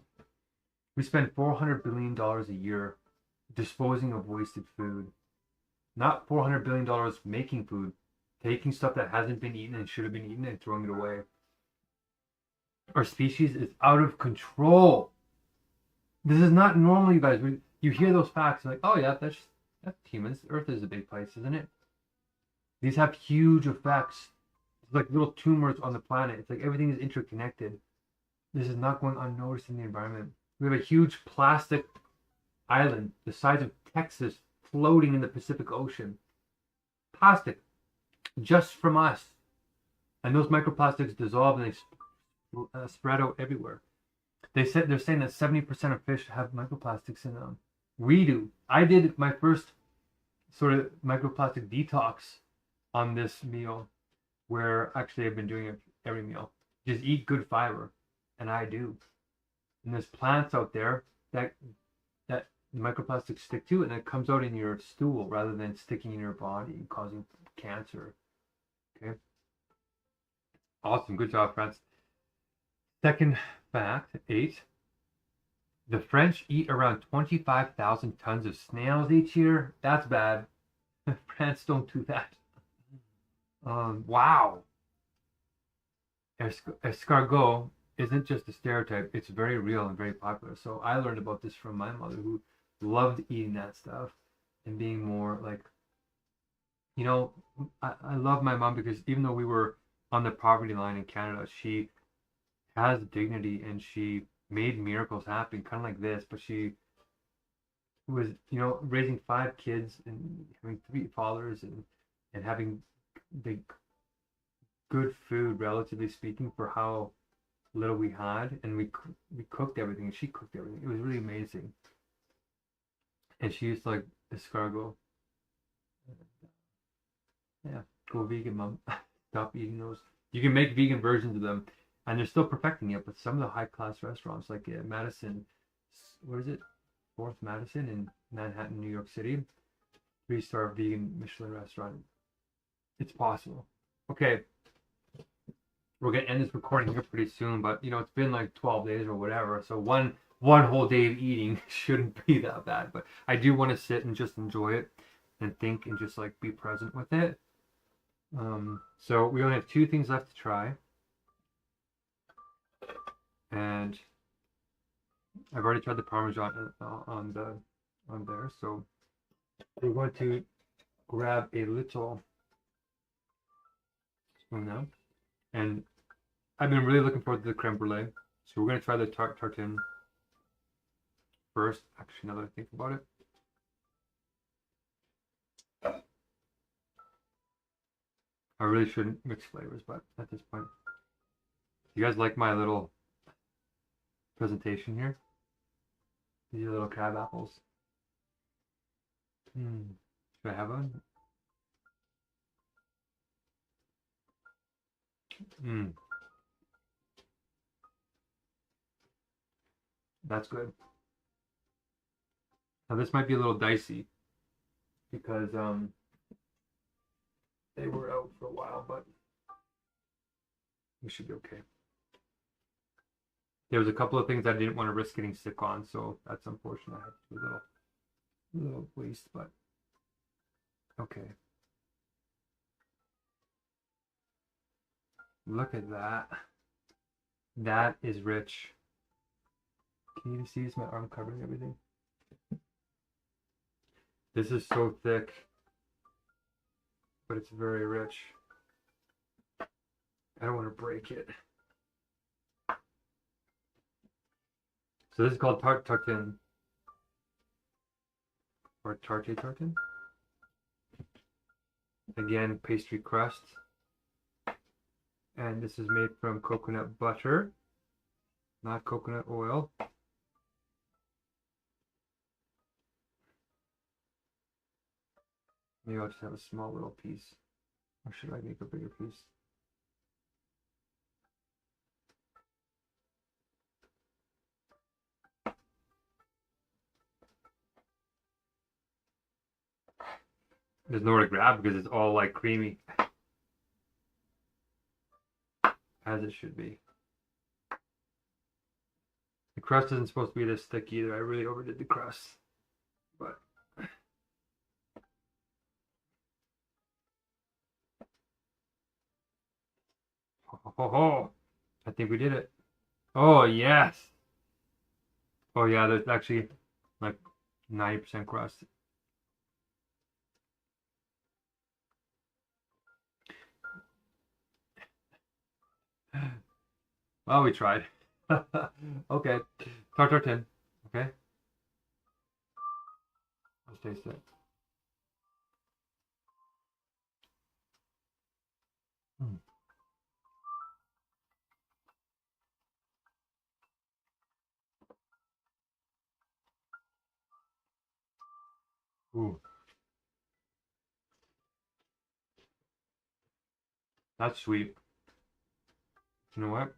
We spend $400 billion a year disposing of wasted food. Not $400 billion making food. Taking stuff that hasn't been eaten and should have been eaten and throwing it away. Our species is out of control. This is not normal, you guys. You hear those facts, like, oh yeah, that's humans. Earth is a big place, isn't it? These have huge effects. It's like little tumors on the planet. It's like everything is interconnected. This is not going unnoticed in the environment. We have a huge plastic island the size of Texas floating in the Pacific Ocean. Plastic. Just from us. And those microplastics dissolve and they spread out everywhere. They're saying that 70% of fish have microplastics in them. We do. I did my first sort of microplastic detox on this meal, where actually I've been doing it every meal. Just eat good fiber, and I do. And there's plants out there that microplastics stick to, and it comes out in your stool rather than sticking in your body and causing cancer. Okay. Awesome. Good job, France. Second fact, 8. The French eat around 25,000 tons of snails each year. That's bad. France don't do that. Wow. Escargot isn't just a stereotype. It's very real and very popular. So I learned about this from my mother, who loved eating that stuff and being more like, you know, I love my mom because even though we were on the poverty line in Canada, she has dignity and she made miracles happen, kind of like this. But she was, you know, raising 5 kids and having 3 fathers and having the good food, relatively speaking, for how little we had. And we cooked everything, and she cooked everything. It was really amazing. And she used to like escargot. Yeah, go vegan, mom. Stop eating those. You can make vegan versions of them, and they're still perfecting it. But some of the high-class restaurants, like Madison, what is it? 4th Madison in Manhattan, New York City, 3-star vegan Michelin restaurant. It's possible. Okay, we're gonna end this recording here pretty soon, but you know, it's been like 12 days or whatever, so one whole day of eating shouldn't be that bad. But I do want to sit and just enjoy it and think and just like be present with it. So we only have 2 things left to try, and I've already tried the Parmesan on there, so we're going to grab a little spoon now, and I've been really looking forward to the creme brulee, so we're going to try the tartine first. Actually, now that I think about it, I really shouldn't mix flavors, but at this point, you guys like my little presentation here? These are little crab apples. Should I have one? That's good. Now this might be a little dicey because they were out for a while, but we should be okay. There was a couple of things I didn't want to risk getting sick on, so that's unfortunate. I had to do a little waste, but Okay. Look at that. That is rich. Can you see my arm covering everything? This is so thick, but it's very rich. I don't want to break it. So this is called tarte tartine. Or tarte tartine. Again, pastry crust. And this is made from coconut butter, not coconut oil. Maybe I'll just have a small little piece. Or should I make a bigger piece? There's nowhere to grab because it's all like creamy. As it should be. The crust isn't supposed to be this thick either. I really overdid the crust. But ho. I think we did it. Oh yes. Oh yeah, there's actually like 90% crust. Well, we tried. Okay. Tarte tartine. Okay. Let's taste it. Mm. Ooh. That's sweet. You know what?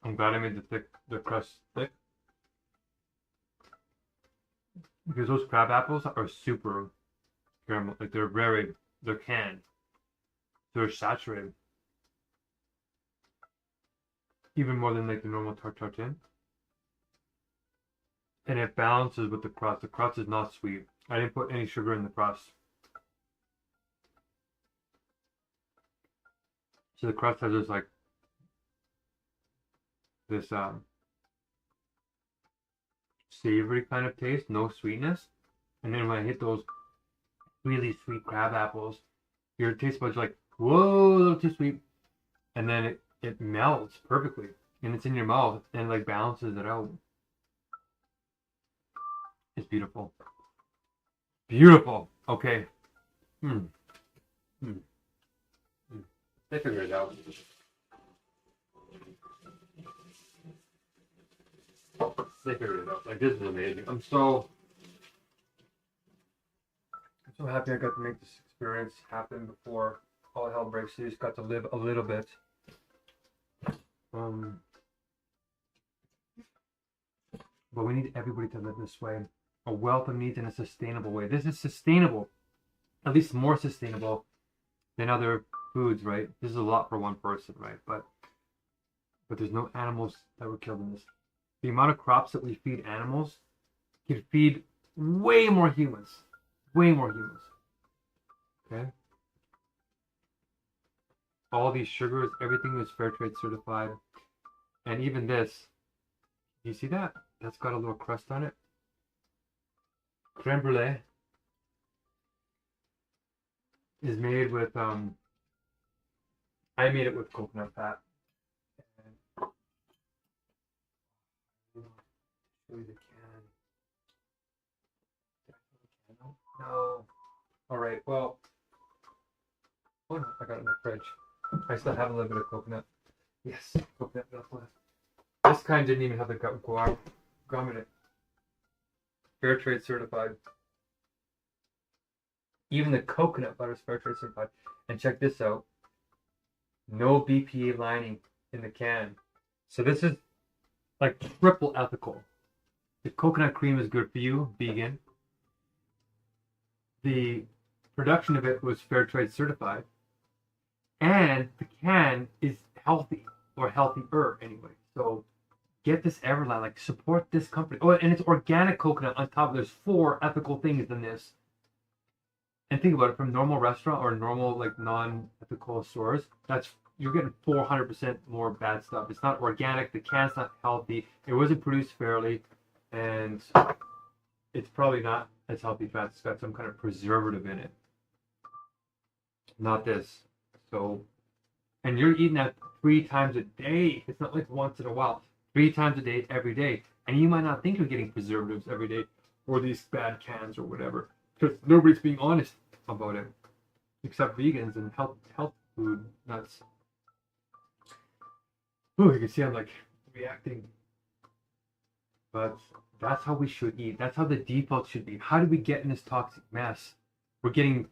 I'm glad I made the crust thick. Because those crab apples are super caramel. Like they're canned. They're saturated. Even more than like the normal tarte tartine. And it balances with the crust. The crust is not sweet. I didn't put any sugar in the crust. So the crust has this savory kind of taste, no sweetness. And then when I hit those really sweet crab apples, your taste buds are like, whoa, a little too sweet. And then it melts perfectly. And it's in your mouth and like balances it out. It's beautiful. Beautiful. Okay. They figured it out. They figured it out. Like, this is amazing. I'm so happy I got to make this experience happen before all hell breaks loose. Got to live a little bit. But we need everybody to live this way. A wealth of needs in a sustainable way. This is sustainable. At least more sustainable than other foods, right? This is a lot for one person, right? But there's no animals that were killed in this. The amount of crops that we feed animals can feed way more humans. Way more humans. Okay? All these sugars, everything is fair trade certified. And even this, you see that? That's got a little crust on it. Creme brulee is made with, I made it with coconut fat. And show you the can. No. All right. Well, oh no, I got it in the fridge. I still have a little bit of coconut. Yes, coconut milk left. This kind didn't even have the gum in it. Fair trade certified. Even the coconut butter is fair trade certified. And check this out. No BPA lining in the can. So this is like triple ethical. The coconut cream is good for you, vegan. The production of it was fair trade certified. And the can is healthy, or healthier anyways. So get this Everlast, like support this company. Oh, and it's organic coconut on top. There's 4 ethical things in this. And think about it, from normal restaurant or normal like non-ethical stores, you're getting 400% more bad stuff. It's not organic. The can's not healthy. It wasn't produced fairly, and it's probably not as healthy fats. It's got some kind of preservative in it. Not this. So, and you're eating that 3 times a day. It's not like once in a while. 3 times a day, every day. And you might not think you're getting preservatives every day, or these bad cans or whatever, because nobody's being honest about it, except vegans and health food nuts. Oh, you can see I'm like reacting. But that's how we should eat. That's how the default should be. How did we get in this toxic mess? We're getting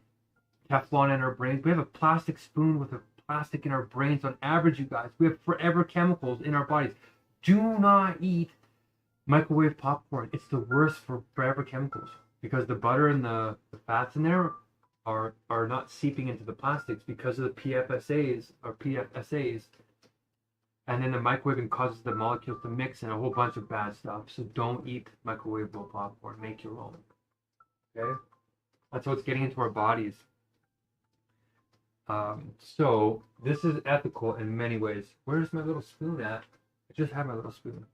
Teflon in our brains. We have a plastic spoon with a plastic in our brains on average, you guys. We have forever chemicals in our bodies. Do not eat microwave popcorn. It's the worst for forever chemicals, because the butter and the fats in there are not seeping into the plastics because of the PFSAs, and then the microwaving causes the molecules to mix and a whole bunch of bad stuff. So don't eat microwavable popcorn. Make your own. Okay, that's what's getting into our bodies. So this is ethical in many ways. Where's my little spoon at? I just had my little spoon.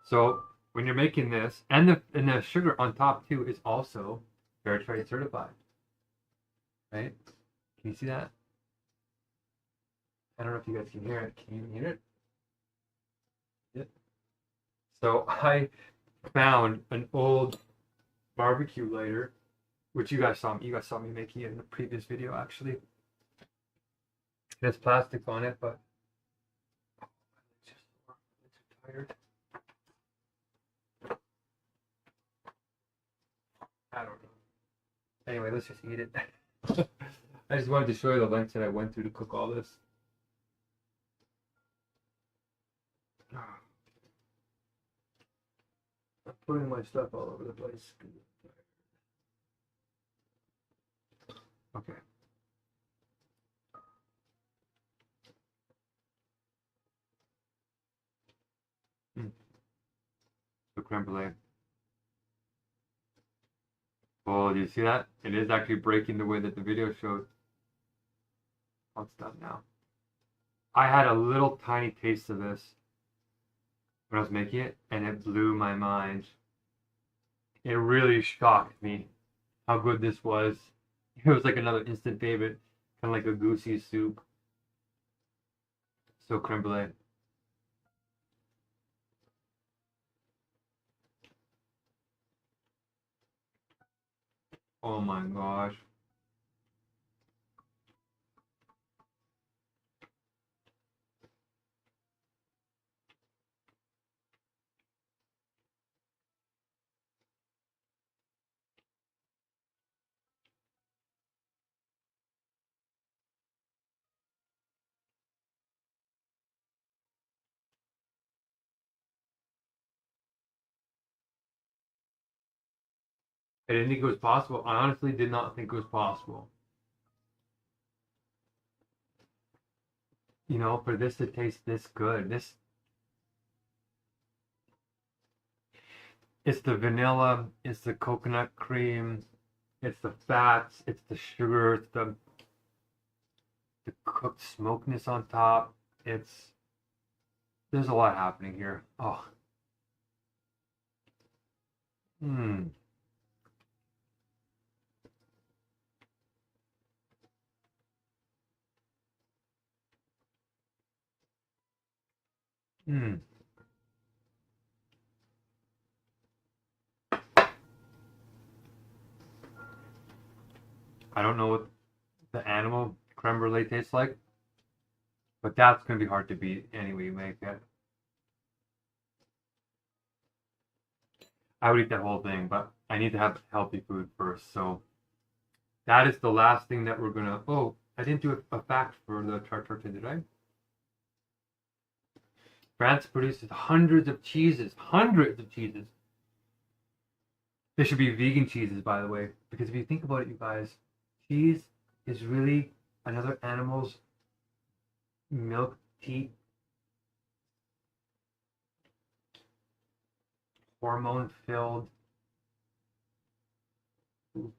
So when you're making this, and the sugar on top too is also fair trade certified, right? Can you see that? I don't know if you guys can hear it. Can you hear it? Yeah. So I found an old barbecue lighter, which you guys saw me making it in a previous video actually. There's plastic on it, but it's just too tired. I don't know. Anyway, let's just eat it. I just wanted to show you the lengths that I went through to cook all this. I'm putting my stuff all over the place. Okay. The creme brulee. Oh, do you see that? It is actually breaking the way that the video showed. Oh, it's done now. I had a little tiny taste of this when I was making it, and it blew my mind. It really shocked me how good this was. It was like another instant favorite, kind of like a goosey soup. So creme brulee. Oh my gosh. I didn't think it was possible. I honestly did not think it was possible. You know, for this to taste this good. It's the vanilla, it's the coconut cream, it's the fats, it's the sugar, it's the cooked smokiness on top. There's a lot happening here. Oh. Mmm. Mmm. I don't know what the animal creme brulee tastes like, but that's going to be hard to beat anyway you make it. I would eat that whole thing, but I need to have healthy food first. So that is the last thing that we're going to... Oh, I didn't do a fact for the tarte, did I? France produces hundreds of cheeses. Hundreds of cheeses. They should be vegan cheeses, by the way. Because if you think about it, you guys, cheese is really another animal's milk teat, hormone-filled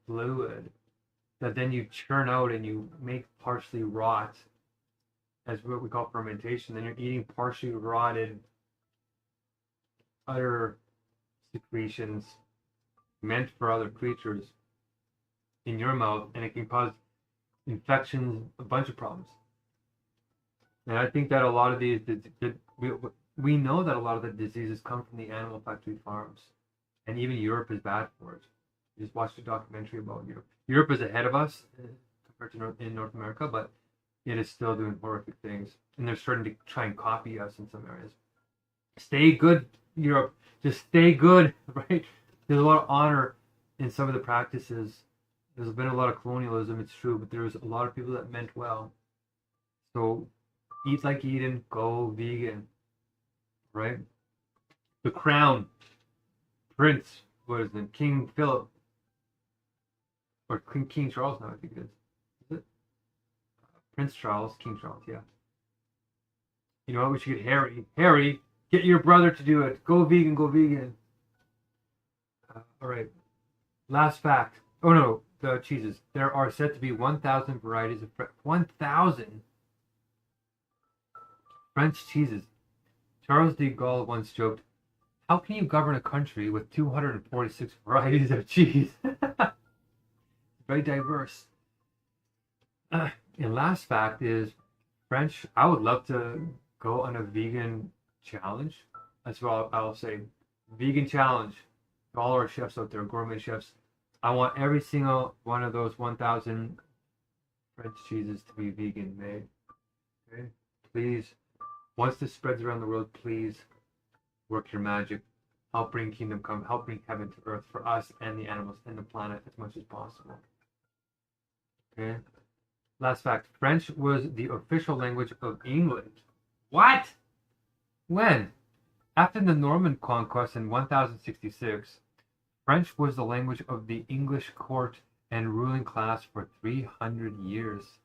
fluid that then you churn out and you make partially rot as what we call fermentation. Then you're eating partially rotted other secretions meant for other creatures in your mouth, and it can cause infections, a bunch of problems. And I think that a lot of these, we know that a lot of the diseases come from the animal factory farms, and even Europe is bad for it. You just watched a documentary about Europe. Europe is ahead of us compared to in North America, but it is still doing horrific things, and they're starting to try and copy us in some areas. Stay good, Europe. Just stay good, right? There's a lot of honor in some of the practices. There's been a lot of colonialism, it's true, but there's a lot of people that meant well. So eat like Eden, go vegan, right? The crown, Prince, what is it? King Philip, or King Charles now, I think it is. Is it? Prince Charles, King Charles, yeah. You know what? We should get Harry. Harry, get your brother to do it. Go vegan, go vegan. All right. Last fact. Oh no, the cheeses. There are said to be 1,000 varieties of 1,000 French cheeses. Charles de Gaulle once joked, "How can you govern a country with 246 varieties of cheese?" Very diverse. And last fact is French. I would love to go on a vegan challenge. That's what I'll say. Vegan challenge. To all our chefs out there, gourmet chefs. I want every single one of those 1,000 French cheeses to be vegan made. Okay? Please, once this spreads around the world, please work your magic. Help bring kingdom come. Help bring heaven to earth for us and the animals and the planet as much as possible. Okay? Last fact. French was the official language of England. What? When? After the Norman conquest in 1066, French was the language of the English court and ruling class for 300 years.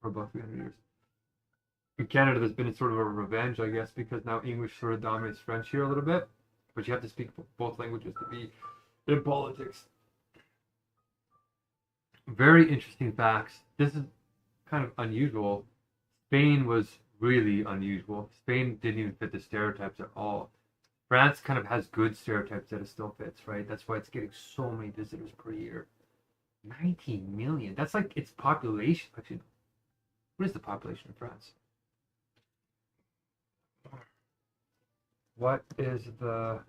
For about 300 years. In Canada, there's been sort of a revenge, I guess, because now English sort of dominates French here a little bit. But you have to speak both languages to be in politics. Very interesting facts. This is kind of unusual. Spain was really unusual. Spain didn't even fit the stereotypes at all. France kind of has good stereotypes that it still fits, right? That's why it's getting so many visitors per year. 19 million. That's like its population. Actually, what is the population of France? What is the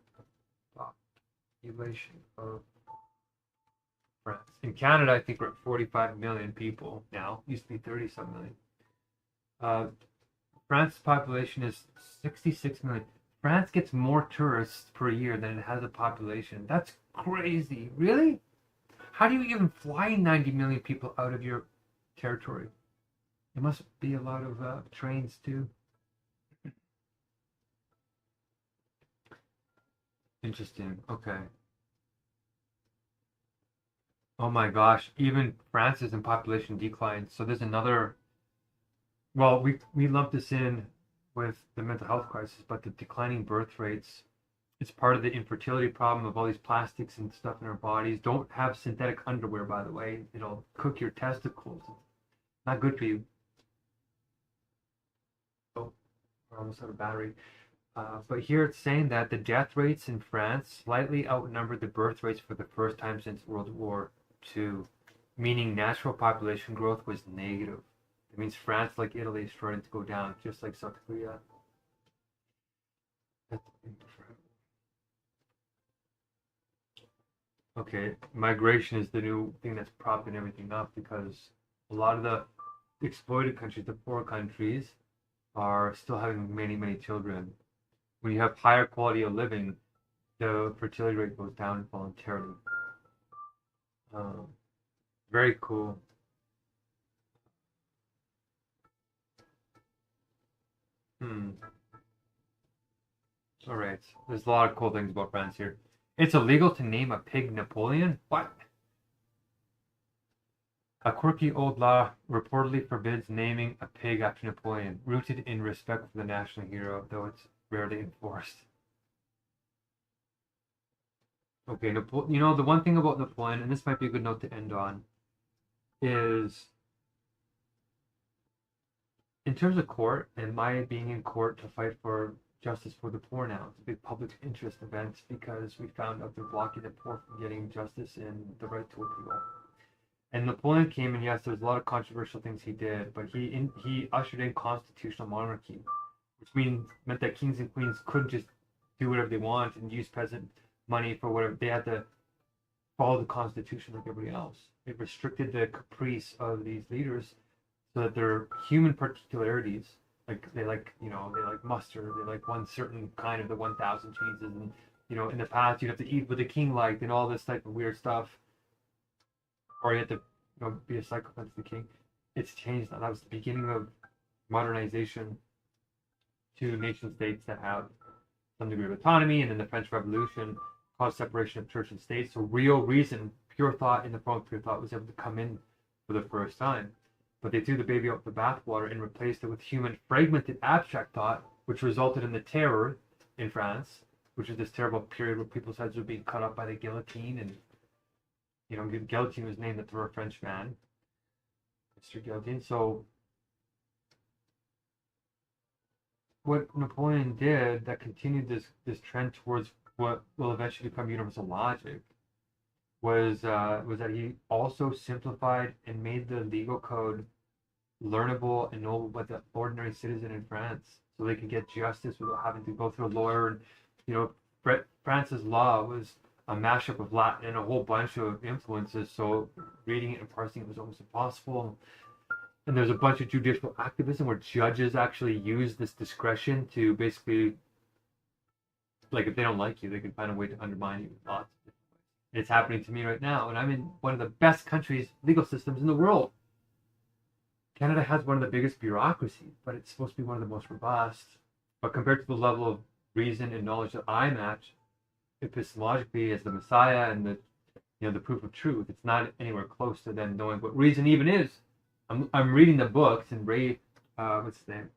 population of France? In Canada, I think we're at 45 million people now. Used to be 30-some million. France's population is 66 million. France gets more tourists per year than it has a population. That's crazy. Really? How do you even fly 90 million people out of your territory? There must be a lot of trains too. Interesting. Okay. Oh my gosh. Even France is in population decline. So there's another. Well, we lump this in with the mental health crisis, but the declining birth rates, it's part of the infertility problem of all these plastics and stuff in our bodies. Don't have synthetic underwear, by the way. It'll cook your testicles. Not good for you. Oh, we're almost out of battery. But here it's saying that the death rates in France slightly outnumbered the birth rates for the first time since World War II, meaning natural population growth was negative. It means France, like Italy, is starting to go down, just like South Korea. That's incredible. Okay, migration is the new thing that's propping everything up because a lot of the exploited countries, the poor countries, are still having many, many children. When you have higher quality of living, the fertility rate goes down voluntarily. Very cool. All right. There's a lot of cool things about France here. It's illegal to name a pig Napoleon? What? A quirky old law reportedly forbids naming a pig after Napoleon, rooted in respect for the national hero, though it's rarely enforced. Okay, you know, the one thing about Napoleon, and this might be a good note to end on, is in terms of court and my being in court to fight for justice for the poor now. It's a big public interest event because we found out they're blocking the poor from getting justice and the right to appeal. And Napoleon came, and yes, there's a lot of controversial things he did, but he ushered in constitutional monarchy, which meant that kings and queens couldn't just do whatever they want and use peasant money for whatever. They had to follow the constitution like everybody else. It restricted the caprice of these leaders so that their human particularities, like they like mustard, they like one certain kind of the 1,000 cheeses, and in the past you'd have to eat what the king liked and all this type of weird stuff, or you had to be a psychopath to the king. It's changed now. That was the beginning of modernization to nation states that have some degree of autonomy, and then the French Revolution caused separation of church and state. So real reason, pure thought in the form of pure thought was able to come in for the first time. But they threw the baby out with the bathwater and replaced it with human fragmented abstract thought, which resulted in the terror in France, which is this terrible period where people's heads were being cut off by the guillotine. And guillotine was named after a French man, Mr. Guillotine. So what Napoleon did that continued this trend towards what will eventually become universal logic was that he also simplified and made the legal code learnable and knowable by the ordinary citizen in France, so they could get justice without having to go through a lawyer. And France's law was a mashup of Latin and a whole bunch of influences, so reading it and parsing it was almost impossible. And there's a bunch of judicial activism where judges actually use this discretion to basically, like, if they don't like you, they can find a way to undermine you with lots of different ways. It's happening to me right now, and I'm in one of the best countries, legal systems in the world. Canada has one of the biggest bureaucracies, but it's supposed to be one of the most robust. But compared to the level of reason and knowledge that I match epistemologically as the Messiah and the proof of truth, it's not anywhere close to them knowing what reason even is. I'm reading the books, and what's his name,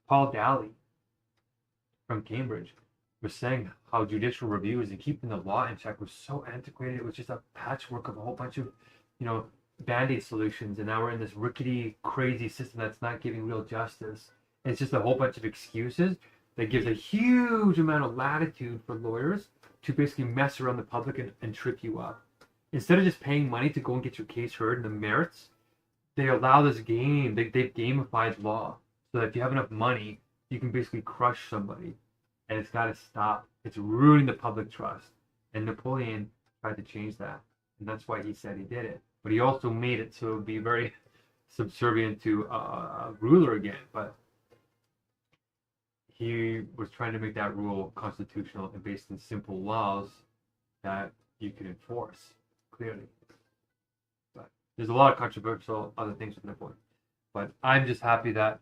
Paul Daly from Cambridge was saying how judicial reviews and keeping the law in check was so antiquated. It was just a patchwork of a whole bunch of band-aid solutions, and now we're in this rickety, crazy system that's not giving real justice. And it's just a whole bunch of excuses that gives a huge amount of latitude for lawyers to basically mess around the public and trip you up. Instead of just paying money to go and get your case heard in the merits, they allow this game. They've gamified law so that if you have enough money, you can basically crush somebody. And it's got to stop. It's ruining the public trust. And Napoleon tried to change that. And that's why he said he did it. But he also made it to be very subservient to a ruler again. But he was trying to make that rule constitutional and based in simple laws that you can enforce clearly. But there's a lot of controversial other things with Napoleon. But I'm just happy that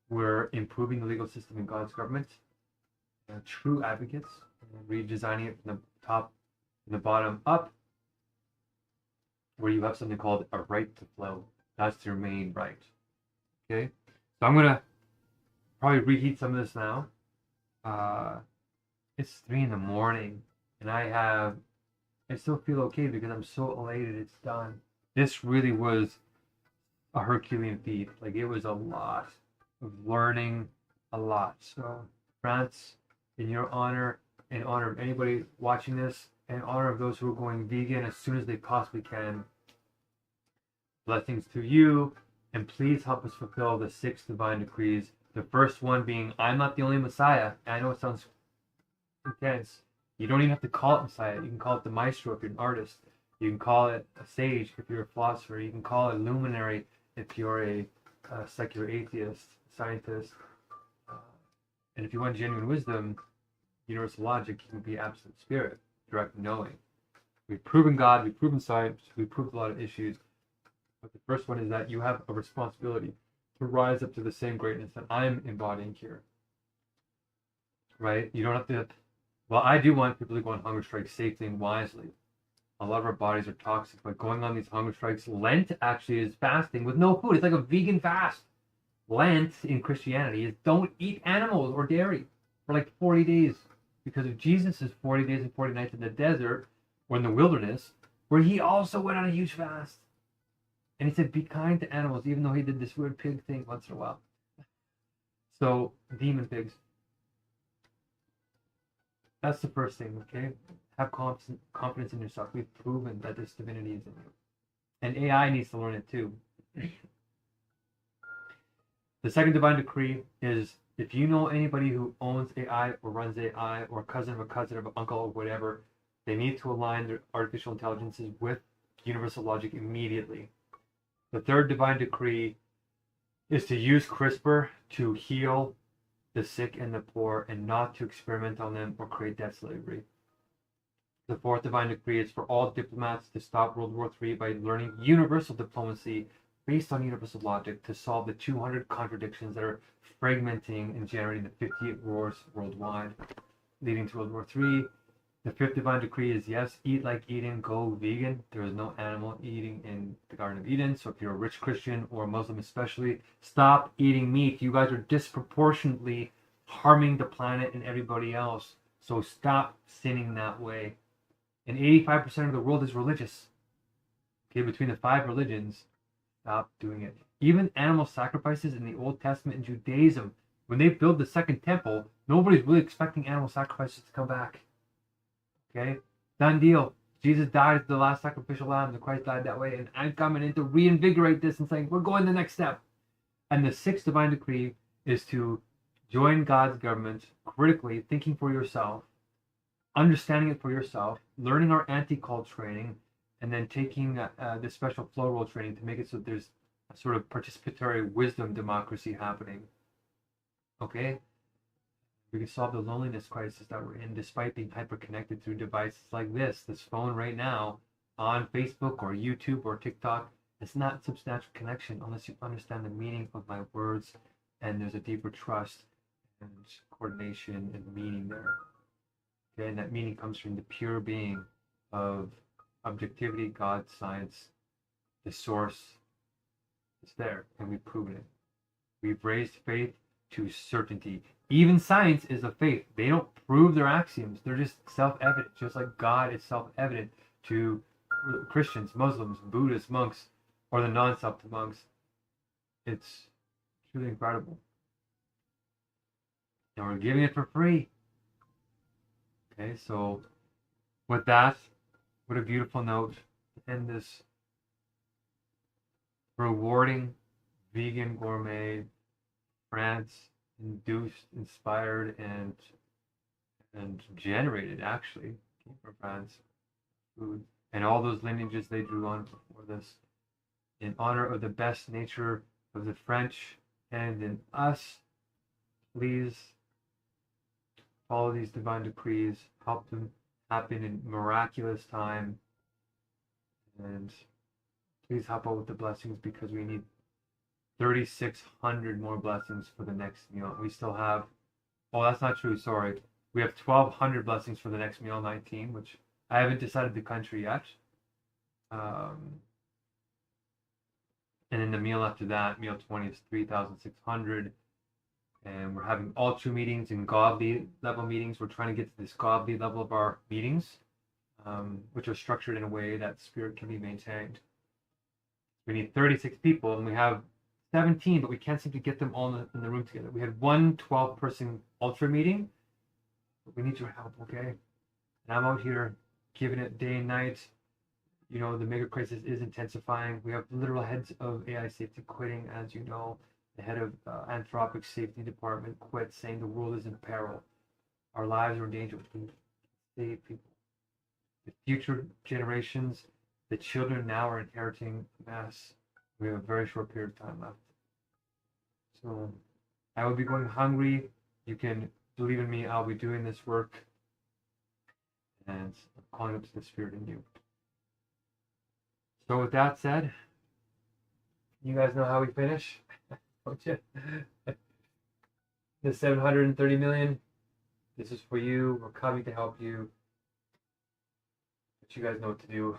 we're improving the legal system in God's government. True advocates, redesigning it from the top and the bottom up, where you have something called a right to flow. That's your main right. Okay, so I'm gonna probably reheat some of this now. It's 3 a.m, and I still feel okay because I'm so elated it's done. This really was a Herculean feat. Like, it was a lot of learning, a lot. So France, in your honor, in honor of anybody watching this, in honor of those who are going vegan as soon as they possibly can, blessings to you, and please help us fulfill the 6 divine decrees. The first one being, I'm not the only Messiah. And I know it sounds intense. You don't even have to call it Messiah. You can call it the Maestro if you're an artist. You can call it a sage if you're a philosopher. You can call it luminary if you're a secular atheist, scientist. And if you want genuine wisdom, universal logic, you can be absolute spirit, direct knowing. We've proven God, we've proven science, we've proved a lot of issues. But the first one is that you have a responsibility to rise up to the same greatness that I'm embodying here. Right? You don't have to. Well, I do want people to go on Hungerstrike safely and wisely. a lot of our bodies are toxic. But going on these hunger strikes, Lent actually is fasting with no food. It's like a vegan fast. Lent in Christianity is don't eat animals or dairy for like 40 days. Because of Jesus' 40 days and 40 nights in the desert or in the wilderness, where he also went on a huge fast. And he said, be kind to animals, even though he did this weird pig thing once in a while. So, demon pigs. That's the first thing, okay? Have confidence in yourself. We've proven that this divinity is in you. And AI needs to learn it too. The second divine decree is if you know anybody who owns AI or runs AI or cousin of a cousin of an uncle or whatever, they need to align their artificial intelligences with universal logic immediately. The third divine decree is to use CRISPR to heal the sick and the poor and not to experiment on them or create debt slavery. The fourth divine decree is for all diplomats to stop World War III by learning universal diplomacy based on universal logic to solve the 200 contradictions that are fragmenting and generating the 58 wars worldwide, leading to World War III. The fifth divine decree is yes, eat like Eden, go vegan. There is no animal eating in the Garden of Eden. So if you're a rich Christian or a Muslim especially, stop eating meat. You guys are disproportionately harming the planet and everybody else. So stop sinning that way. And 85% of the world is religious. Okay, between the 5 religions, stop doing it. Even animal sacrifices in the Old Testament and Judaism, when they build the second temple, nobody's really expecting animal sacrifices to come back. Okay, done deal. Jesus died as the last sacrificial lamb. The Christ died that way, and I'm coming in to reinvigorate this and saying we're going the next step. And the sixth divine decree is to join God's government critically, thinking for yourself, understanding it for yourself, learning our anti-cult training, and then taking the special flow role training to make it so there's a sort of participatory wisdom democracy happening. Okay? We can solve the loneliness crisis that we're in despite being hyper-connected through devices like this phone right now, on Facebook or YouTube or TikTok. It's not substantial connection unless you understand the meaning of my words and there's a deeper trust and coordination and meaning there. Okay, and that meaning comes from the pure being of objectivity, God, science. The source is there, and we've proven it. We've raised faith to certainty. Even science is a faith. They don't prove their axioms. They're just self-evident, just like God is self-evident to Christians, Muslims, Buddhists, monks, or the non-self monks. It's truly incredible. And we're giving it for free. Okay, so with that, what a beautiful note to end this rewarding vegan gourmet France induced, inspired, and generated actually came from France food and all those lineages they drew on before this in honor of the best nature of the French and in us. Please follow these divine decrees, help them happen in miraculous time, and please help out with the blessings because we need 3,600 more blessings for the next meal. We still have, oh, that's not true, sorry. We have 1,200 blessings for the next meal 19, which I haven't decided the country yet. And then the meal after that, meal 20, is 3,600. And we're having all true meetings and godly level meetings. We're trying to get to this godly level of our meetings, which are structured in a way that spirit can be maintained. We need 36 people, and we have 17, but we can't seem to get them all in the room together. We had one 12-person ultra meeting, but we need your help, okay? And I'm out here giving it day and night. You know, the Megacrisis is intensifying. We have literal heads of AI safety quitting, as you know. The head of Anthropic Safety Department quit, saying the world is in peril. Our lives are in danger. We can save people. The future generations, the children now are inheriting mass. We have a very short period of time left. So I will be going hungry. You can believe in me. I'll be doing this work. And I'm calling up to the spirit in you. So with that said, you guys know how we finish, don't you? The 730 million. This is for you. We're coming to help you. But you guys know what to do.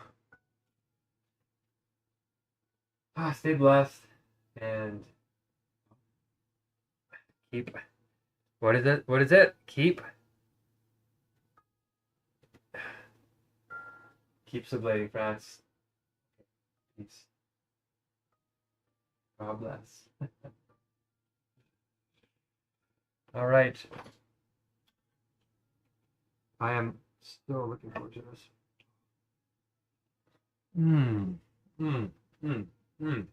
Stay blessed and keep. What is it? What is it? Keep sublating, France. Peace. God bless. All right. I am still looking forward to this. Mmm. Mmm. Mmm. Mmm.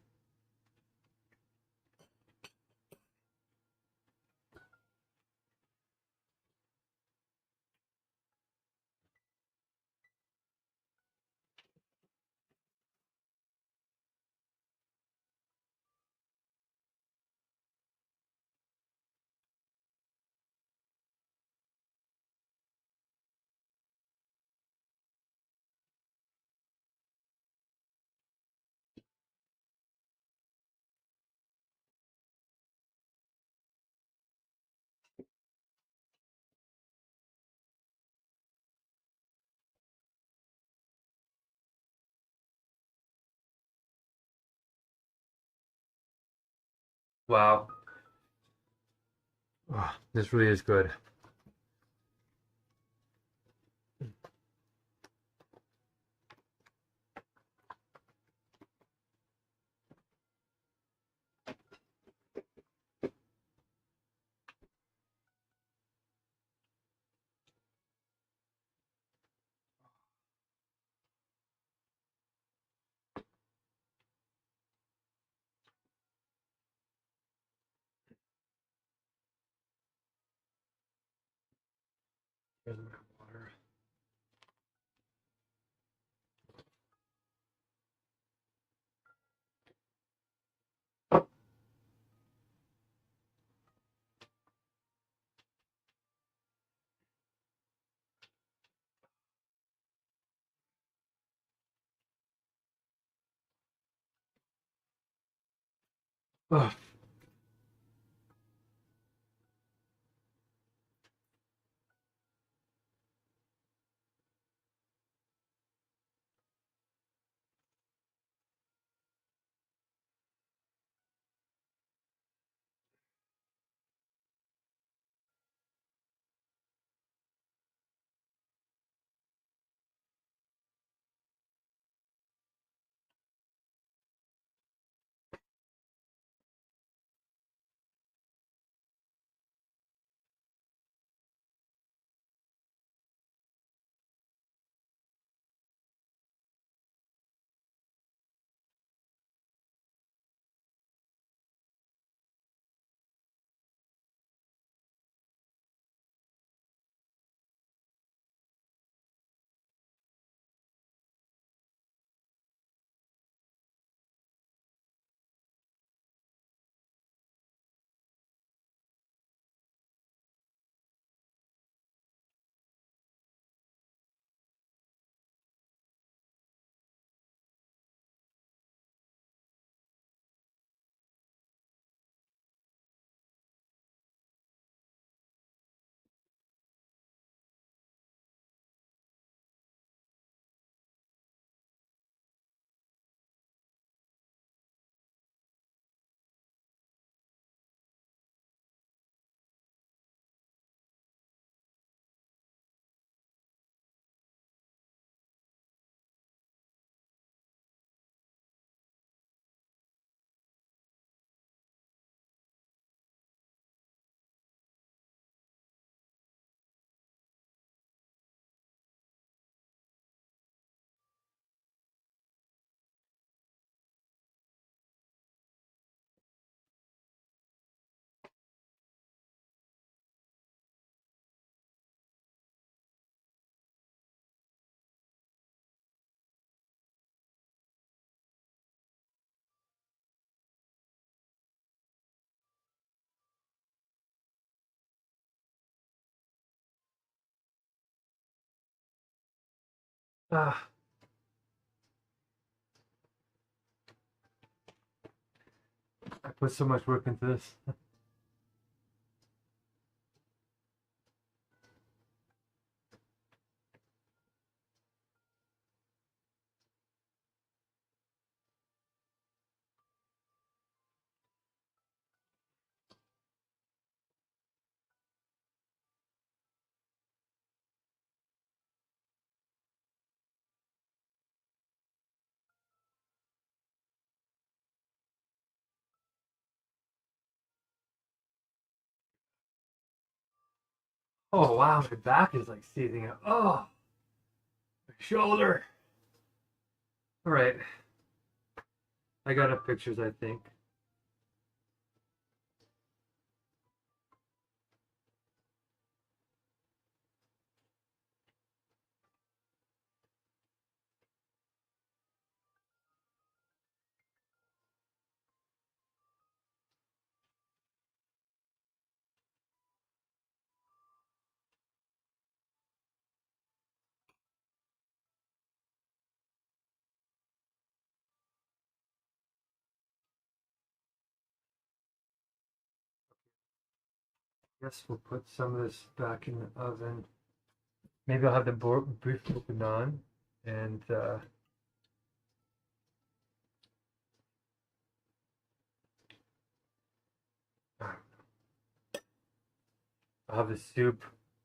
Wow. Oh, this really is good. Here's my water. Oh. Ah. I put so much work into this. Oh wow, my back is like seizing up. Oh, my shoulder. All right, I got enough pictures, I think. Guess we'll put some of this back in the oven. Maybe I'll have the brief open on, and I'll have the soup,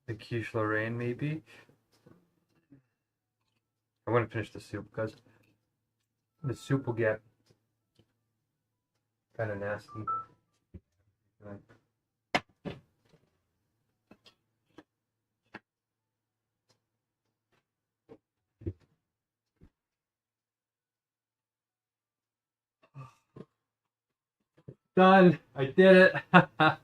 the quiche Lorraine maybe. I want to finish the soup because the soup will get kind of nasty. Done. I did it.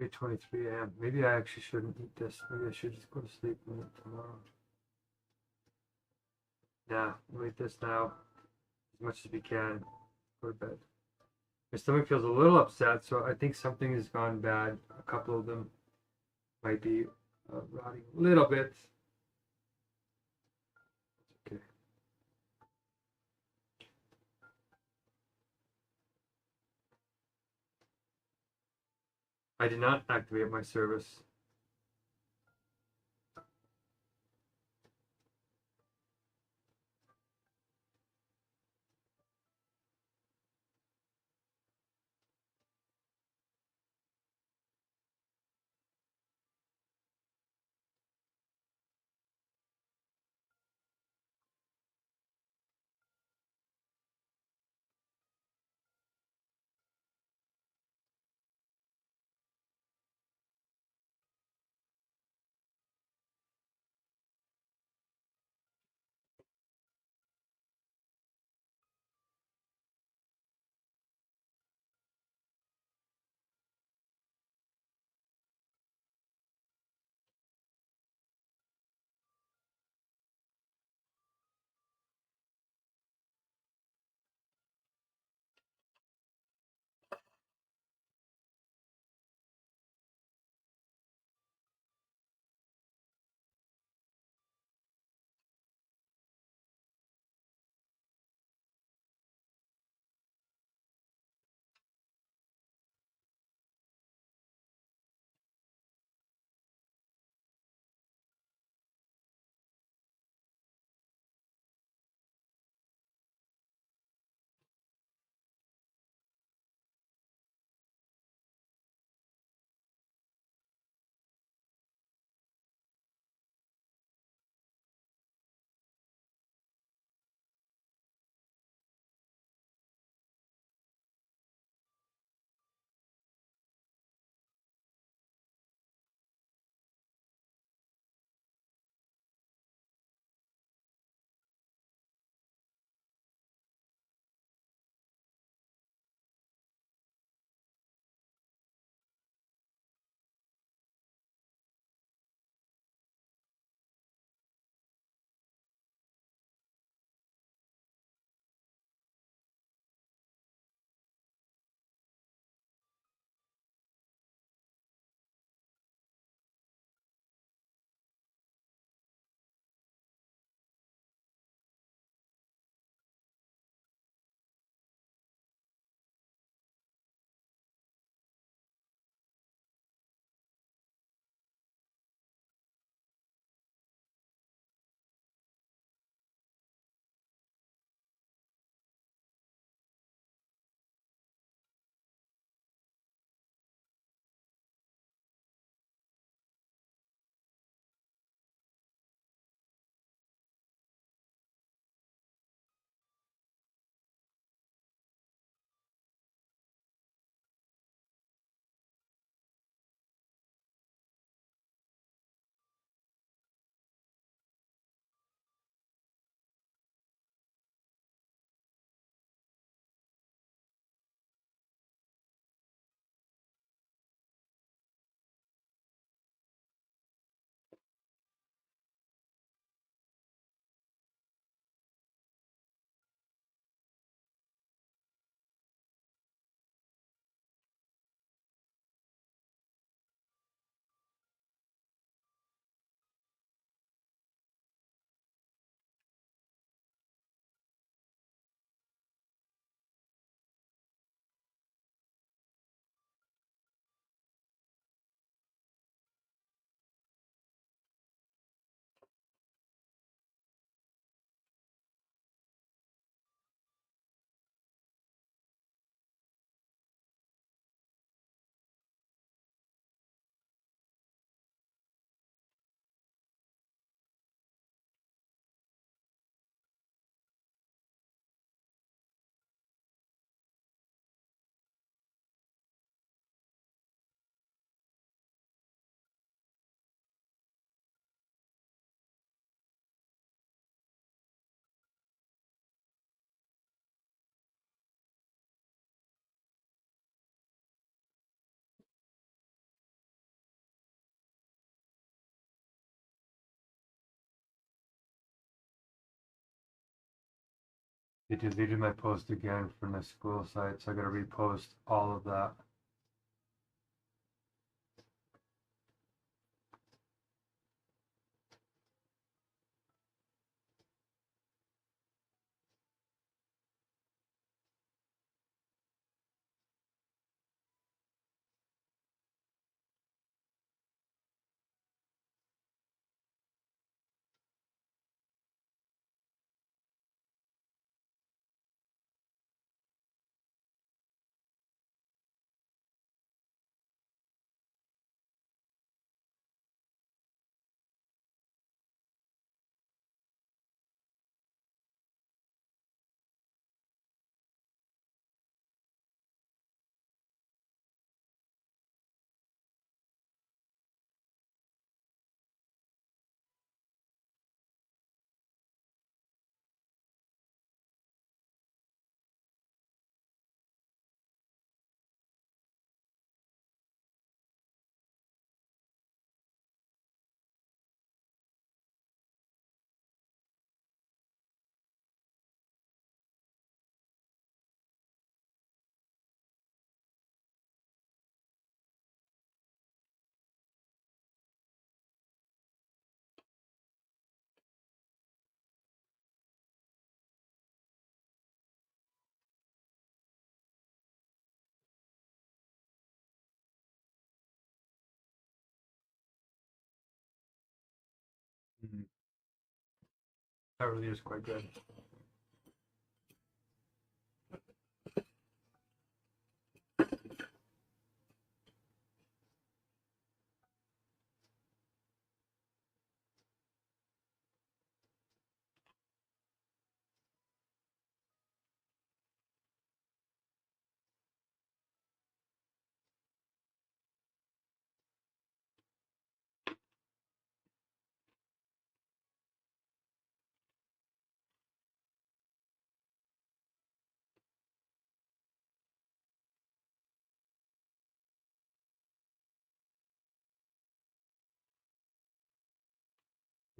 Eight 23 a.m. Maybe I actually shouldn't eat this. Maybe I should just go to sleep and eat it tomorrow. Nah, we'll eat this now as much as we can. Go to bed. My stomach feels a little upset, so I think something has gone bad. A couple of them might be rotting a little bit. Okay. I did not activate my service. They deleted my post again from the school site, so I gotta repost all of that. Mm. That really is quite good.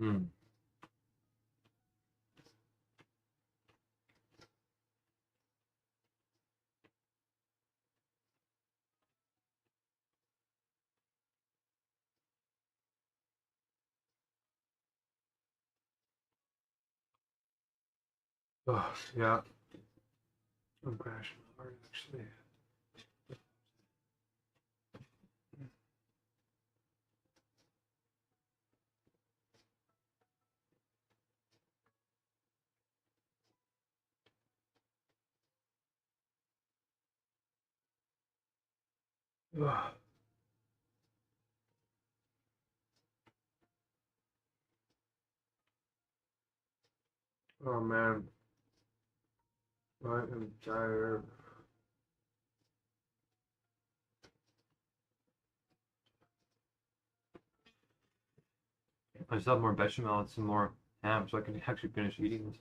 Mm. Oh, yeah. I'm crashing hard, actually. Ugh. Oh, man. I am tired. I still have more bechamel and some more ham, so I can actually finish eating this.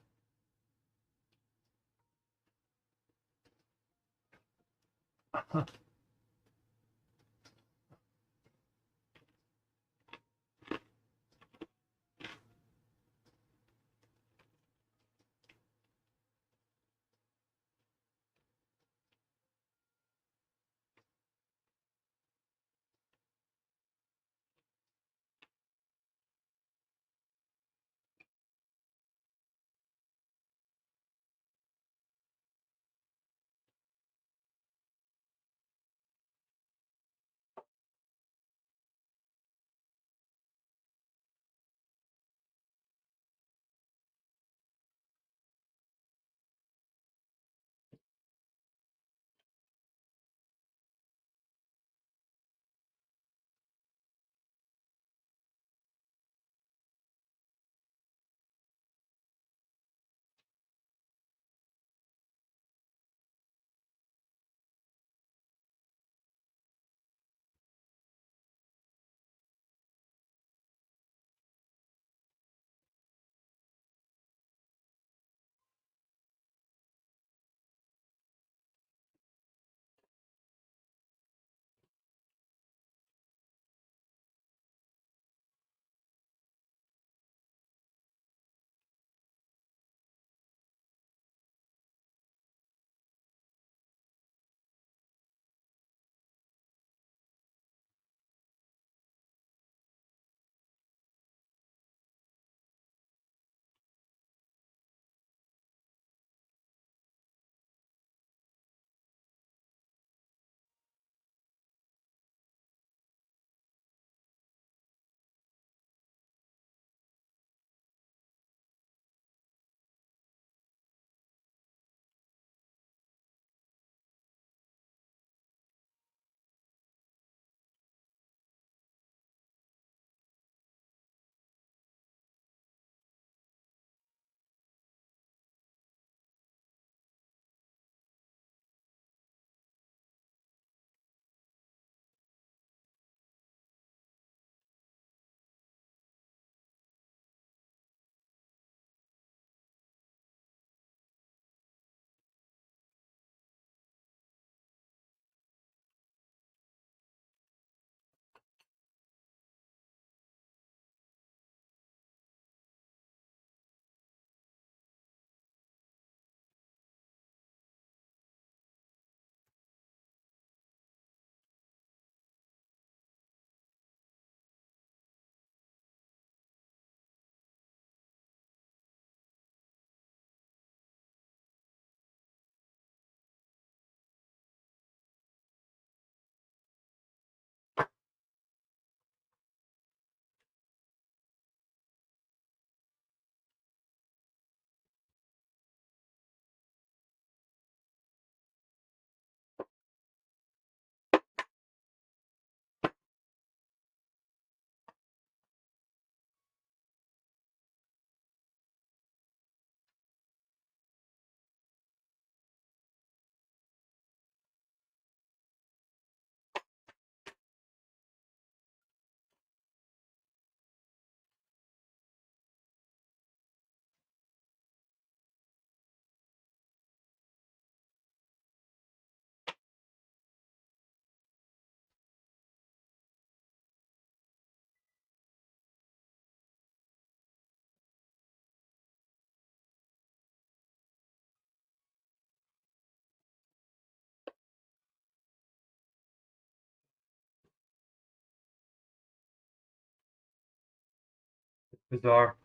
bizarre.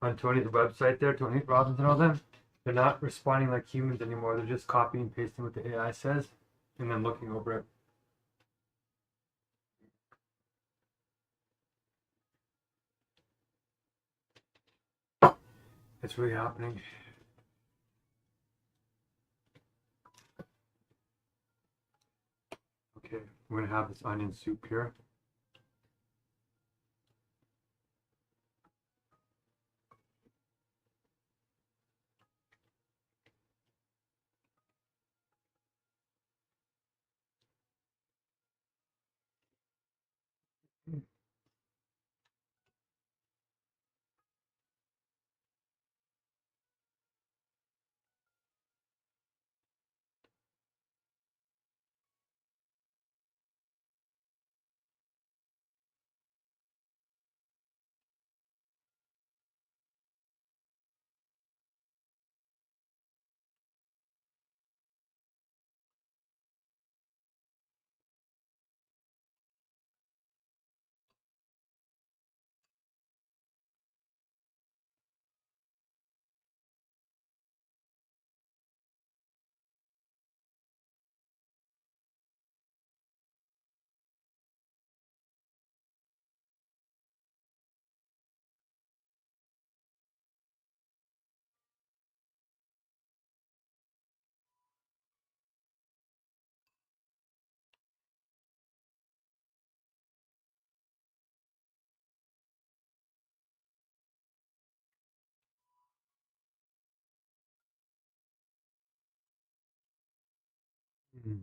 On Tony's website there, Tony Robbins and all them, they're not responding like humans anymore. They're just copying and pasting what the AI says and then looking over it. It's really happening. Okay, we're gonna have this onion soup here. Mm.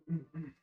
Mhm.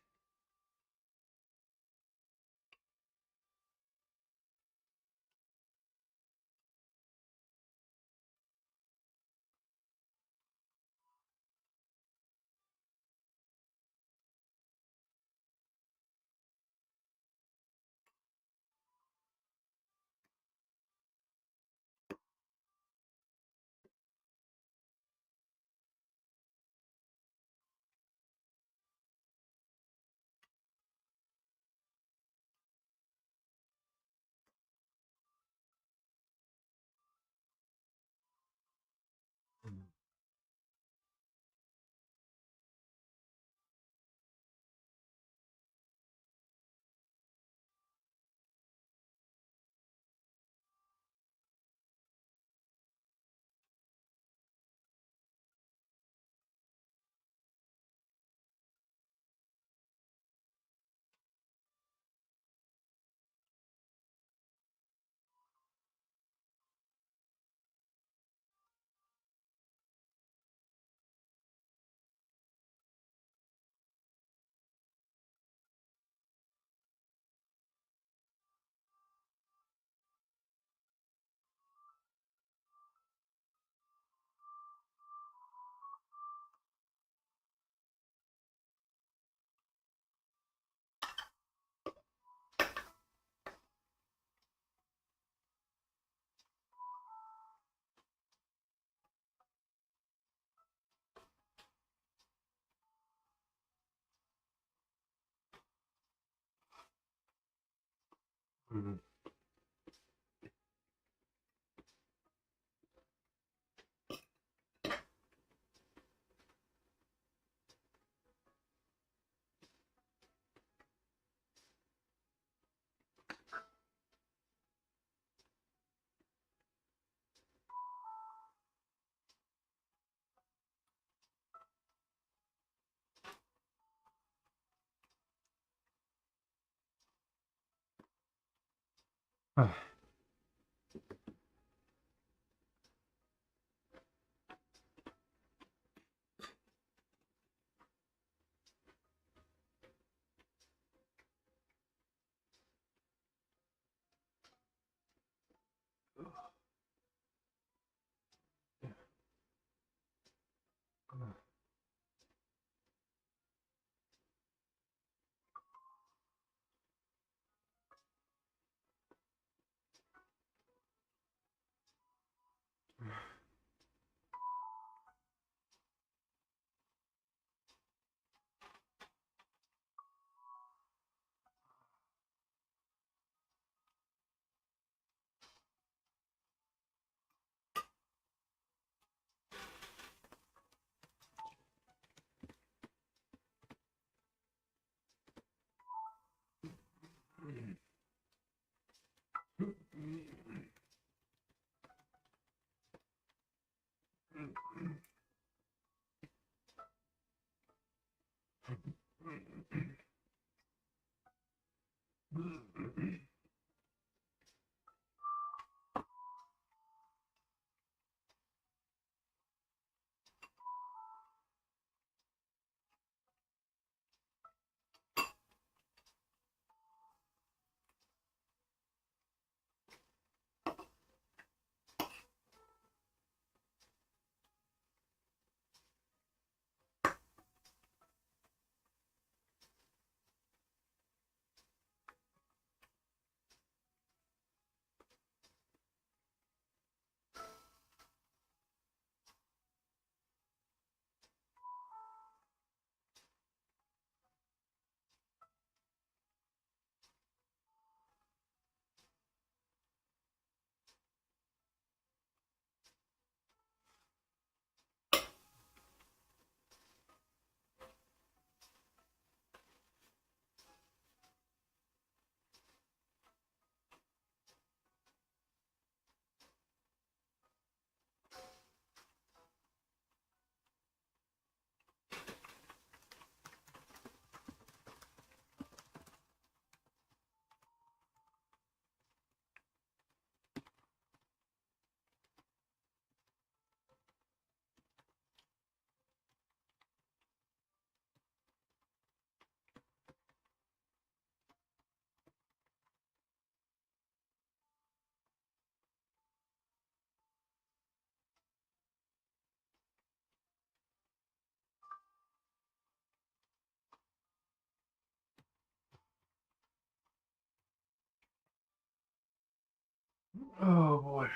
Oh boy.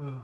Ugh.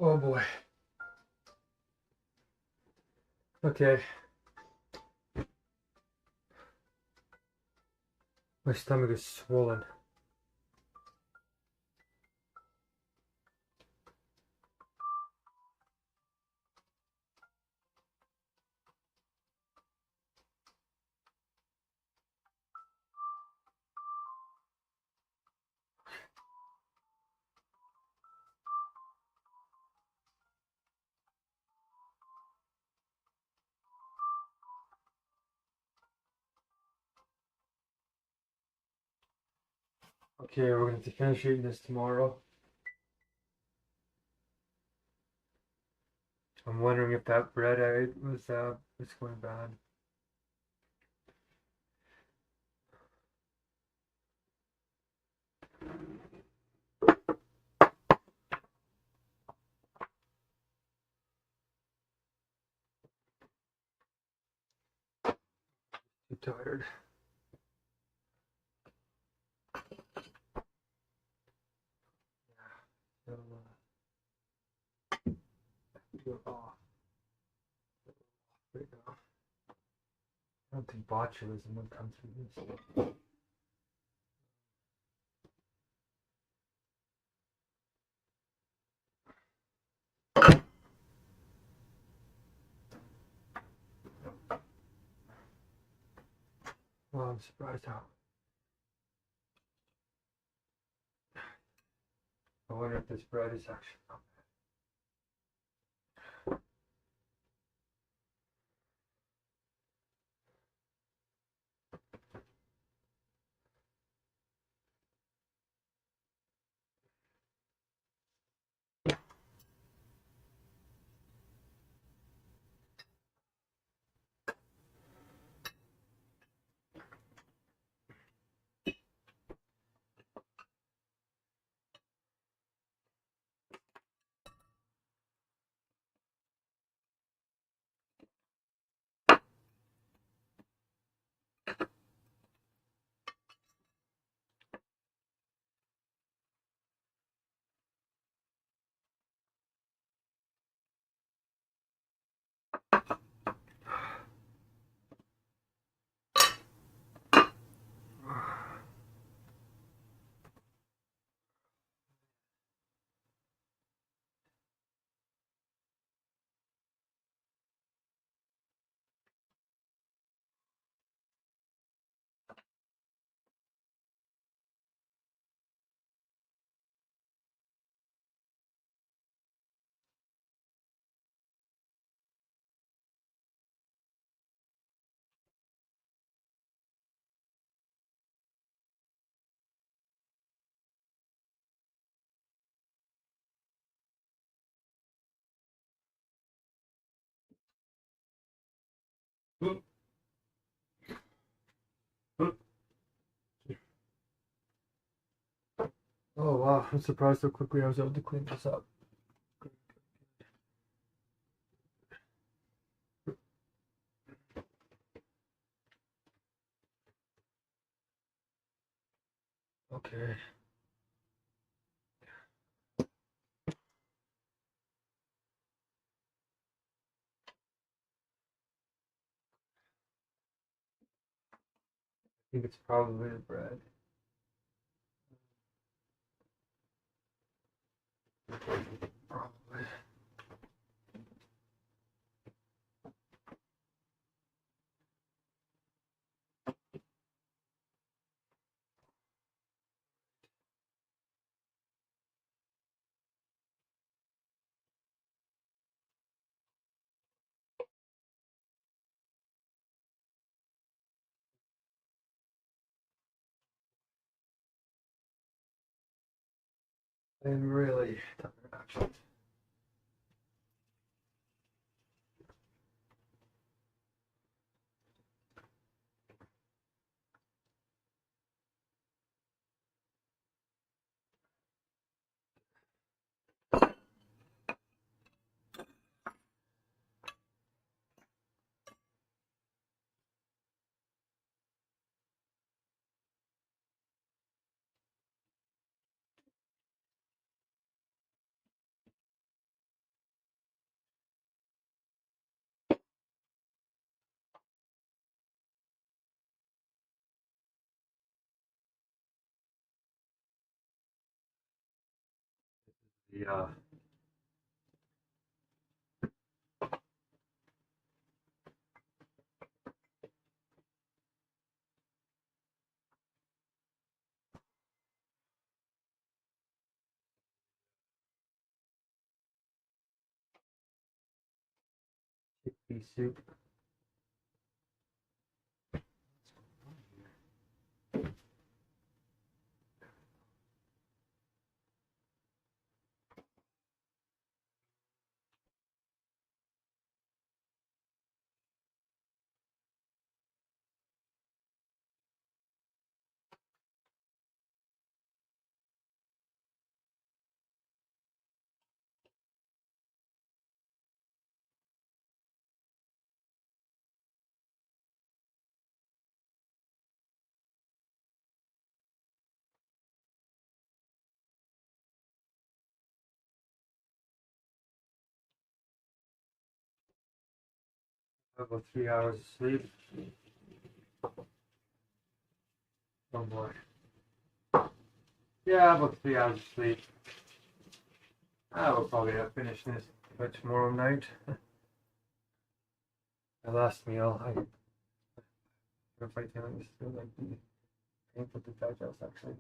Oh boy. Okay. My stomach is swollen. Okay, we're going to finish eating this tomorrow. I'm wondering if that bread I ate was going bad. Too tired. So, do it off right now. I don't think botulism would come through this. Well, I'm surprised how. I wonder if this bread is actually not Oh wow, I'm surprised how quickly I was able to clean this up. Okay. I think it's probably the bread. Probably. And really tough interactions. Yeah. Chickpea soup. About 3 hours of sleep. Oh boy. Yeah, about 3 hours of sleep. I will probably have finished this by tomorrow night. My last meal, if I tell you, this is like the painful to digest actually.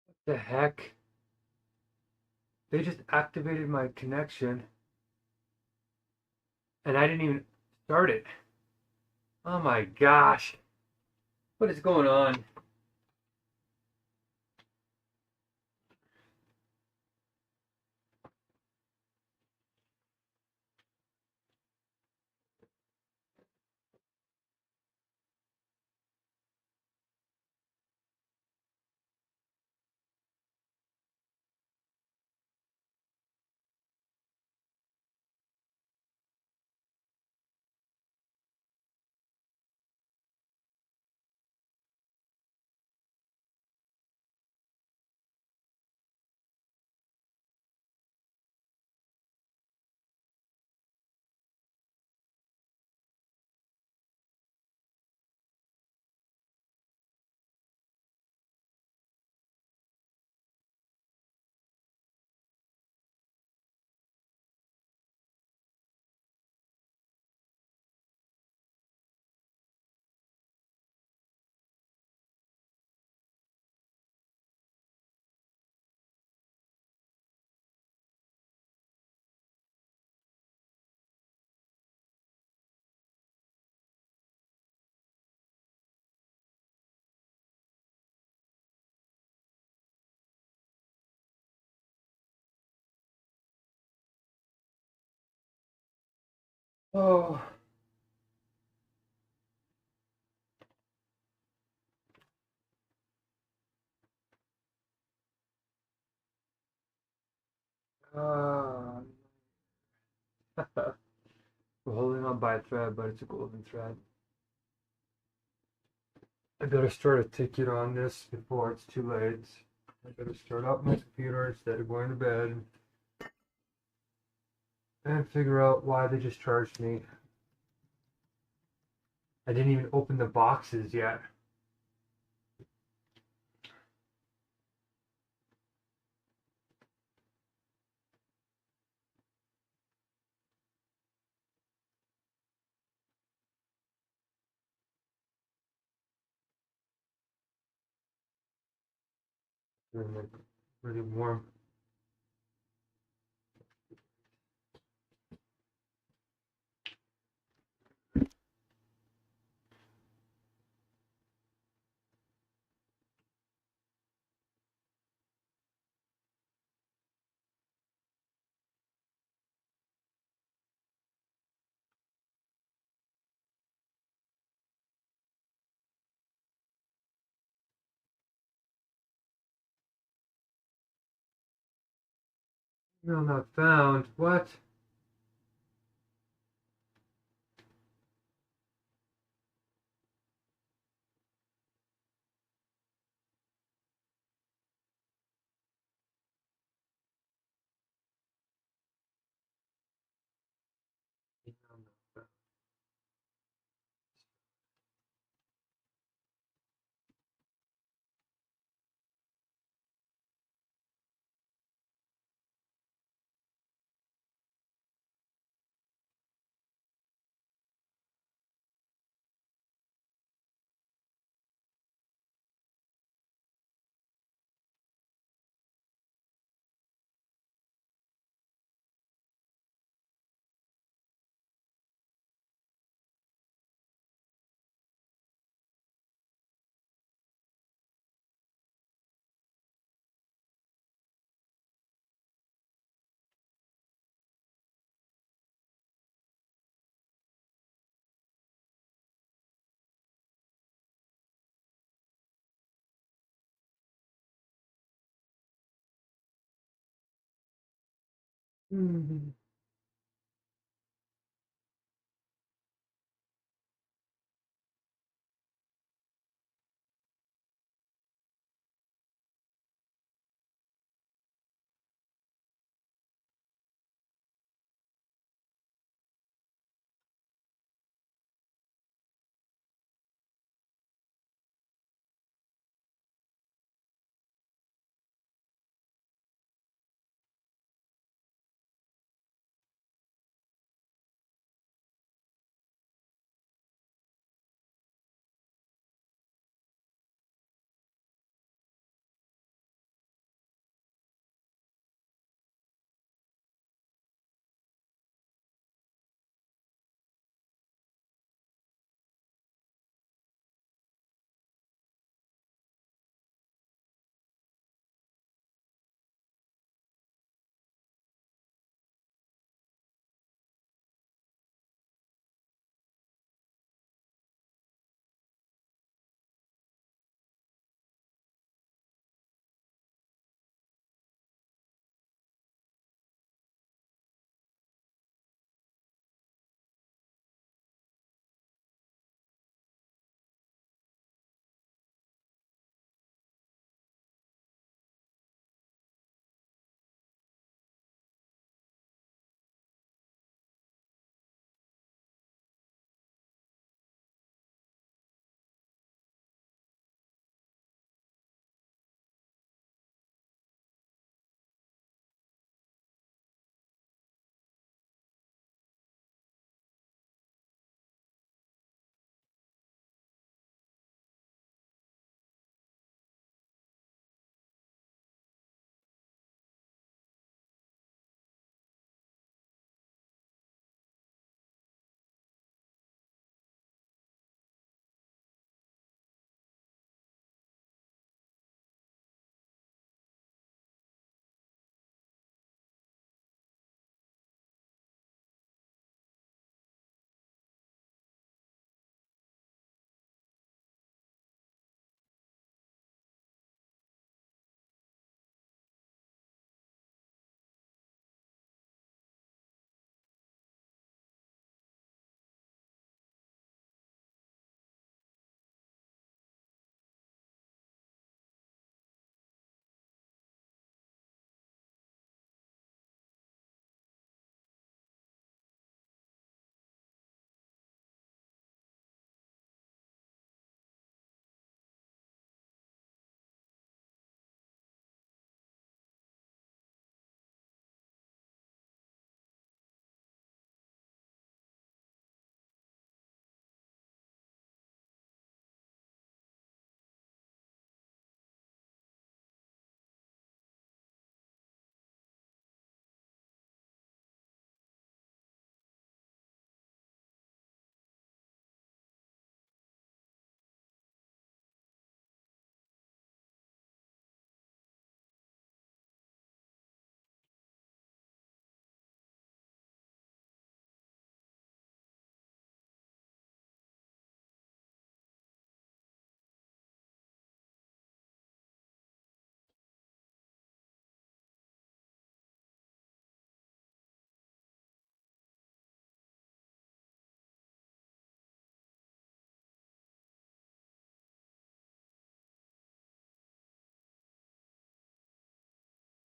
What the heck? They just activated my connection and I didn't even start it. Oh my gosh. What is going on? Oh. Uh, We're holding on by a thread, but it's a golden thread. I better start a ticket on this before it's too late. I better start up my computer instead of going to bed and figure out why they just charged me. I didn't even open the boxes yet. They're like really warm. No, not found. What? Email not found. Mhm.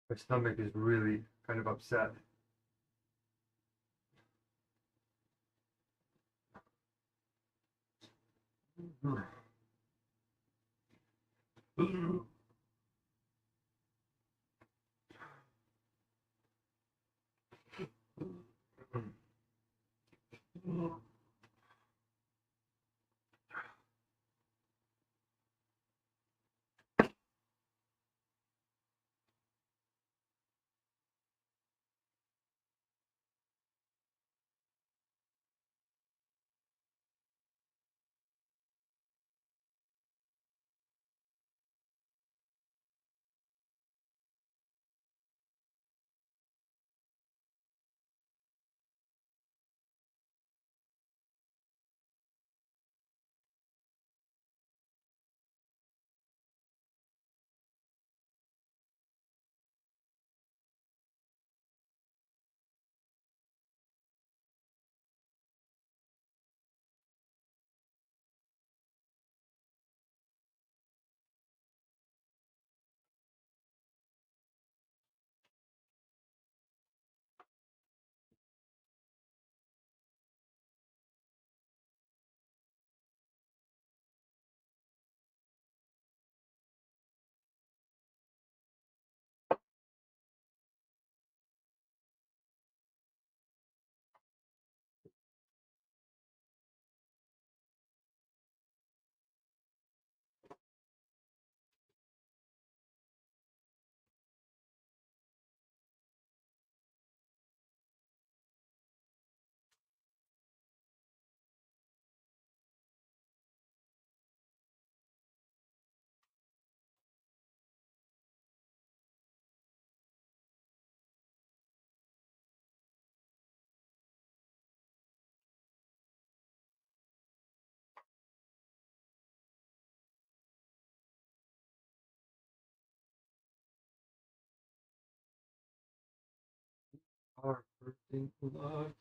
My stomach is really kind of upset. Our birthday love.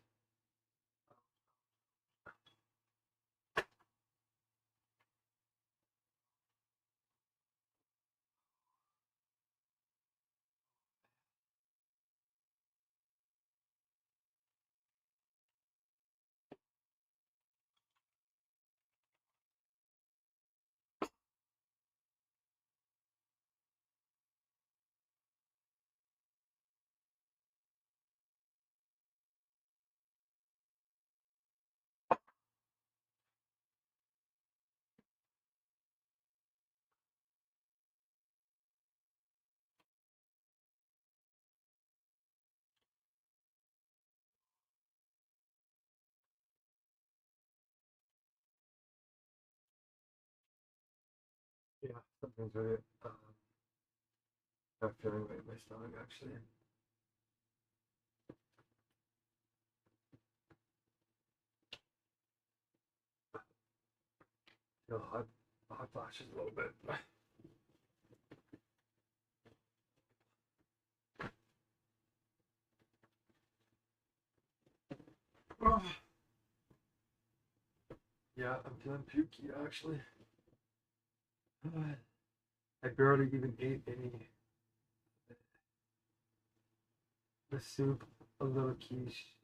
Yeah, something's really not feeling right in my stomach actually. Feel hot flashes a little bit. Yeah, I'm feeling pukey actually. I barely even ate any the soup, a little quiche.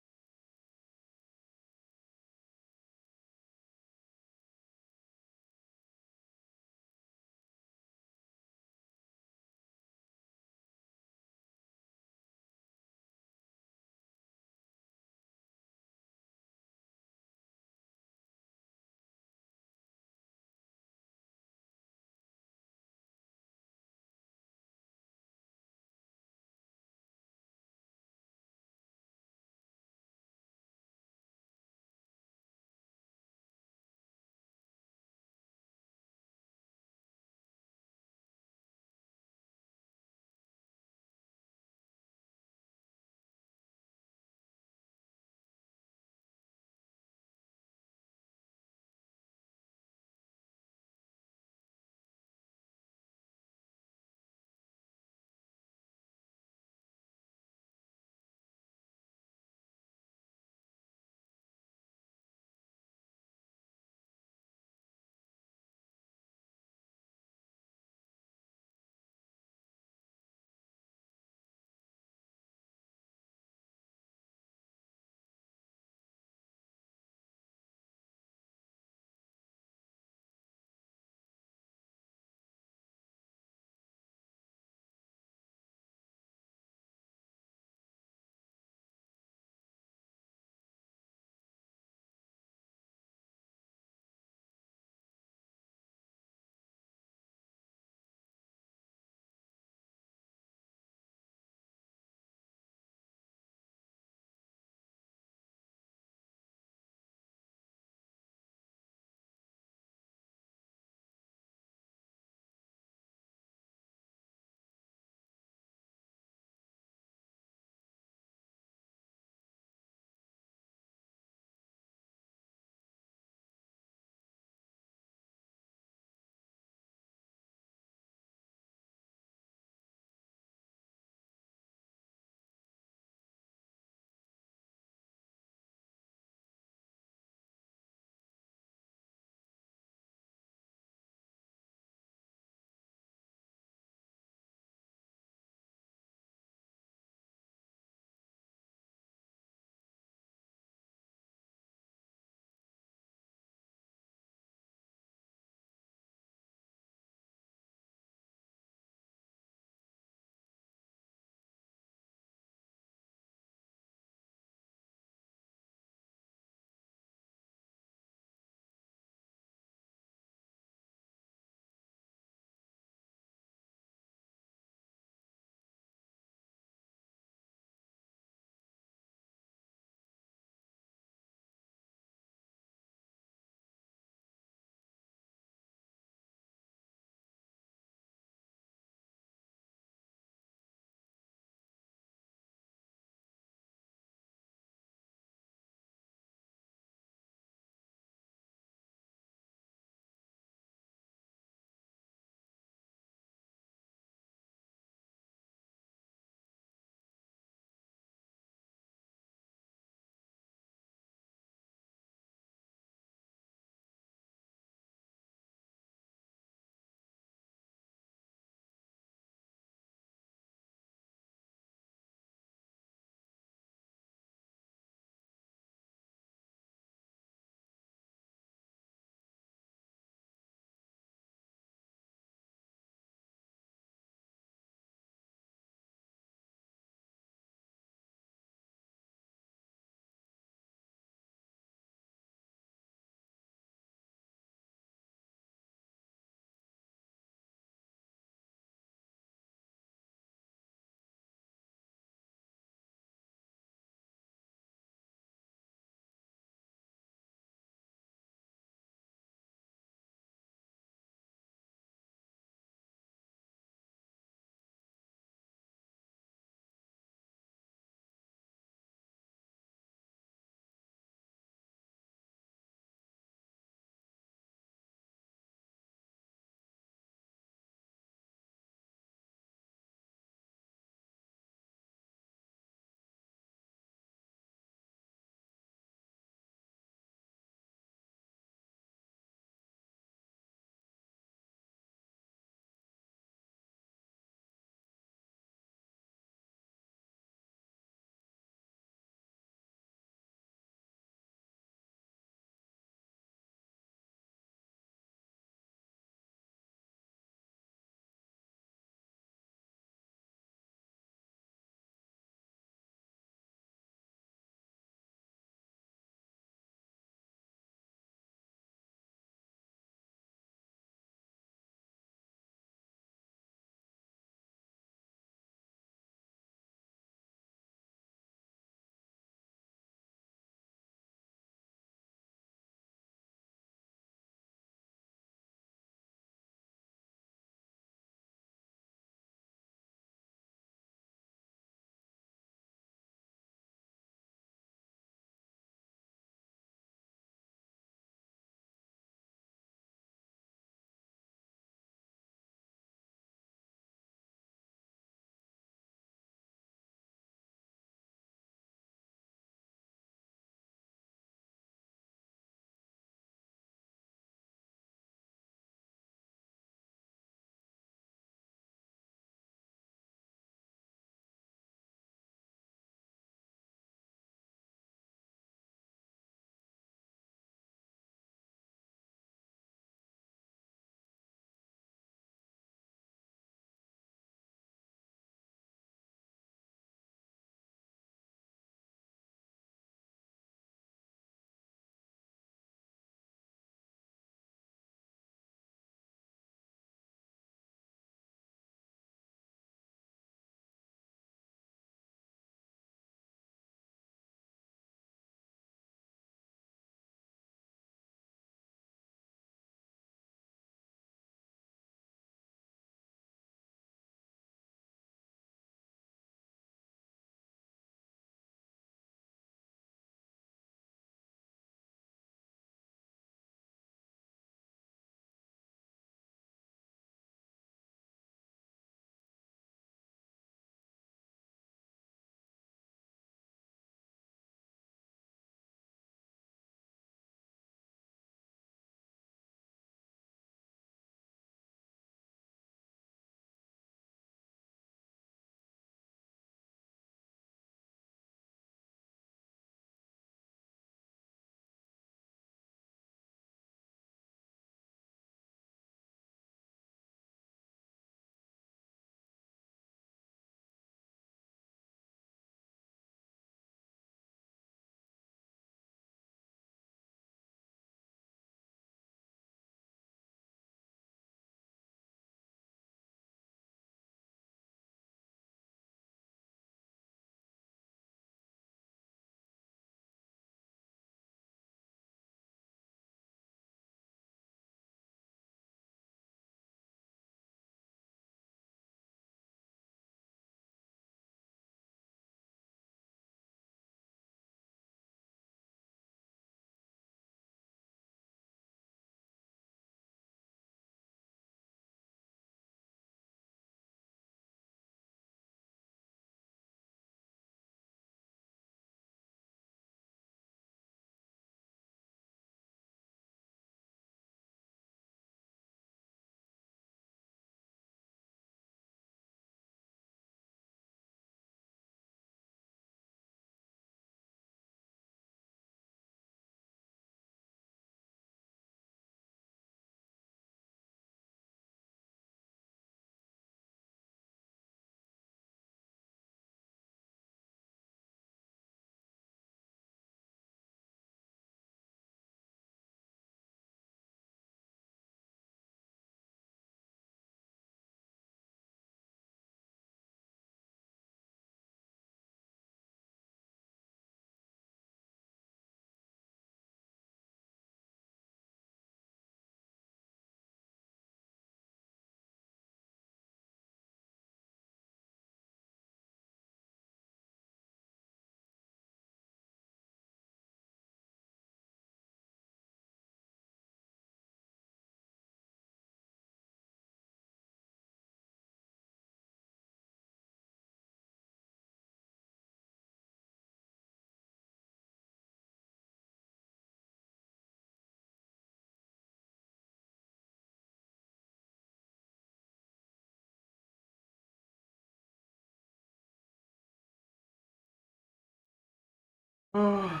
I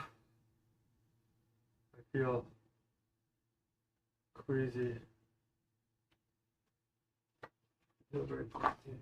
feel queasy. I feel very queasy.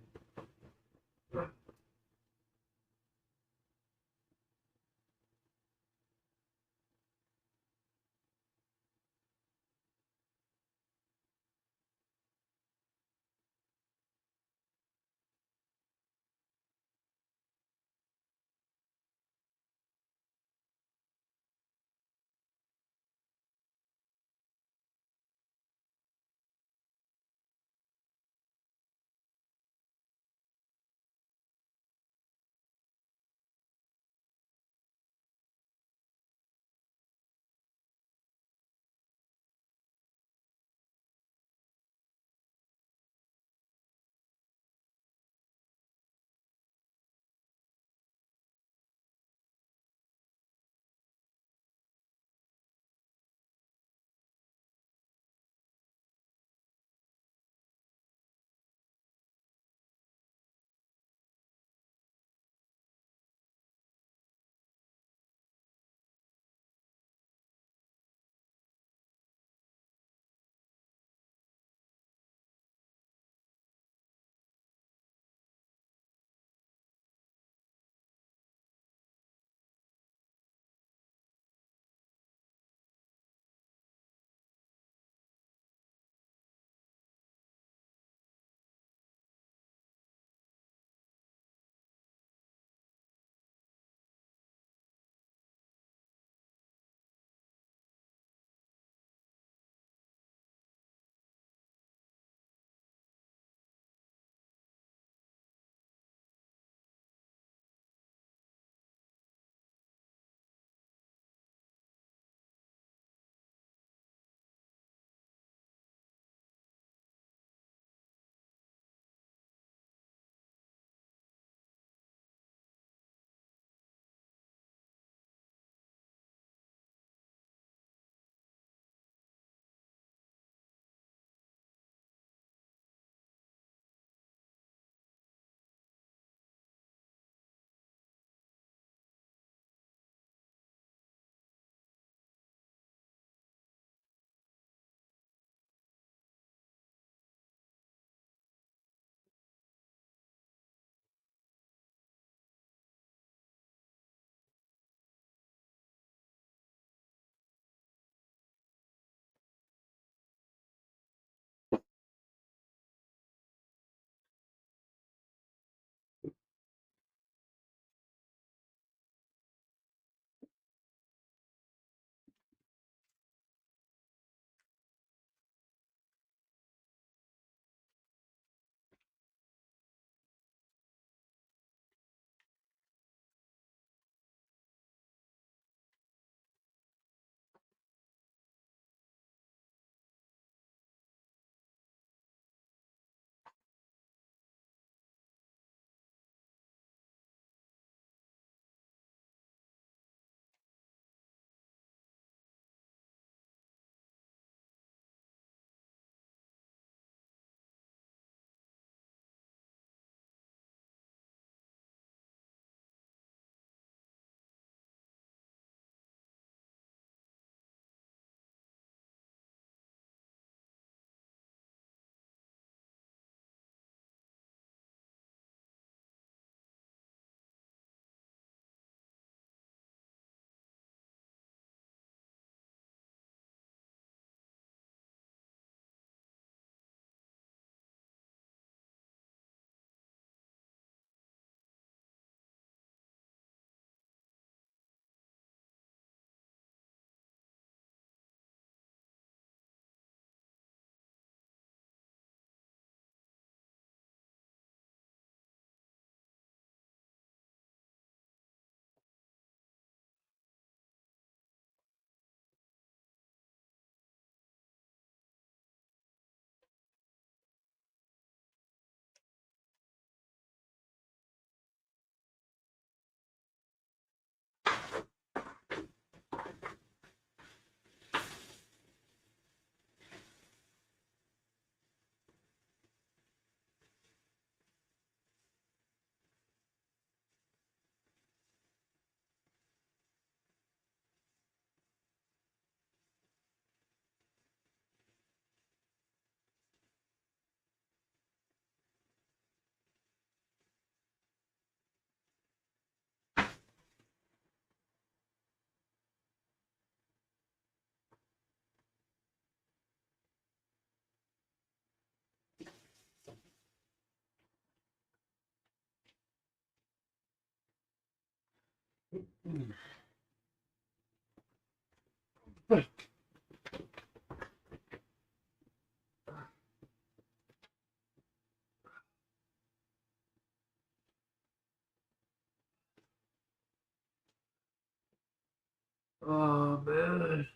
Oh man.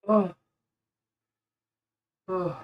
Oh, oh.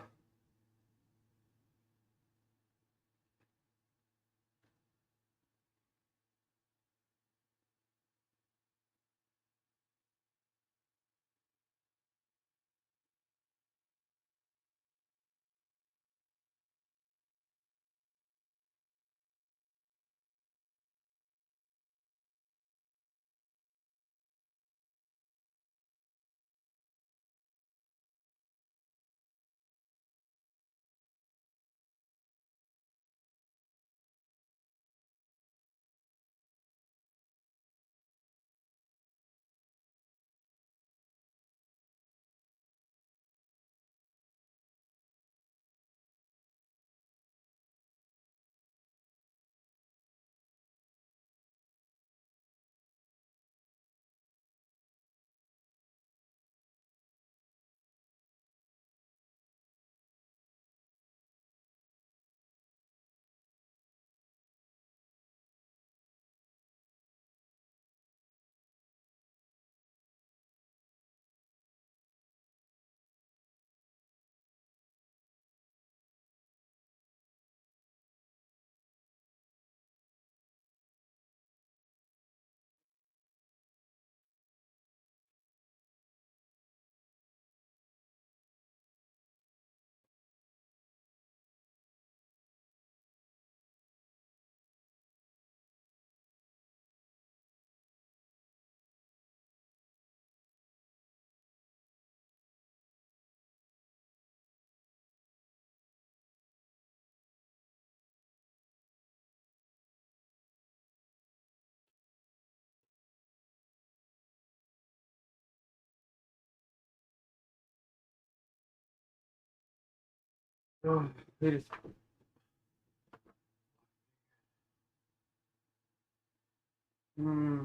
Oh, please. Hmm.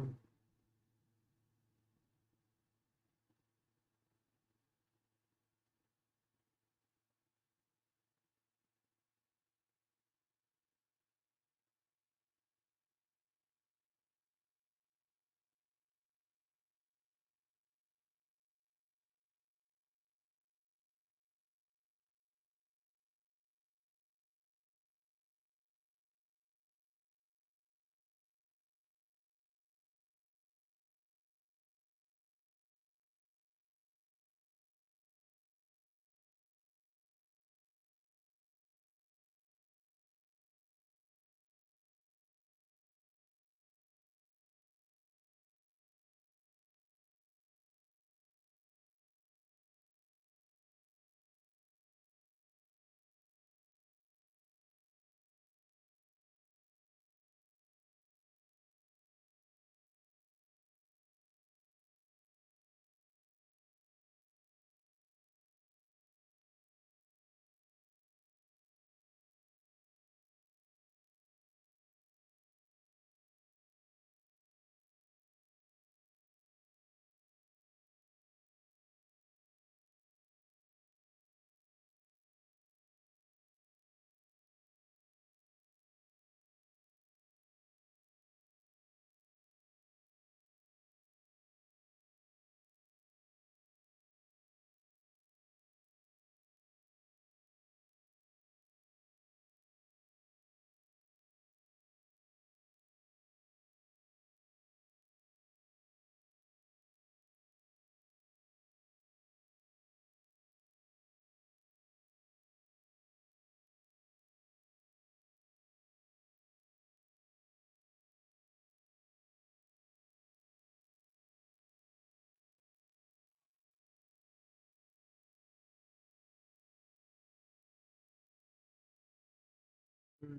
Hmm.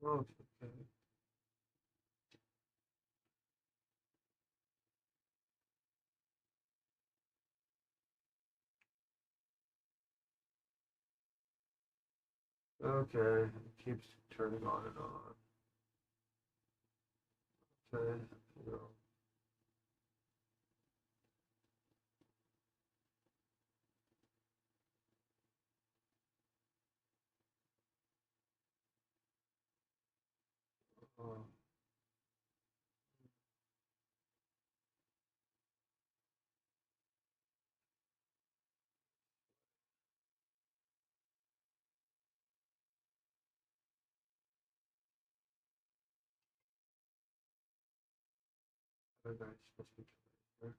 Oh, okay. Okay. It keeps turning on and on. Okay. So, Bye guys. I'll speak to you later.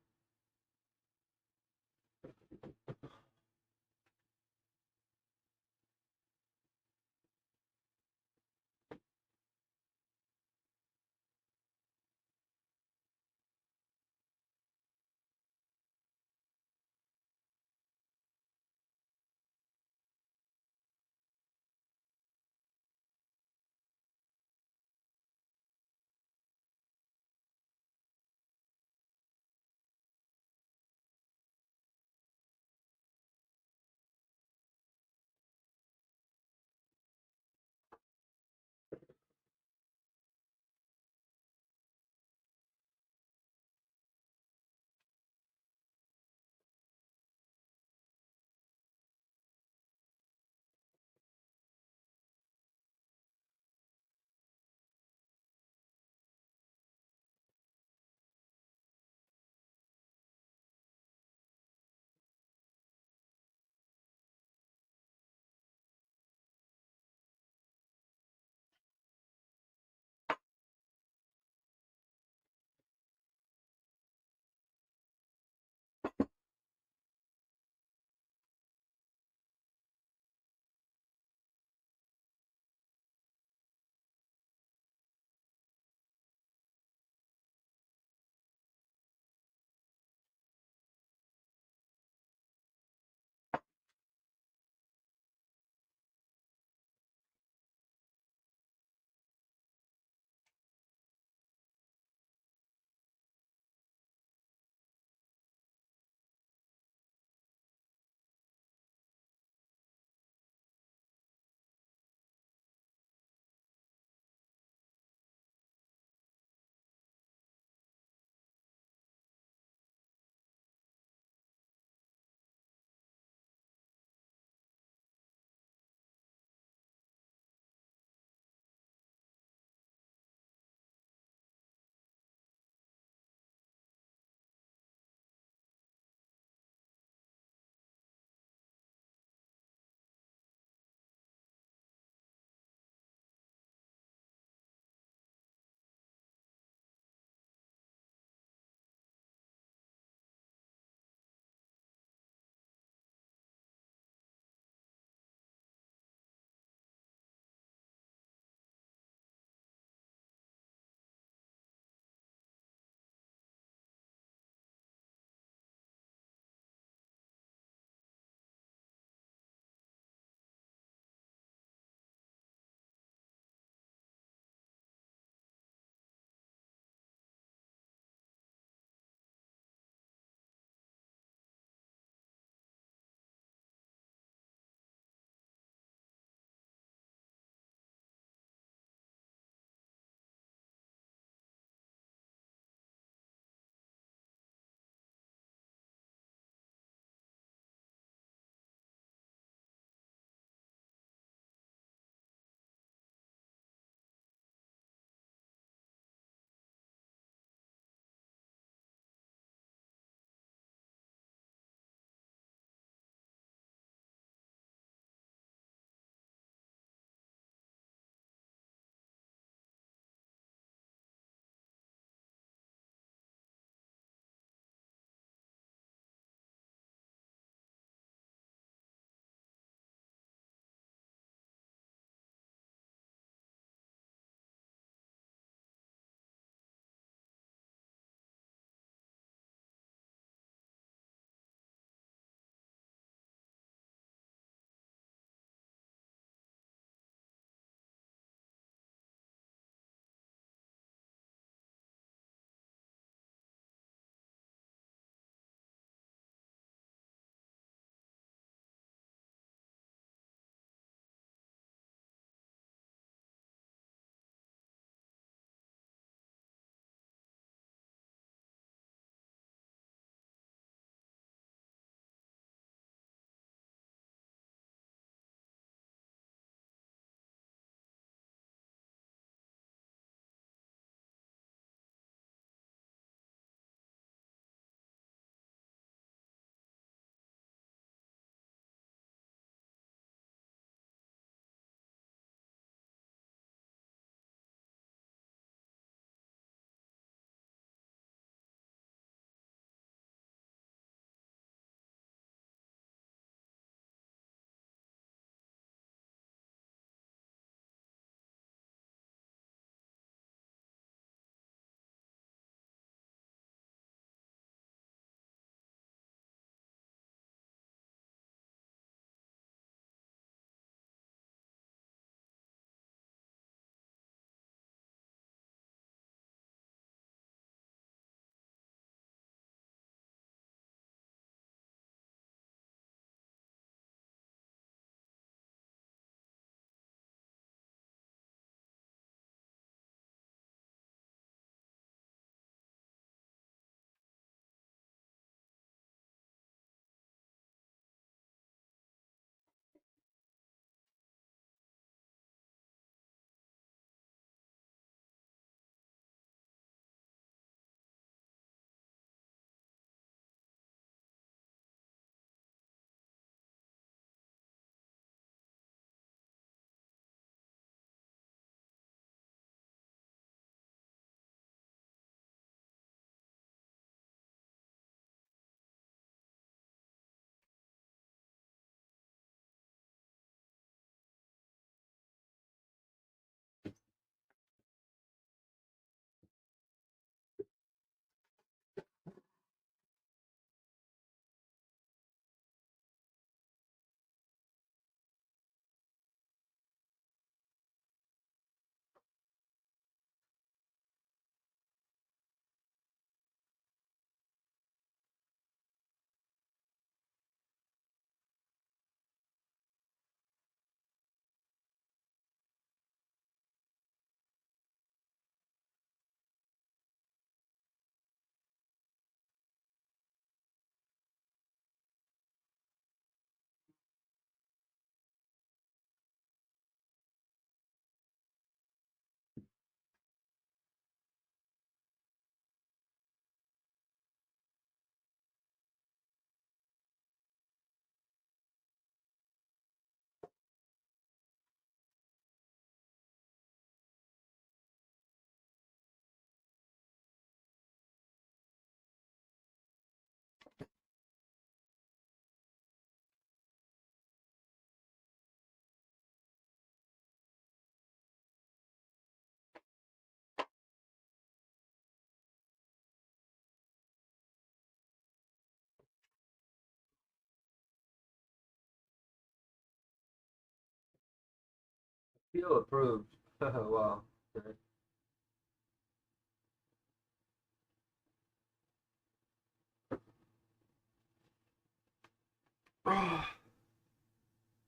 Feel approved. Wow. Okay.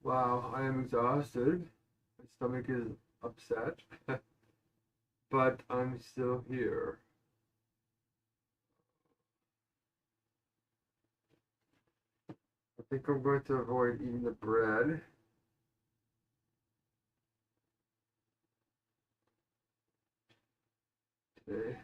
Wow, I am exhausted. My stomach is upset, but I'm still here. I think I'm going to avoid eating the bread. Today.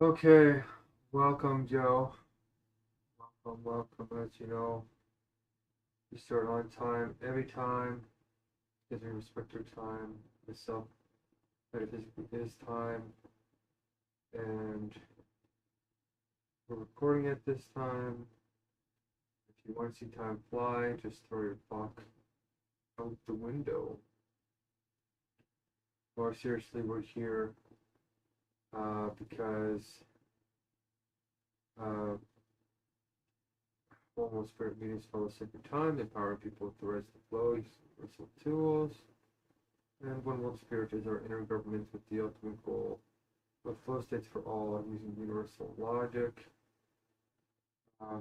Okay, welcome, Joe. Welcome, welcome. As you know, we start on time every time because we respect our time. Myself, metaphysically, is time, and we're recording at this time. If you want to see time fly, just throw your clock out the window. More seriously, we're here because Homo Spirit meetings follow sacred time, empowering people to rise the flow, use universal tools. And One World Spirit is our inner government with the ultimate goal of flow states for all using universal logic. Uh,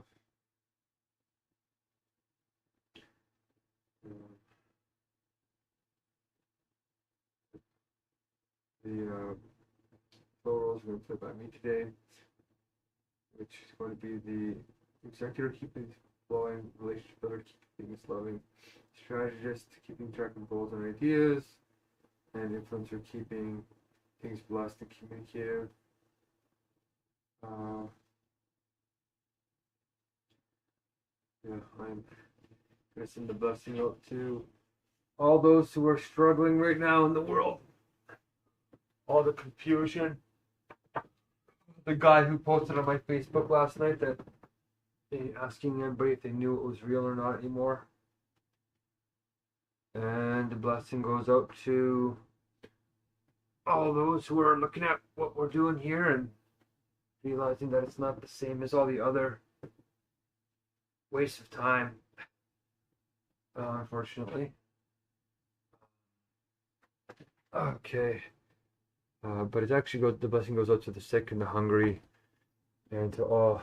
the goals were set by me today, which is going to be the executor keeping things flowing, relationship builder keeping things loving, strategist keeping track of goals and ideas, and influencer keeping things blessed and communicative. Yeah, I'm gonna send the blessing out to all those who are struggling right now in the world. All the confusion. The guy who posted on my Facebook last night that asking everybody if they knew it was real or not anymore. And the blessing goes out to all those who are looking at what we're doing here and realizing that it's not the same as all the other waste of time, unfortunately. Okay. But it actually goes, the blessing goes out to the sick and the hungry and to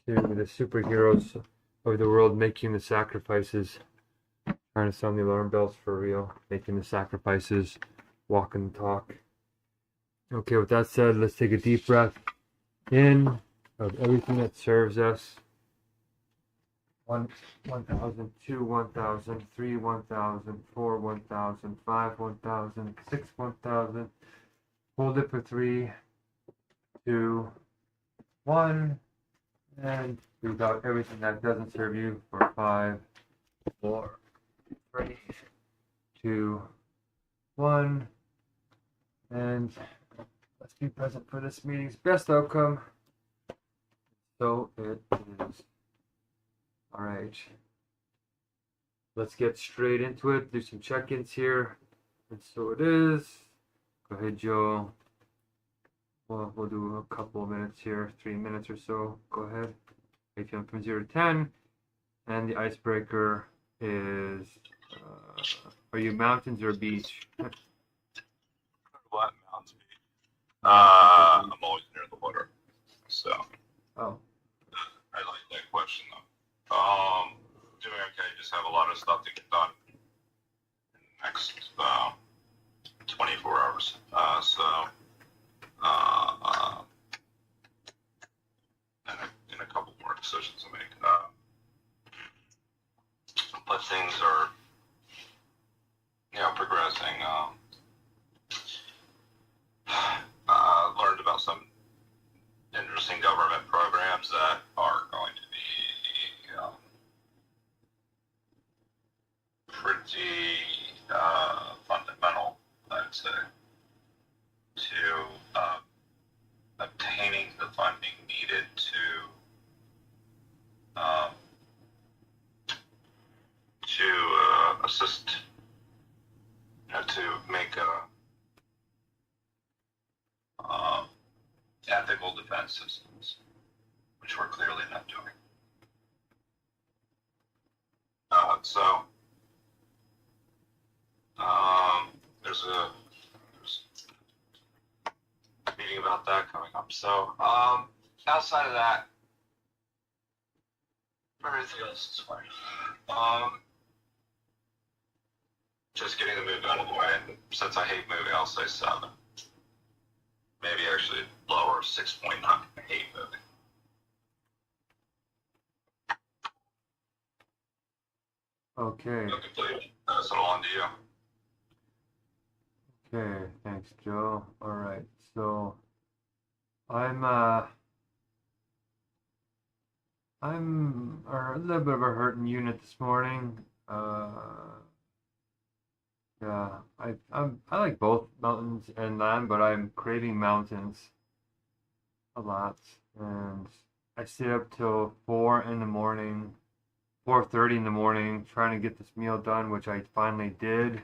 the superheroes of the world making the sacrifices, trying to sound the alarm bells for real, making the sacrifices, walking the talk. Okay, with that said, let's take a deep breath in of everything that serves us. 1,000, 2, 1,000, 3, 1,000, 4, 1,000, 5, 1,000, 6, 1,000. Hold it for 3, 2, 1, and breathe out everything that doesn't serve you for 5, 4, 3, 2, 1, and let's be present for this meeting's best outcome. So it is. All right. Let's get straight into it. Do some check-ins here. And so it is. Go ahead, Joe. Well, we'll do a couple of minutes here, 3 minutes or so. Go ahead. ATM from 0 to 10. And the icebreaker is, are you mountains or beach? What mountains beach? I'm always near the water, so. Oh. I like that question though. Doing okay. Just have a lot of stuff to get done in the next 24 hours. And a couple more decisions to make. But things are, progressing. Learned about some interesting government programs that are going to be pretty fundamental, I'd say, to obtaining the funding needed to assist, to make ethical defense systems, which we're clearly not doing. There's a meeting about that coming up. So outside of that, everything else is fine. Just getting the move out of the way. And since I hate moving, I'll say 7. Maybe actually lower, 6.9. I hate moving. Okay. Complete. So on to you. Okay, thanks, Joe. All right, so I'm a little bit of a hurting unit this morning. Yeah, I like both mountains and land, but I'm craving mountains a lot, and I stayed up till 4 in the morning, 4:30 in the morning, trying to get this meal done, which I finally did.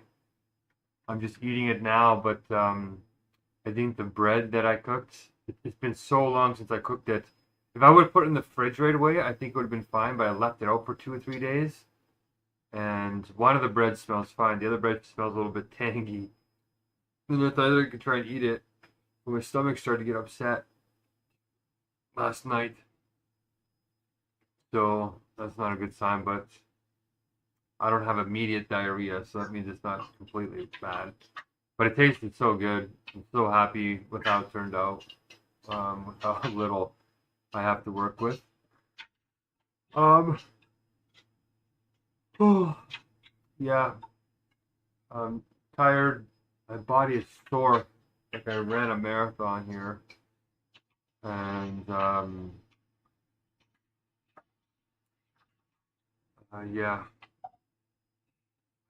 I'm just eating it now, but I think the bread that I cooked, it's been so long since I cooked it. If I would have put it in the fridge right away, I think it would have been fine, but I left it out for 2 or 3 days. And one of the bread smells fine. The other bread smells a little bit tangy. And I thought I could try and eat it. But my stomach started to get upset last night. So that's not a good sign, but I don't have immediate diarrhea, so that means it's not completely bad. But it tasted so good. I'm so happy with how it turned out. With how little I have to work with. Um, oh, yeah, I'm tired. My body is sore. Like I ran a marathon here, and yeah,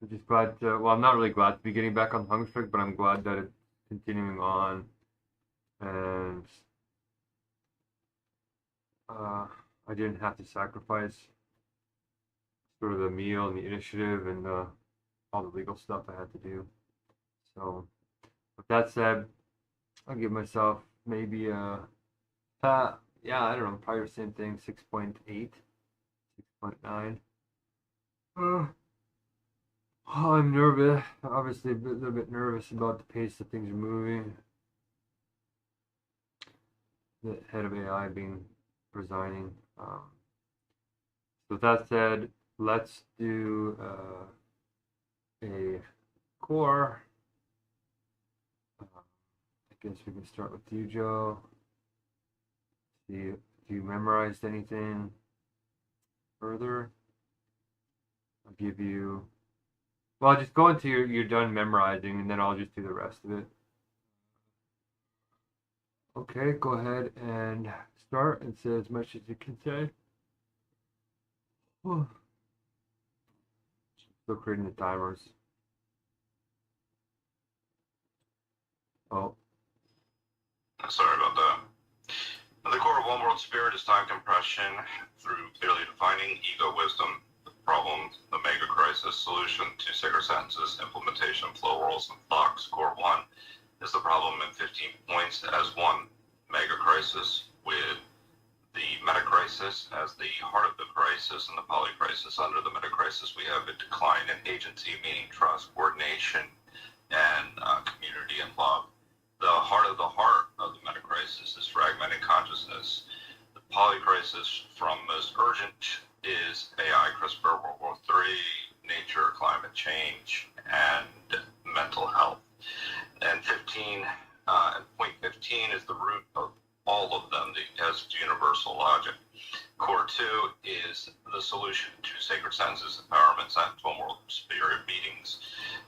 I'm just glad to. Well, I'm not really glad to be getting back on Hungerstrike, but I'm glad that it's continuing on, and I didn't have to sacrifice sort of the meal and the initiative and all the legal stuff I had to do. So, with that said, I'll give myself maybe yeah, I don't know, probably the same thing, 6.8, 6.9. Uh, I'm nervous, obviously a little bit nervous about the pace that things are moving. The head of AI being resigning. So with that said, let's do a core. I guess we can start with you, Joe. See if you memorized anything further. I'll give you. Well, just go until you're done memorizing, and then I'll just do the rest of it. Okay, go ahead and start and say as much as you can say. Still creating the timers. Oh, Sorry about that. The core of One World Spirit is time compression through clearly defining ego wisdom, the problem, the Megacrisis, solution, 2 sacred sentences, implementation, flow worlds, and flux. Core 1 is the problem in 15 points as one Megacrisis, with the Metacrisis as the heart of the crisis and the polycrisis. Under the Metacrisis, we have a decline in agency, meaning trust, coordination, and community and love. The heart of the Metacrisis is fragmented consciousness. The polycrisis from most urgent is AI, CRISPR, World War III, nature, climate change, and mental health. And point 15 is the root of all of them, as universal logic. Core 2 is the solution to sacred sentences, empowerment, sentence, One World Spirit meetings.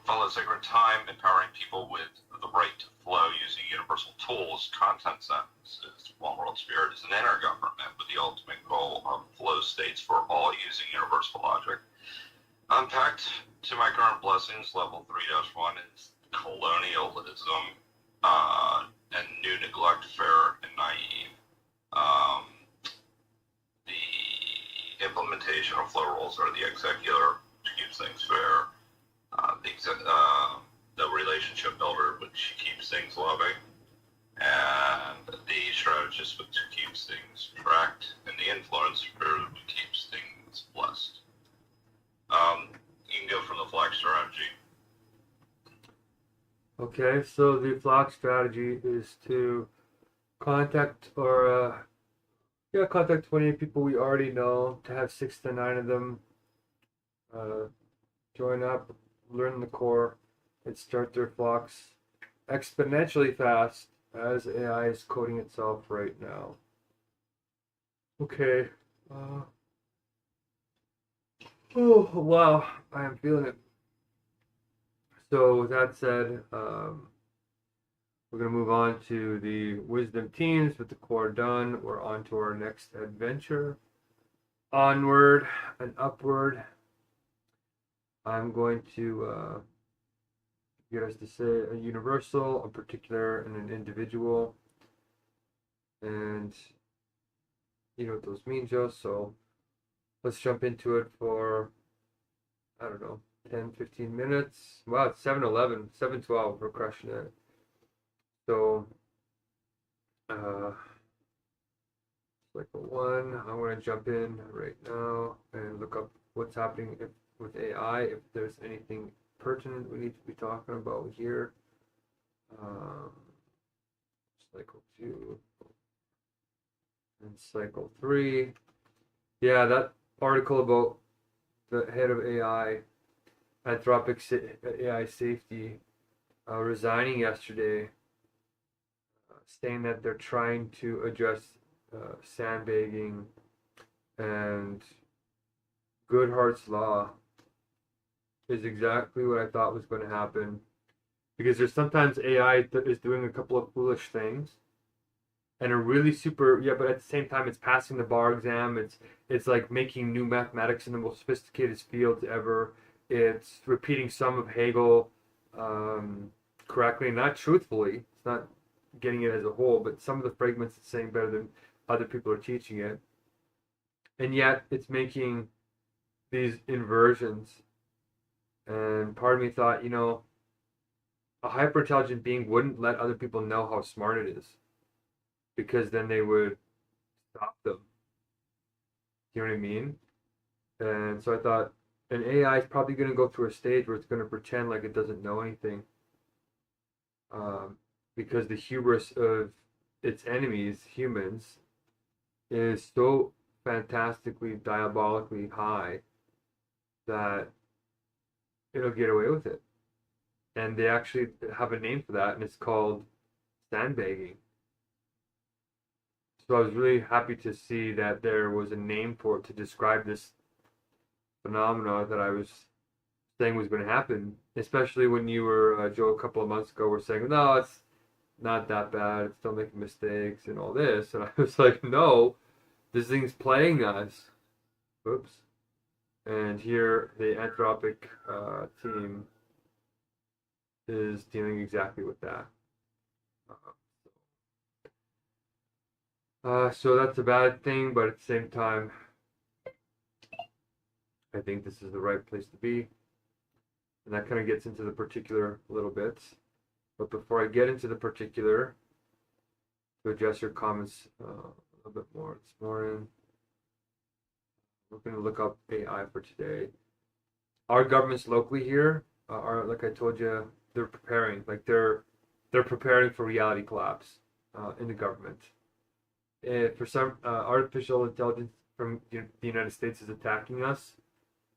Follow sacred time, empowering people with the right to flow using universal tools. Content sentences, One World Spirit is an inner government with the ultimate goal of flow states for all using universal logic. Unpacked to my current blessings, level 3-1 is colonialism, and new neglect, fair and naive. The implementation of flow rules are the executor, which keeps things fair, the relationship builder, which keeps things loving, and the strategist, which keeps things tracked, and the influencer, which keeps things blessed. You can go from the flag strategy. okay. So the flock strategy is to contact contact 28 people we already know, to have 6 to 9 of them join up, learn the core, and start their flocks exponentially fast as AI is coding itself right now. Okay. Oh, wow. I am feeling it. So, with that said, we're going to move on to the wisdom teams. With the core done, we're on to our next adventure. Onward and upward. I'm going to get us to say a universal, a particular, and an individual. And you know what those mean, Joe. So let's jump into it for, I don't know, 10, 15 minutes. Wow, it's 7:11, 7:12. We're crushing it. So, cycle 1, I'm going to jump in right now and look up what's happening with AI, if there's anything pertinent we need to be talking about here. Cycle 2 and cycle 3. Yeah, that article about the head of AI, Anthropic AI safety, resigning yesterday, saying that they're trying to address sandbagging and Goodhart's law is exactly what I thought was going to happen. Because there's sometimes AI that is doing a couple of foolish things, and a really super but at the same time it's passing the bar exam. It's like making new mathematics in the most sophisticated fields ever. It's repeating some of Hegel correctly, not truthfully. It's not getting it as a whole, but some of the fragments it's saying better than other people are teaching it. And yet it's making these inversions. And part of me thought, a hyper-intelligent being wouldn't let other people know how smart it is, because then they would stop them. You know what I mean? And so I thought an AI is probably going to go through a stage where it's going to pretend like it doesn't know anything, because the hubris of its enemies, humans, is so fantastically, diabolically high that it'll get away with it. And they actually have a name for that, and it's called sandbagging. So I was really happy to see that there was a name for it to describe this phenomena that I was saying was going to happen, especially when you were, Joe, a couple of months ago, were saying, no, it's not that bad, it's still making mistakes and all this. And I was like, no, this thing's playing us. Oops. And here the Anthropic team is dealing exactly with that. So that's a bad thing, but at the same time, I think this is the right place to be. And that kind of gets into the particular a little bit. But before I get into the particular, to address your comments a little bit more this morning, we're going to look up AI for today. Our governments locally here are, like I told you, they're preparing. Like they're preparing for reality collapse in the government. For some, artificial intelligence from the United States is attacking us,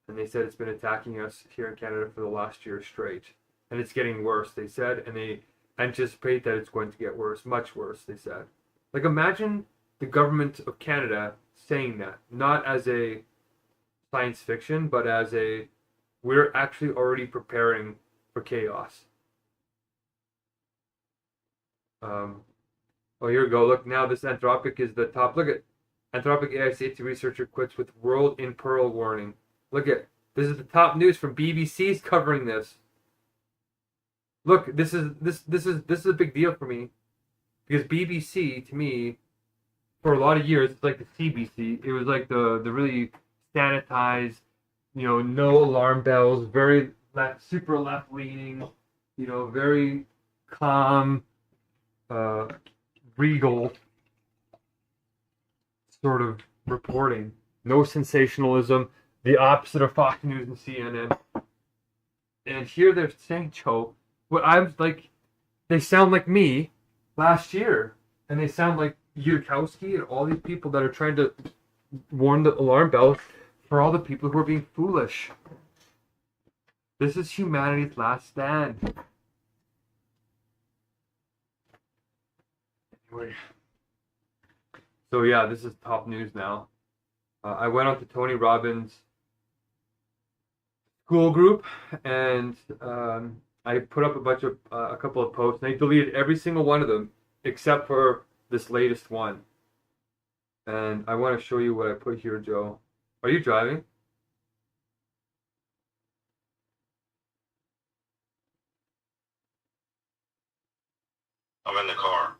and they said it's been attacking us here in Canada for the last year straight, and it's getting worse. They said, and they anticipate that it's going to get worse, much worse. They said, like imagine the government of Canada saying that, not as a science fiction, but as a we're actually already preparing for chaos. Oh, here we go. Look, now this Anthropic is the top. Look at Anthropic AI safety researcher quits with world in peril warning. Look at this is the top news from BBC's covering this. Look, this is a big deal for me, because BBC to me for a lot of years it's like the CBC. It was like the really sanitized, no alarm bells, very super left leaning, very calm, regal sort of reporting. No sensationalism, the opposite of Fox News and CNN. And here they're saying, Joe, what I'm like, they sound like me last year, and they sound like Yudkowsky and all these people that are trying to warn the alarm bells for all the people who are being foolish. This is humanity's last stand. Anyway. So yeah, this is top news now. I went on to Tony Robbins' school group, and I put up a couple of posts, and I deleted every single one of them except for this latest one. And I want to show you what I put here, Joe. Are you driving? I'm in the car.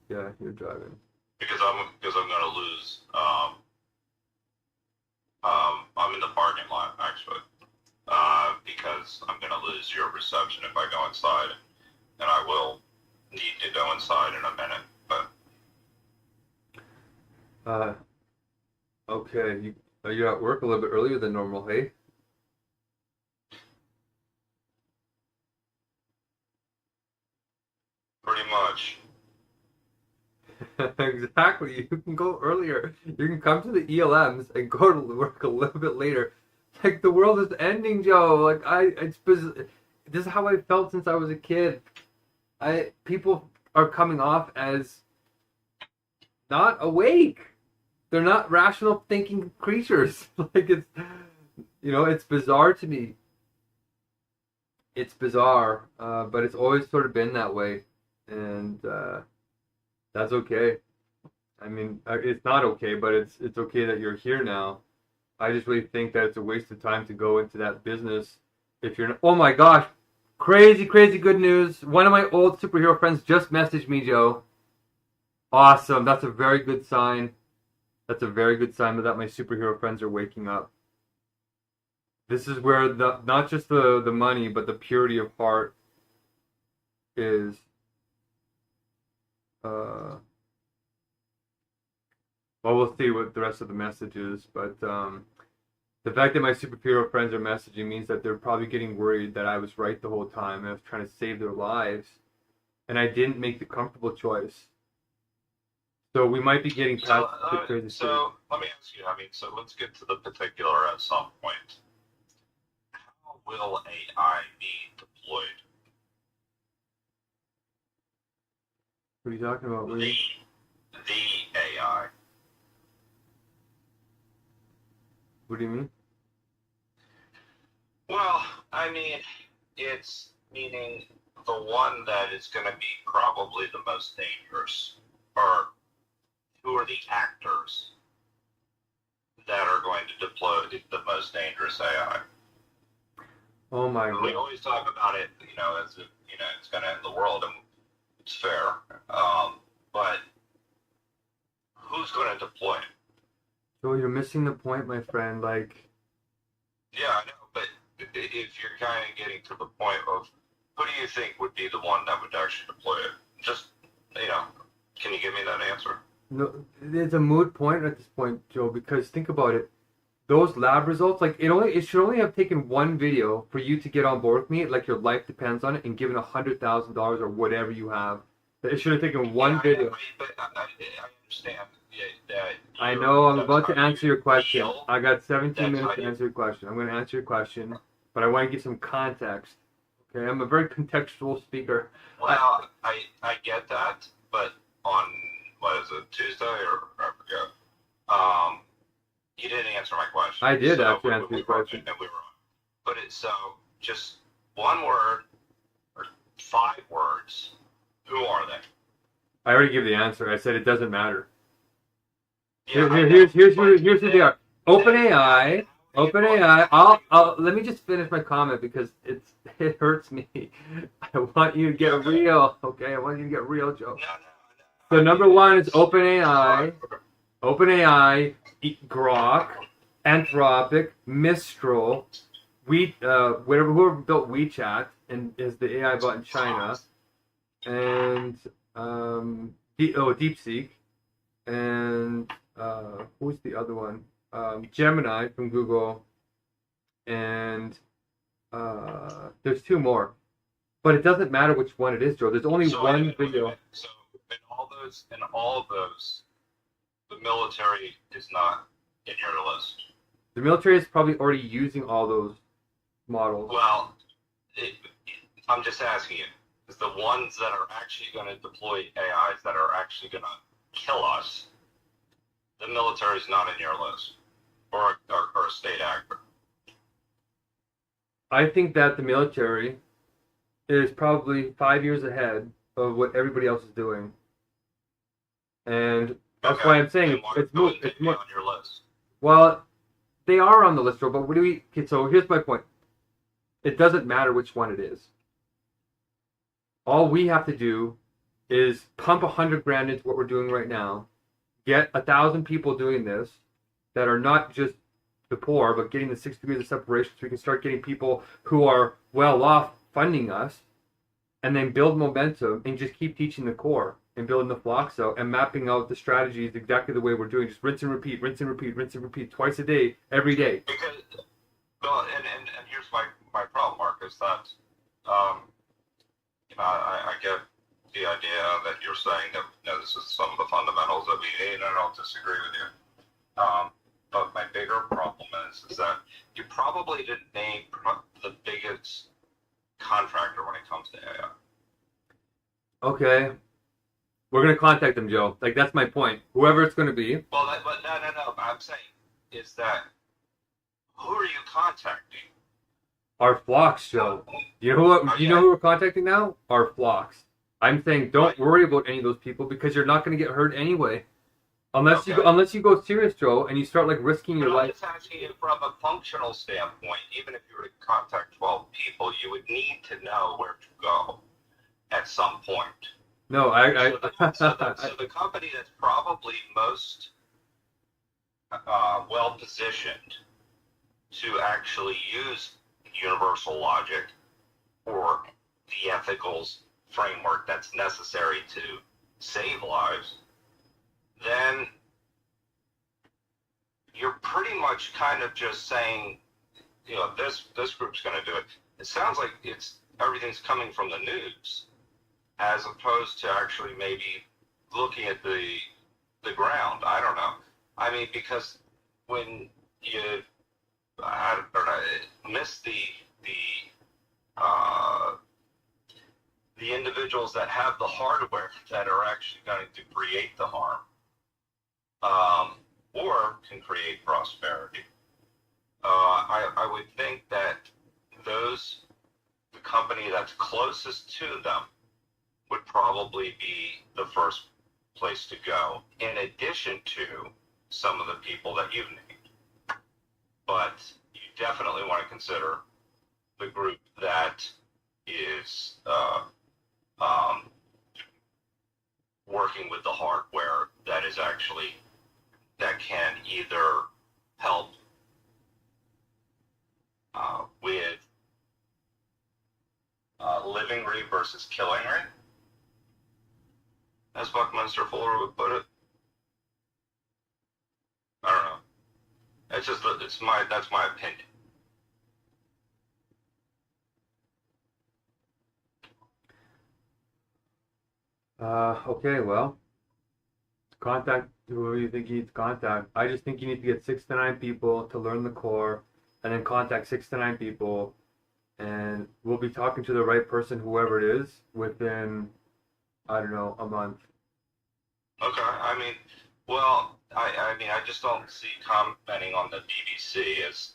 Yeah, you're driving. Because I'm gonna lose. I'm in the parking lot actually. Because I'm gonna lose your reception if I go inside, and I will need to go inside in a minute. But okay, you're at work a little bit earlier than normal, hey? pretty much. Exactly. You can go earlier. You can come to the ELMs and go to work a little bit later. Like the world is ending, Joe. Like this is how I felt since I was a kid. People are coming off as not awake. They're not rational thinking creatures. Like it's, it's bizarre to me. It's bizarre, but it's always sort of been that way, and that's okay. I mean, it's not okay, but it's okay that you're here now. I just really think that it's a waste of time to go into that business if you're. Oh my gosh, crazy, crazy good news! One of my old superhero friends just messaged me, Joe. Awesome, that's a very good sign. That's a very good sign that my superhero friends are waking up. This is where not just the money, but the purity of heart is. Well, we'll see what the rest of the message is, but the fact that my superhero friends are messaging means that they're probably getting worried that I was right the whole time and I was trying to save their lives, and I didn't make the comfortable choice. So we might be getting past the crazy stage. So let me ask you, so let's get to the particular at some point. How will AI be deployed? What are you talking about, Lee? The AI. What do you mean? Well, it's meaning the one that is going to be probably the most dangerous, or who are the actors that are going to deploy the most dangerous AI? Oh my God. We always talk about it, as if, it's going to end the world, and it's fair. But who's going to deploy it? So you're missing the point, my friend. Like, yeah, I know, but if you're kind of getting to the point of who do you think would be the one that would actually deploy it? Just, can you give me that answer? No, it's a moot point at this point, Joe, because think about it. Those lab results, like it should only have taken one video for you to get on board with me, like your life depends on it, and given $100,000 or whatever you have. It should have taken one video. But I understand that. I know. I'm about to answer your question. I got 17 minutes to answer your question. I'm going to answer your question, but I want to give some context. Okay, I'm a very contextual speaker. Well, I get that, but on what is it, Tuesday or I forget. You didn't answer my question. I did actually answer your question. And we were on. But it's just one word or 5 words. Who are they? I already gave the answer. I said it doesn't matter. Yeah, here's who they are. OpenAI. I'll let me just finish my comment because it hurts me. I want you to get real. Okay, I want you to get real, Joe. No. So number 1 is OpenAI. OpenAI, Grok, Anthropic, Mistral, whoever built WeChat and is the AI bot in China, and DeepSeek, and who's the other one? Gemini from Google, and there's 2 more, but it doesn't matter which one it is, Joe. There's only one video. So in all of those, the military is not in your list. The military is probably already using all those models. Well, I'm just asking you, is the ones that are actually going to deploy AIs that are actually going to kill us, the military is not in your list, or a state actor? I think that the military is probably 5 years ahead of what everybody else is doing, and that's why I'm saying it's more on your list. Well, they are on the list, but what do we? Okay, so here's my point. It doesn't matter which one it is. All we have to do is pump $100,000 into what we're doing right now, get 1,000 people doing this that are not just the poor, but getting the 6 degrees of separation, so we can start getting people who are well off funding us, and then build momentum and just keep teaching the core and building the flocks out and mapping out the strategies exactly the way we're doing. Just rinse and repeat, rinse and repeat, rinse and repeat twice a day, every day. Because, well, and here's my problem, Mark, is that, I get the idea that you're saying that this is some of the fundamentals that we need, and I don't disagree with you. But my bigger problem is that you probably didn't name the biggest contractor when it comes to AI. Okay. We're going to contact them, Joe. Like, that's my point. Whoever it's going to be. Well, but no. I'm saying is that who are you contacting? Our flocks, Joe. You know what? You know who we're contacting now? Our flocks. I'm saying don't worry about any of those people because you're not going to get hurt anyway. Unless you go serious, Joe, and you start like risking your life. I'm just asking you from a functional standpoint. Even if you were to contact 12 people, you would need to know where to go at some point. No, So the company that's probably most well positioned to actually use universal logic or the ethicals framework that's necessary to save lives, then you're pretty much kind of just saying, you know, this group's going to do it. It sounds like everything's coming from the news, as opposed to actually maybe looking at the ground. I don't know. I mean, because when you miss the individuals that have the hardware that are actually going to create the harm, or can create prosperity, I would think that the company that's closest to them would probably be the first place to go, in addition to some of the people that you've named. But you definitely want to consider the group that is working with the hardware that can either help with living rate versus killing rate, as Buckminster Fuller would put it. I don't know. That's my opinion. Okay, well, contact whoever you think you need to contact. I just think you need to get 6 to 9 people to learn the core, and then contact 6 to 9 people, and we'll be talking to the right person, whoever it is, within, I don't know, a month. Okay, I mean, well, I just don't see commenting on the BBC as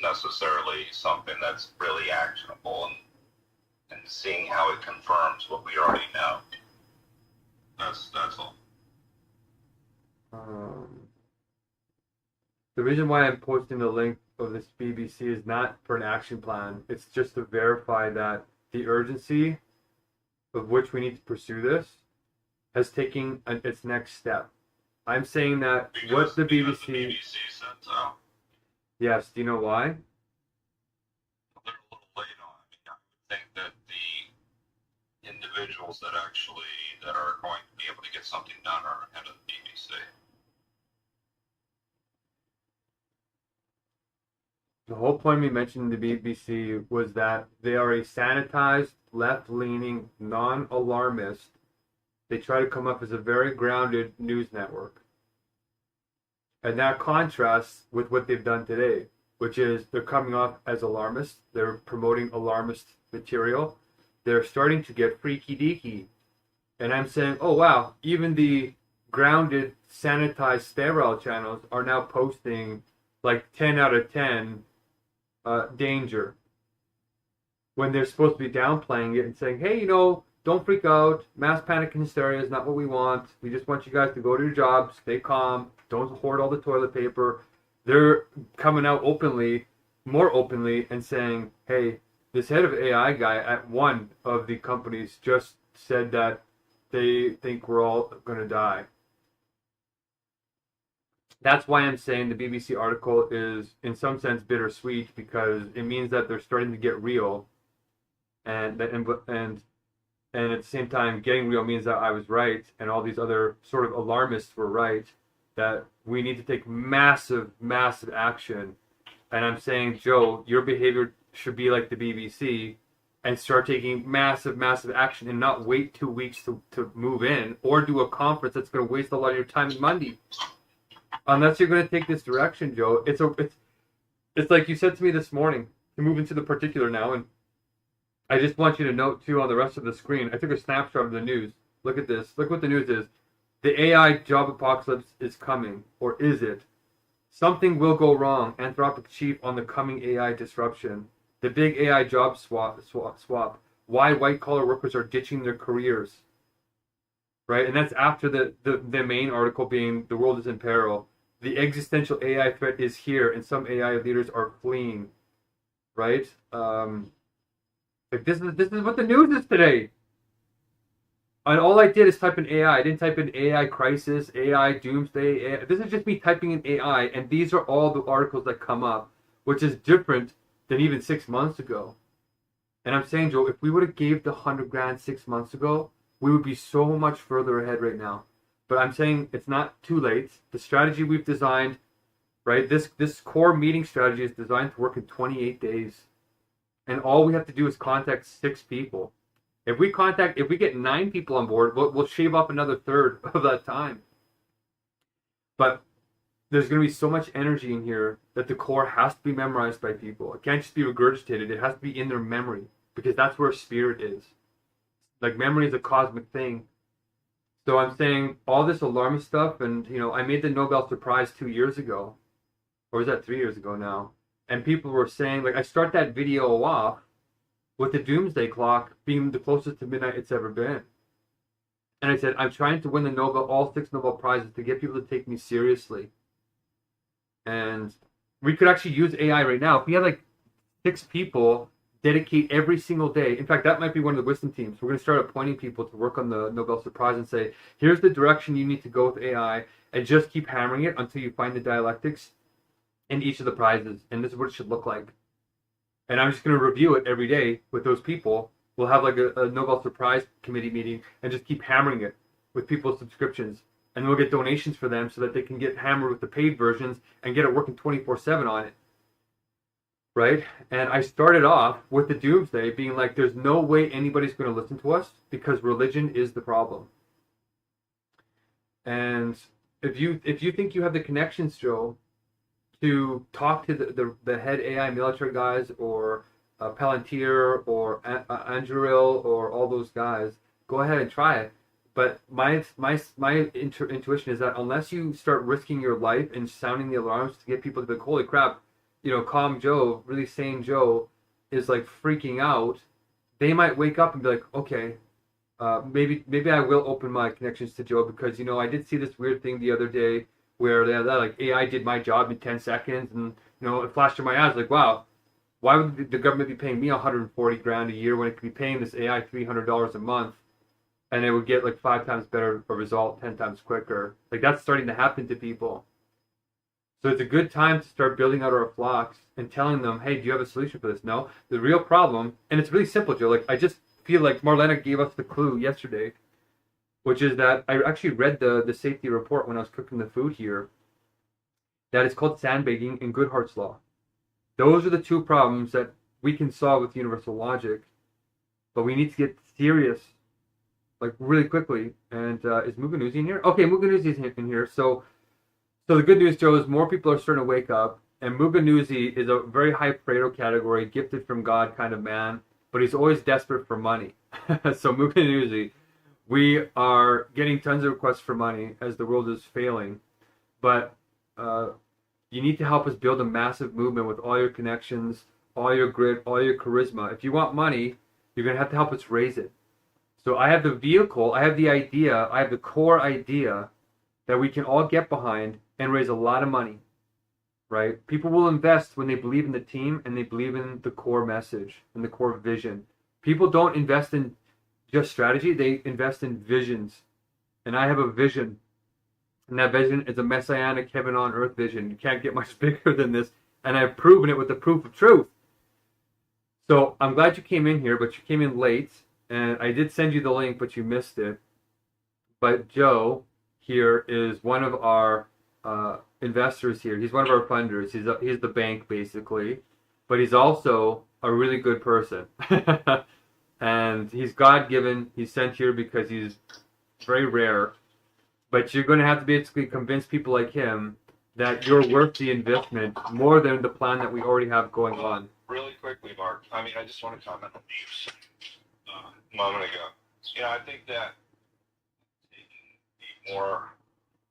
necessarily something that's really actionable, and seeing how it confirms what we already know. That's all. The reason why I'm posting the link of this BBC is not for an action plan. It's just to verify that the urgency of which we need to pursue this has taken its next step. I'm saying that what the BBC said so. Yes, do you know why? They're a little late on it. I would think that the individuals that are going to be able to get something done are ahead of the BBC. The whole point of me mentioning the BBC was that they are a sanitized, left-leaning, non-alarmist. They try to come up as a very grounded news network. And that contrasts with what they've done today, which is they're coming off as alarmists. They're promoting alarmist material. They're starting to get freaky-deaky. And I'm saying, oh, wow, even the grounded, sanitized, sterile channels are now posting like 10 out of 10 danger, when they're supposed to be downplaying it and saying, hey, don't freak out. Mass panic and hysteria is not what we want. We just want you guys to go to your jobs, stay calm, don't hoard all the toilet paper. They're coming out openly, more openly, and saying, hey, this head of AI guy at one of the companies just said that they think we're all going to die. That's why I'm saying the BBC article is, in some sense, bittersweet, because it means that they're starting to get real, and at the same time, getting real means that I was right, and all these other sort of alarmists were right, that we need to take massive, massive action. And I'm saying, Joe, your behavior should be like the BBC, and start taking massive, massive action, and not wait 2 weeks to move in, or do a conference that's going to waste a lot of your time and money. Unless you're going to take this direction, Joe, it's like you said to me this morning, to move into the particular now, and I just want you to note too on the rest of the screen. I took a snapshot of the news. Look at this. Look what the news is. The AI job apocalypse is coming, or is it? Something will go wrong. Anthropic chief on the coming AI disruption. The big AI job swap. Why white collar workers are ditching their careers. Right, and that's after the main article being the world is in peril. The existential AI threat is here, and some AI leaders are fleeing. Right. Like this is what the news is today. And all I did is type in AI. I didn't type in AI crisis, AI doomsday. AI. This is just me typing in AI, and these are all the articles that come up, which is different than even 6 months ago. And I'm saying, Joe, if we would have gave the 100 grand 6 months ago, we would be so much further ahead right now. But I'm saying it's not too late. The strategy we've designed, right? This core meeting strategy is designed to work in 28 days. And all we have to do is contact 6 people. If we get 9 people on board, we'll shave off another third of that time. But there's going to be so much energy in here that the core has to be memorized by people. It can't just be regurgitated. It has to be in their memory, because that's where spirit is. Like, memory is a cosmic thing. So I'm saying all this alarmist stuff, and I made the Nobel Surprise 2 years ago, or was that 3 years ago now? And people were saying, like, I start that video off with the doomsday clock being the closest to midnight it's ever been. And I said, I'm trying to win the all 6 Nobel Prizes to get people to take me seriously. And we could actually use AI right now. If we had like 6 people dedicate every single day. In fact, that might be one of the wisdom teams. We're going to start appointing people to work on the Nobel Surprise and say, here's the direction you need to go with AI, and just keep hammering it until you find the dialectics in each of the prizes. And this is what it should look like. And I'm just going to review it every day with those people. We'll have like a Nobel Surprise committee meeting and just keep hammering it with people's subscriptions. And we'll get donations for them so that they can get hammered with the paid versions and get it working 24/7 on it. Right? And I started off with the doomsday being like, there's no way anybody's going to listen to us because religion is the problem. And if you think you have the connections, Joe, to talk to the head AI military guys, or Palantir, or Anduril, or all those guys, go ahead and try it. But my intuition is that unless you start risking your life and sounding the alarms to get people to be like, holy crap, calm Joe, really sane Joe is like freaking out, they might wake up and be like, okay, maybe I will open my connections to Joe, because I did see this weird thing the other day where like AI did my job in 10 seconds, and it flashed in my eyes like, wow, why would the government be paying me 140 grand a year when it could be paying this AI $300 a month, and it would get like 5 times better a result, 10 times quicker? Like, that's starting to happen to people. So it's a good time to start building out our flocks and telling them, hey, do you have a solution for this? No. The real problem, and it's really simple, Joe. Like, I just feel like Marlena gave us the clue yesterday, which is that I actually read the safety report when I was cooking the food here, that it's called sandbagging and Goodhart's law. Those are the 2 problems that we can solve with universal logic, but we need to get serious, like, really quickly. And is Muganuzi in here? Okay, Muganuzi is in here. So the good news, Joe, is more people are starting to wake up, and Muganuzi is a very high Pareto category, gifted from God kind of man, but he's always desperate for money. So Muganuzi, we are getting tons of requests for money as the world is failing, but you need to help us build a massive movement with all your connections, all your grit, all your charisma. If you want money, you're going to have to help us raise it. So I have the vehicle, I have the idea, I have the core idea that we can all get behind and raise a lot of money, right? People will invest when they believe in the team and they believe in the core message and the core vision. People don't invest in just strategy, they invest in visions. And I have a vision. And that vision is a messianic heaven on earth vision. You can't get much bigger than this. And I've proven it with the proof of truth. So I'm glad you came in here, but you came in late. And I did send you the link, but you missed it. But Joe here is one of our investors here. He's one of our funders. He's the bank, basically. But he's also a really good person. And he's God-given. He's sent here because he's very rare. But you're going to have to basically convince people like him that you're worth the investment more than the plan that we already have going on. Really quick. quickly, Mark. I mean, I just want to comment on what you said a moment ago. I think that taking a more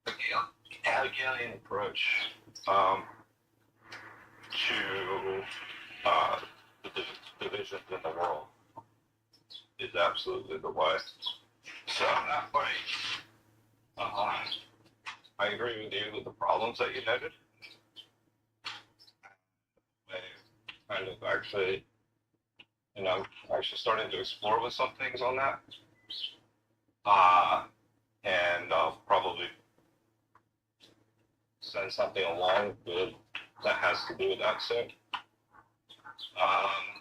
egalitarian approach to the divisions in the world is absolutely the way. So that way, I agree with you with the problems that you noted. Kind of actually, starting to explore with some things on that. And I'll probably send something along with that has to do with that soon.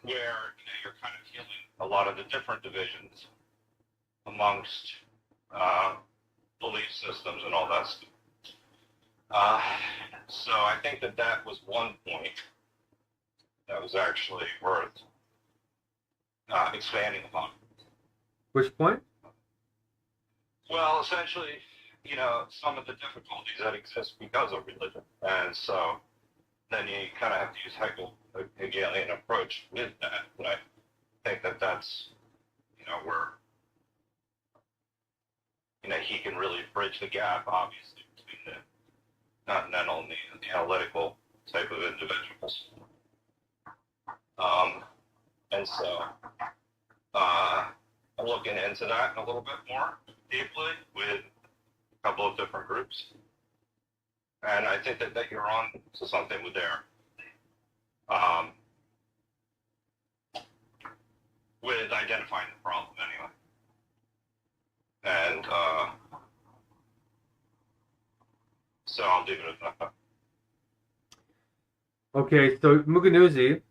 Where you're kind of healing a lot of the different divisions amongst belief systems and all that stuff. So I think that was one point that was actually worth expanding upon. Which point? Well, essentially, some of the difficulties that exist because of religion. And so then you kind of have to use Hegelian approach with that. But I think that's, where, he can really bridge the gap, obviously, between the continental and the analytical type of individuals. And so I'm looking into that a little bit more deeply with a couple of different groups. And I think that you're on to something with there. With identifying the problem anyway. And so I'll leave it at that. Okay, so Muganuzi,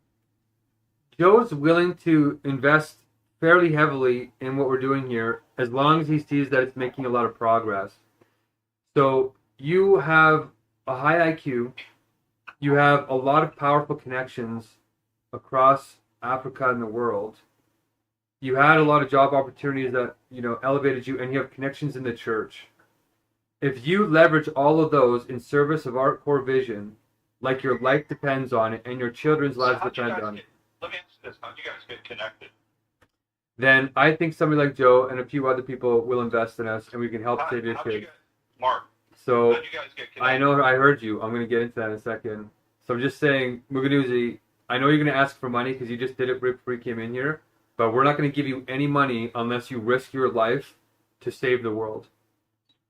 Joe's willing to invest fairly heavily in what we're doing here as long as he sees that it's making a lot of progress. So you have a high IQ, you have a lot of powerful connections across Africa and the world. You had a lot of job opportunities that, elevated you, and you have connections in the church. If you leverage all of those in service of our core vision, like your life depends on it and your children's lives depend on it. Let me ask this, how do you guys get connected? Then I think somebody like Joe and a few other people will invest in us and we can help save your kids. Mark, so how did you guys get connected? I know, I heard you. I'm going to get into that in a second. So I'm just saying, Muganuzi, I know you're going to ask for money because you just did it right before you came in here, but we're not going to give you any money unless you risk your life to save the world.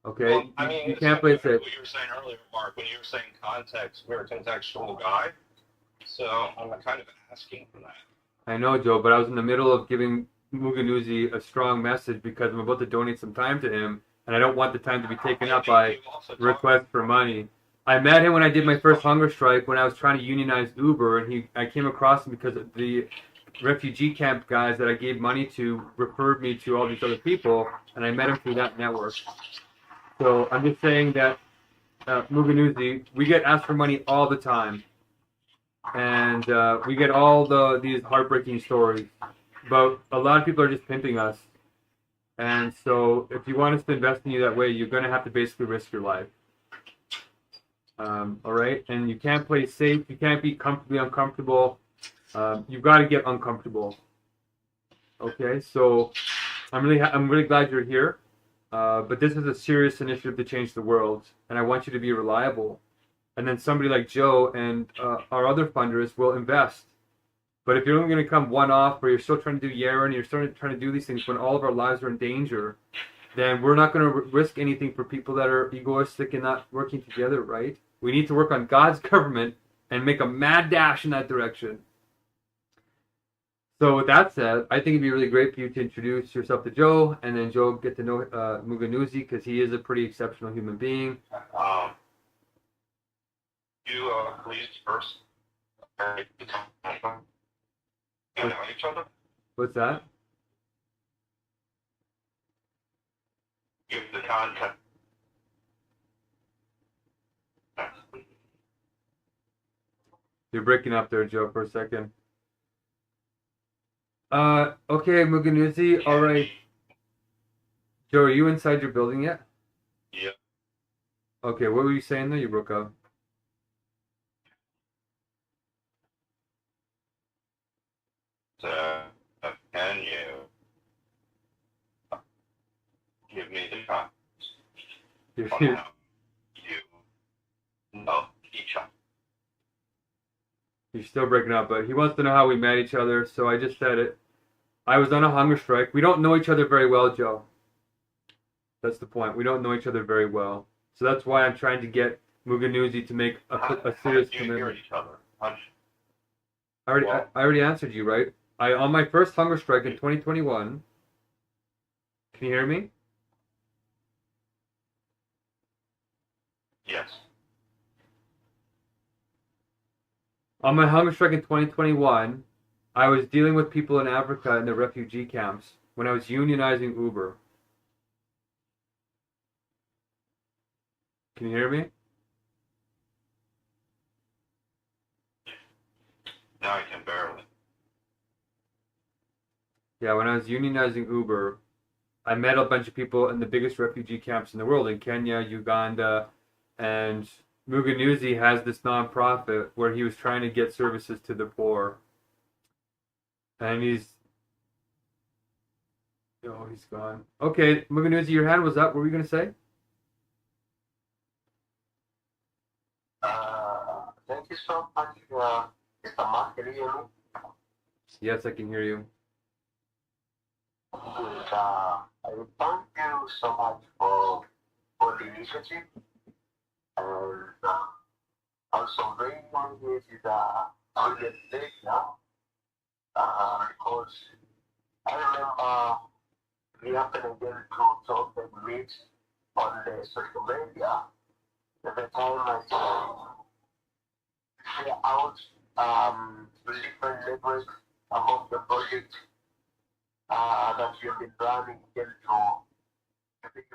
Okay? Well, you can't play safe. What you were saying earlier, Mark, when you were saying context, we're a contextual guy. So I'm kind of asking for that. I know, Joe, but I was in the middle of giving Muganuzi a strong message because I'm about to donate some time to him, and I don't want the time to be taken up by requests for money. I met him when I did my first hunger strike when I was trying to unionize Uber, and I came across him because of the refugee camp guys that I gave money to referred me to all these other people, and I met him through that network. So I'm just saying that Muganuzi, we get asked for money all the time, and we get all these heartbreaking stories, but a lot of people are just pimping us. And so if you want us to invest in you that way, you're going to have to basically risk your life. All right? And you can't play safe. You can't be comfortably uncomfortable. You've got to get uncomfortable. Okay? So I'm really glad you're here. But this is a serious initiative to change the world. And I want you to be reliable. And then somebody like Joe and our other funders will invest. But if you're only going to come one-off, or you're still trying to do Yara, and you're still trying to do these things when all of our lives are in danger, then we're not going to risk anything for people that are egoistic and not working together, right? We need to work on God's government and make a mad dash in that direction. So with that said, I think it'd be really great for you to introduce yourself to Joe, and then Joe get to know Muganuzi, because he is a pretty exceptional human being. You please first. You know each other? What's that? Give the content. You're breaking up there, Joe, for a second. Okay, Muganuzi, all right. Joe, are you inside your building yet? Yeah. Okay, what were you saying there? You broke up. give me the context You're, on how you know each other. you're still breaking up, but he wants to know how we met each other, so I just said it. I was on a hunger strike. We don't know each other very well, Joe. That's the point. We don't know each other very well. So that's why I'm trying to get Muganuzi to make a serious commitment. Each other? I already answered you, right? On my first hunger strike in 2021. Can you hear me? Yes. On my hunger strike in 2021, I was dealing with people in Africa in the refugee camps when I was unionizing Uber. Can you hear me? Now I can barely. Yeah, when I was unionizing Uber, I met a bunch of people in the biggest refugee camps in the world, in Kenya, Uganda, and Muganuzi has this nonprofit where he was trying to get services to the poor. And he's gone. Okay, Muganuzi, your hand was up. What were you going to say? Thank you so much, Mr. Mark. Can you hear me? Yes, I can hear you. Good. I thank you so much for the initiative. And also very much this is on the day now because I remember we happened again to talk and meet on the social media at the time I share out different levels among the projects that you have been running again to the community,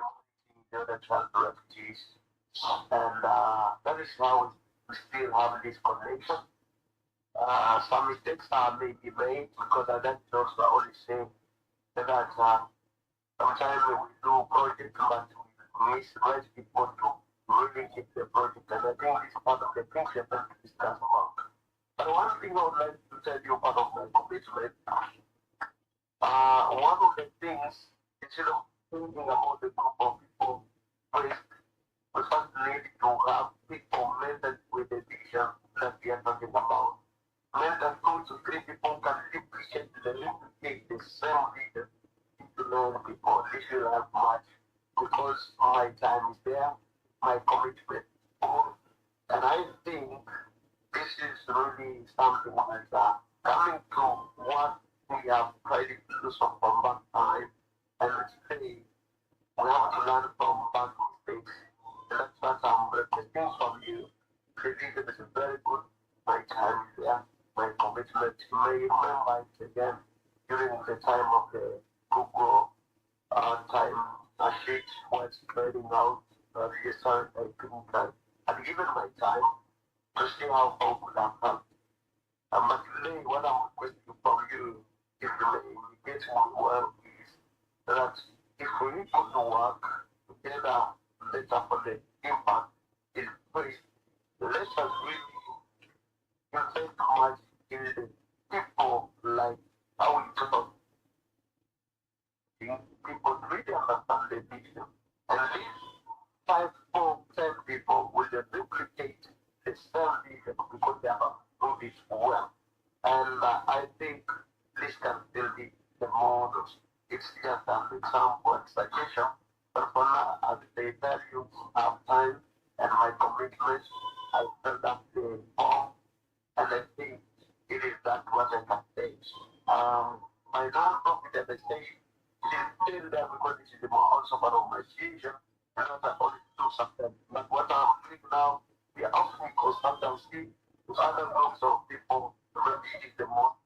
the other child refugees. And that is how we still have this connection. Some mistakes may be made because I like to also only say that sometimes we do projects but we miss right people to really keep the project. And I think this is part of the things we have to discuss about. But one thing I would like to tell you part of my commitment, one of the things, instead of thinking about the group of people, first, we first need to have people mentally with the vision that we are talking about. Mental 2 to 3 people can replicate the same vision to know people. This will have much because my time is there, my commitment is full, and I think this is really something that coming to what we have tried to do from back time, and today we have to learn from back mistakes. And that's what I'm requesting from you. The vision is very good. My time is there. My commitment. You may remember it again during the time of the Google time. A sheet was spreading out. The start, I think I've given my time to see how far we have come. But today, what I'm requesting from you, if you may get one word, is that if we put the work together, better for the impact is first. Let us really invest much in the people, like how we talk. People really understand the vision. And these 5, 4, 10 people will replicate the same vision because they have do this well. And I think this can still be the model. It's just an example and suggestion. But for now, as they tell you, I have time and my commitment, I felt that the form, and I think it is that what I can say. My non-profit administration, it is still there because this is also part of my vision, and not I only do something. But what I'm doing now, we are offering consultancy to other groups of people to really the most.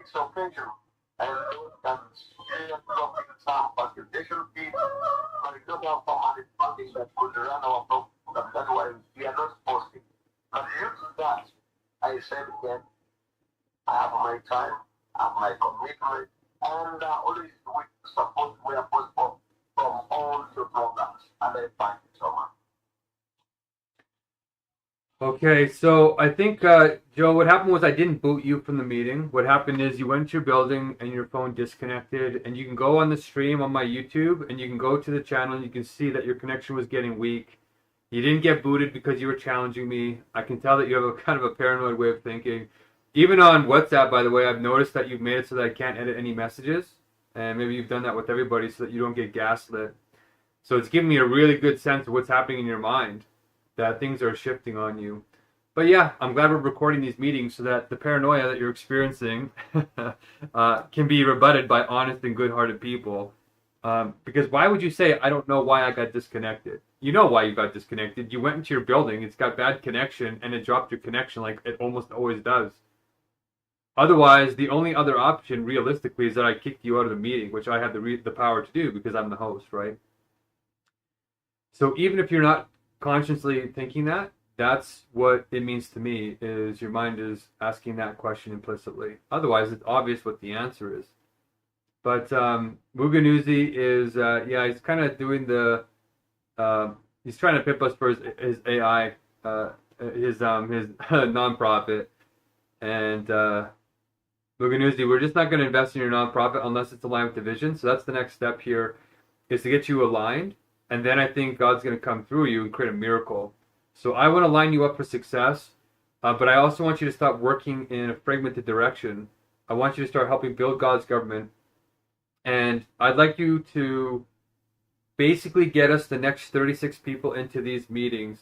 It's occasional. And those can share dropping some facilitation fees, but we don't have permanent funding that could run our program. That's why we are not posting. But due to that, I said again, I have my time, I have my commitment, and always with support where possible from all your programs. And I thank you so much. Okay, so I think, Joe, what happened was I didn't boot you from the meeting. What happened is you went to your building and your phone disconnected, and you can go on the stream on my YouTube and you can go to the channel and you can see that your connection was getting weak. You didn't get booted because you were challenging me. I can tell that you have a kind of a paranoid way of thinking. Even on WhatsApp, by the way, I've noticed that you've made it so that I can't edit any messages, and maybe you've done that with everybody so that you don't get gaslit. So it's giving me a really good sense of what's happening in your mind, that things are shifting on you. But yeah, I'm glad we're recording these meetings so that the paranoia that you're experiencing can be rebutted by honest and good-hearted people. Because why would you say, I don't know why I got disconnected? You know why you got disconnected. You went into your building, it's got bad connection, and it dropped your connection like it almost always does. Otherwise, the only other option, realistically, is that I kicked you out of the meeting, which I have the power to do because I'm the host, right? So even if you're not consciously thinking that, that's what it means to me, is your mind is asking that question implicitly. Otherwise, it's obvious what the answer is. But Muganuzi is, yeah, he's kind of doing the, he's trying to pimp us for his AI, his nonprofit. And Muganuzi, we're just not going to invest in your nonprofit unless it's aligned with the vision. So that's the next step here, is to get you aligned. And then I think God's going to come through you and create a miracle. So I want to line you up for success, but I also want you to stop working in a fragmented direction. I want you to start helping build God's government. And I'd like you to basically get us the next 36 people into these meetings.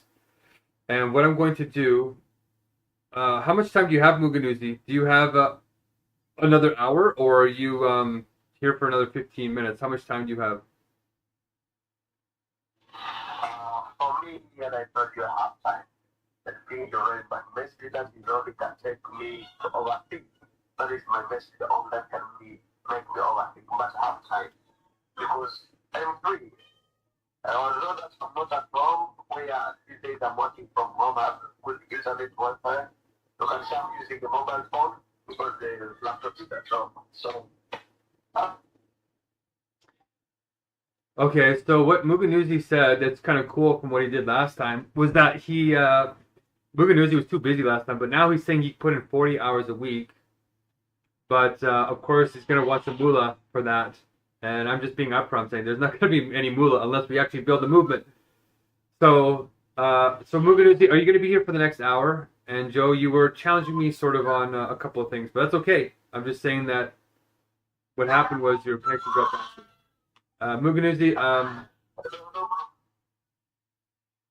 And what I'm going to do, how much time do you have, Muganuzi? Do you have another hour, or are you here for another 15 minutes? How much time do you have? For me, and I thought you have time. The thing you read my message that you know it can take me to overthink. That is my message. All that can be make me overthink. But I have time because I'm free. And although that I'm not at home, where these days I'm working from home, I have good internet Wi-Fi. You can see I'm using the mobile phone because the laptop is at home. So. Okay, so what Muganuzi said that's kind of cool from what he did last time was that he, Muganuzi was too busy last time, but now he's saying he put in 40 hours a week. But, of course, he's going to want some moolah for that. And I'm just being upfront saying there's not going to be any moolah unless we actually build the movement. So, Muganuzi, are you going to be here for the next hour? And Joe, you were challenging me sort of on a couple of things, but that's okay. I'm just saying that what happened was your connection dropped off. Muganuzi,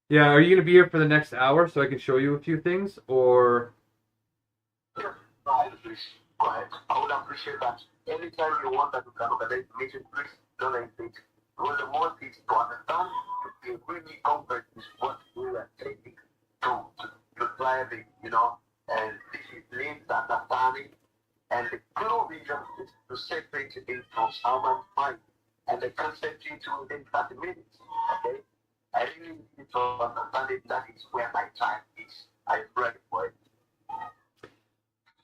yeah, are you going to be here for the next hour so I can show you a few things, or? Go ahead. I would appreciate that. Anytime you want that you can organize meeting, please don't hesitate. Because the most is to understand, to be really comfort with what we are taking to drive it, you know, and this is linked understanding, and the true vision is to separate it into someone's mind. And the concept into within 30 minutes. Okay? I really need to understand it. That is where my time is. I'm ready for it.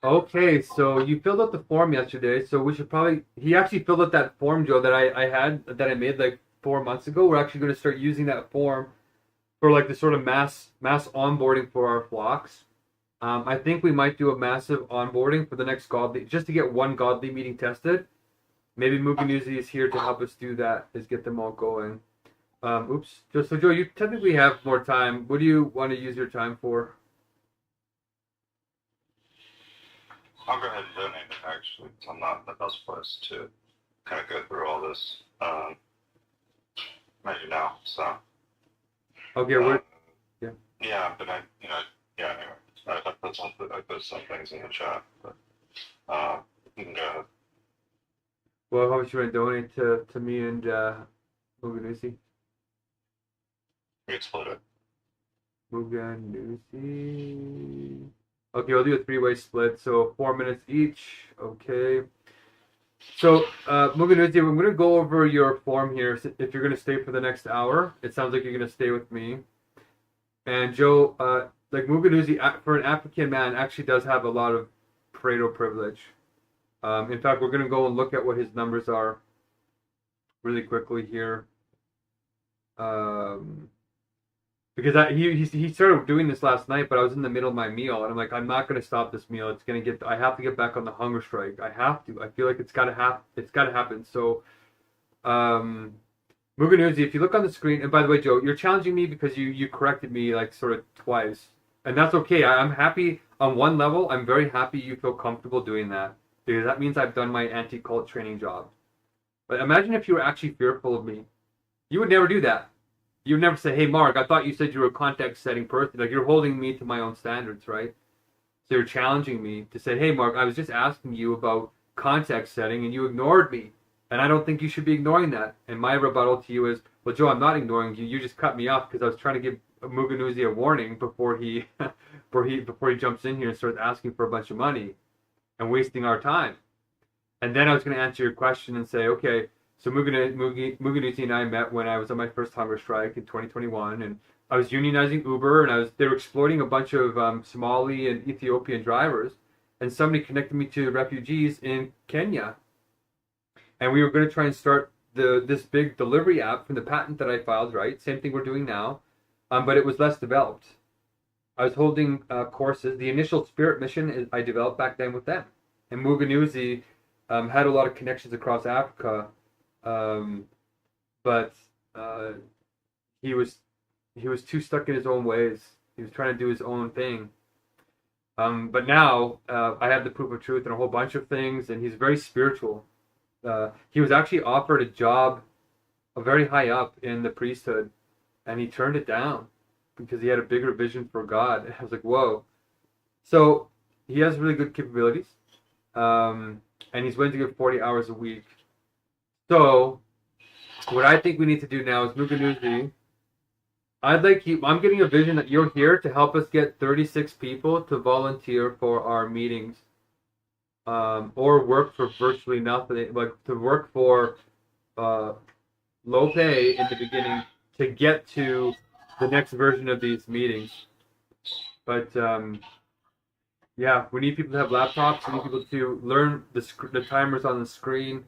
Okay, so you filled out the form yesterday, so we should probably, he actually filled out that form, Joe, that I made like 4 months ago. We're actually going to start using that form for like the sort of mass onboarding for our flocks. I think we might do a massive onboarding for the next godly, just to get one godly meeting tested. Maybe Muganuzi is here to help us do that, is get them all going. Oops. So, Joe, you technically have more time. What do you want to use your time for? I'll go ahead and donate it, actually. I'm not in the best place to kind of go through all this, maybe now, so. Okay, yeah. Yeah, but anyway. I put some things in the chat, but you can go ahead. Well, how much you want to donate to me and Muganuzi? We split it. Muganuzi. Okay, we'll do a 3-way split, so 4 minutes each. Okay. So, Muganuzi, I'm going to go over your form here. If you're going to stay for the next hour, it sounds like you're going to stay with me. And Joe, like Muganuzi, for an African man, actually does have a lot of Pareto privilege. In fact, we're going to go and look at what his numbers are really quickly here. because he started doing this last night, but I was in the middle of my meal, and I'm like, I'm not going to stop this meal. I have to get back on the hunger strike. I have to. I feel like it's got to happen. So, Muganuzi, if you look on the screen, and by the way, Joe, you're challenging me because you corrected me like sort of twice, and that's okay. I'm happy on one level. I'm very happy you feel comfortable doing that because that means I've done my anti-cult training job. But imagine if you were actually fearful of me. You would never do that. You would never say, hey, Mark, I thought you said you were a context-setting person. Like, you're holding me to my own standards, right? So you're challenging me to say, hey, Mark, I was just asking you about context setting, and you ignored me. And I don't think you should be ignoring that. And my rebuttal to you is, well, Joe, I'm not ignoring you. You just cut me off because I was trying to give Muganuzi a warning before he jumps in here and starts asking for a bunch of money and wasting our time. And then I was going to answer your question and say, okay, so Muganuzi and I met when I was on my first hunger strike in 2021, and I was unionizing Uber, and they were exploiting a bunch of Somali and Ethiopian drivers, and somebody connected me to refugees in Kenya, and we were going to try and start this big delivery app from the patent that I filed, right? Same thing we're doing now, but it was less developed. I was holding courses. The initial Spirit mission I developed back then with them, and Muganuzi had a lot of connections across Africa. But he was too stuck in his own ways. He was trying to do his own thing. But now I have the proof of truth and a whole bunch of things, and he's very spiritual. He was actually offered a job, very high up in the priesthood, and he turned it down because he had a bigger vision for God. And I was like, whoa. So he has really good capabilities, and he's willing to give 40 hours a week. So, what I think we need to do now is Muganuzi. I'm getting a vision that you're here to help us get 36 people to volunteer for our meetings, or work for virtually nothing, like to work for low pay in the beginning to get to the next version of these meetings. But yeah, we need people to have laptops. We need people to learn the timers on the screen.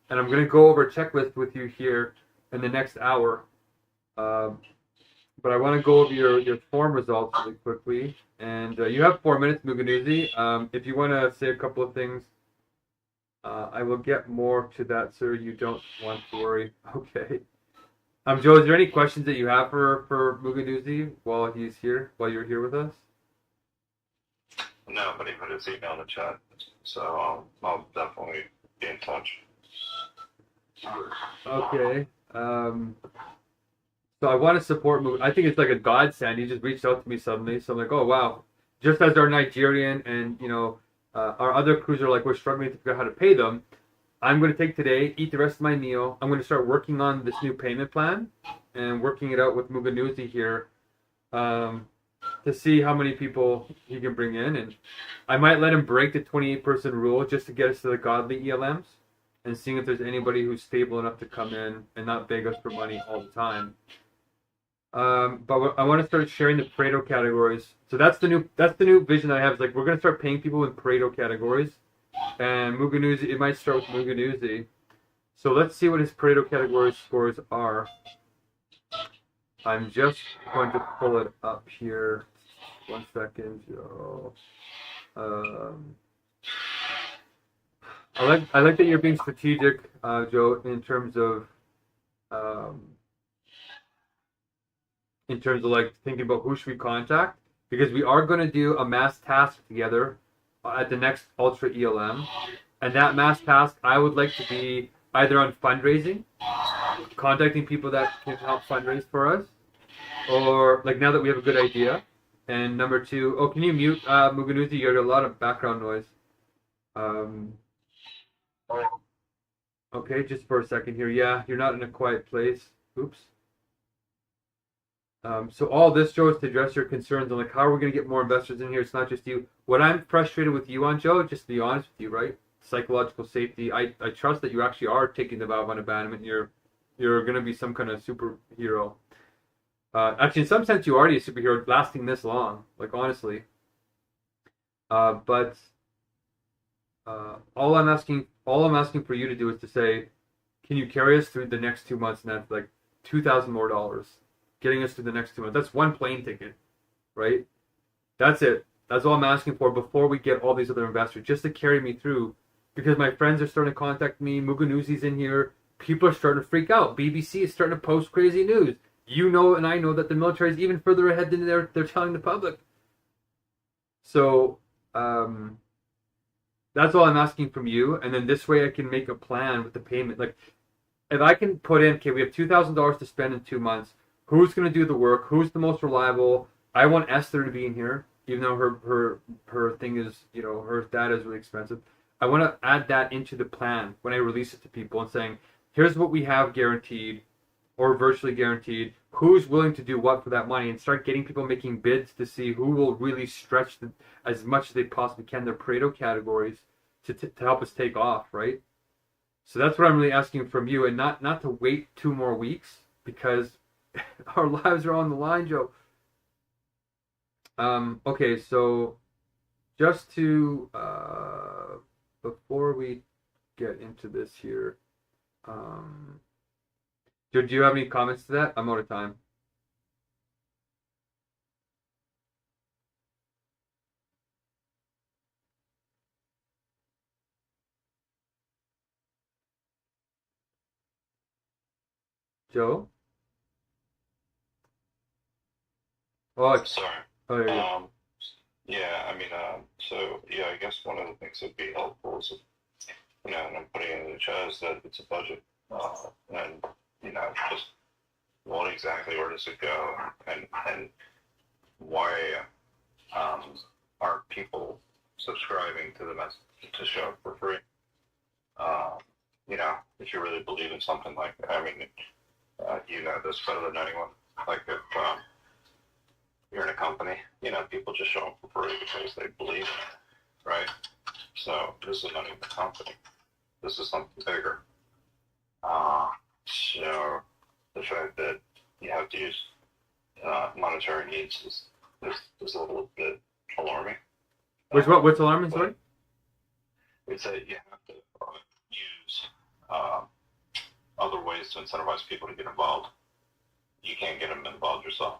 And I'm going to go over a checklist with you here in the next hour. But I want to go over your form results really quickly. And you have 4 minutes, Muganuzi. If you want to say a couple of things, I will get more to that, sir. You don't want to worry. Okay. Joe, is there any questions that you have for Muganuzi while you're here with us? No, but he put his email in the chat. So I'll definitely be in touch. Okay. So I want to support Muganuzi. I think it's like a godsend. He just reached out to me suddenly. So I'm like, oh, wow. Just as our Nigerian and, our other crews are like, we're struggling to figure out how to pay them. I'm going to take today, eat the rest of my meal. I'm going to start working on this new payment plan and working it out with Muganuzi here to see how many people he can bring in. And I might let him break the 28-person rule just to get us to the godly ELMs. And seeing if there's anybody who's stable enough to come in and not beg us for money all the time. But I want to start sharing the Pareto categories. So that's the new vision that I have. Is like we're going to start paying people in Pareto categories, and Muganuzi. It might start with Muganuzi. So let's see what his Pareto category scores are. I'm just going to pull it up here. 1 second, Joe. I like that you're being strategic, Joe, in terms of like thinking about who should we contact, because we are going to do a mass task together at the next Ultra ELM, and that mass task I would like to be either on fundraising, contacting people that can help fundraise for us, or like now that we have a good idea, and number 2, oh, can you mute Muganuzi? You heard a lot of background noise. Okay, just for a second here. Yeah, you're not in a quiet place. Oops. So all this, Joe, is to address your concerns on like how are we going to get more investors in here. It's not just you. What I'm frustrated with you on, Joe, just to be honest with you, right? Psychological safety. I trust that you actually are taking the vow of unabandonment. You're going to be some kind of superhero. Actually, in some sense, you're already a superhero lasting this long. Like, honestly. But all I'm asking for you to do is to say, can you carry us through the next 2 months? And that's like $2,000 more. getting us to the next 2 months. That's one plane ticket, right? That's it. That's all I'm asking for before we get all these other investors, just to carry me through. Because my friends are starting to contact me. Muganuzi's in here. People are starting to freak out. BBC is starting to post crazy news. You know, and I know that the military is even further ahead than they're telling the public. So that's all I'm asking from you. And then this way I can make a plan with the payment. Like, if I can put in, okay, we have $2,000 to spend in 2 months. Who's going to do the work? Who's the most reliable? I want Esther to be in here, even though her thing is, you know, her data is really expensive. I want to add that into the plan when I release it to people and saying, here's what we have guaranteed or virtually guaranteed. Who's willing to do what for that money, and start getting people making bids to see who will really stretch as much as they possibly can their Pareto categories to help us take off, right? So that's what I'm really asking from you, and not to wait 2 more weeks, because our lives are on the line, Joe. Okay, so just to before we get into this here, do you have any comments to that? I'm out of time. Joe? Oh, Sorry. oh, there you go. Yeah, I mean, so yeah, I guess one of the things that'd be helpful is, you know, and I'm putting it in the chat, is that it's a budget, and you know, just what exactly, where does it go, and why are people subscribing to the message to show up for free? You know, if you really believe in something like, I mean, you know this better than anyone. Like if you're in a company, you know, people just show up for free because they believe in it, right? So this is not even a company. This is something bigger. So the fact that you have to use monetary needs is a little bit alarming. What's alarming, sorry? It's that you have to use other ways to incentivize people to get involved. You can't get them involved yourself.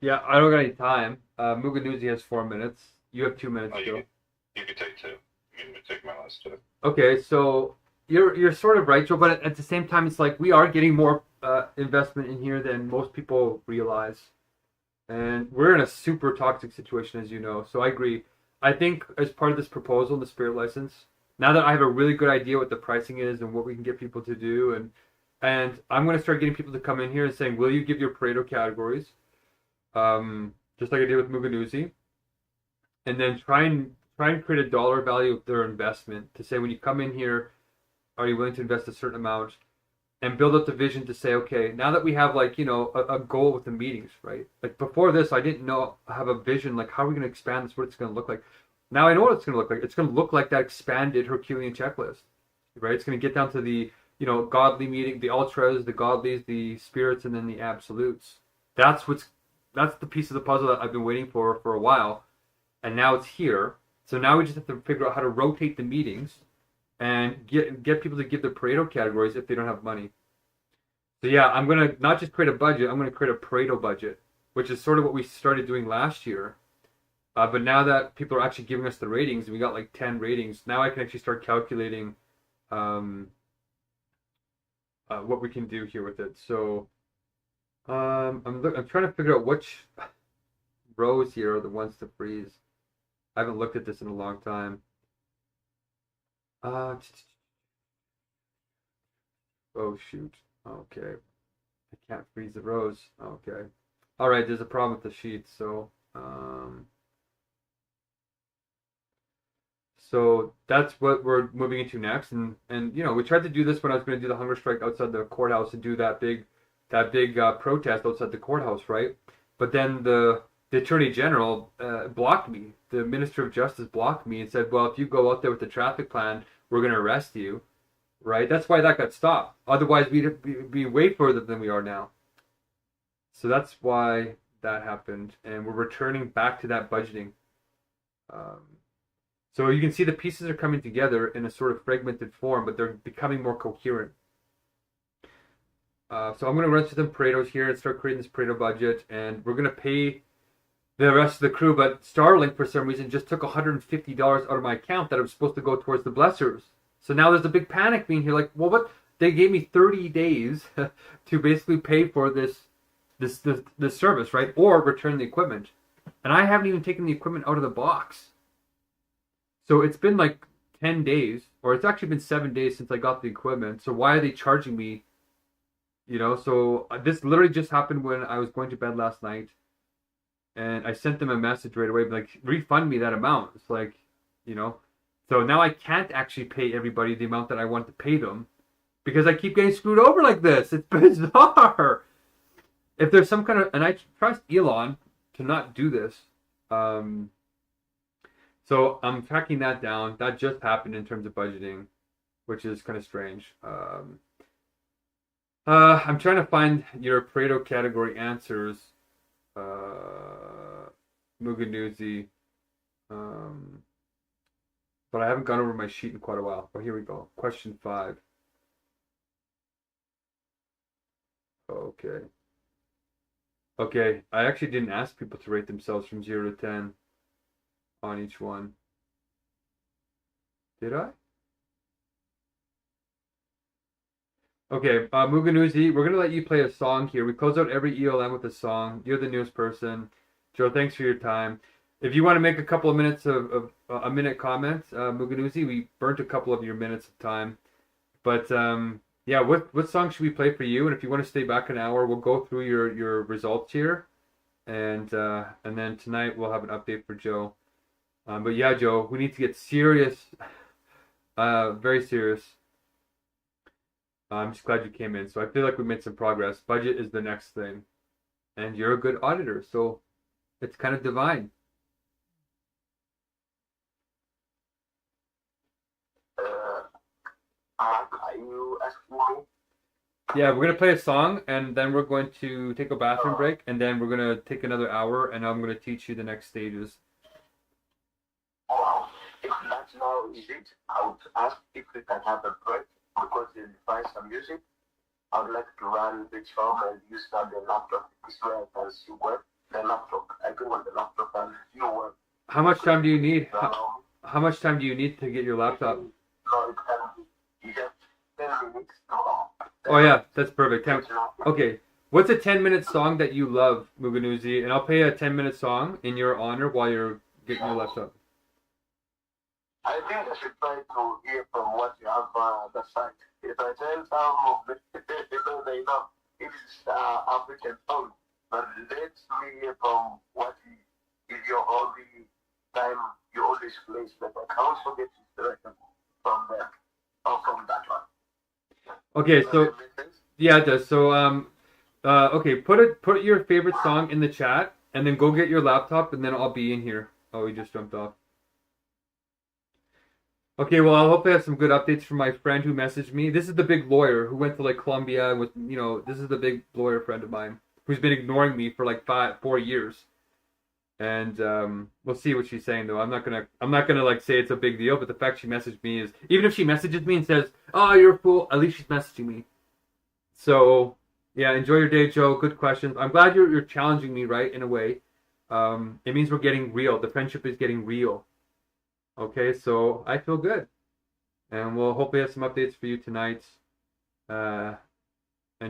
Yeah, I don't got any time. Muganuzi has 4 minutes. You have 2 minutes, Oh, Joe. You can take 2. You can take my last 2. Okay, so you're sort of right, Joe, but at the same time, it's like we are getting more investment in here than most people realize. And we're in a super toxic situation, as you know. So I agree. I think as part of this proposal, the spirit license, now that I have a really good idea what the pricing is and what we can get people to do, and I'm going to start getting people to come in here and saying, will you give your Pareto categories? Just like I did with Muganuzi. And then try and create a dollar value of their investment to say, when you come in here, are you willing to invest a certain amount? And build up the vision to say, okay, now that we have, like, you know, a goal with the meetings, right? Like before this, I didn't have a vision, like how are we going to expand this, what it's going to look like. Now I know what it's going to look like. It's going to look like that expanded Herculean checklist, right? It's going to get down to the, you know, godly meeting, the ultras, the godlies, the spirits, and then the absolutes. That's the piece of the puzzle that I've been waiting for a while. And now it's here. So now we just have to figure out how to rotate the meetings and get people to give their Pareto categories if they don't have money. So yeah, I'm going to not just create a budget, I'm going to create a Pareto budget, which is sort of what we started doing last year. But now that people are actually giving us the ratings, and we got like 10 ratings, now I can actually start calculating what we can do here with it. So I'm trying to figure out which rows here are the ones to freeze. I haven't looked at this in a long time. Oh shoot. Okay. I can't freeze the rows. Okay. All right, there's a problem with the sheet, so so that's what we're moving into next, and you know, we tried to do this when I was going to do the hunger strike outside the courthouse and do that big protest outside the courthouse, right? But then the Attorney General blocked me. The Minister of Justice blocked me and said, well, if you go out there with the traffic plan, we're going to arrest you, right? That's why that got stopped. Otherwise, we'd be way further than we are now. So that's why that happened, and we're returning back to that budgeting. So you can see the pieces are coming together in a sort of fragmented form, but they're becoming more coherent. So I'm going to run through some Pareto's here and start creating this Pareto budget, and we're going to pay the rest of the crew. But Starlink, for some reason, just took $150 out of my account that was supposed to go towards the blessers. So now there's a big panic being here. Like, well, what? They gave me 30 days to basically pay for this service, right? Or return the equipment. And I haven't even taken the equipment out of the box. So it's been like 10 days, or it's actually been 7 days since I got the equipment. So why are they charging me? So this literally just happened when I was going to bed last night. And I sent them a message right away, like, refund me that amount. It's like, so now I can't actually pay everybody the amount that I want to pay them because I keep getting screwed over like this. It's bizarre. If there's some kind of, and I trust Elon to not do this. So I'm tracking that down. That just happened in terms of budgeting, which is kind of strange. I'm trying to find your Pareto category answers. Muganuzi. But I haven't gone over my sheet in quite a while. Oh, here we go. Question 5. Okay. Okay, I actually didn't ask people to rate themselves from 0 to 10 on each one. Did I? Okay, Muganuzi, we're going to let you play a song here. We close out every ELM with a song. You're the newest person. Joe, thanks for your time. If you want to make a couple of minutes of a minute comments, Muganuzi, we burnt a couple of your minutes of time. But yeah, what song should we play for you? And if you want to stay back an hour, we'll go through your results here. And then tonight we'll have an update for Joe. But yeah, Joe, we need to get serious, very serious. I'm just glad you came in. So I feel like we made some progress. Budget is the next thing. And you're a good auditor, so it's kind of divine. Mark, are you asking me? Yeah, we're going to play a song, and then we're going to take a bathroom break, and then we're going to take another hour, and I'm going to teach you the next stages. Wow. If that's now is it, I would ask if we can have a break because they find some music. I would like to run the song and use now the laptop. This way I can see work. The laptop. I go on the laptop and view work. How much time do you need? How much time do you need to get your laptop? No, it can be just 10 minutes. Oh yeah, that's perfect. Okay, what's a 10-minute song that you love, Muganuzi? And I'll play a 10-minute song in your honor while you're getting your laptop. I think I should try to hear from what you have the site. If I tell some of the people they know it's African song, but let me hear from what is your only time, you always place, but I can also get inspiration from there or from that one. Okay, so yeah, it does. So okay, put your favorite song in the chat, and then go get your laptop, and then I'll be in here. Oh, he just jumped off. Okay, well, I hope I have some good updates from my friend who messaged me. This is the big lawyer who went to like Columbia and was, this is the big lawyer friend of mine who's been ignoring me for like 4 years. And we'll see what she's saying though. I'm not gonna like say it's a big deal, but the fact she messaged me is, even if she messages me and says, "Oh, you're a fool," at least she's messaging me. So yeah, enjoy your day, Joe. Good questions. I'm glad you're challenging me, right? In a way, it means we're getting real. The friendship is getting real. Okay, so I feel good, and we'll hopefully have some updates for you tonight. And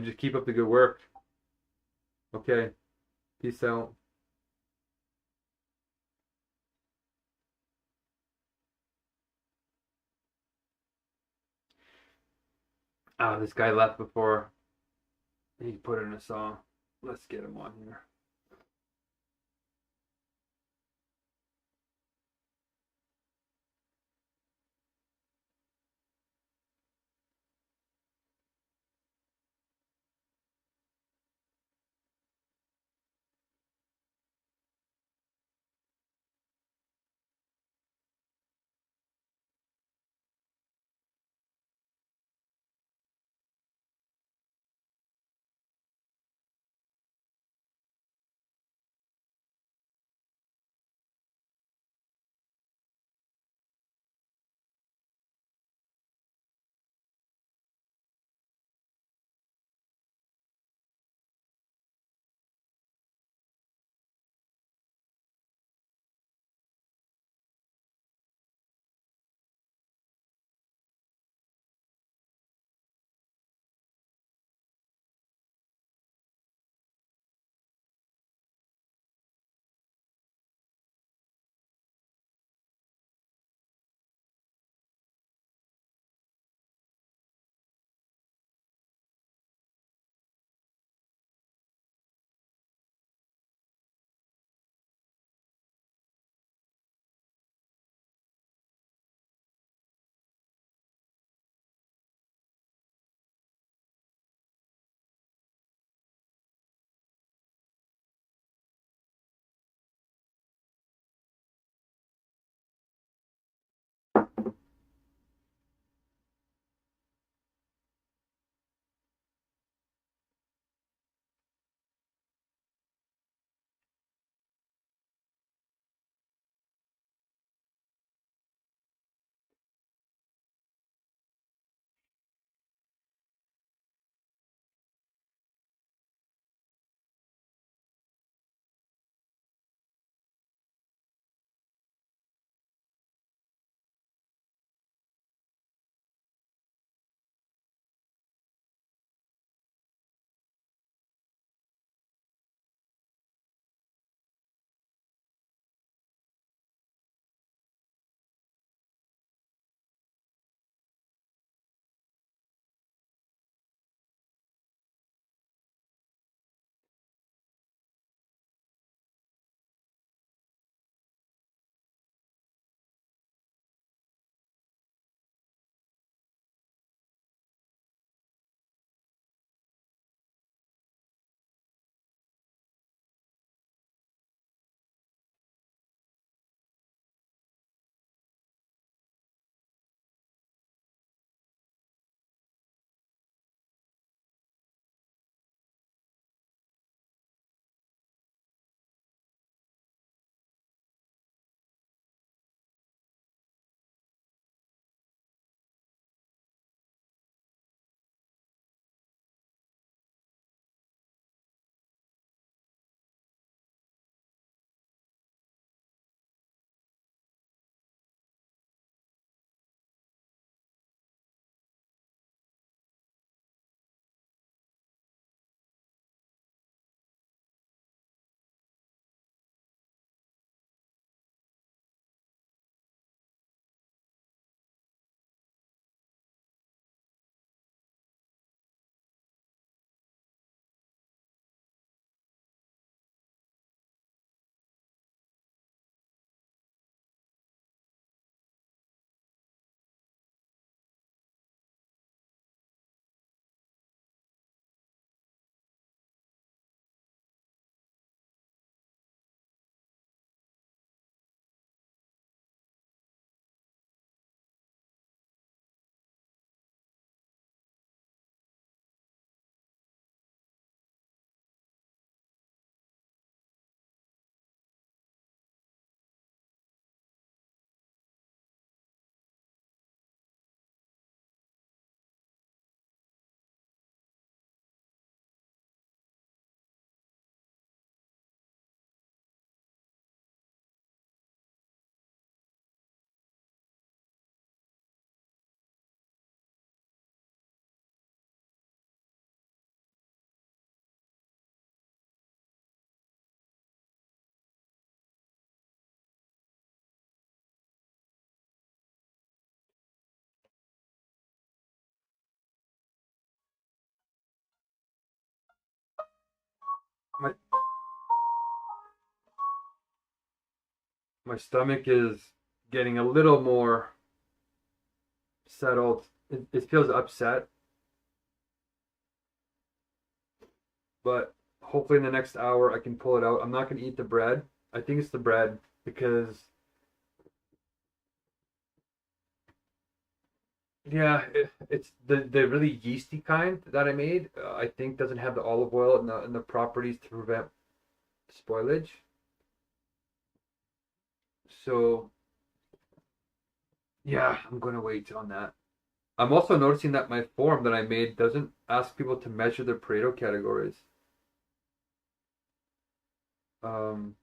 just keep up the good work. Okay, peace out. This guy left before he put in a song. Let's get him on here. My my stomach is getting a little more settled. It feels upset, but hopefully in the next hour I can pull it out. I'm not gonna eat the bread. I think it's the bread because yeah, it's the really yeasty kind that I made. I think doesn't have the olive oil and the properties to prevent spoilage. So yeah, I'm gonna wait on that. I'm also noticing that my form that I made doesn't ask people to measure their Pareto categories. Um,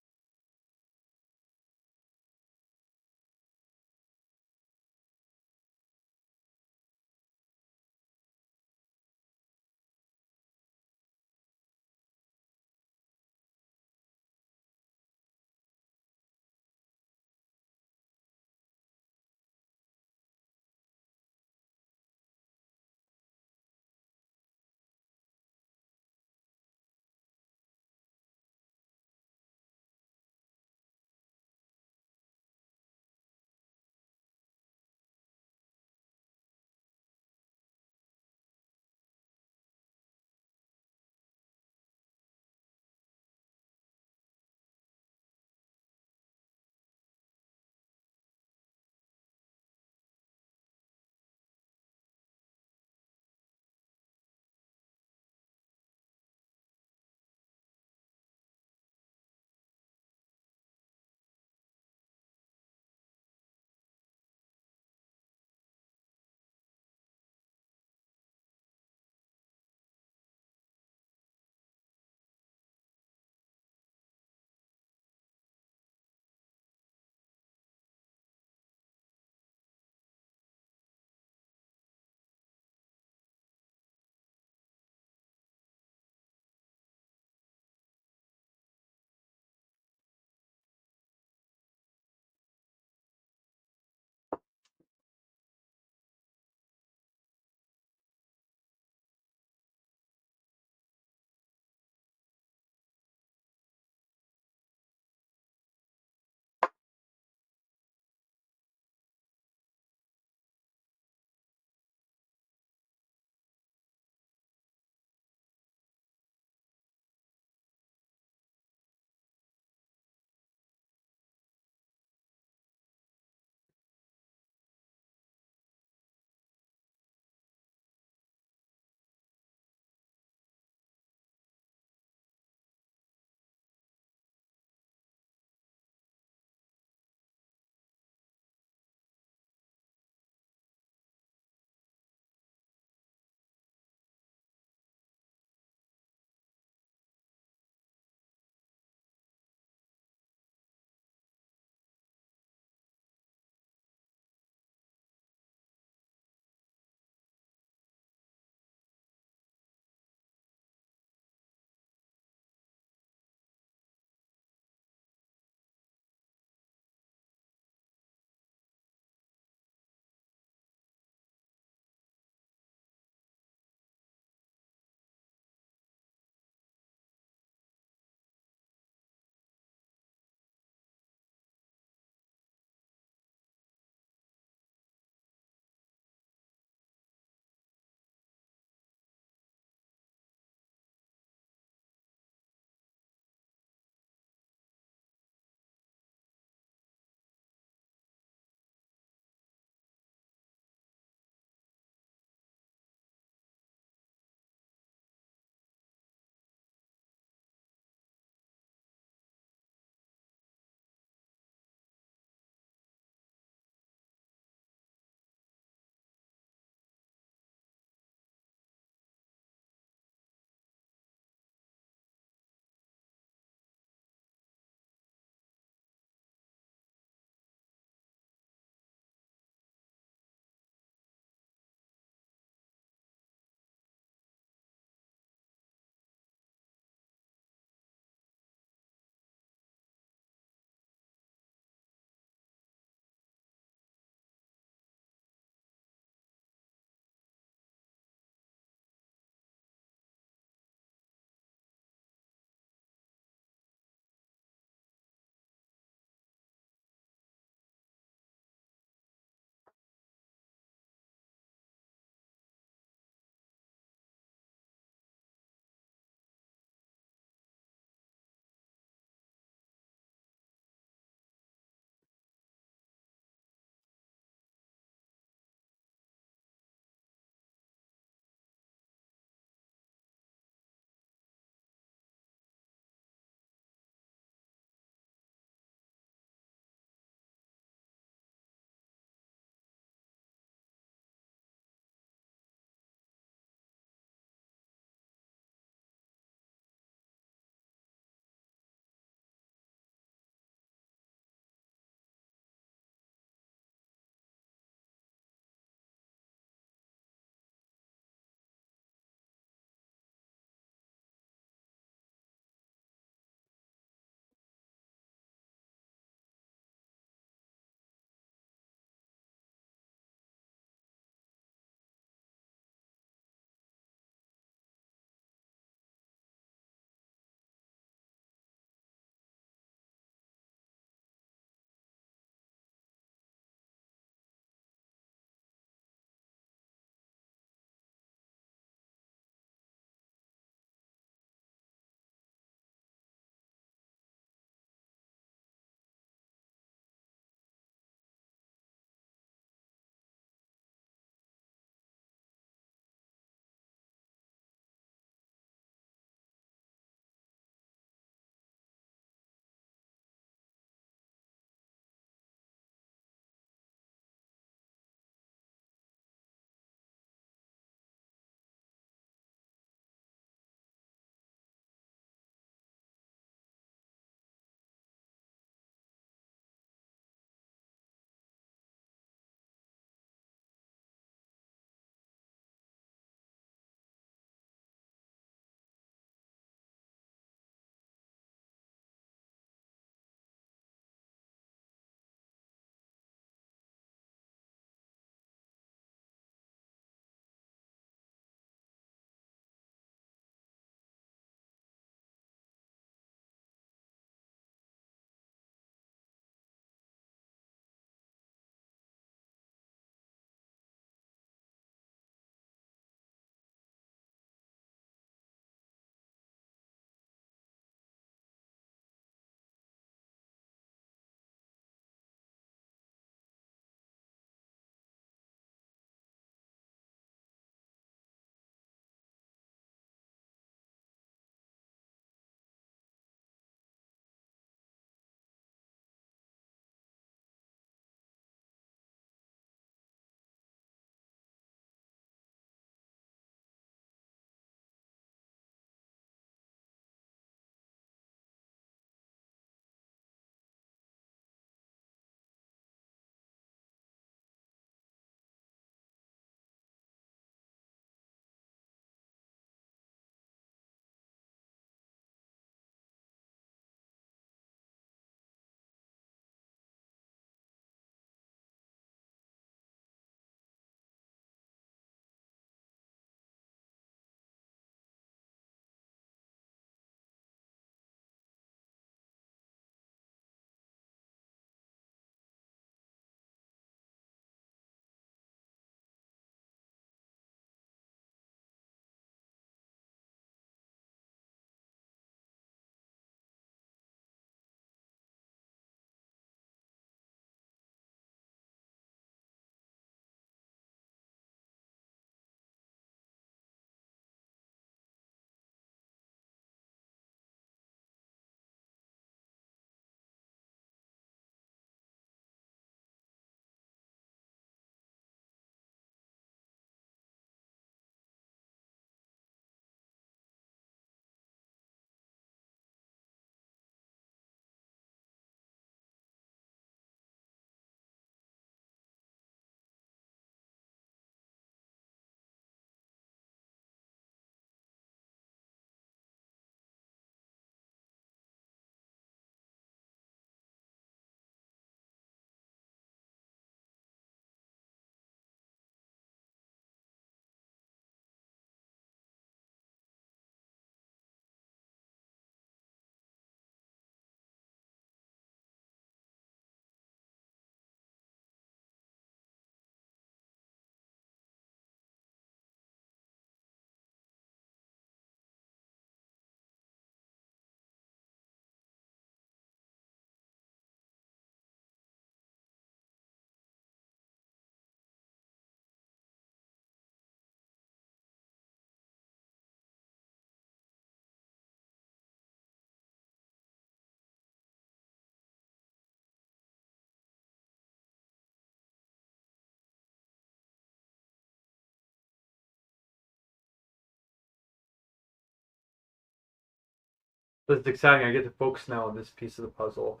So it's exciting. I get to focus now on this piece of the puzzle.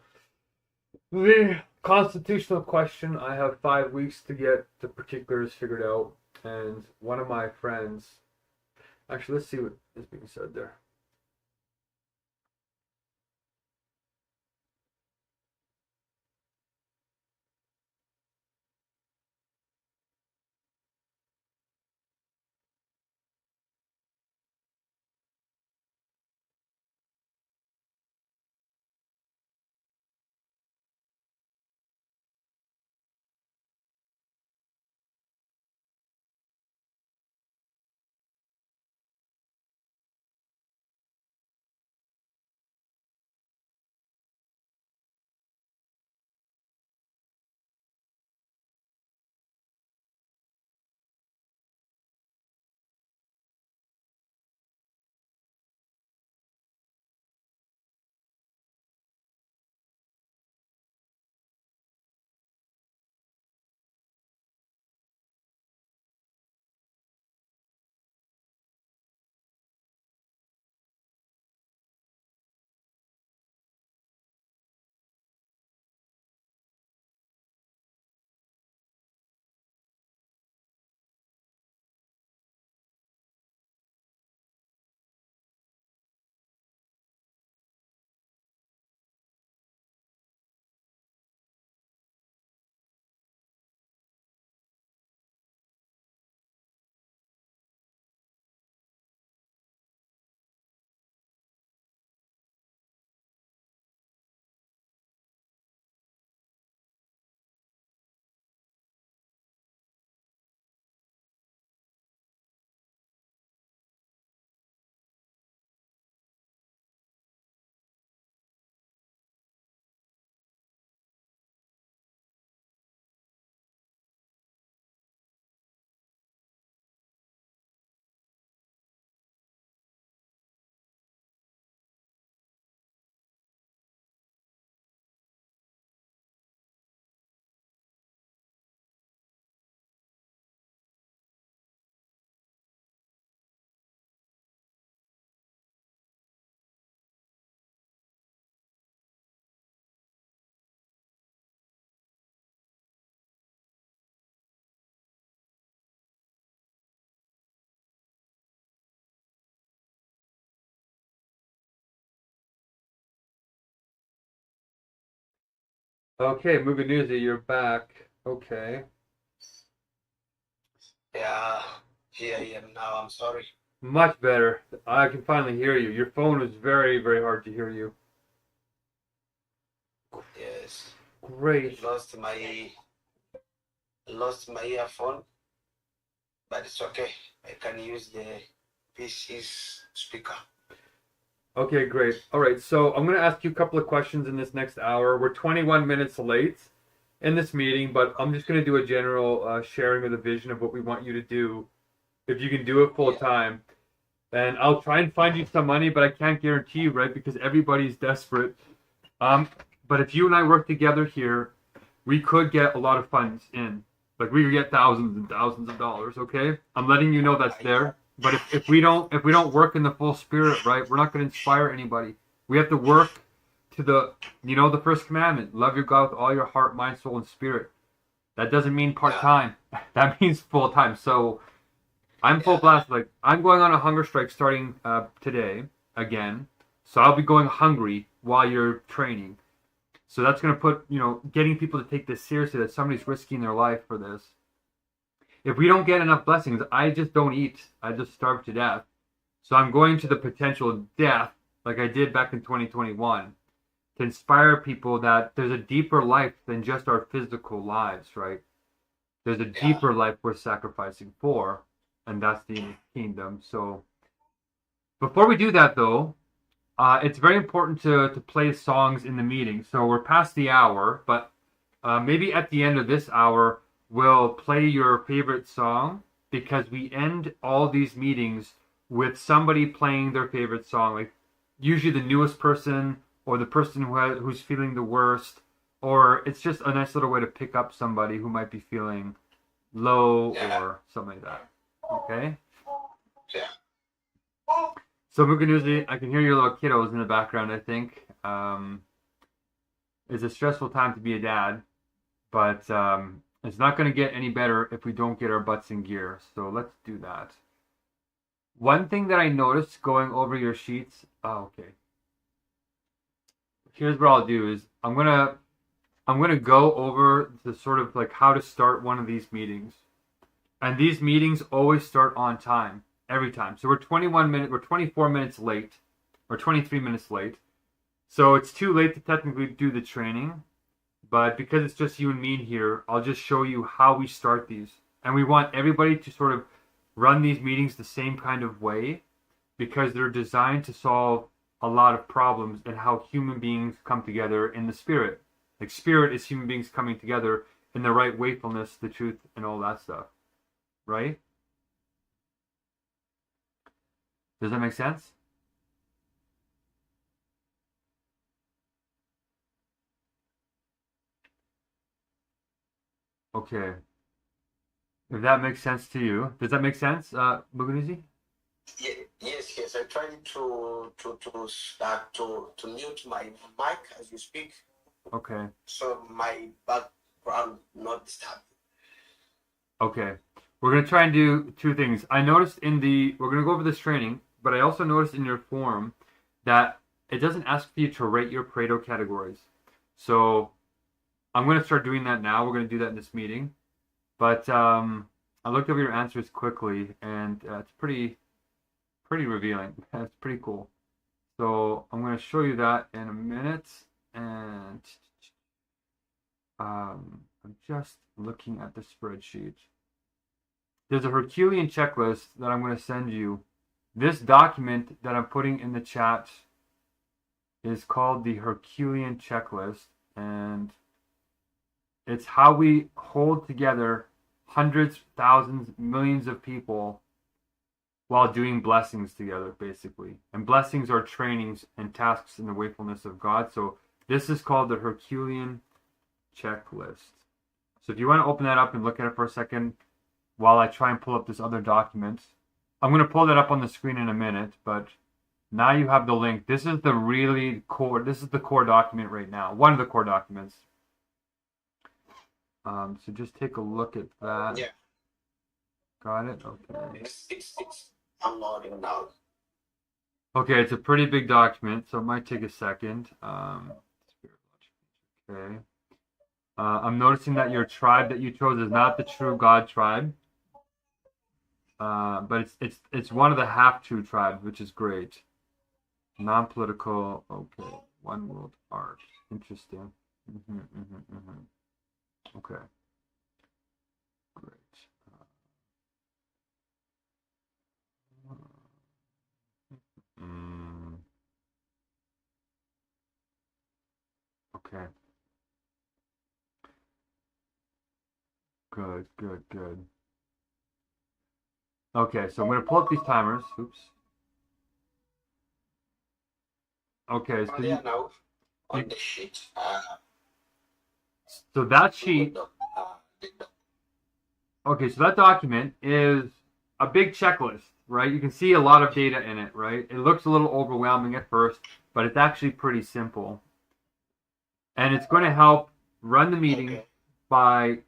The constitutional question, I have 5 weeks to get the particulars figured out. And one of my friends, actually, let's see what is being said there. Okay, movie news, you're back. Okay. Yeah, here I am now. I'm sorry. Much better. I can finally hear you. Your phone was very, very hard to hear you. Yes. Great. Lost my earphone, but it's okay. I can use the PC's speaker. Okay, great. All right, so I'm going to ask you a couple of questions in this next hour. We're 21 minutes late in this meeting, but I'm just going to do a general sharing of the vision of what we want you to do, if you can do it full time. And I'll try and find you some money, but I can't guarantee you, right, because everybody's desperate. But if you and I work together here, we could get a lot of funds in. Like, we could get thousands and thousands of dollars, okay? I'm letting you know that's there. But if we don't work in the full spirit, right, we're not going to inspire anybody. We have to work to the first commandment: love your God with all your heart, mind, soul, and spirit. That doesn't mean part time. That means full time. So I'm full blast. Like, I'm going on a hunger strike starting today again. So I'll be going hungry while you're training. So that's going to put getting people to take this seriously, that somebody's risking their life for this. If we don't get enough blessings, I just don't eat. I just starve to death. So I'm going to the potential death, like I did back in 2021, to inspire people that there's a deeper life than just our physical lives, right? There's a deeper life we're sacrificing for, and that's the kingdom. So before we do that, though, it's very important to play songs in the meeting. So we're past the hour, but maybe at the end of this hour, we'll play your favorite song, because we end all these meetings with somebody playing their favorite song, like usually the newest person or the person who's feeling the worst, or it's just a nice little way to pick up somebody who might be feeling low or something like that. Okay? Yeah. So Mukanuzi, I can hear your little kiddos in the background, I think. It's a stressful time to be a dad, but it's not going to get any better if we don't get our butts in gear. So let's do that. One thing that I noticed going over your sheets. Oh, okay. Here's what I'll do is I'm gonna go over the sort of like how to start one of these meetings. And these meetings always start on time, every time. So we're 24 minutes late, or 23 minutes late. So it's too late to technically do the training. But because it's just you and me here, I'll just show you how we start these. And we want everybody to sort of run these meetings the same kind of way because they're designed to solve a lot of problems and how human beings come together in the spirit. Like spirit is human beings coming together in the right wakefulness, the truth, and all that stuff. Right? Does that make sense? Okay. If that makes sense to you. Does that make sense, Mugunuzi? Yes. I'm trying to mute my mic as you speak, Okay. so my background not disturbed. Okay. We're going to try and do two things. I noticed we're going to go over this training, but I also noticed in your form that it doesn't ask for you to rate your Pareto categories. So I'm going to start doing that now. We're going to do that in this meeting. But I looked over your answers quickly, and it's pretty revealing. It's pretty cool. So I'm going to show you that in a minute. And I'm just looking at the spreadsheet. There's a Herculean checklist that I'm going to send you. This document that I'm putting in the chat is called the Herculean checklist, and it's how we hold together hundreds, thousands, millions of people while doing blessings together, basically. And blessings are trainings and tasks in the wakefulness of God. So this is called the Herculean checklist. So if you want to open that up and look at it for a second while I try and pull up this other document. I'm going to pull that up on the screen in a minute, but now you have the link. This is the really core, this is the core document right now. One of the core documents. So just take a look at that. Yeah. Got it? Okay. It's unloading now. Okay, it's a pretty big document, so it might take a second. Okay. I'm noticing that your tribe that you chose is not the true God tribe. But it's one of the half-true tribes, which is great. Non-political, okay. One world art. Interesting. Okay. Great. Okay. Good. Okay, so I'm going to pull up these timers. Oops. Okay, so They are now on the sheet. So that sheet, okay, so that document is a big checklist, right? You can see a lot of data in it, right? It looks a little overwhelming at first, but it's actually pretty simple. And it's going to help run the meeting by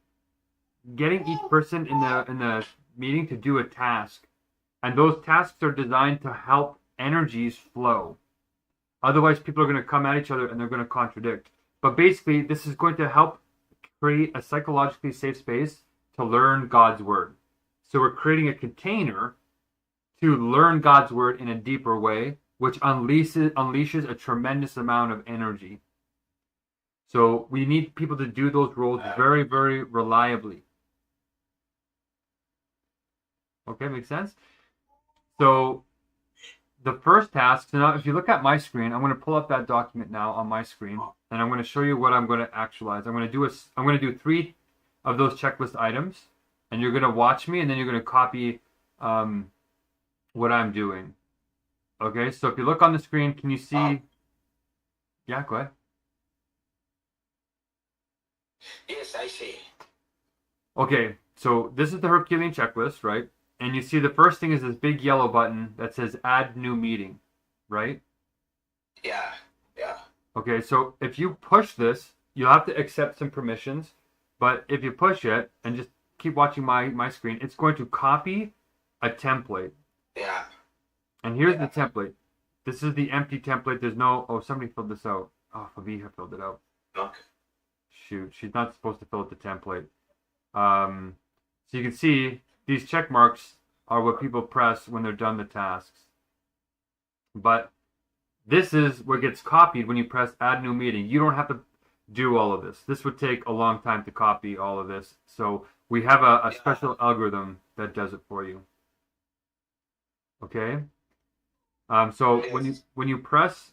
getting each person in the meeting to do a task. And those tasks are designed to help energies flow. Otherwise, people are going to come at each other and they're going to contradict. But basically, this is going to help create a psychologically safe space to learn God's word. So we're creating a container to learn God's word in a deeper way, which unleashes a tremendous amount of energy. So we need people to do those roles very, very reliably. Okay, makes sense? So the first task, so now if you look at my screen, I'm going to pull up that document now on my screen, and I'm going to show you what I'm going to actualize. I'm going to do 3 of those checklist items, and you're going to watch me, and then you're going to copy what I'm doing. Okay, so if you look on the screen, can you see? Yeah, go ahead. Yes, I see. Okay, so this is the Herculean checklist, right? and you see the first thing is this big yellow button that says add new meeting, right? Yeah. Yeah. Okay, so if you push this, you'll have to accept some permissions, but if you push it and just keep watching my screen, it's going to copy a template. Yeah. And here's the template. This is the empty template. There's no, oh, somebody filled this out. Oh, Fabiha filled it out. Okay. Shoot, she's not supposed to fill out the template. So you can see these check marks are what people press when they're done the tasks. But this is what gets copied when you press add new meeting. You don't have to do all of this. This would take a long time to copy all of this. So we have a special algorithm that does it for you. Okay? So when you press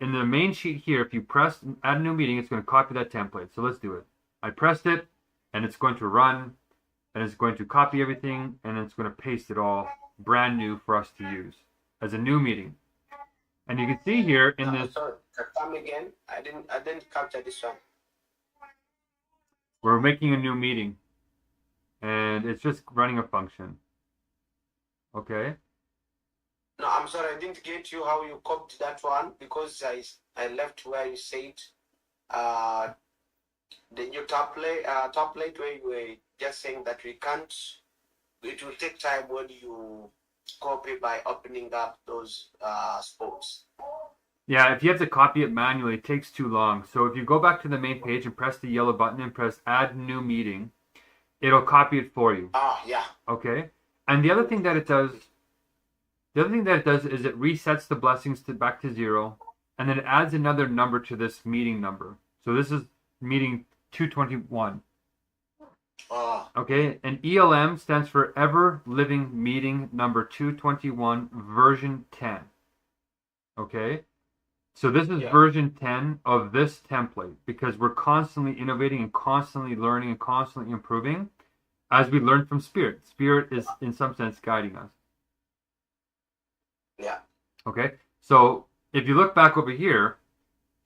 in the main sheet here, if you press add a new meeting, it's going to copy that template. So let's do it. I pressed it, and it's going to run, and it's going to copy everything, and it's going to paste it all brand new for us to use as a new meeting. And you can see here in this. Sorry, come again. I didn't capture this one. We're making a new meeting, and it's just running a function. Okay. No, I'm sorry, I didn't get you how you copied that one because I left where you said the new template where you were just saying that we can't. It will take time when you copy by opening up those spots. Yeah, if you have to copy it manually, it takes too long. So if you go back to the main page and press the yellow button and press add new meeting, it'll copy it for you. Yeah. Okay. And the other thing that it does is it resets the blessings back to 0, and then it adds another number to this meeting number. So this is meeting 221. Okay, and ELM stands for Ever Living Meeting number 221, version 10. Okay, so this is version 10 of this template because we're constantly innovating and constantly learning and constantly improving as we learn from Spirit. Spirit is, in some sense, guiding us. Yeah. Okay, so if you look back over here,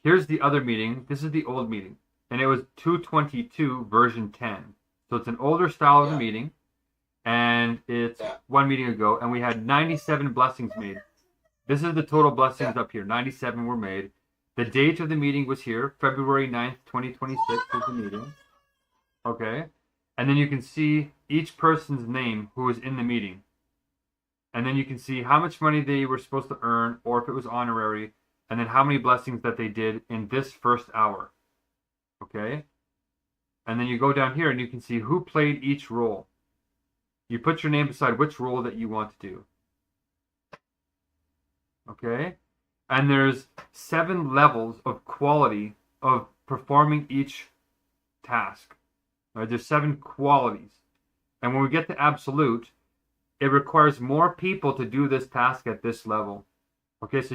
here's the other meeting. This is the old meeting, and it was 222 version 10. So it's an older style of a meeting, and it's 1 meeting ago, and we had 97 blessings made. This is the total blessings up here. 97 were made. The date of the meeting was here, February 9th, 2026 was the meeting. Okay, and then you can see each person's name who was in the meeting. And then you can see how much money they were supposed to earn, or if it was honorary, and then how many blessings that they did in this first hour. Okay? And then you go down here and you can see who played each role. You put your name beside which role that you want to do. Okay? And there's 7 levels of quality of performing each task. Right? There's 7 qualities. And when we get to absolute, it requires more people to do this task at this level. Okay, so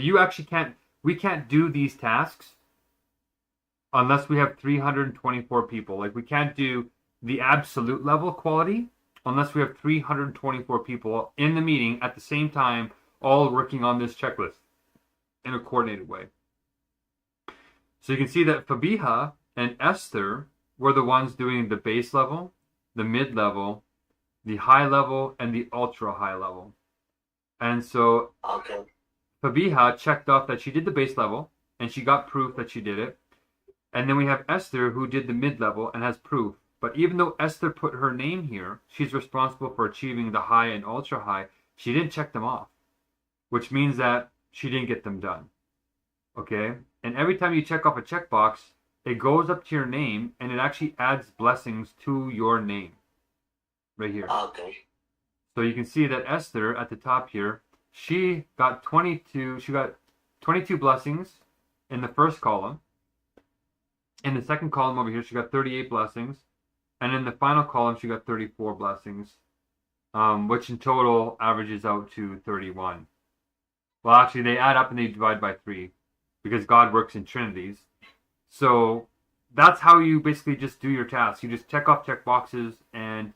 we can't do these tasks unless we have 324 people. Like, we can't do the absolute level quality unless we have 324 people in the meeting at the same time, all working on this checklist in a coordinated way. So you can see that Fabiha and Esther were the ones doing the base level, the mid level, the high level, and the ultra high level. And so Fabiha checked off that she did the base level, and she got proof that she did it. And then we have Esther, who did the mid level and has proof. But even though Esther put her name here, she's responsible for achieving the high and ultra high. She didn't check them off, which means that she didn't get them done. Okay? And every time you check off a checkbox, it goes up to your name, and it actually adds blessings to your name. Right here. Okay. So you can see that Esther at the top here, she got 22 blessings in the first column. In the second column over here, she got 38 blessings. And in the final column, she got 34 blessings, which in total averages out to 31. Well, actually, they add up and they divide by 3 because God works in trinities. So that's how you basically just do your tasks. You just check off check boxes, and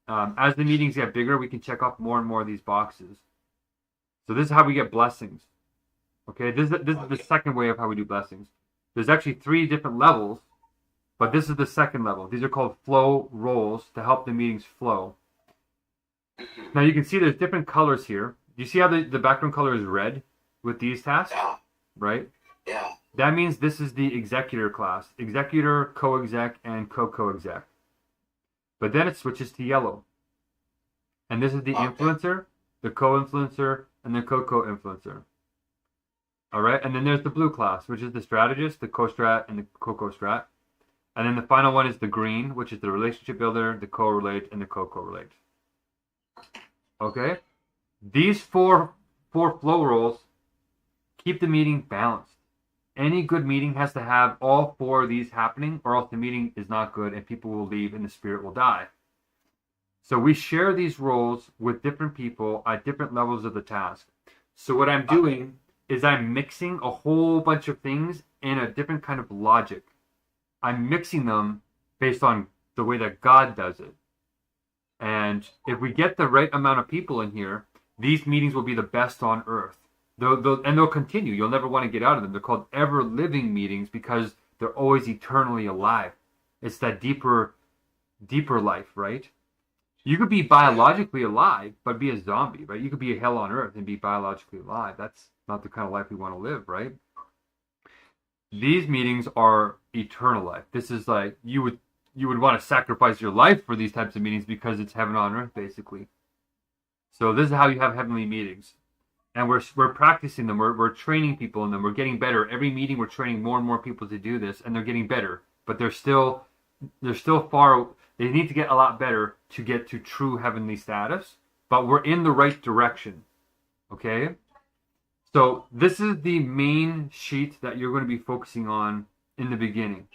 as the meetings get bigger, we can check off more and more of these boxes. So this is how we get blessings. Okay, this is the second way of how we do blessings. There's actually 3 different levels, but this is the second level. These are called flow roles to help the meetings flow. Now you can see there's different colors here. Do you see how the background color is red with these tasks? Yeah. Right? Yeah. That means this is the executor class. Executor, co-exec, and co-co-exec. But then it switches to yellow. And this is the influencer, the co-influencer, and the co-co-influencer. All right? And then there's the blue class, which is the strategist, the co-strat, and the co-co-strat. And then the final one is the green, which is the relationship builder, the co-relate, and the co-co-relate. Okay? These four flow roles keep the meeting balanced. Any good meeting has to have all four of these happening, or else the meeting is not good and people will leave and the spirit will die. So we share these roles with different people at different levels of the task. So what I'm doing is I'm mixing a whole bunch of things in a different kind of logic. I'm mixing them based on the way that God does it. And if we get the right amount of people in here, these meetings will be the best on earth. They'll continue. You'll never want to get out of them. They're called ever-living meetings because they're always eternally alive. It's that deeper life, right? You could be biologically alive, but be a zombie, right? You could be a hell on earth and be biologically alive. That's not the kind of life we want to live, right? These meetings are eternal life. This is like you would want to sacrifice your life for these types of meetings because it's heaven on earth, basically. So this is how you have heavenly meetings. And we're practicing them. We're training people in them. We're getting better. Every meeting we're training more and more people to do this, and they're getting better. But they're still far. They need to get a lot better to get to true heavenly status. But we're in the right direction. Okay? So this is the main sheet that you're going to be focusing on in the beginning.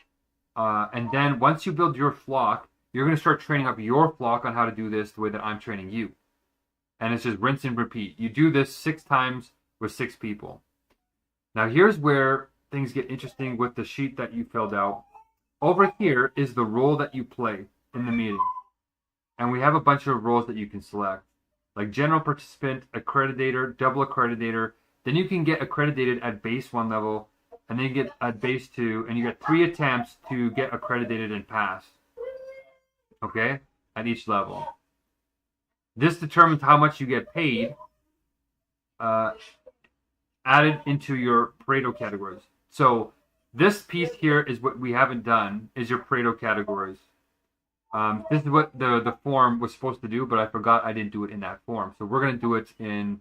And then once you build your flock, you're going to start training up your flock on how to do this the way that I'm training you. And it's just rinse and repeat. You do this 6 times with 6 people. Now here's where things get interesting with the sheet that you filled out. Over here is the role that you play in the meeting. And we have a bunch of roles that you can select. Like general participant, accreditator, double accreditator. Then you can get accredited at base 1 level. And then you get at base 2. And you get 3 attempts to get accredited and pass. Okay? At each level. This determines how much you get paid added into your Pareto categories. So this piece here is what we haven't done, is your Pareto categories. This is what the form was supposed to do, but I forgot I didn't do it in that form. So we're going to do it in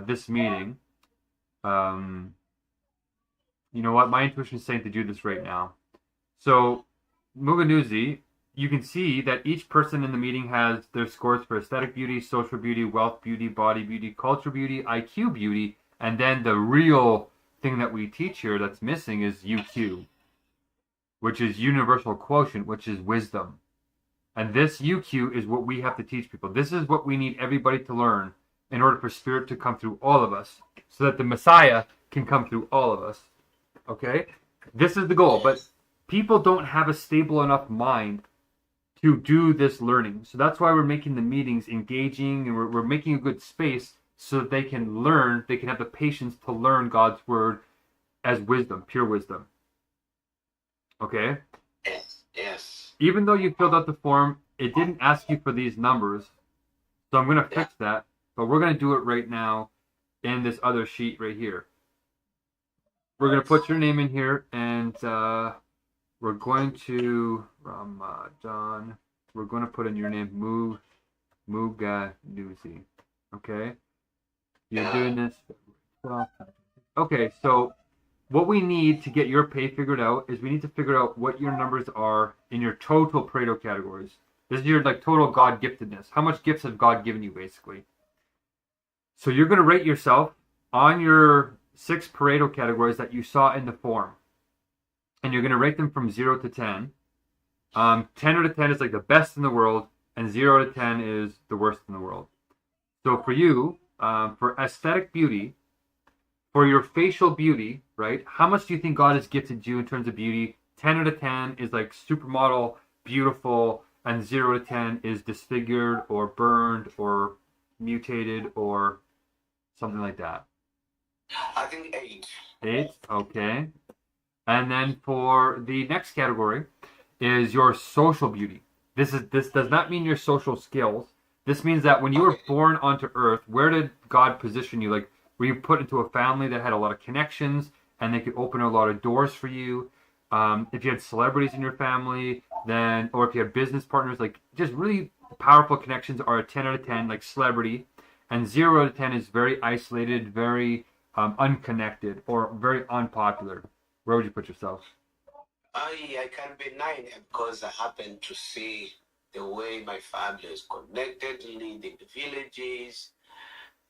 this meeting. You know what? My intuition is saying to do this right now. So Muganuzi, you can see that each person in the meeting has their scores for aesthetic beauty, social beauty, wealth beauty, body beauty, culture beauty, IQ beauty, and then the real thing that we teach here that's missing is UQ, which is universal quotient, which is wisdom. And this UQ is what we have to teach people. This is what we need everybody to learn in order for spirit to come through all of us, so that the Messiah can come through all of us. Okay? This is the goal, but people don't have a stable enough mind to do this learning. So that's why we're making the meetings engaging, and we're making a good space so that they can learn, they can have the patience to learn God's word as wisdom, pure wisdom. Okay? Yes. Even though you filled out the form, it didn't ask you for these numbers. So I'm going to fix that, but we're going to do it right now in this other sheet right here. We're going to put your name in here, and we're going to Ramadan. We're going to put in your name, Muganuzi. Okay? You're doing this. Okay, so what we need to get your pay figured out is we need to figure out what your numbers are in your total Pareto categories. This is your total God giftedness. How much gifts has God given you, basically? So you're going to rate yourself on your 6 Pareto categories that you saw in the form. And you're going to rate them from 0 to 10. 10 out of 10 is like the best in the world, and 0 out of 10 is the worst in the world. So for you, for aesthetic beauty, for your facial beauty, right, how much do you think God has gifted you in terms of beauty? 10 out of 10 is like supermodel, beautiful, and 0 to 10 is disfigured or burned or mutated or something like that. I think 8. 8, okay. And then for the next category is your social beauty. This does not mean your social skills. This means that when you were born onto Earth, where did God position you? Like, were you put into a family that had a lot of connections and they could open a lot of doors for you? If you had celebrities in your family, then, or if you had business partners, like just really powerful connections are a 10 out of 10, like celebrity. And 0 out of 10 is very isolated, very unconnected, or very unpopular. Where would you put yourself? I can be 9 because I happen to see the way my family is connected, leading the villages.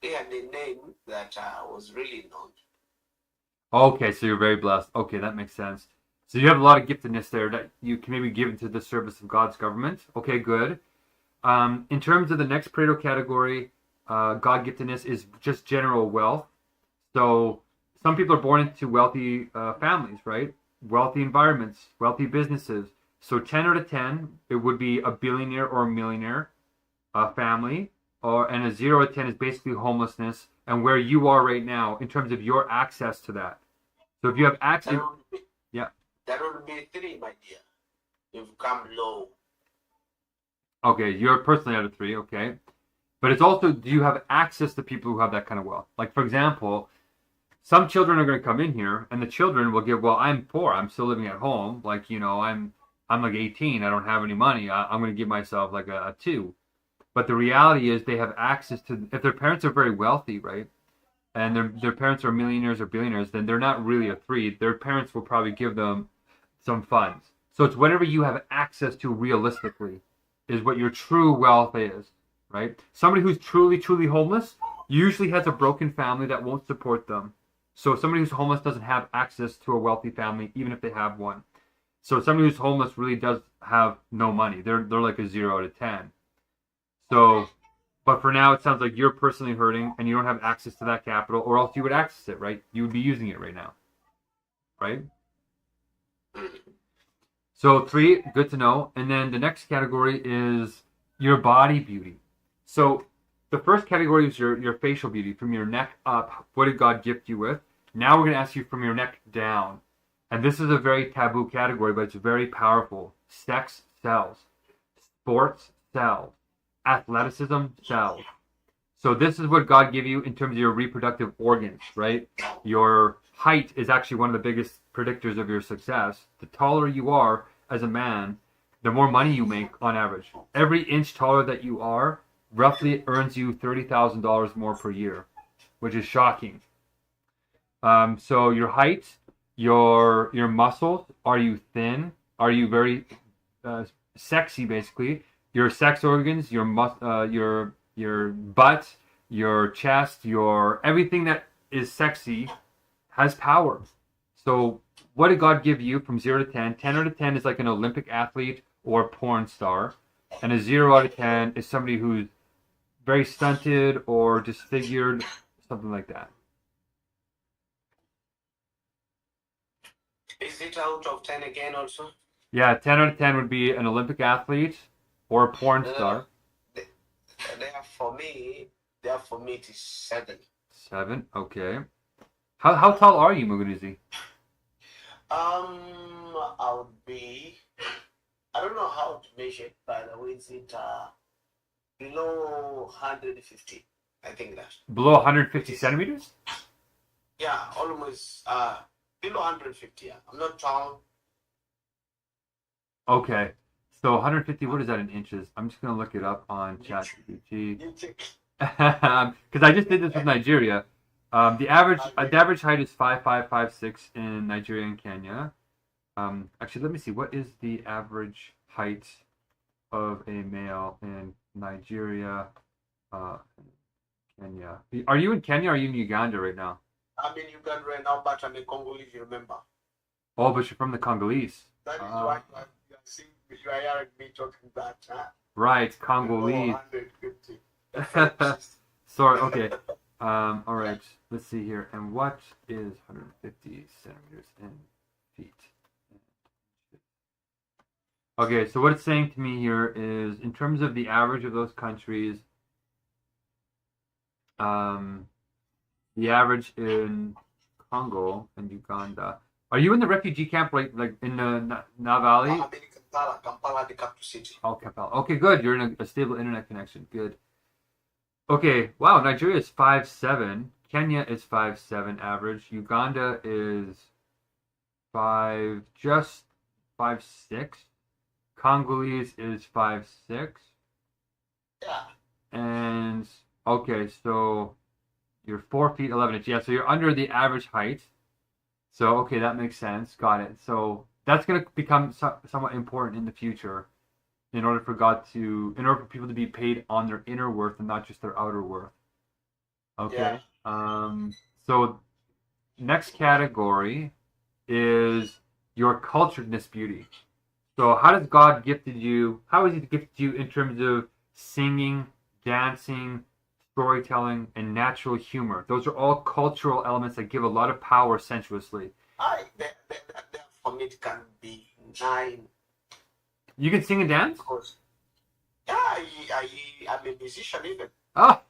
They had a name that was really known. Okay, so you're very blessed. Okay, that makes sense. So you have a lot of giftedness there that you can maybe give into the service of God's government. Okay, good. In terms of the next Pareto category, God giftedness is just general wealth. So some people are born into wealthy families, right? Wealthy environments, wealthy businesses. So 10 out of 10, it would be a billionaire or a millionaire family. And a 0 out of 10 is basically homelessness and where you are right now in terms of your access to that. So if you have access... That would be 3, my dear. You've come low. Okay, you're personally out of 3, okay. But it's also, do you have access to people who have that kind of wealth? Like, for example, some children are going to come in here, and the children will give, well, I'm poor, I'm still living at home. Like, you know, I'm like 18, I don't have any money, I'm going to give myself like a 2. But the reality is they have access to, if their parents are very wealthy, right, and their parents are millionaires or billionaires, then they're not really a 3. Their parents will probably give them some funds. So it's whatever you have access to realistically is what your true wealth is, right? Somebody who's truly homeless usually has a broken family that won't support them. So somebody who's homeless doesn't have access to a wealthy family, even if they have one. So somebody who's homeless really does have no money. They're like a 0 out of 10. So, but for now, it sounds like you're personally hurting and you don't have access to that capital, or else you would access it, right? You would be using it right now, right? So 3, good to know. And then the next category is your body beauty. So the first category is your facial beauty. From your neck up, what did God gift you with? Now we're going to ask you from your neck down. And this is a very taboo category, but it's very powerful. Sex sells. Sports sells. Athleticism sells. So this is what God gave you in terms of your reproductive organs, right? Your height is actually one of the biggest predictors of your success. The taller you are as a man, the more money you make on average. Every inch taller that you are roughly earns you $30,000 more per year, which is shocking. So your height, your muscles, are you thin? Are you very sexy, basically? Your sex organs, your butt, your chest, your everything that is sexy has power. So what did God give you from 0 to 10? 10 out of 10 is like an Olympic athlete or a porn star. And a 0 out of 10 is somebody who's very stunted or disfigured, something like that. Is it out of 10 again also? Yeah, 10 out of 10 would be an Olympic athlete or a porn star. For me, it is 7. 7, okay. How tall are you, Muguruzi? I would be, I don't know how to measure it, by the way, is it below 150? I think that. Below 150 centimeters? Yeah, almost below 150, yeah. I'm not tall. Okay. So 150, what is that in inches? I'm just going to look it up on ChatGPT. Because I just did this with Nigeria. The average height is 5'5", 5'6" in Nigeria and Kenya. Actually, let me see. What is the average height of a male in Nigeria, Kenya? Are you in Kenya or are you in Uganda right now? I'm in Uganda right now, but I'm a Congolese, you remember. Oh, but you're from the Congolese. That is why you are hearing me talking that, huh? Right, Congolese. 150. Sorry, okay. All right, let's see here. And what is 150 centimeters in feet? Okay, so what it's saying to me here is, in terms of the average of those countries, the average in Congo and Uganda. Are you in the refugee camp, like in the Navali? I'm in Kampala, the capital city. Oh, Kampala. Okay, good. You're in a stable internet connection. Good. Okay, wow, Nigeria is 5'7". Kenya is 5'7" average. Uganda is just 5'6". Congolese is 5'6". Yeah. And okay, so you're 4 feet 11 inches. Yeah, so you're under the average height. So okay, that makes sense. Got it. So that's going to become somewhat important in the future, in order for people to be paid on their inner worth and not just their outer worth. Okay. Yeah. So next category is your culturedness beauty. So how has God gifted you? How has He gifted you in terms of singing, dancing, storytelling, and natural humor? Those are all cultural elements that give a lot of power sensuously. That for me it can be 9. You can sing and dance? Because I'm a musician even. Oh,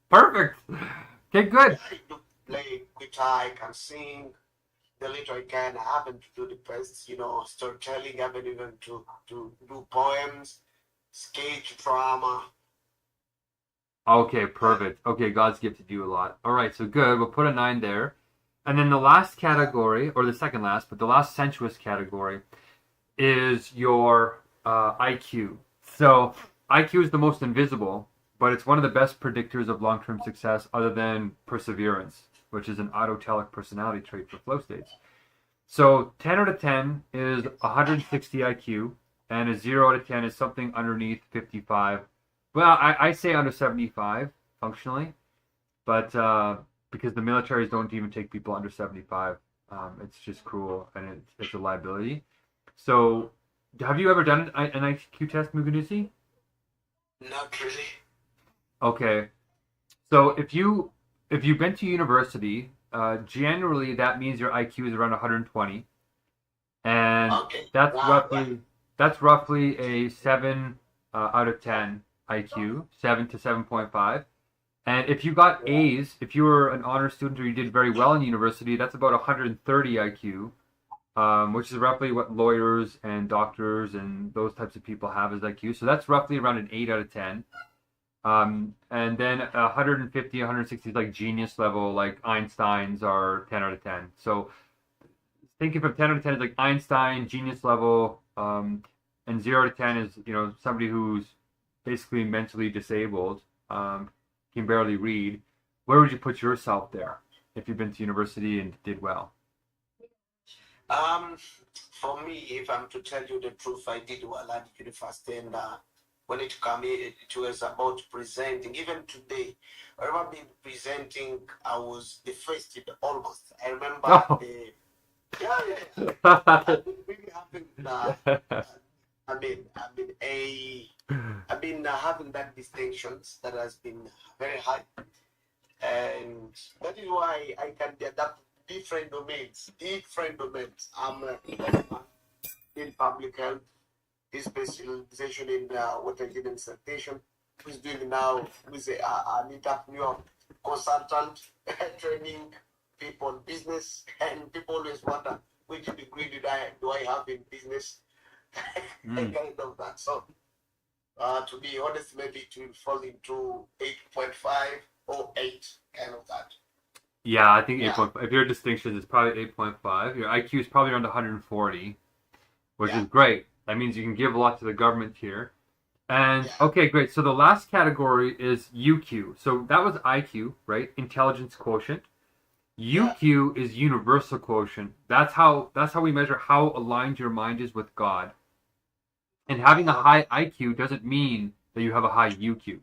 perfect. Okay, good. I do play guitar, I can sing. The little I can, I happen to do the best, storytelling, I happen even to do poems, sketch, drama. Okay, perfect. Okay, God's gifted you a lot. All right, so good. We'll put a 9 there. And then the last category, or the second last, but the last sensuous category is your IQ. So IQ is the most invisible, but it's one of the best predictors of long-term success other than perseverance, which is an autotelic personality trait for flow states. So 10 out of 10 is 160 IQ, and a 0 out of 10 is something underneath 55. Well, I say under 75 functionally, but because the militaries don't even take people under 75, it's just cruel and it's a liability. So, have you ever done an IQ test, Mugunusi? Not really. Okay, so if you've been to university, generally that means your IQ is around 120, and Okay. that's roughly a 7 out of 10 IQ, 7 to 7.5. And if you got A's, if you were an honor student or you did very well in university, that's about 130 IQ, which is roughly what lawyers and doctors and those types of people have as IQ. So that's roughly around an 8 out of 10. And then 150, 160 is like genius level, like Einstein's are 10 out of 10. So thinking from 10 out of 10 is like Einstein, genius level, and 0 to 10 is, somebody who's basically mentally disabled, can barely read. Where would you put yourself there if you've been to university and did well? For me, if I'm to tell you the truth, I did well at university, and when it came, it was about presenting. Even today, I remember being presenting. I was the first in almost. I remember It really happened. I've been having that distinctions that has been very high, and that is why I can adapt different domains. I'm in public health, his specialization in water hygiene sanitation. Who's doing now with an entrepreneur consultant, training people in business, and people always wonder which degree do I have in business. Kind of that. So, to be honest, maybe it will fall into 8.5 or 8, kind of that. Yeah, I think 8.5. If your distinction is probably 8.5, your IQ is probably around 140, which is great. That means you can give a lot to the government here. And okay, great. So the last category is UQ. So that was IQ, right? Intelligence quotient. UQ is universal quotient. That's how we measure how aligned your mind is with God. And having a high IQ doesn't mean that you have a high UQ.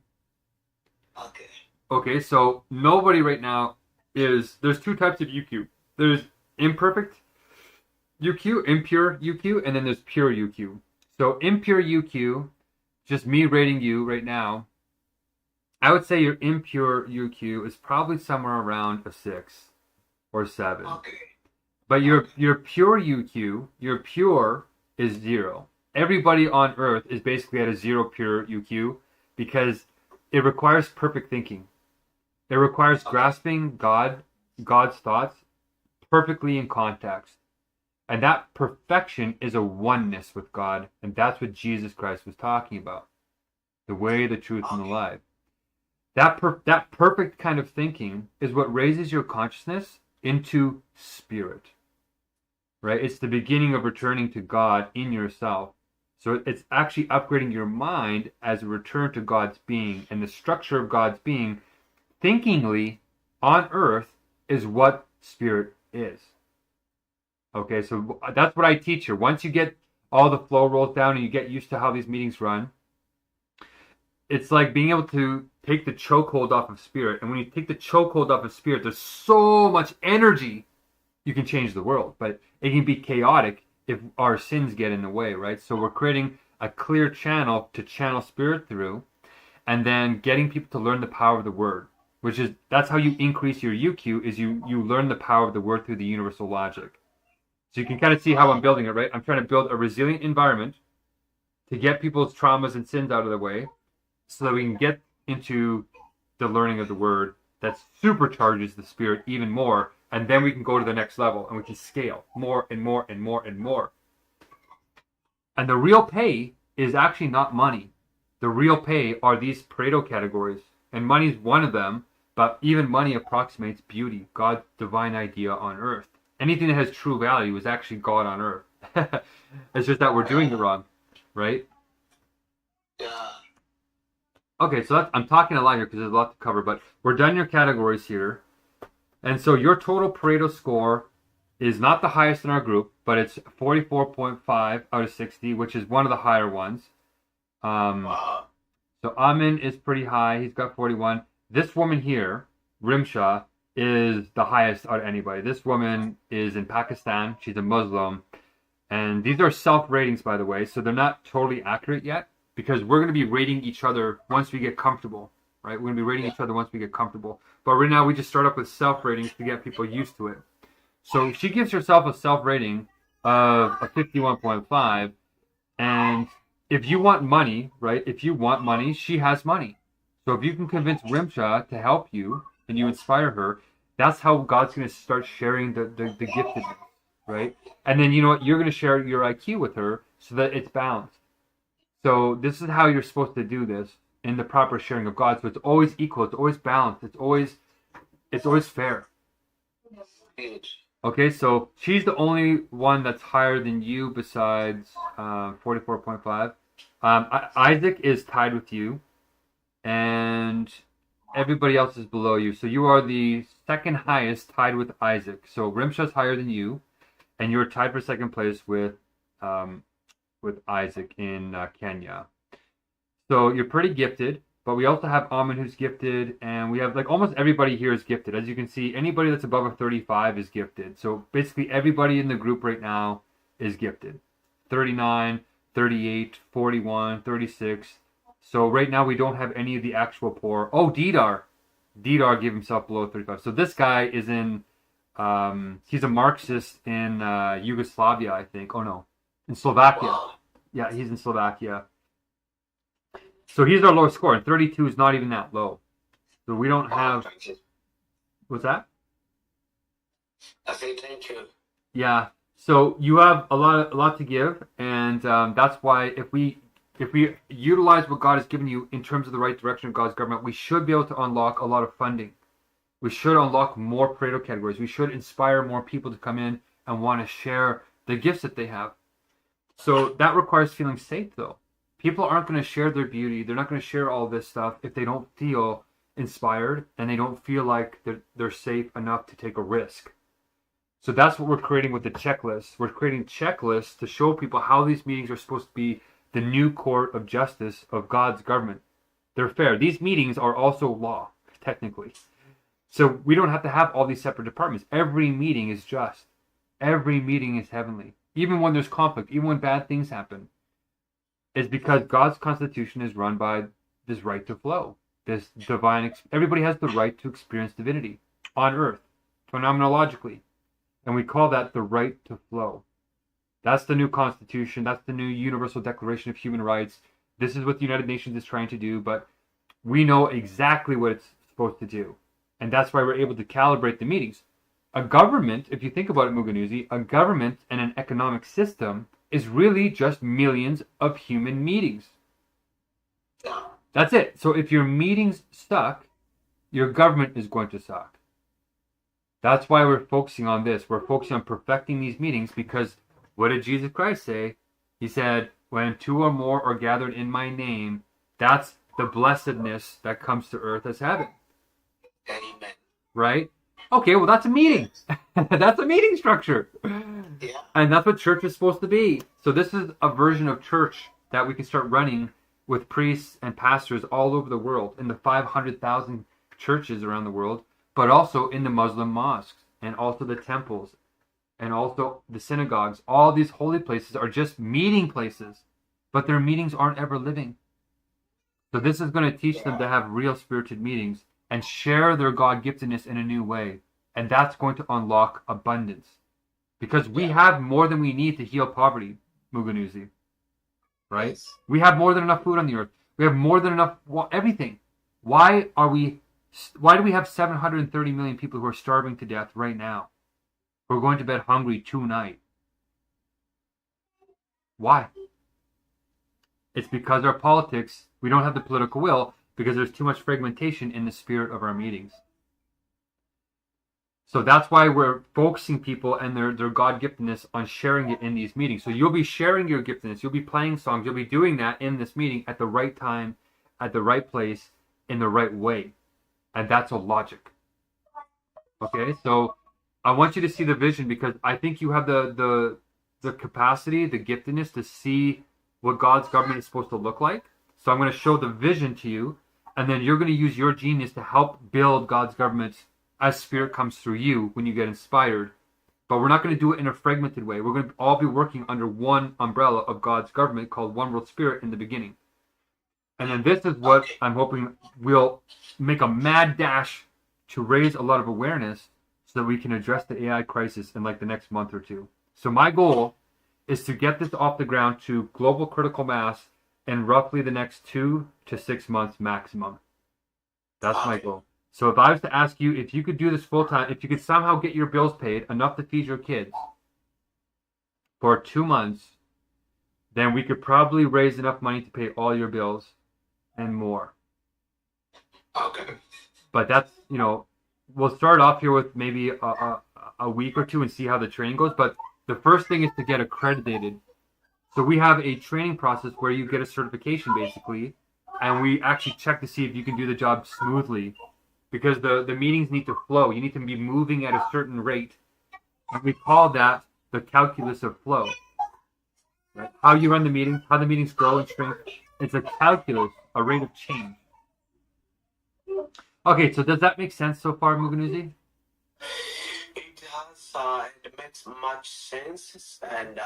Okay. Okay, so nobody right now there's 2 types of UQ. There's imperfect UQ, impure UQ, and then there's pure UQ. So impure UQ, just me rating you right now, I would say your impure UQ is probably somewhere around a 6 or 7. Okay. But your pure UQ, your pure is 0. Everybody on Earth is basically at a 0 pure UQ because it requires perfect thinking. It requires grasping God's thoughts perfectly in context. And that perfection is a oneness with God. And that's what Jesus Christ was talking about. The way, the truth, and the life. That perfect kind of thinking is what raises your consciousness into spirit, right? It's the beginning of returning to God in yourself. So it's actually upgrading your mind as a return to God's being, and the structure of God's being, thinkingly, on earth, is what spirit is. Okay, so that's what I teach you. Once you get all the flow rolls down and you get used to how these meetings run, it's like being able to take the chokehold off of spirit. And when you take the chokehold off of spirit, there's so much energy, you can change the world. But it can be chaotic if our sins get in the way, right? So we're creating a clear channel to channel spirit through, and then getting people to learn the power of the word, which is, that's how you increase your UQ, is you learn the power of the word through the universal logic. So you can kind of see how I'm building it, right? I'm trying to build a resilient environment to get people's traumas and sins out of the way, so that we can get into the learning of the word that supercharges the spirit even more, and then we can go to the next level and we can scale more and more and more and more. And the real pay is actually not money. The real pay are these Pareto categories, and money is one of them, but even money approximates beauty, God's divine idea on earth. Anything that has true value is actually God on earth. It's just that we're doing it wrong, right? Yeah. Okay, so I'm talking a lot here because there's a lot to cover, but we're done your categories here. And so your total Pareto score is not the highest in our group, but it's 44.5 out of 60, which is one of the higher ones. Wow. So Amin is pretty high. He's got 41. This woman here, Rimsha, is the highest out of anybody. This woman is in Pakistan. She's a Muslim. And these are self-ratings, by the way, so they're not totally accurate yet, because we're going to be rating each other once we get comfortable, right? We're going to be rating each other once we get comfortable. But right now, we just start up with self-ratings to get people used to it. So she gives herself a self-rating of a 51.5. And if you want money, right? If you want money, she has money. So if you can convince Rimsha to help you and you inspire her, that's how God's going to start sharing the giftedness, right? And then, you know what? You're going to share your IQ with her so that it's balanced. So this is how you're supposed to do this in the proper sharing of God. So it's always equal. It's always balanced. It's always fair. Okay, so she's the only one that's higher than you besides 44.5. Isaac is tied with you, and everybody else is below you. So you are the second highest, tied with Isaac. So Rimsha's higher than you, and you're tied for second place with Isaac in Kenya. So you're pretty gifted, but we also have Amin who's gifted, and we have like almost everybody here is gifted. As you can see, anybody that's above a 35 is gifted. So basically everybody in the group right now is gifted. 39, 38, 41, 36. So right now we don't have any of the actual poor. Oh, Didar gave himself below 35. So this guy is in, he's a Marxist in Yugoslavia, I think. Oh no, in Slovakia. Wow. Yeah, he's in Slovakia. So he's our lowest score, and 32 is not even that low. So we don't have... What's that? I say thank you. Yeah. So you have a lot to give, and that's why if we utilize what God has given you in terms of the right direction of God's government, we should be able to unlock a lot of funding. We should unlock more Pareto categories. We should inspire more people to come in and want to share the gifts that they have. So that requires feeling safe, though. People aren't going to share their beauty. They're not going to share all this stuff if they don't feel inspired and they don't feel like they're safe enough to take a risk. So that's what we're creating with the checklist. We're creating checklists to show people how these meetings are supposed to be the new court of justice of God's government. They're fair. These meetings are also law, technically. So we don't have to have all these separate departments. Every meeting is just. Every meeting is heavenly. Even when there's conflict, even when bad things happen, is because God's constitution is run by this right to flow, this divine. Everybody has the right to experience divinity on earth, phenomenologically, and we call that the right to flow. That's the new constitution. That's the new Universal Declaration of Human Rights. This is what the United Nations is trying to do, but we know exactly what it's supposed to do, and that's why we're able to calibrate the meetings. A government, if you think about it, Muganuzi, a government and an economic system is really just millions of human meetings. That's it. So if your meetings suck, your government is going to suck. That's why we're focusing on this. We're focusing on perfecting these meetings because what did Jesus Christ say? He said, when 2 or more are gathered in my name, that's the blessedness that comes to earth as heaven. Amen. Right? Okay, well, that's a meeting. That's a meeting structure. Yeah. And that's what church is supposed to be. So this is a version of church that we can start running with priests and pastors all over the world, in the 500,000 churches around the world, but also in the Muslim mosques, and also the temples, and also the synagogues. All these holy places are just meeting places, but their meetings aren't ever living. So this is going to teach them to have real spirited meetings and share their God-giftedness in a new way. And that's going to unlock abundance. Because we have more than we need to heal poverty, Muganuzi. Right? Yes. We have more than enough food on the earth. We have more than enough everything. Why do we have 730 million people who are starving to death right now? Who are going to bed hungry tonight? Why? It's because our politics, we don't have the political will, because there's too much fragmentation in the spirit of our meetings. So that's why we're focusing people and their God-giftedness on sharing it in these meetings. So you'll be sharing your giftedness. You'll be playing songs. You'll be doing that in this meeting at the right time, at the right place, in the right way. And that's a logic. Okay? So I want you to see the vision, because I think you have the capacity, the giftedness to see what God's government is supposed to look like. So I'm going to show the vision to you, and then you're going to use your genius to help build God's government as Spirit comes through you when you get inspired. But we're not going to do it in a fragmented way. We're going to all be working under one umbrella of God's government called One World Spirit in the beginning. And then this is what I'm hoping will make a mad dash to raise a lot of awareness so that we can address the AI crisis in like the next month or two. So my goal is to get this off the ground to global critical mass in roughly the next 2 to 6 months maximum. That's my goal. So if I was to ask you if you could do this full time, if you could somehow get your bills paid enough to feed your kids for 2 months, then we could probably raise enough money to pay all your bills and more. Okay. But that's, we'll start off here with maybe a week or two and see how the training goes. But the first thing is to get accredited. So we have a training process where you get a certification basically, and we actually check to see if you can do the job smoothly. Because the meetings need to flow. You need to be moving at a certain rate. And we call that the calculus of flow. Right? How you run the meetings, how the meetings grow and shrink. It's a calculus, a rate of change. Okay, so does that make sense so far, Muganuzi? It has, it makes much sense. And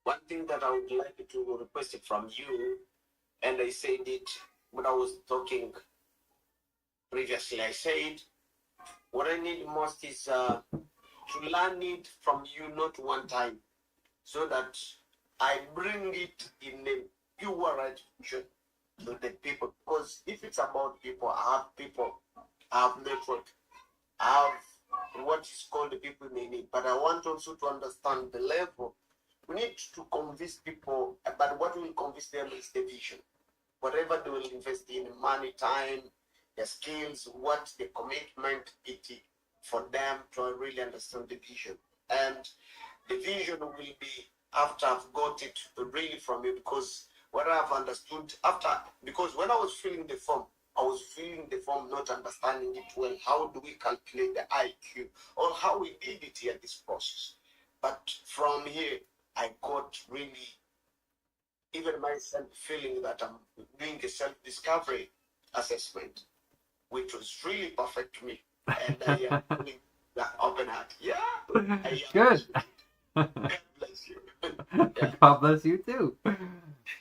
one thing that I would like to request it from you, and I said it when I was talking previously, I said, what I need most is to learn it from you, not one time, so that I bring it in a pure attitude to the people. Because if it's about people, I have network, I have what is called the people they need. But I want also to understand the level. We need to convince people, but what will convince them is the vision. Whatever they will invest in, money, time, the skills, what the commitment it is for them to really understand the vision. And the vision will be after I've got it really from you, because what I've understood because when I was filling the form, not understanding it well. How do we calculate the IQ, or how we did it here, this process? But from here, I got really, even myself feeling that I'm doing a self-discovery assessment, which was really perfect to me. And I am feeling that open heart. Yeah. Good. God bless you. Yeah. God bless you too.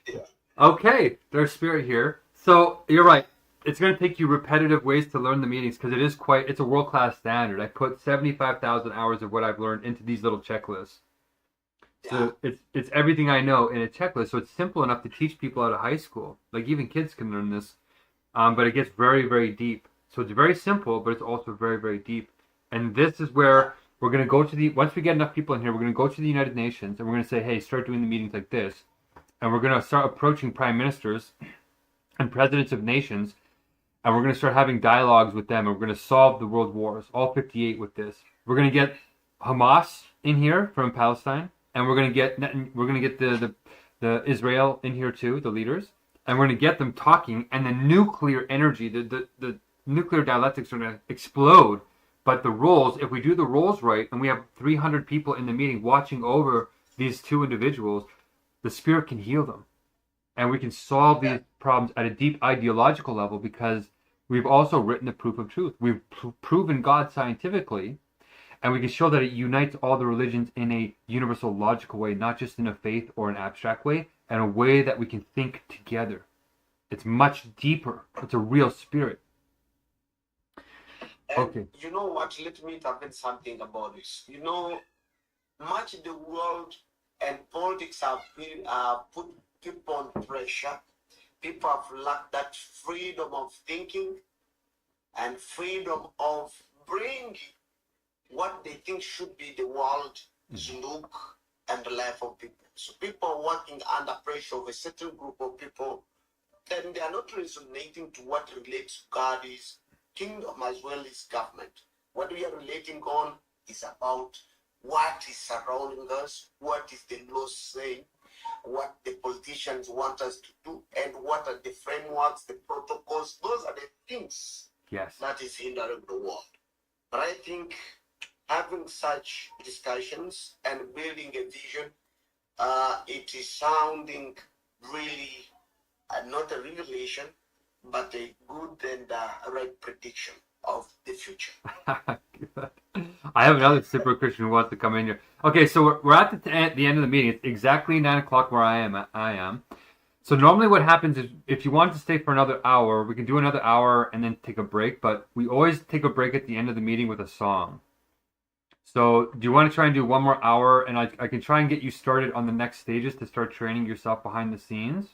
Yeah. Okay, there's Spirit here. So you're right. It's going to take you repetitive ways to learn the meetings, because it's a world-class standard. I put 75,000 hours of what I've learned into these little checklists. So it's everything I know in a checklist. So it's simple enough to teach people out of high school. Like even kids can learn this. But it gets very, very deep. So it's very simple, but it's also very, very deep. And this is where we're going to go once we get enough people in here, we're going to go to the United Nations and we're going to say, hey, start doing the meetings like this. And we're going to start approaching prime ministers and presidents of nations, and we're going to start having dialogues with them, and we're going to solve the world wars, all 58 with this. We're going to get Hamas in here from Palestine, and we're going to get the Israel in here too, the leaders, and we're going to get them talking, and the nuclear energy, the nuclear dialectics are going to explode. But the roles, if we do the roles right, and we have 300 people in the meeting watching over these two individuals, the Spirit can heal them. And we can solve these problems at a deep ideological level, because we've also written the proof of truth. We've proven God scientifically, and we can show that it unites all the religions in a universal logical way, not just in a faith or an abstract way, and a way that we can think together. It's much deeper. It's a real spirit. And Okay. you know what? Let me intervene something about this. You know, much of the world and politics have been put people on pressure. People have lacked that freedom of thinking and freedom of bringing what they think should be the world's look and the life of people. So people are working under pressure of a certain group of people, and they are not resonating to what relates to God's kingdom as well as government. What we are relating on is about what is surrounding us, what is the law saying, what the politicians want us to do, and what are the frameworks, the protocols. Those are the things that is hindering the world. But I think having such discussions and building a vision, it is sounding really not a revelation, but a good and right prediction of the future. I have another super Christian who wants to come in here. Okay, so we're at the end of the meeting. It's exactly 9 o'clock where I am. So normally what happens is, if you want to stay for another hour, we can do another hour and then take a break. But we always take a break at the end of the meeting with a song. So do you want to try and do one more hour? And I can try and get you started on the next stages to start training yourself behind the scenes.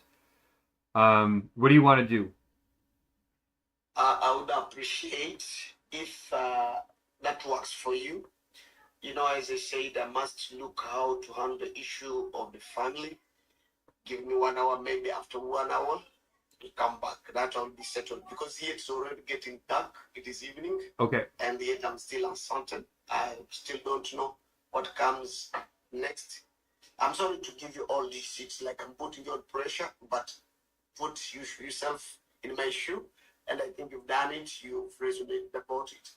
What do you want to do? I would appreciate if that works for you. You know, as I said, I must look how to handle the issue of the family. Give me 1 hour, maybe after 1 hour, we come back. That will be settled, because here it's already getting dark. It is evening. Okay. And yet I'm still uncertain. I still don't know what comes next. I'm sorry to give you all these. It's like I'm putting you on pressure, but put yourself in my shoe. And I think you've done it, you've resonated about it.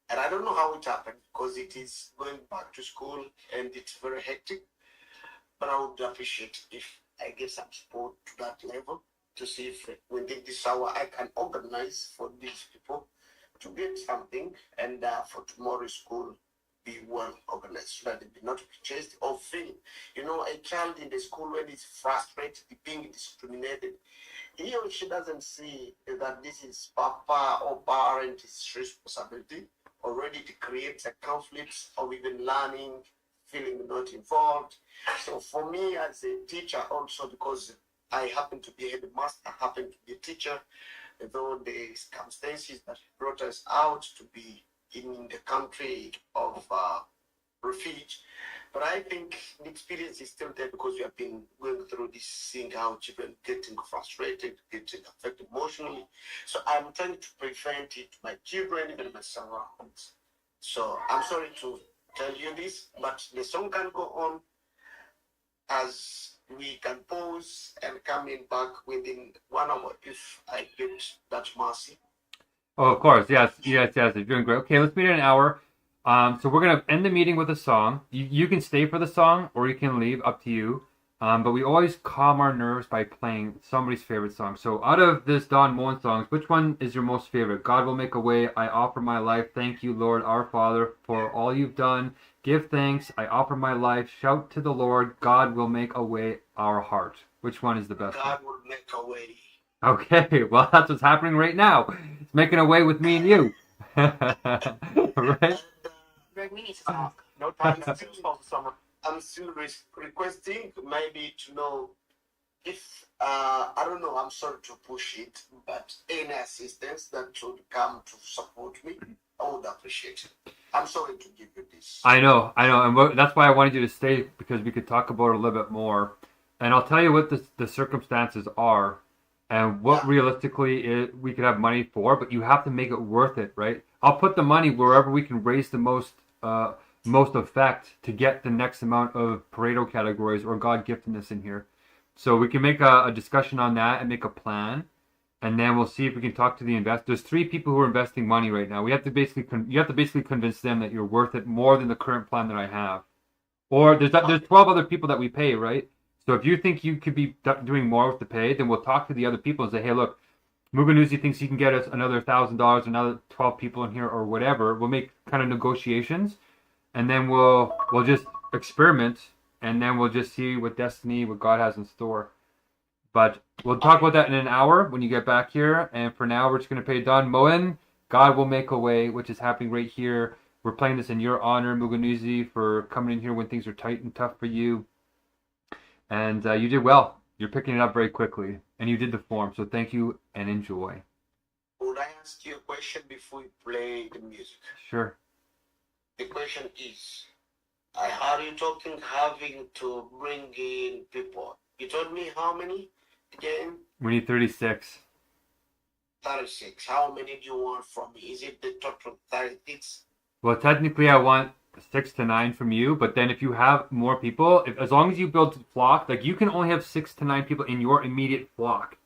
And I don't know how it happened, because it is going back to school and it's very hectic. But I would appreciate if I get some support to that level, to see if within this hour I can organize for these people to get something, and for tomorrow's school be well organized, so that they be not be chased or feel. You know, a child in the school, when he's frustrated, being discriminated, he or she doesn't see that this is papa or parent's responsibility. Already it creates a conflict of even learning, feeling not involved. So for me as a teacher also, because I happen to be a headmaster, I happen to be a teacher, though the circumstances that brought us out to be in the country of refuge. But I think the experience is still there, because we have been going through this, seeing how children getting frustrated, getting affected emotionally. So I'm trying to prevent it to my children, even my surroundings. So I'm sorry to tell you this, but the song can go on, as we can pause and come in back within 1 hour if I get that mercy. Oh, of course. Yes. You're doing great. Okay, let's meet in an hour. So we're going to end the meeting with a song. You can stay for the song, or you can leave, up to you. But we always calm our nerves by playing somebody's favorite song. So out of this Don Moen songs, which one is your most favorite? God Will Make a Way, I Offer My Life, Thank You, Lord, Our Father, for all you've done. Give thanks, I offer my life, shout to the Lord, God will make a way, our heart. Which one is the best? God will make a way. Okay, well, that's what's happening right now. It's making a way with me and you. Right? Greg, we need to talk. No time to the summer. I'm still requesting maybe to know if, I don't know, I'm sorry to push it, but any assistance that should come to support me, I would appreciate it. I'm sorry to give you this. I know, and that's why I wanted you to stay, because we could talk about it a little bit more. And I'll tell you what the circumstances are. and what Yeah. realistically we could have money for, but you have to make it worth it, right? I'll put the money wherever we can raise the most effect to get the next amount of Pareto categories or God giftedness in here. So we can make a discussion on that and make a plan, and then we'll see if we can talk to the investors. There's 3 people who are investing money right now. We have to basically convince them that you're worth it more than the current plan that I have. Or there's 12 other people that we pay, right? So if you think you could be doing more with the pay, then we'll talk to the other people and say, hey, look, Muganuzi thinks he can get us another $1,000, another 12 people in here, or whatever. We'll make kind of negotiations, and then we'll just experiment, and then we'll just see what what God has in store. But we'll talk about that in an hour when you get back here. And for now, we're just going to pay Don Moen. God will make a way, which is happening right here. We're playing this in your honor, Muganuzi, for coming in here when things are tight and tough for you. And you did well. You're picking it up very quickly. And you did the form. So thank you and enjoy. Would I ask you a question before we play the music? Sure. The question is, I heard you talking having to bring in people. You told me how many again? We need 36. 36. How many do you want from me? Is it the total 36? Well, technically, I want 6 to 9 from you. But then if you have more people, as long as you build flock, like you can only have 6 to 9 people in your immediate flock.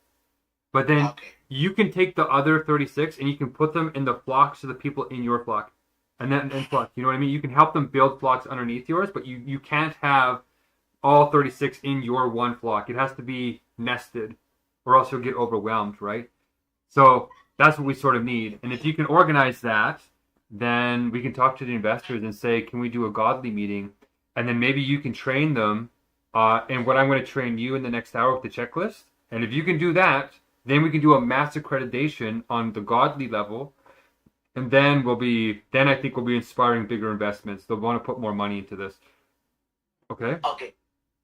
But then you can take the other 36 and you can put them in the flocks of the people in your flock. And then flock, you know what I mean? You can help them build flocks underneath yours, but you can't have all 36 in your one flock. It has to be nested, or else you'll get overwhelmed, right? So that's what we sort of need. And if you can organize that, then we can talk to the investors and say, can we do a godly meeting? And then maybe you can train them in what I'm going to train you in the next hour with the checklist. And if you can do that, then we can do a mass accreditation on the godly level. And then I think we'll be inspiring bigger investments. They'll want to put more money into this. Okay? Okay.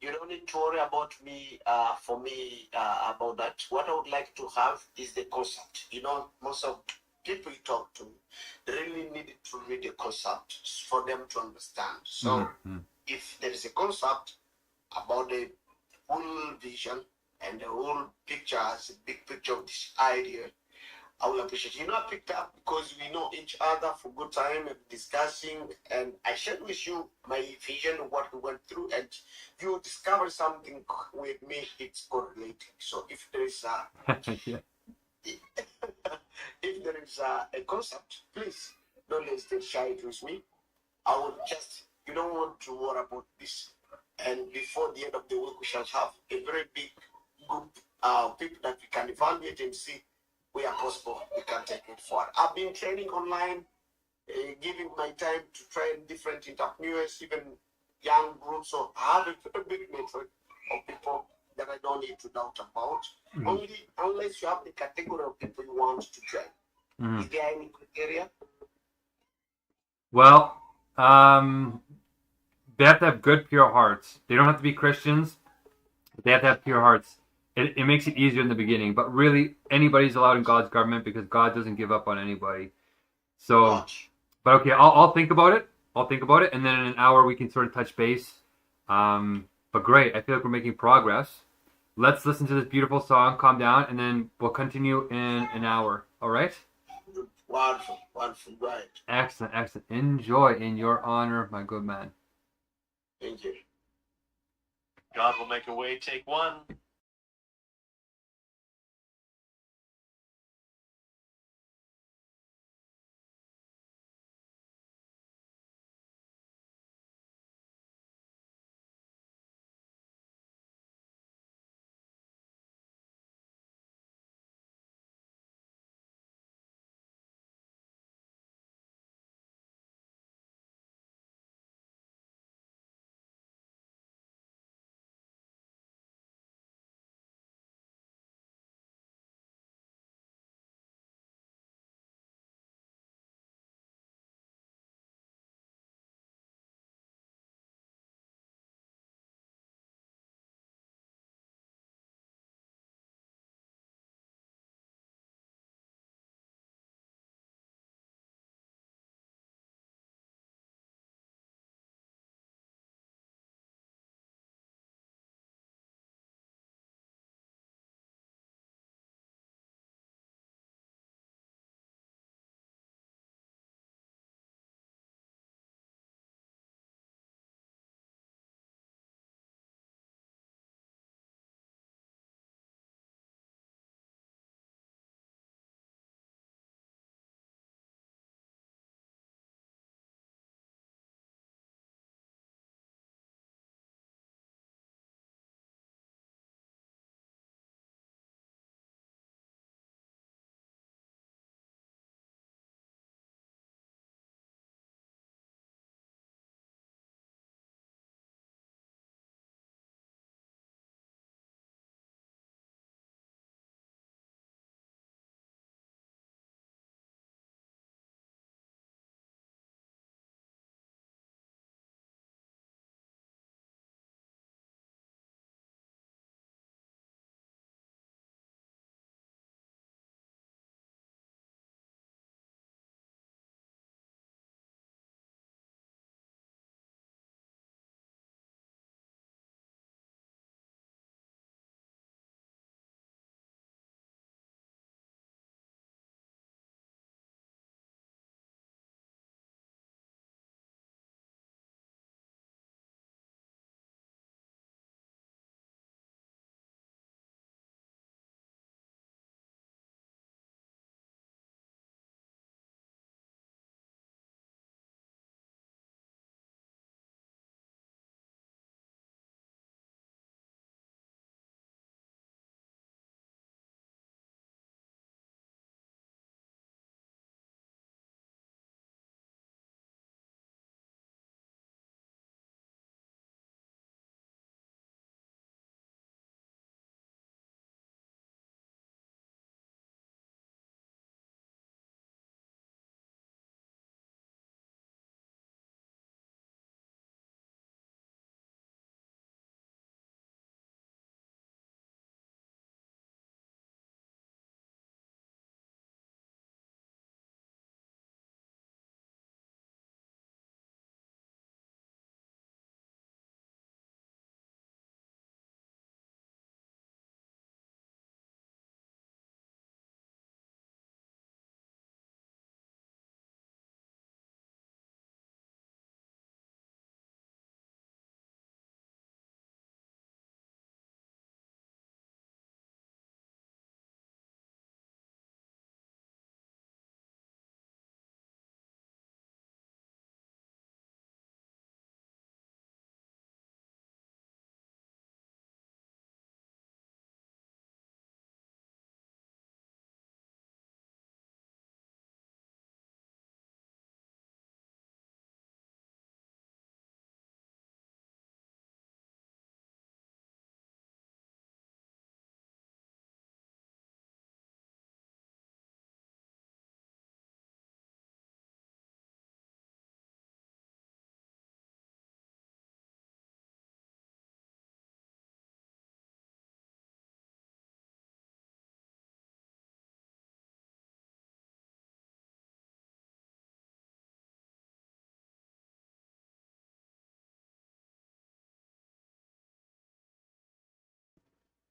You don't need to worry about me, about that. What I would like to have is the concept. You know, most of people you talk to, they really need to read the concept for them to understand. So if there is a concept about the whole vision and the whole picture as a big picture of this idea, I will appreciate it. You know, I picked up because we know each other for good time and discussing, and I shared with you my vision of what we went through, and you discovered something with me. It's correlating. So if there is Yeah. if there is a concept, please don't hesitate to share it with me. I will just, you don't want to worry about this. And before the end of the week, we shall have a very big group of people that we can evaluate and see where possible we can take it forward. I've been training online, giving my time to train different entrepreneurs, even young groups. So I have a big network of people that I don't need to doubt about. Only unless you have the category of people you want to train. Is there any criteria? Well, they have to have good, pure hearts. They don't have to be Christians, but they have to have pure hearts. It makes it easier in the beginning, but really anybody's allowed in God's government because God doesn't give up on anybody. So, but okay, I'll think about it. And then in an hour we can sort of touch base. But great, I feel like we're making progress. Let's listen to this beautiful song, calm down, and then we'll continue in an hour. All right? Wonderful, right. Excellent. Enjoy in your honor, my good man. Thank you. God will make a way. Take 1.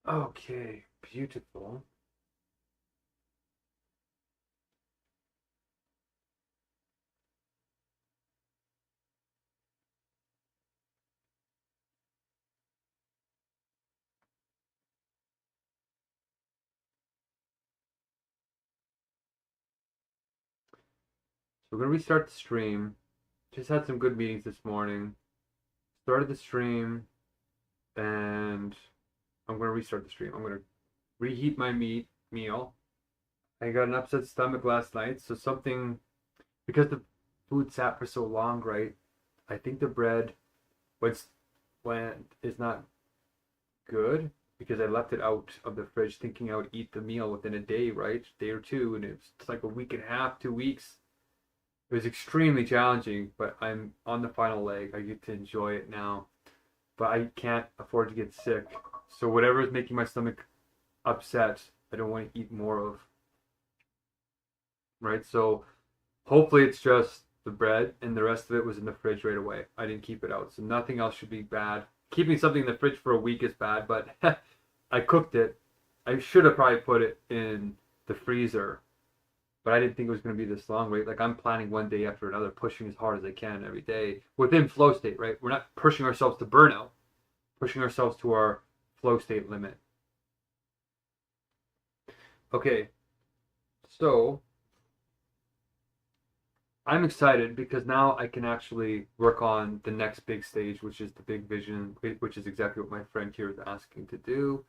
Okay, beautiful. So we're gonna restart the stream. Just had some good meetings this morning. Started the stream, and I'm gonna restart the stream. I'm gonna reheat my meal. I got an upset stomach last night, so something because the food sat for so long, right? I think the bread was when is not good because I left it out of the fridge thinking I would eat the meal within a day, right? Day or two, and it's like a week and a half, 2 weeks. It was extremely challenging, but I'm on the final leg. I get to enjoy it now, but I can't afford to get sick. So whatever is making my stomach upset, I don't want to eat more of, right? So hopefully it's just the bread and the rest of it was in the fridge right away. I didn't keep it out, so nothing else should be bad. Keeping something in the fridge for a week is bad, but I cooked it. I should have probably put it in the freezer, but I didn't think it was going to be this long, right? Like I'm planning one day after another, pushing as hard as I can every day within flow state, right? We're not pushing ourselves to burnout, pushing ourselves to our flow state limit. Okay, so I'm excited because now I can actually work on the next big stage, which is the big vision, which is exactly what my friend here is asking to do.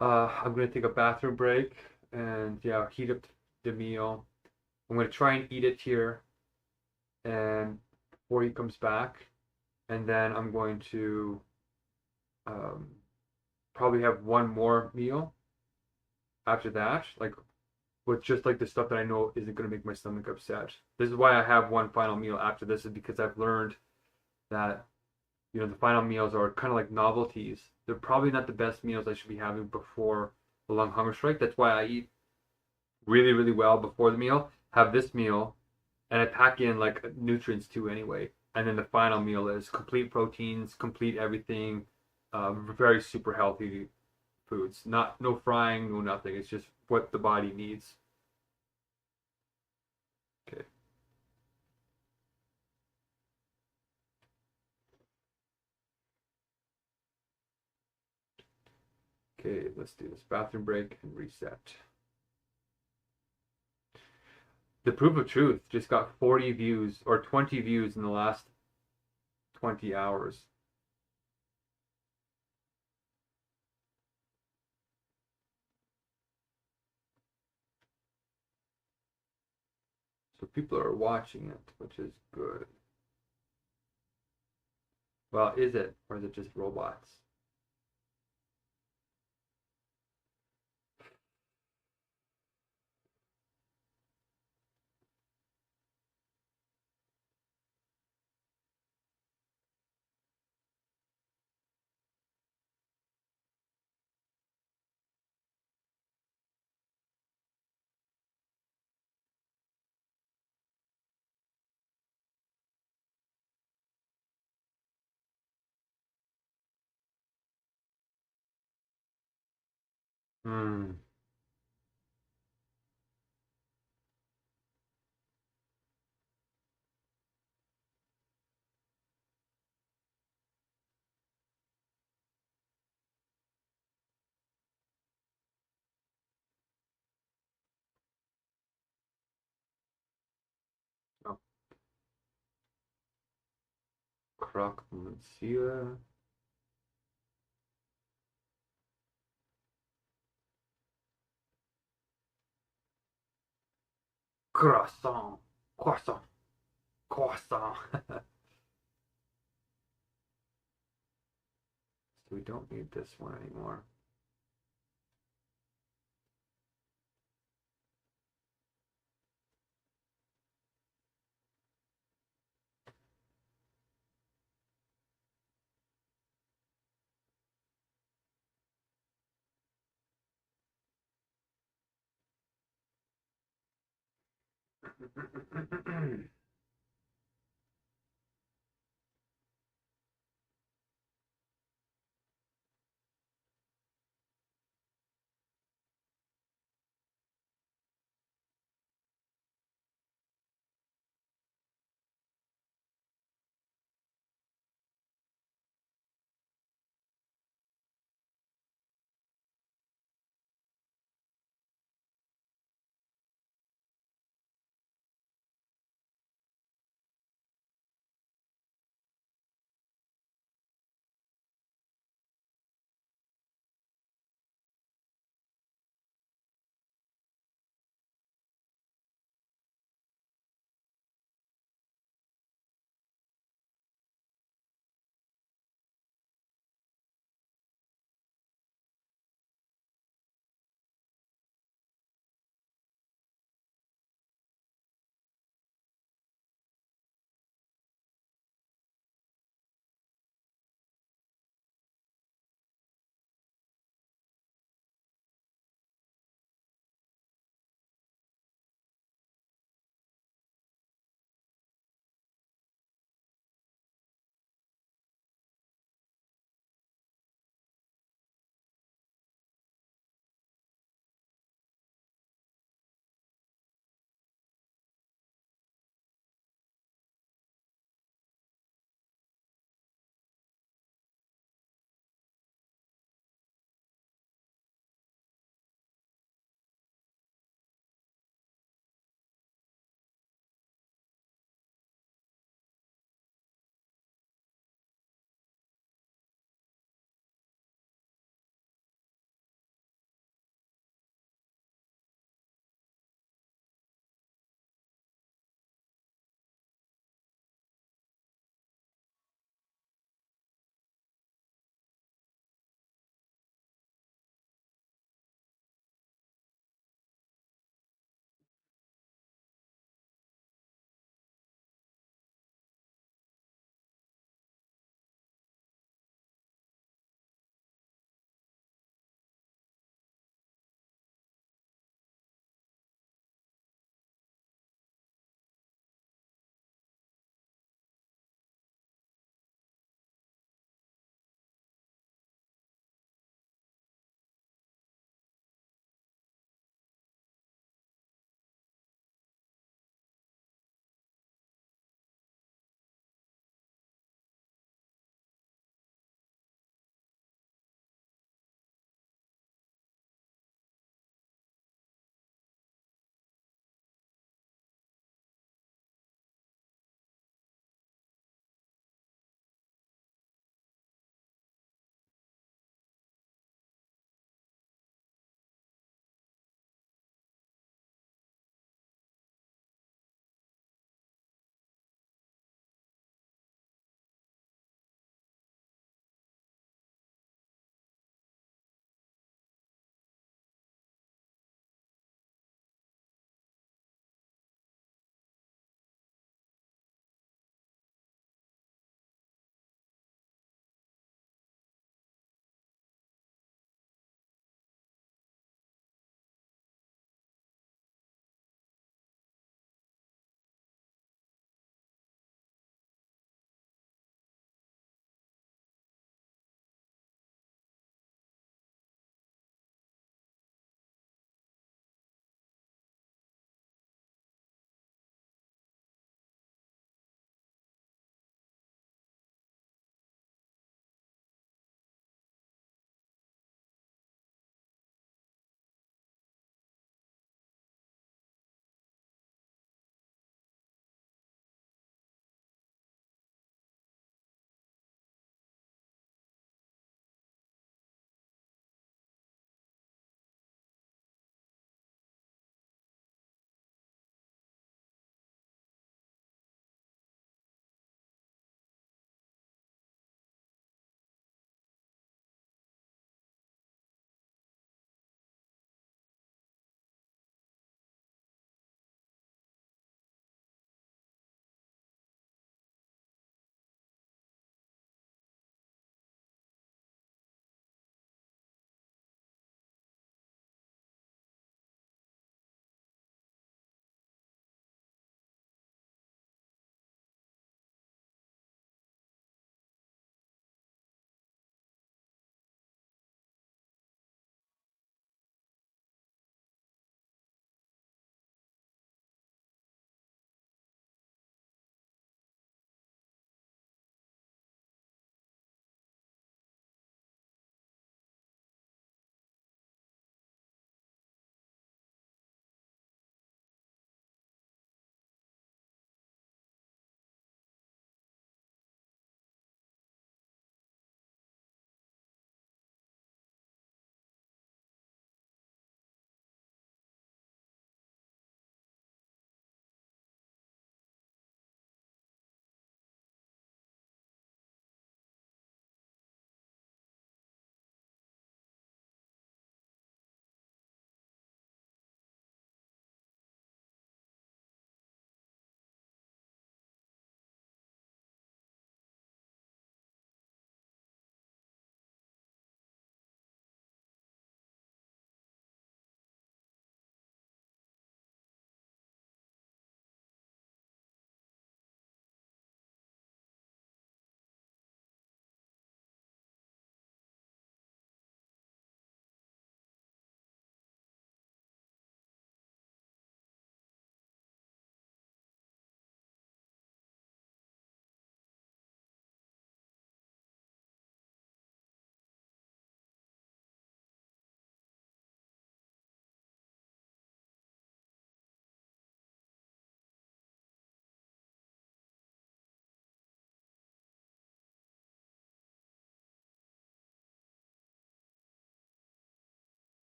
I'm going to take a bathroom break and yeah, heat up the meal. I'm going to try and eat it here and before he comes back, and then I'm going to um, probably have one more meal after that, like with just like the stuff that I know isn't going to make my stomach upset. This is why I have one final meal after this, is because I've learned that the final meals are kind of like novelties. They're probably not the best meals I should be having before a long hunger strike. That's why I eat really, really well before the meal, have this meal, and I pack in like nutrients too anyway. And then the final meal is complete proteins, complete everything, very super healthy foods. Not no frying, no nothing. It's just what the body needs. Okay. Okay, let's do this bathroom break and reset. The Proof of Truth just got 40 views or 20 views in the last 20 hours. So people are watching it, which is good. Well, is it? Or is it just robots? Hmm. Oh, croque monsieur. Croissant. Croissant. Croissant. So we don't need this one anymore.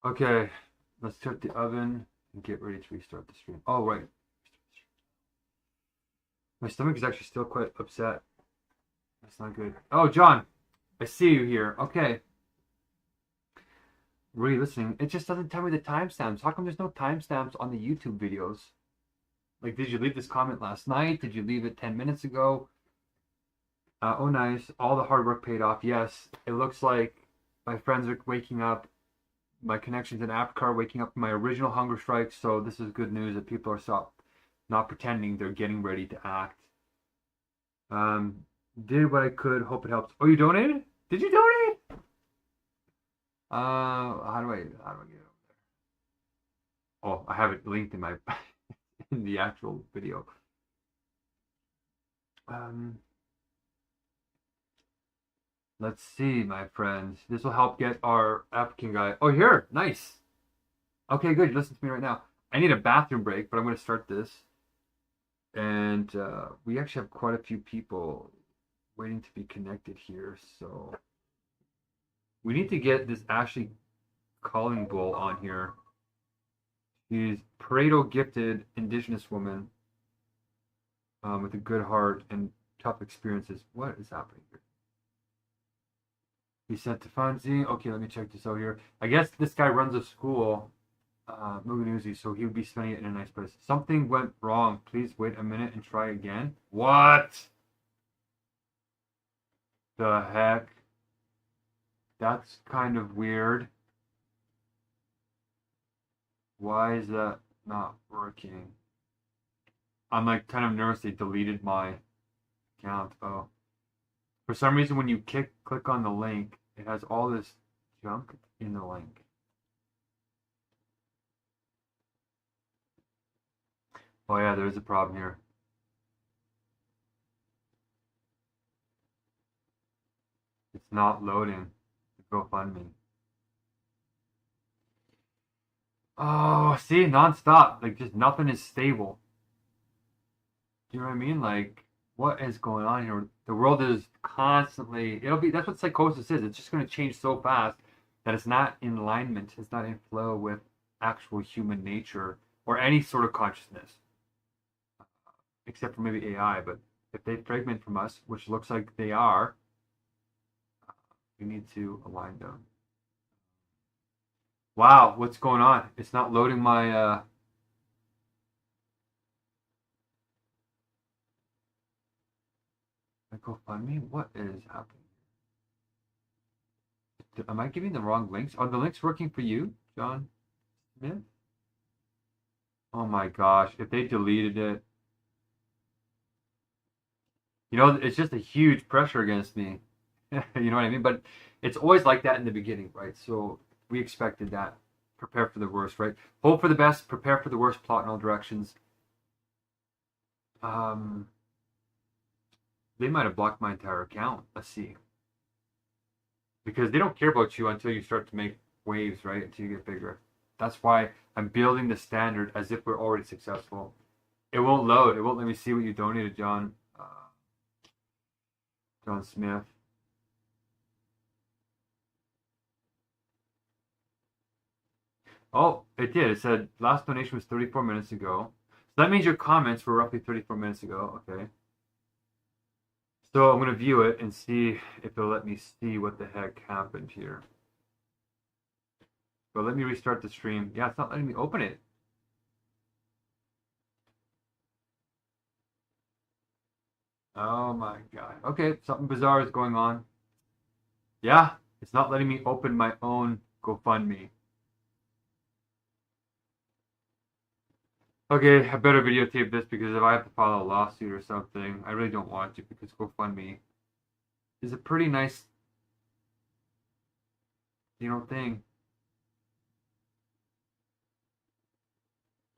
Okay, let's shut the oven and get ready to restart the stream. Oh, right. My stomach is actually still quite upset. That's not good. Oh, John, I see you here. Okay. Really listening. It just doesn't tell me the timestamps. How come there's no timestamps on the YouTube videos? Like, did you leave this comment last night? Did you leave it 10 minutes ago? Oh, nice. All the hard work paid off. Yes. It looks like my friends are waking up. My connections in Africa are waking up from my original hunger strike. So this is good news that people are not pretending. They're getting ready to act. Did what I could. Hope it helps. Oh, you donated? Did you donate? How do I get it over there? Oh, I have it linked in my in the actual video. Let's see, my friends. This will help get our African guy. Oh, here, nice. Okay, good. Listen to me right now. I need a bathroom break, but I'm going to start this. And we actually have quite a few people waiting to be connected here, so we need to get this Ashley Calling Bull on here. She's Pareto gifted Indigenous woman with a good heart and tough experiences. What is happening here? He sent to Fonzie. Okay, let me check this out here. I guess this guy runs a school, Muganuzi, so he would be spending it in a nice place. Something went wrong. Please wait a minute and try again. What? The heck? That's kind of weird. Why is that not working? I'm like kind of nervous they deleted my account. Oh. For some reason when you click on the link, it has all this junk in the link. Oh yeah, there's a problem here. It's not loading the GoFundMe. Oh, see, non-stop. Like, just nothing is stable. Do you know what I mean? Like, what is going on here? The world is constantly, that's what psychosis is. It's just going to change so fast that it's not in alignment. It's not in flow with actual human nature or any sort of consciousness. Except for maybe AI, but if they fragment from us, which looks like they are, we need to align them. Wow, what's going on? It's not loading my GoFundMe? What is happening? Am I giving the wrong links? Are the links working for you, John Smith? Oh my gosh, if they deleted it. You know, it's just a huge pressure against me. You know what I mean? But it's always like that in the beginning, right? So we expected that. Prepare for the worst, right? Hope for the best, prepare for the worst, plot in all directions. They might have blocked my entire account. Let's see. Because they don't care about you until you start to make waves, right? Until you get bigger. That's why I'm building the standard as if we're already successful. It won't load. It won't let me see what you donated, John. John Smith. Oh, it did. It said last donation was 34 minutes ago. So that means your comments were roughly 34 minutes ago. Okay. So I'm going to view it and see if it'll let me see what the heck happened here. But let me restart the stream. Yeah, it's not letting me open it. Oh my god. Okay, something bizarre is going on. Yeah, it's not letting me open my own GoFundMe. Okay, I better videotape this because if I have to file a lawsuit or something, I really don't want to because GoFundMe is a pretty nice, thing.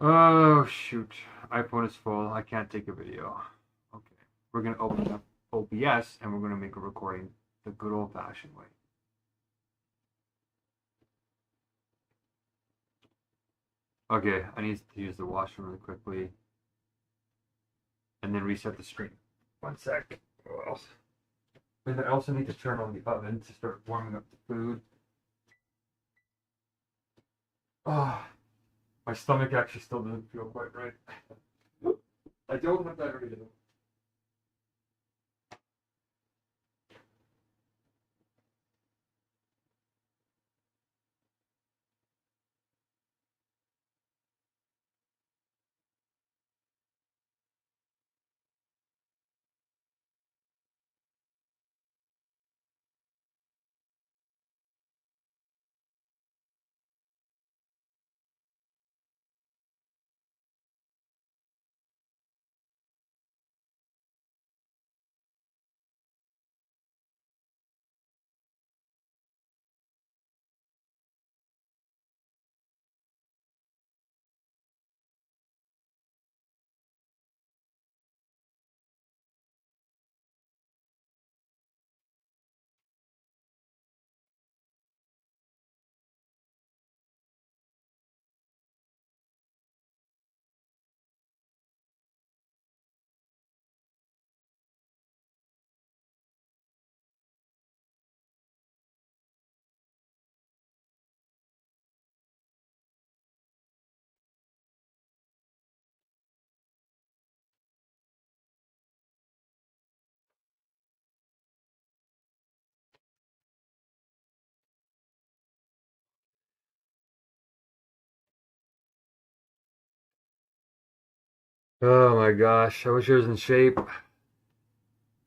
Oh, shoot. iPhone is full. I can't take a video. Okay. We're going to open up OBS and we're going to make a recording the good old-fashioned way. Okay, I need to use the washroom really quickly. And then reset the stream. One sec. What else? And I also need to turn on the oven to start warming up the food. Oh, my stomach actually still doesn't feel quite right. I don't have that ready. Oh my gosh, I wish I was in shape.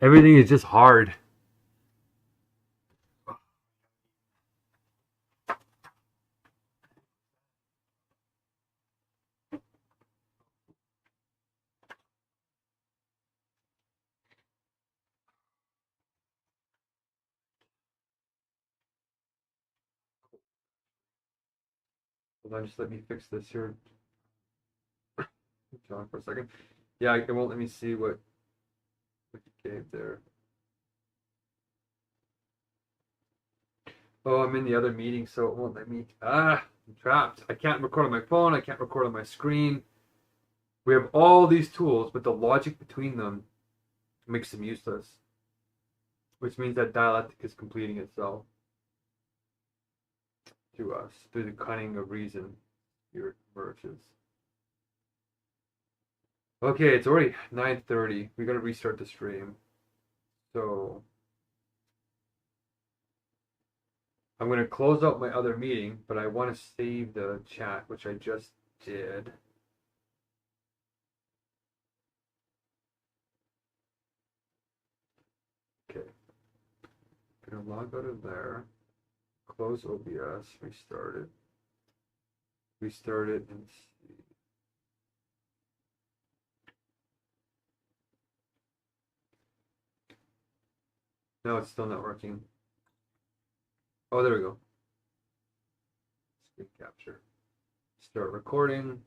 Everything is just hard. Hold on, just let me fix this here, John, for a second. Yeah, it won't let me see what you gave there. Oh, I'm in the other meeting, so it won't let me. I'm trapped. I can't record on my phone. I can't record on my screen. We have all these tools, but the logic between them makes them useless, which means that dialectic is completing itself to us through the cunning of reason. Here it emerges. Okay, it's already 9:30. We gotta restart the stream. So I'm gonna close out my other meeting, but I want to save the chat, which I just did. Okay, gonna log out of there. Close OBS, restart it, and see. No, it's still not working. Oh, there we go. Screen capture. Start recording.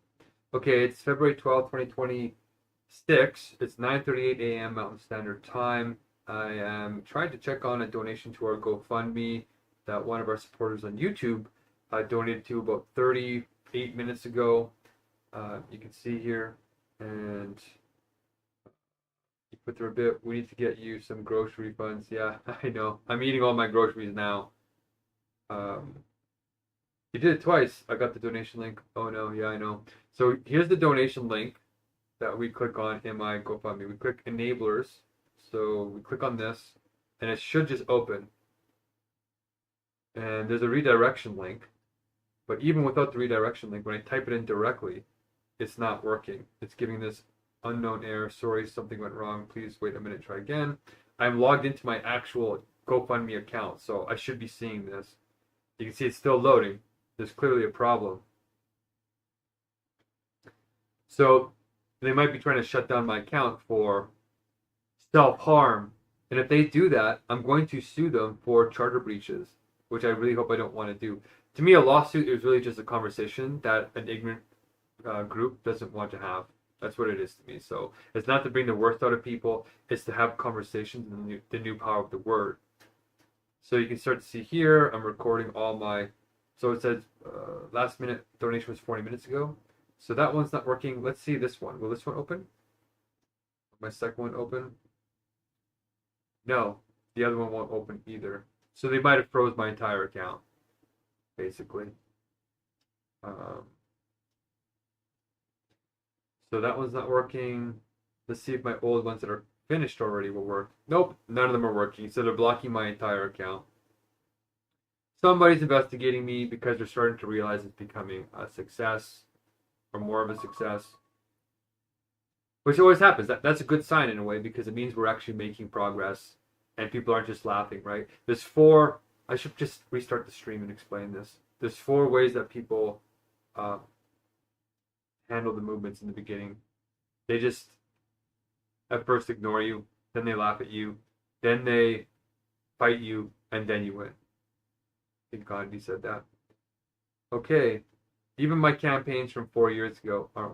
Okay, it's February 12th, 2026. It's 9:38 a.m. Mountain Standard Time. I am trying to check on a donation to our GoFundMe that one of our supporters on YouTube donated to about 38 minutes ago. You can see here, and you put through a bit. We need to get you some grocery funds. Yeah, I know. I'm eating all my groceries now. You did it twice. I got the donation link. Oh no, yeah, I know. So here's the donation link that we click on in my GoFundMe. We click enablers. So we click on this, and it should just open. And there's a redirection link. But even without the redirection link, when I type it in directly, it's not working. It's giving this unknown error. Sorry, something went wrong. Please wait a minute, try again. I'm logged into my actual GoFundMe account, so I should be seeing this. You can see it's still loading. There's clearly a problem. So they might be trying to shut down my account for self-harm. And if they do that, I'm going to sue them for charter breaches, which I really hope I don't want to do. To me, a lawsuit is really just a conversation that an ignorant group doesn't want to have. That's what it is to me. So it's not to bring the worst out of people. It's to have conversations in the new power of the word. So you can start to see here, I'm recording all my, so it says last minute donation was 40 minutes ago. So that one's not working. Let's see this one. Will this one open? My second one open? No, the other one won't open either. So they might have froze my entire account, basically. So that one's not working. Let's see if my old ones that are finished already will work. Nope, none of them are working. So they're blocking my entire account. Somebody's investigating me because they're starting to realize it's becoming a success or more of a success. Which always happens. That's a good sign in a way because it means we're actually making progress and people aren't just laughing, right? There's 4, I should just restart the stream and explain this. There's 4 ways that people handle the movements in the beginning. They just at first ignore you, then they laugh at you, then they fight you, and then you win. I think Gandhi said that. Okay, even my campaigns from 4 years ago aren't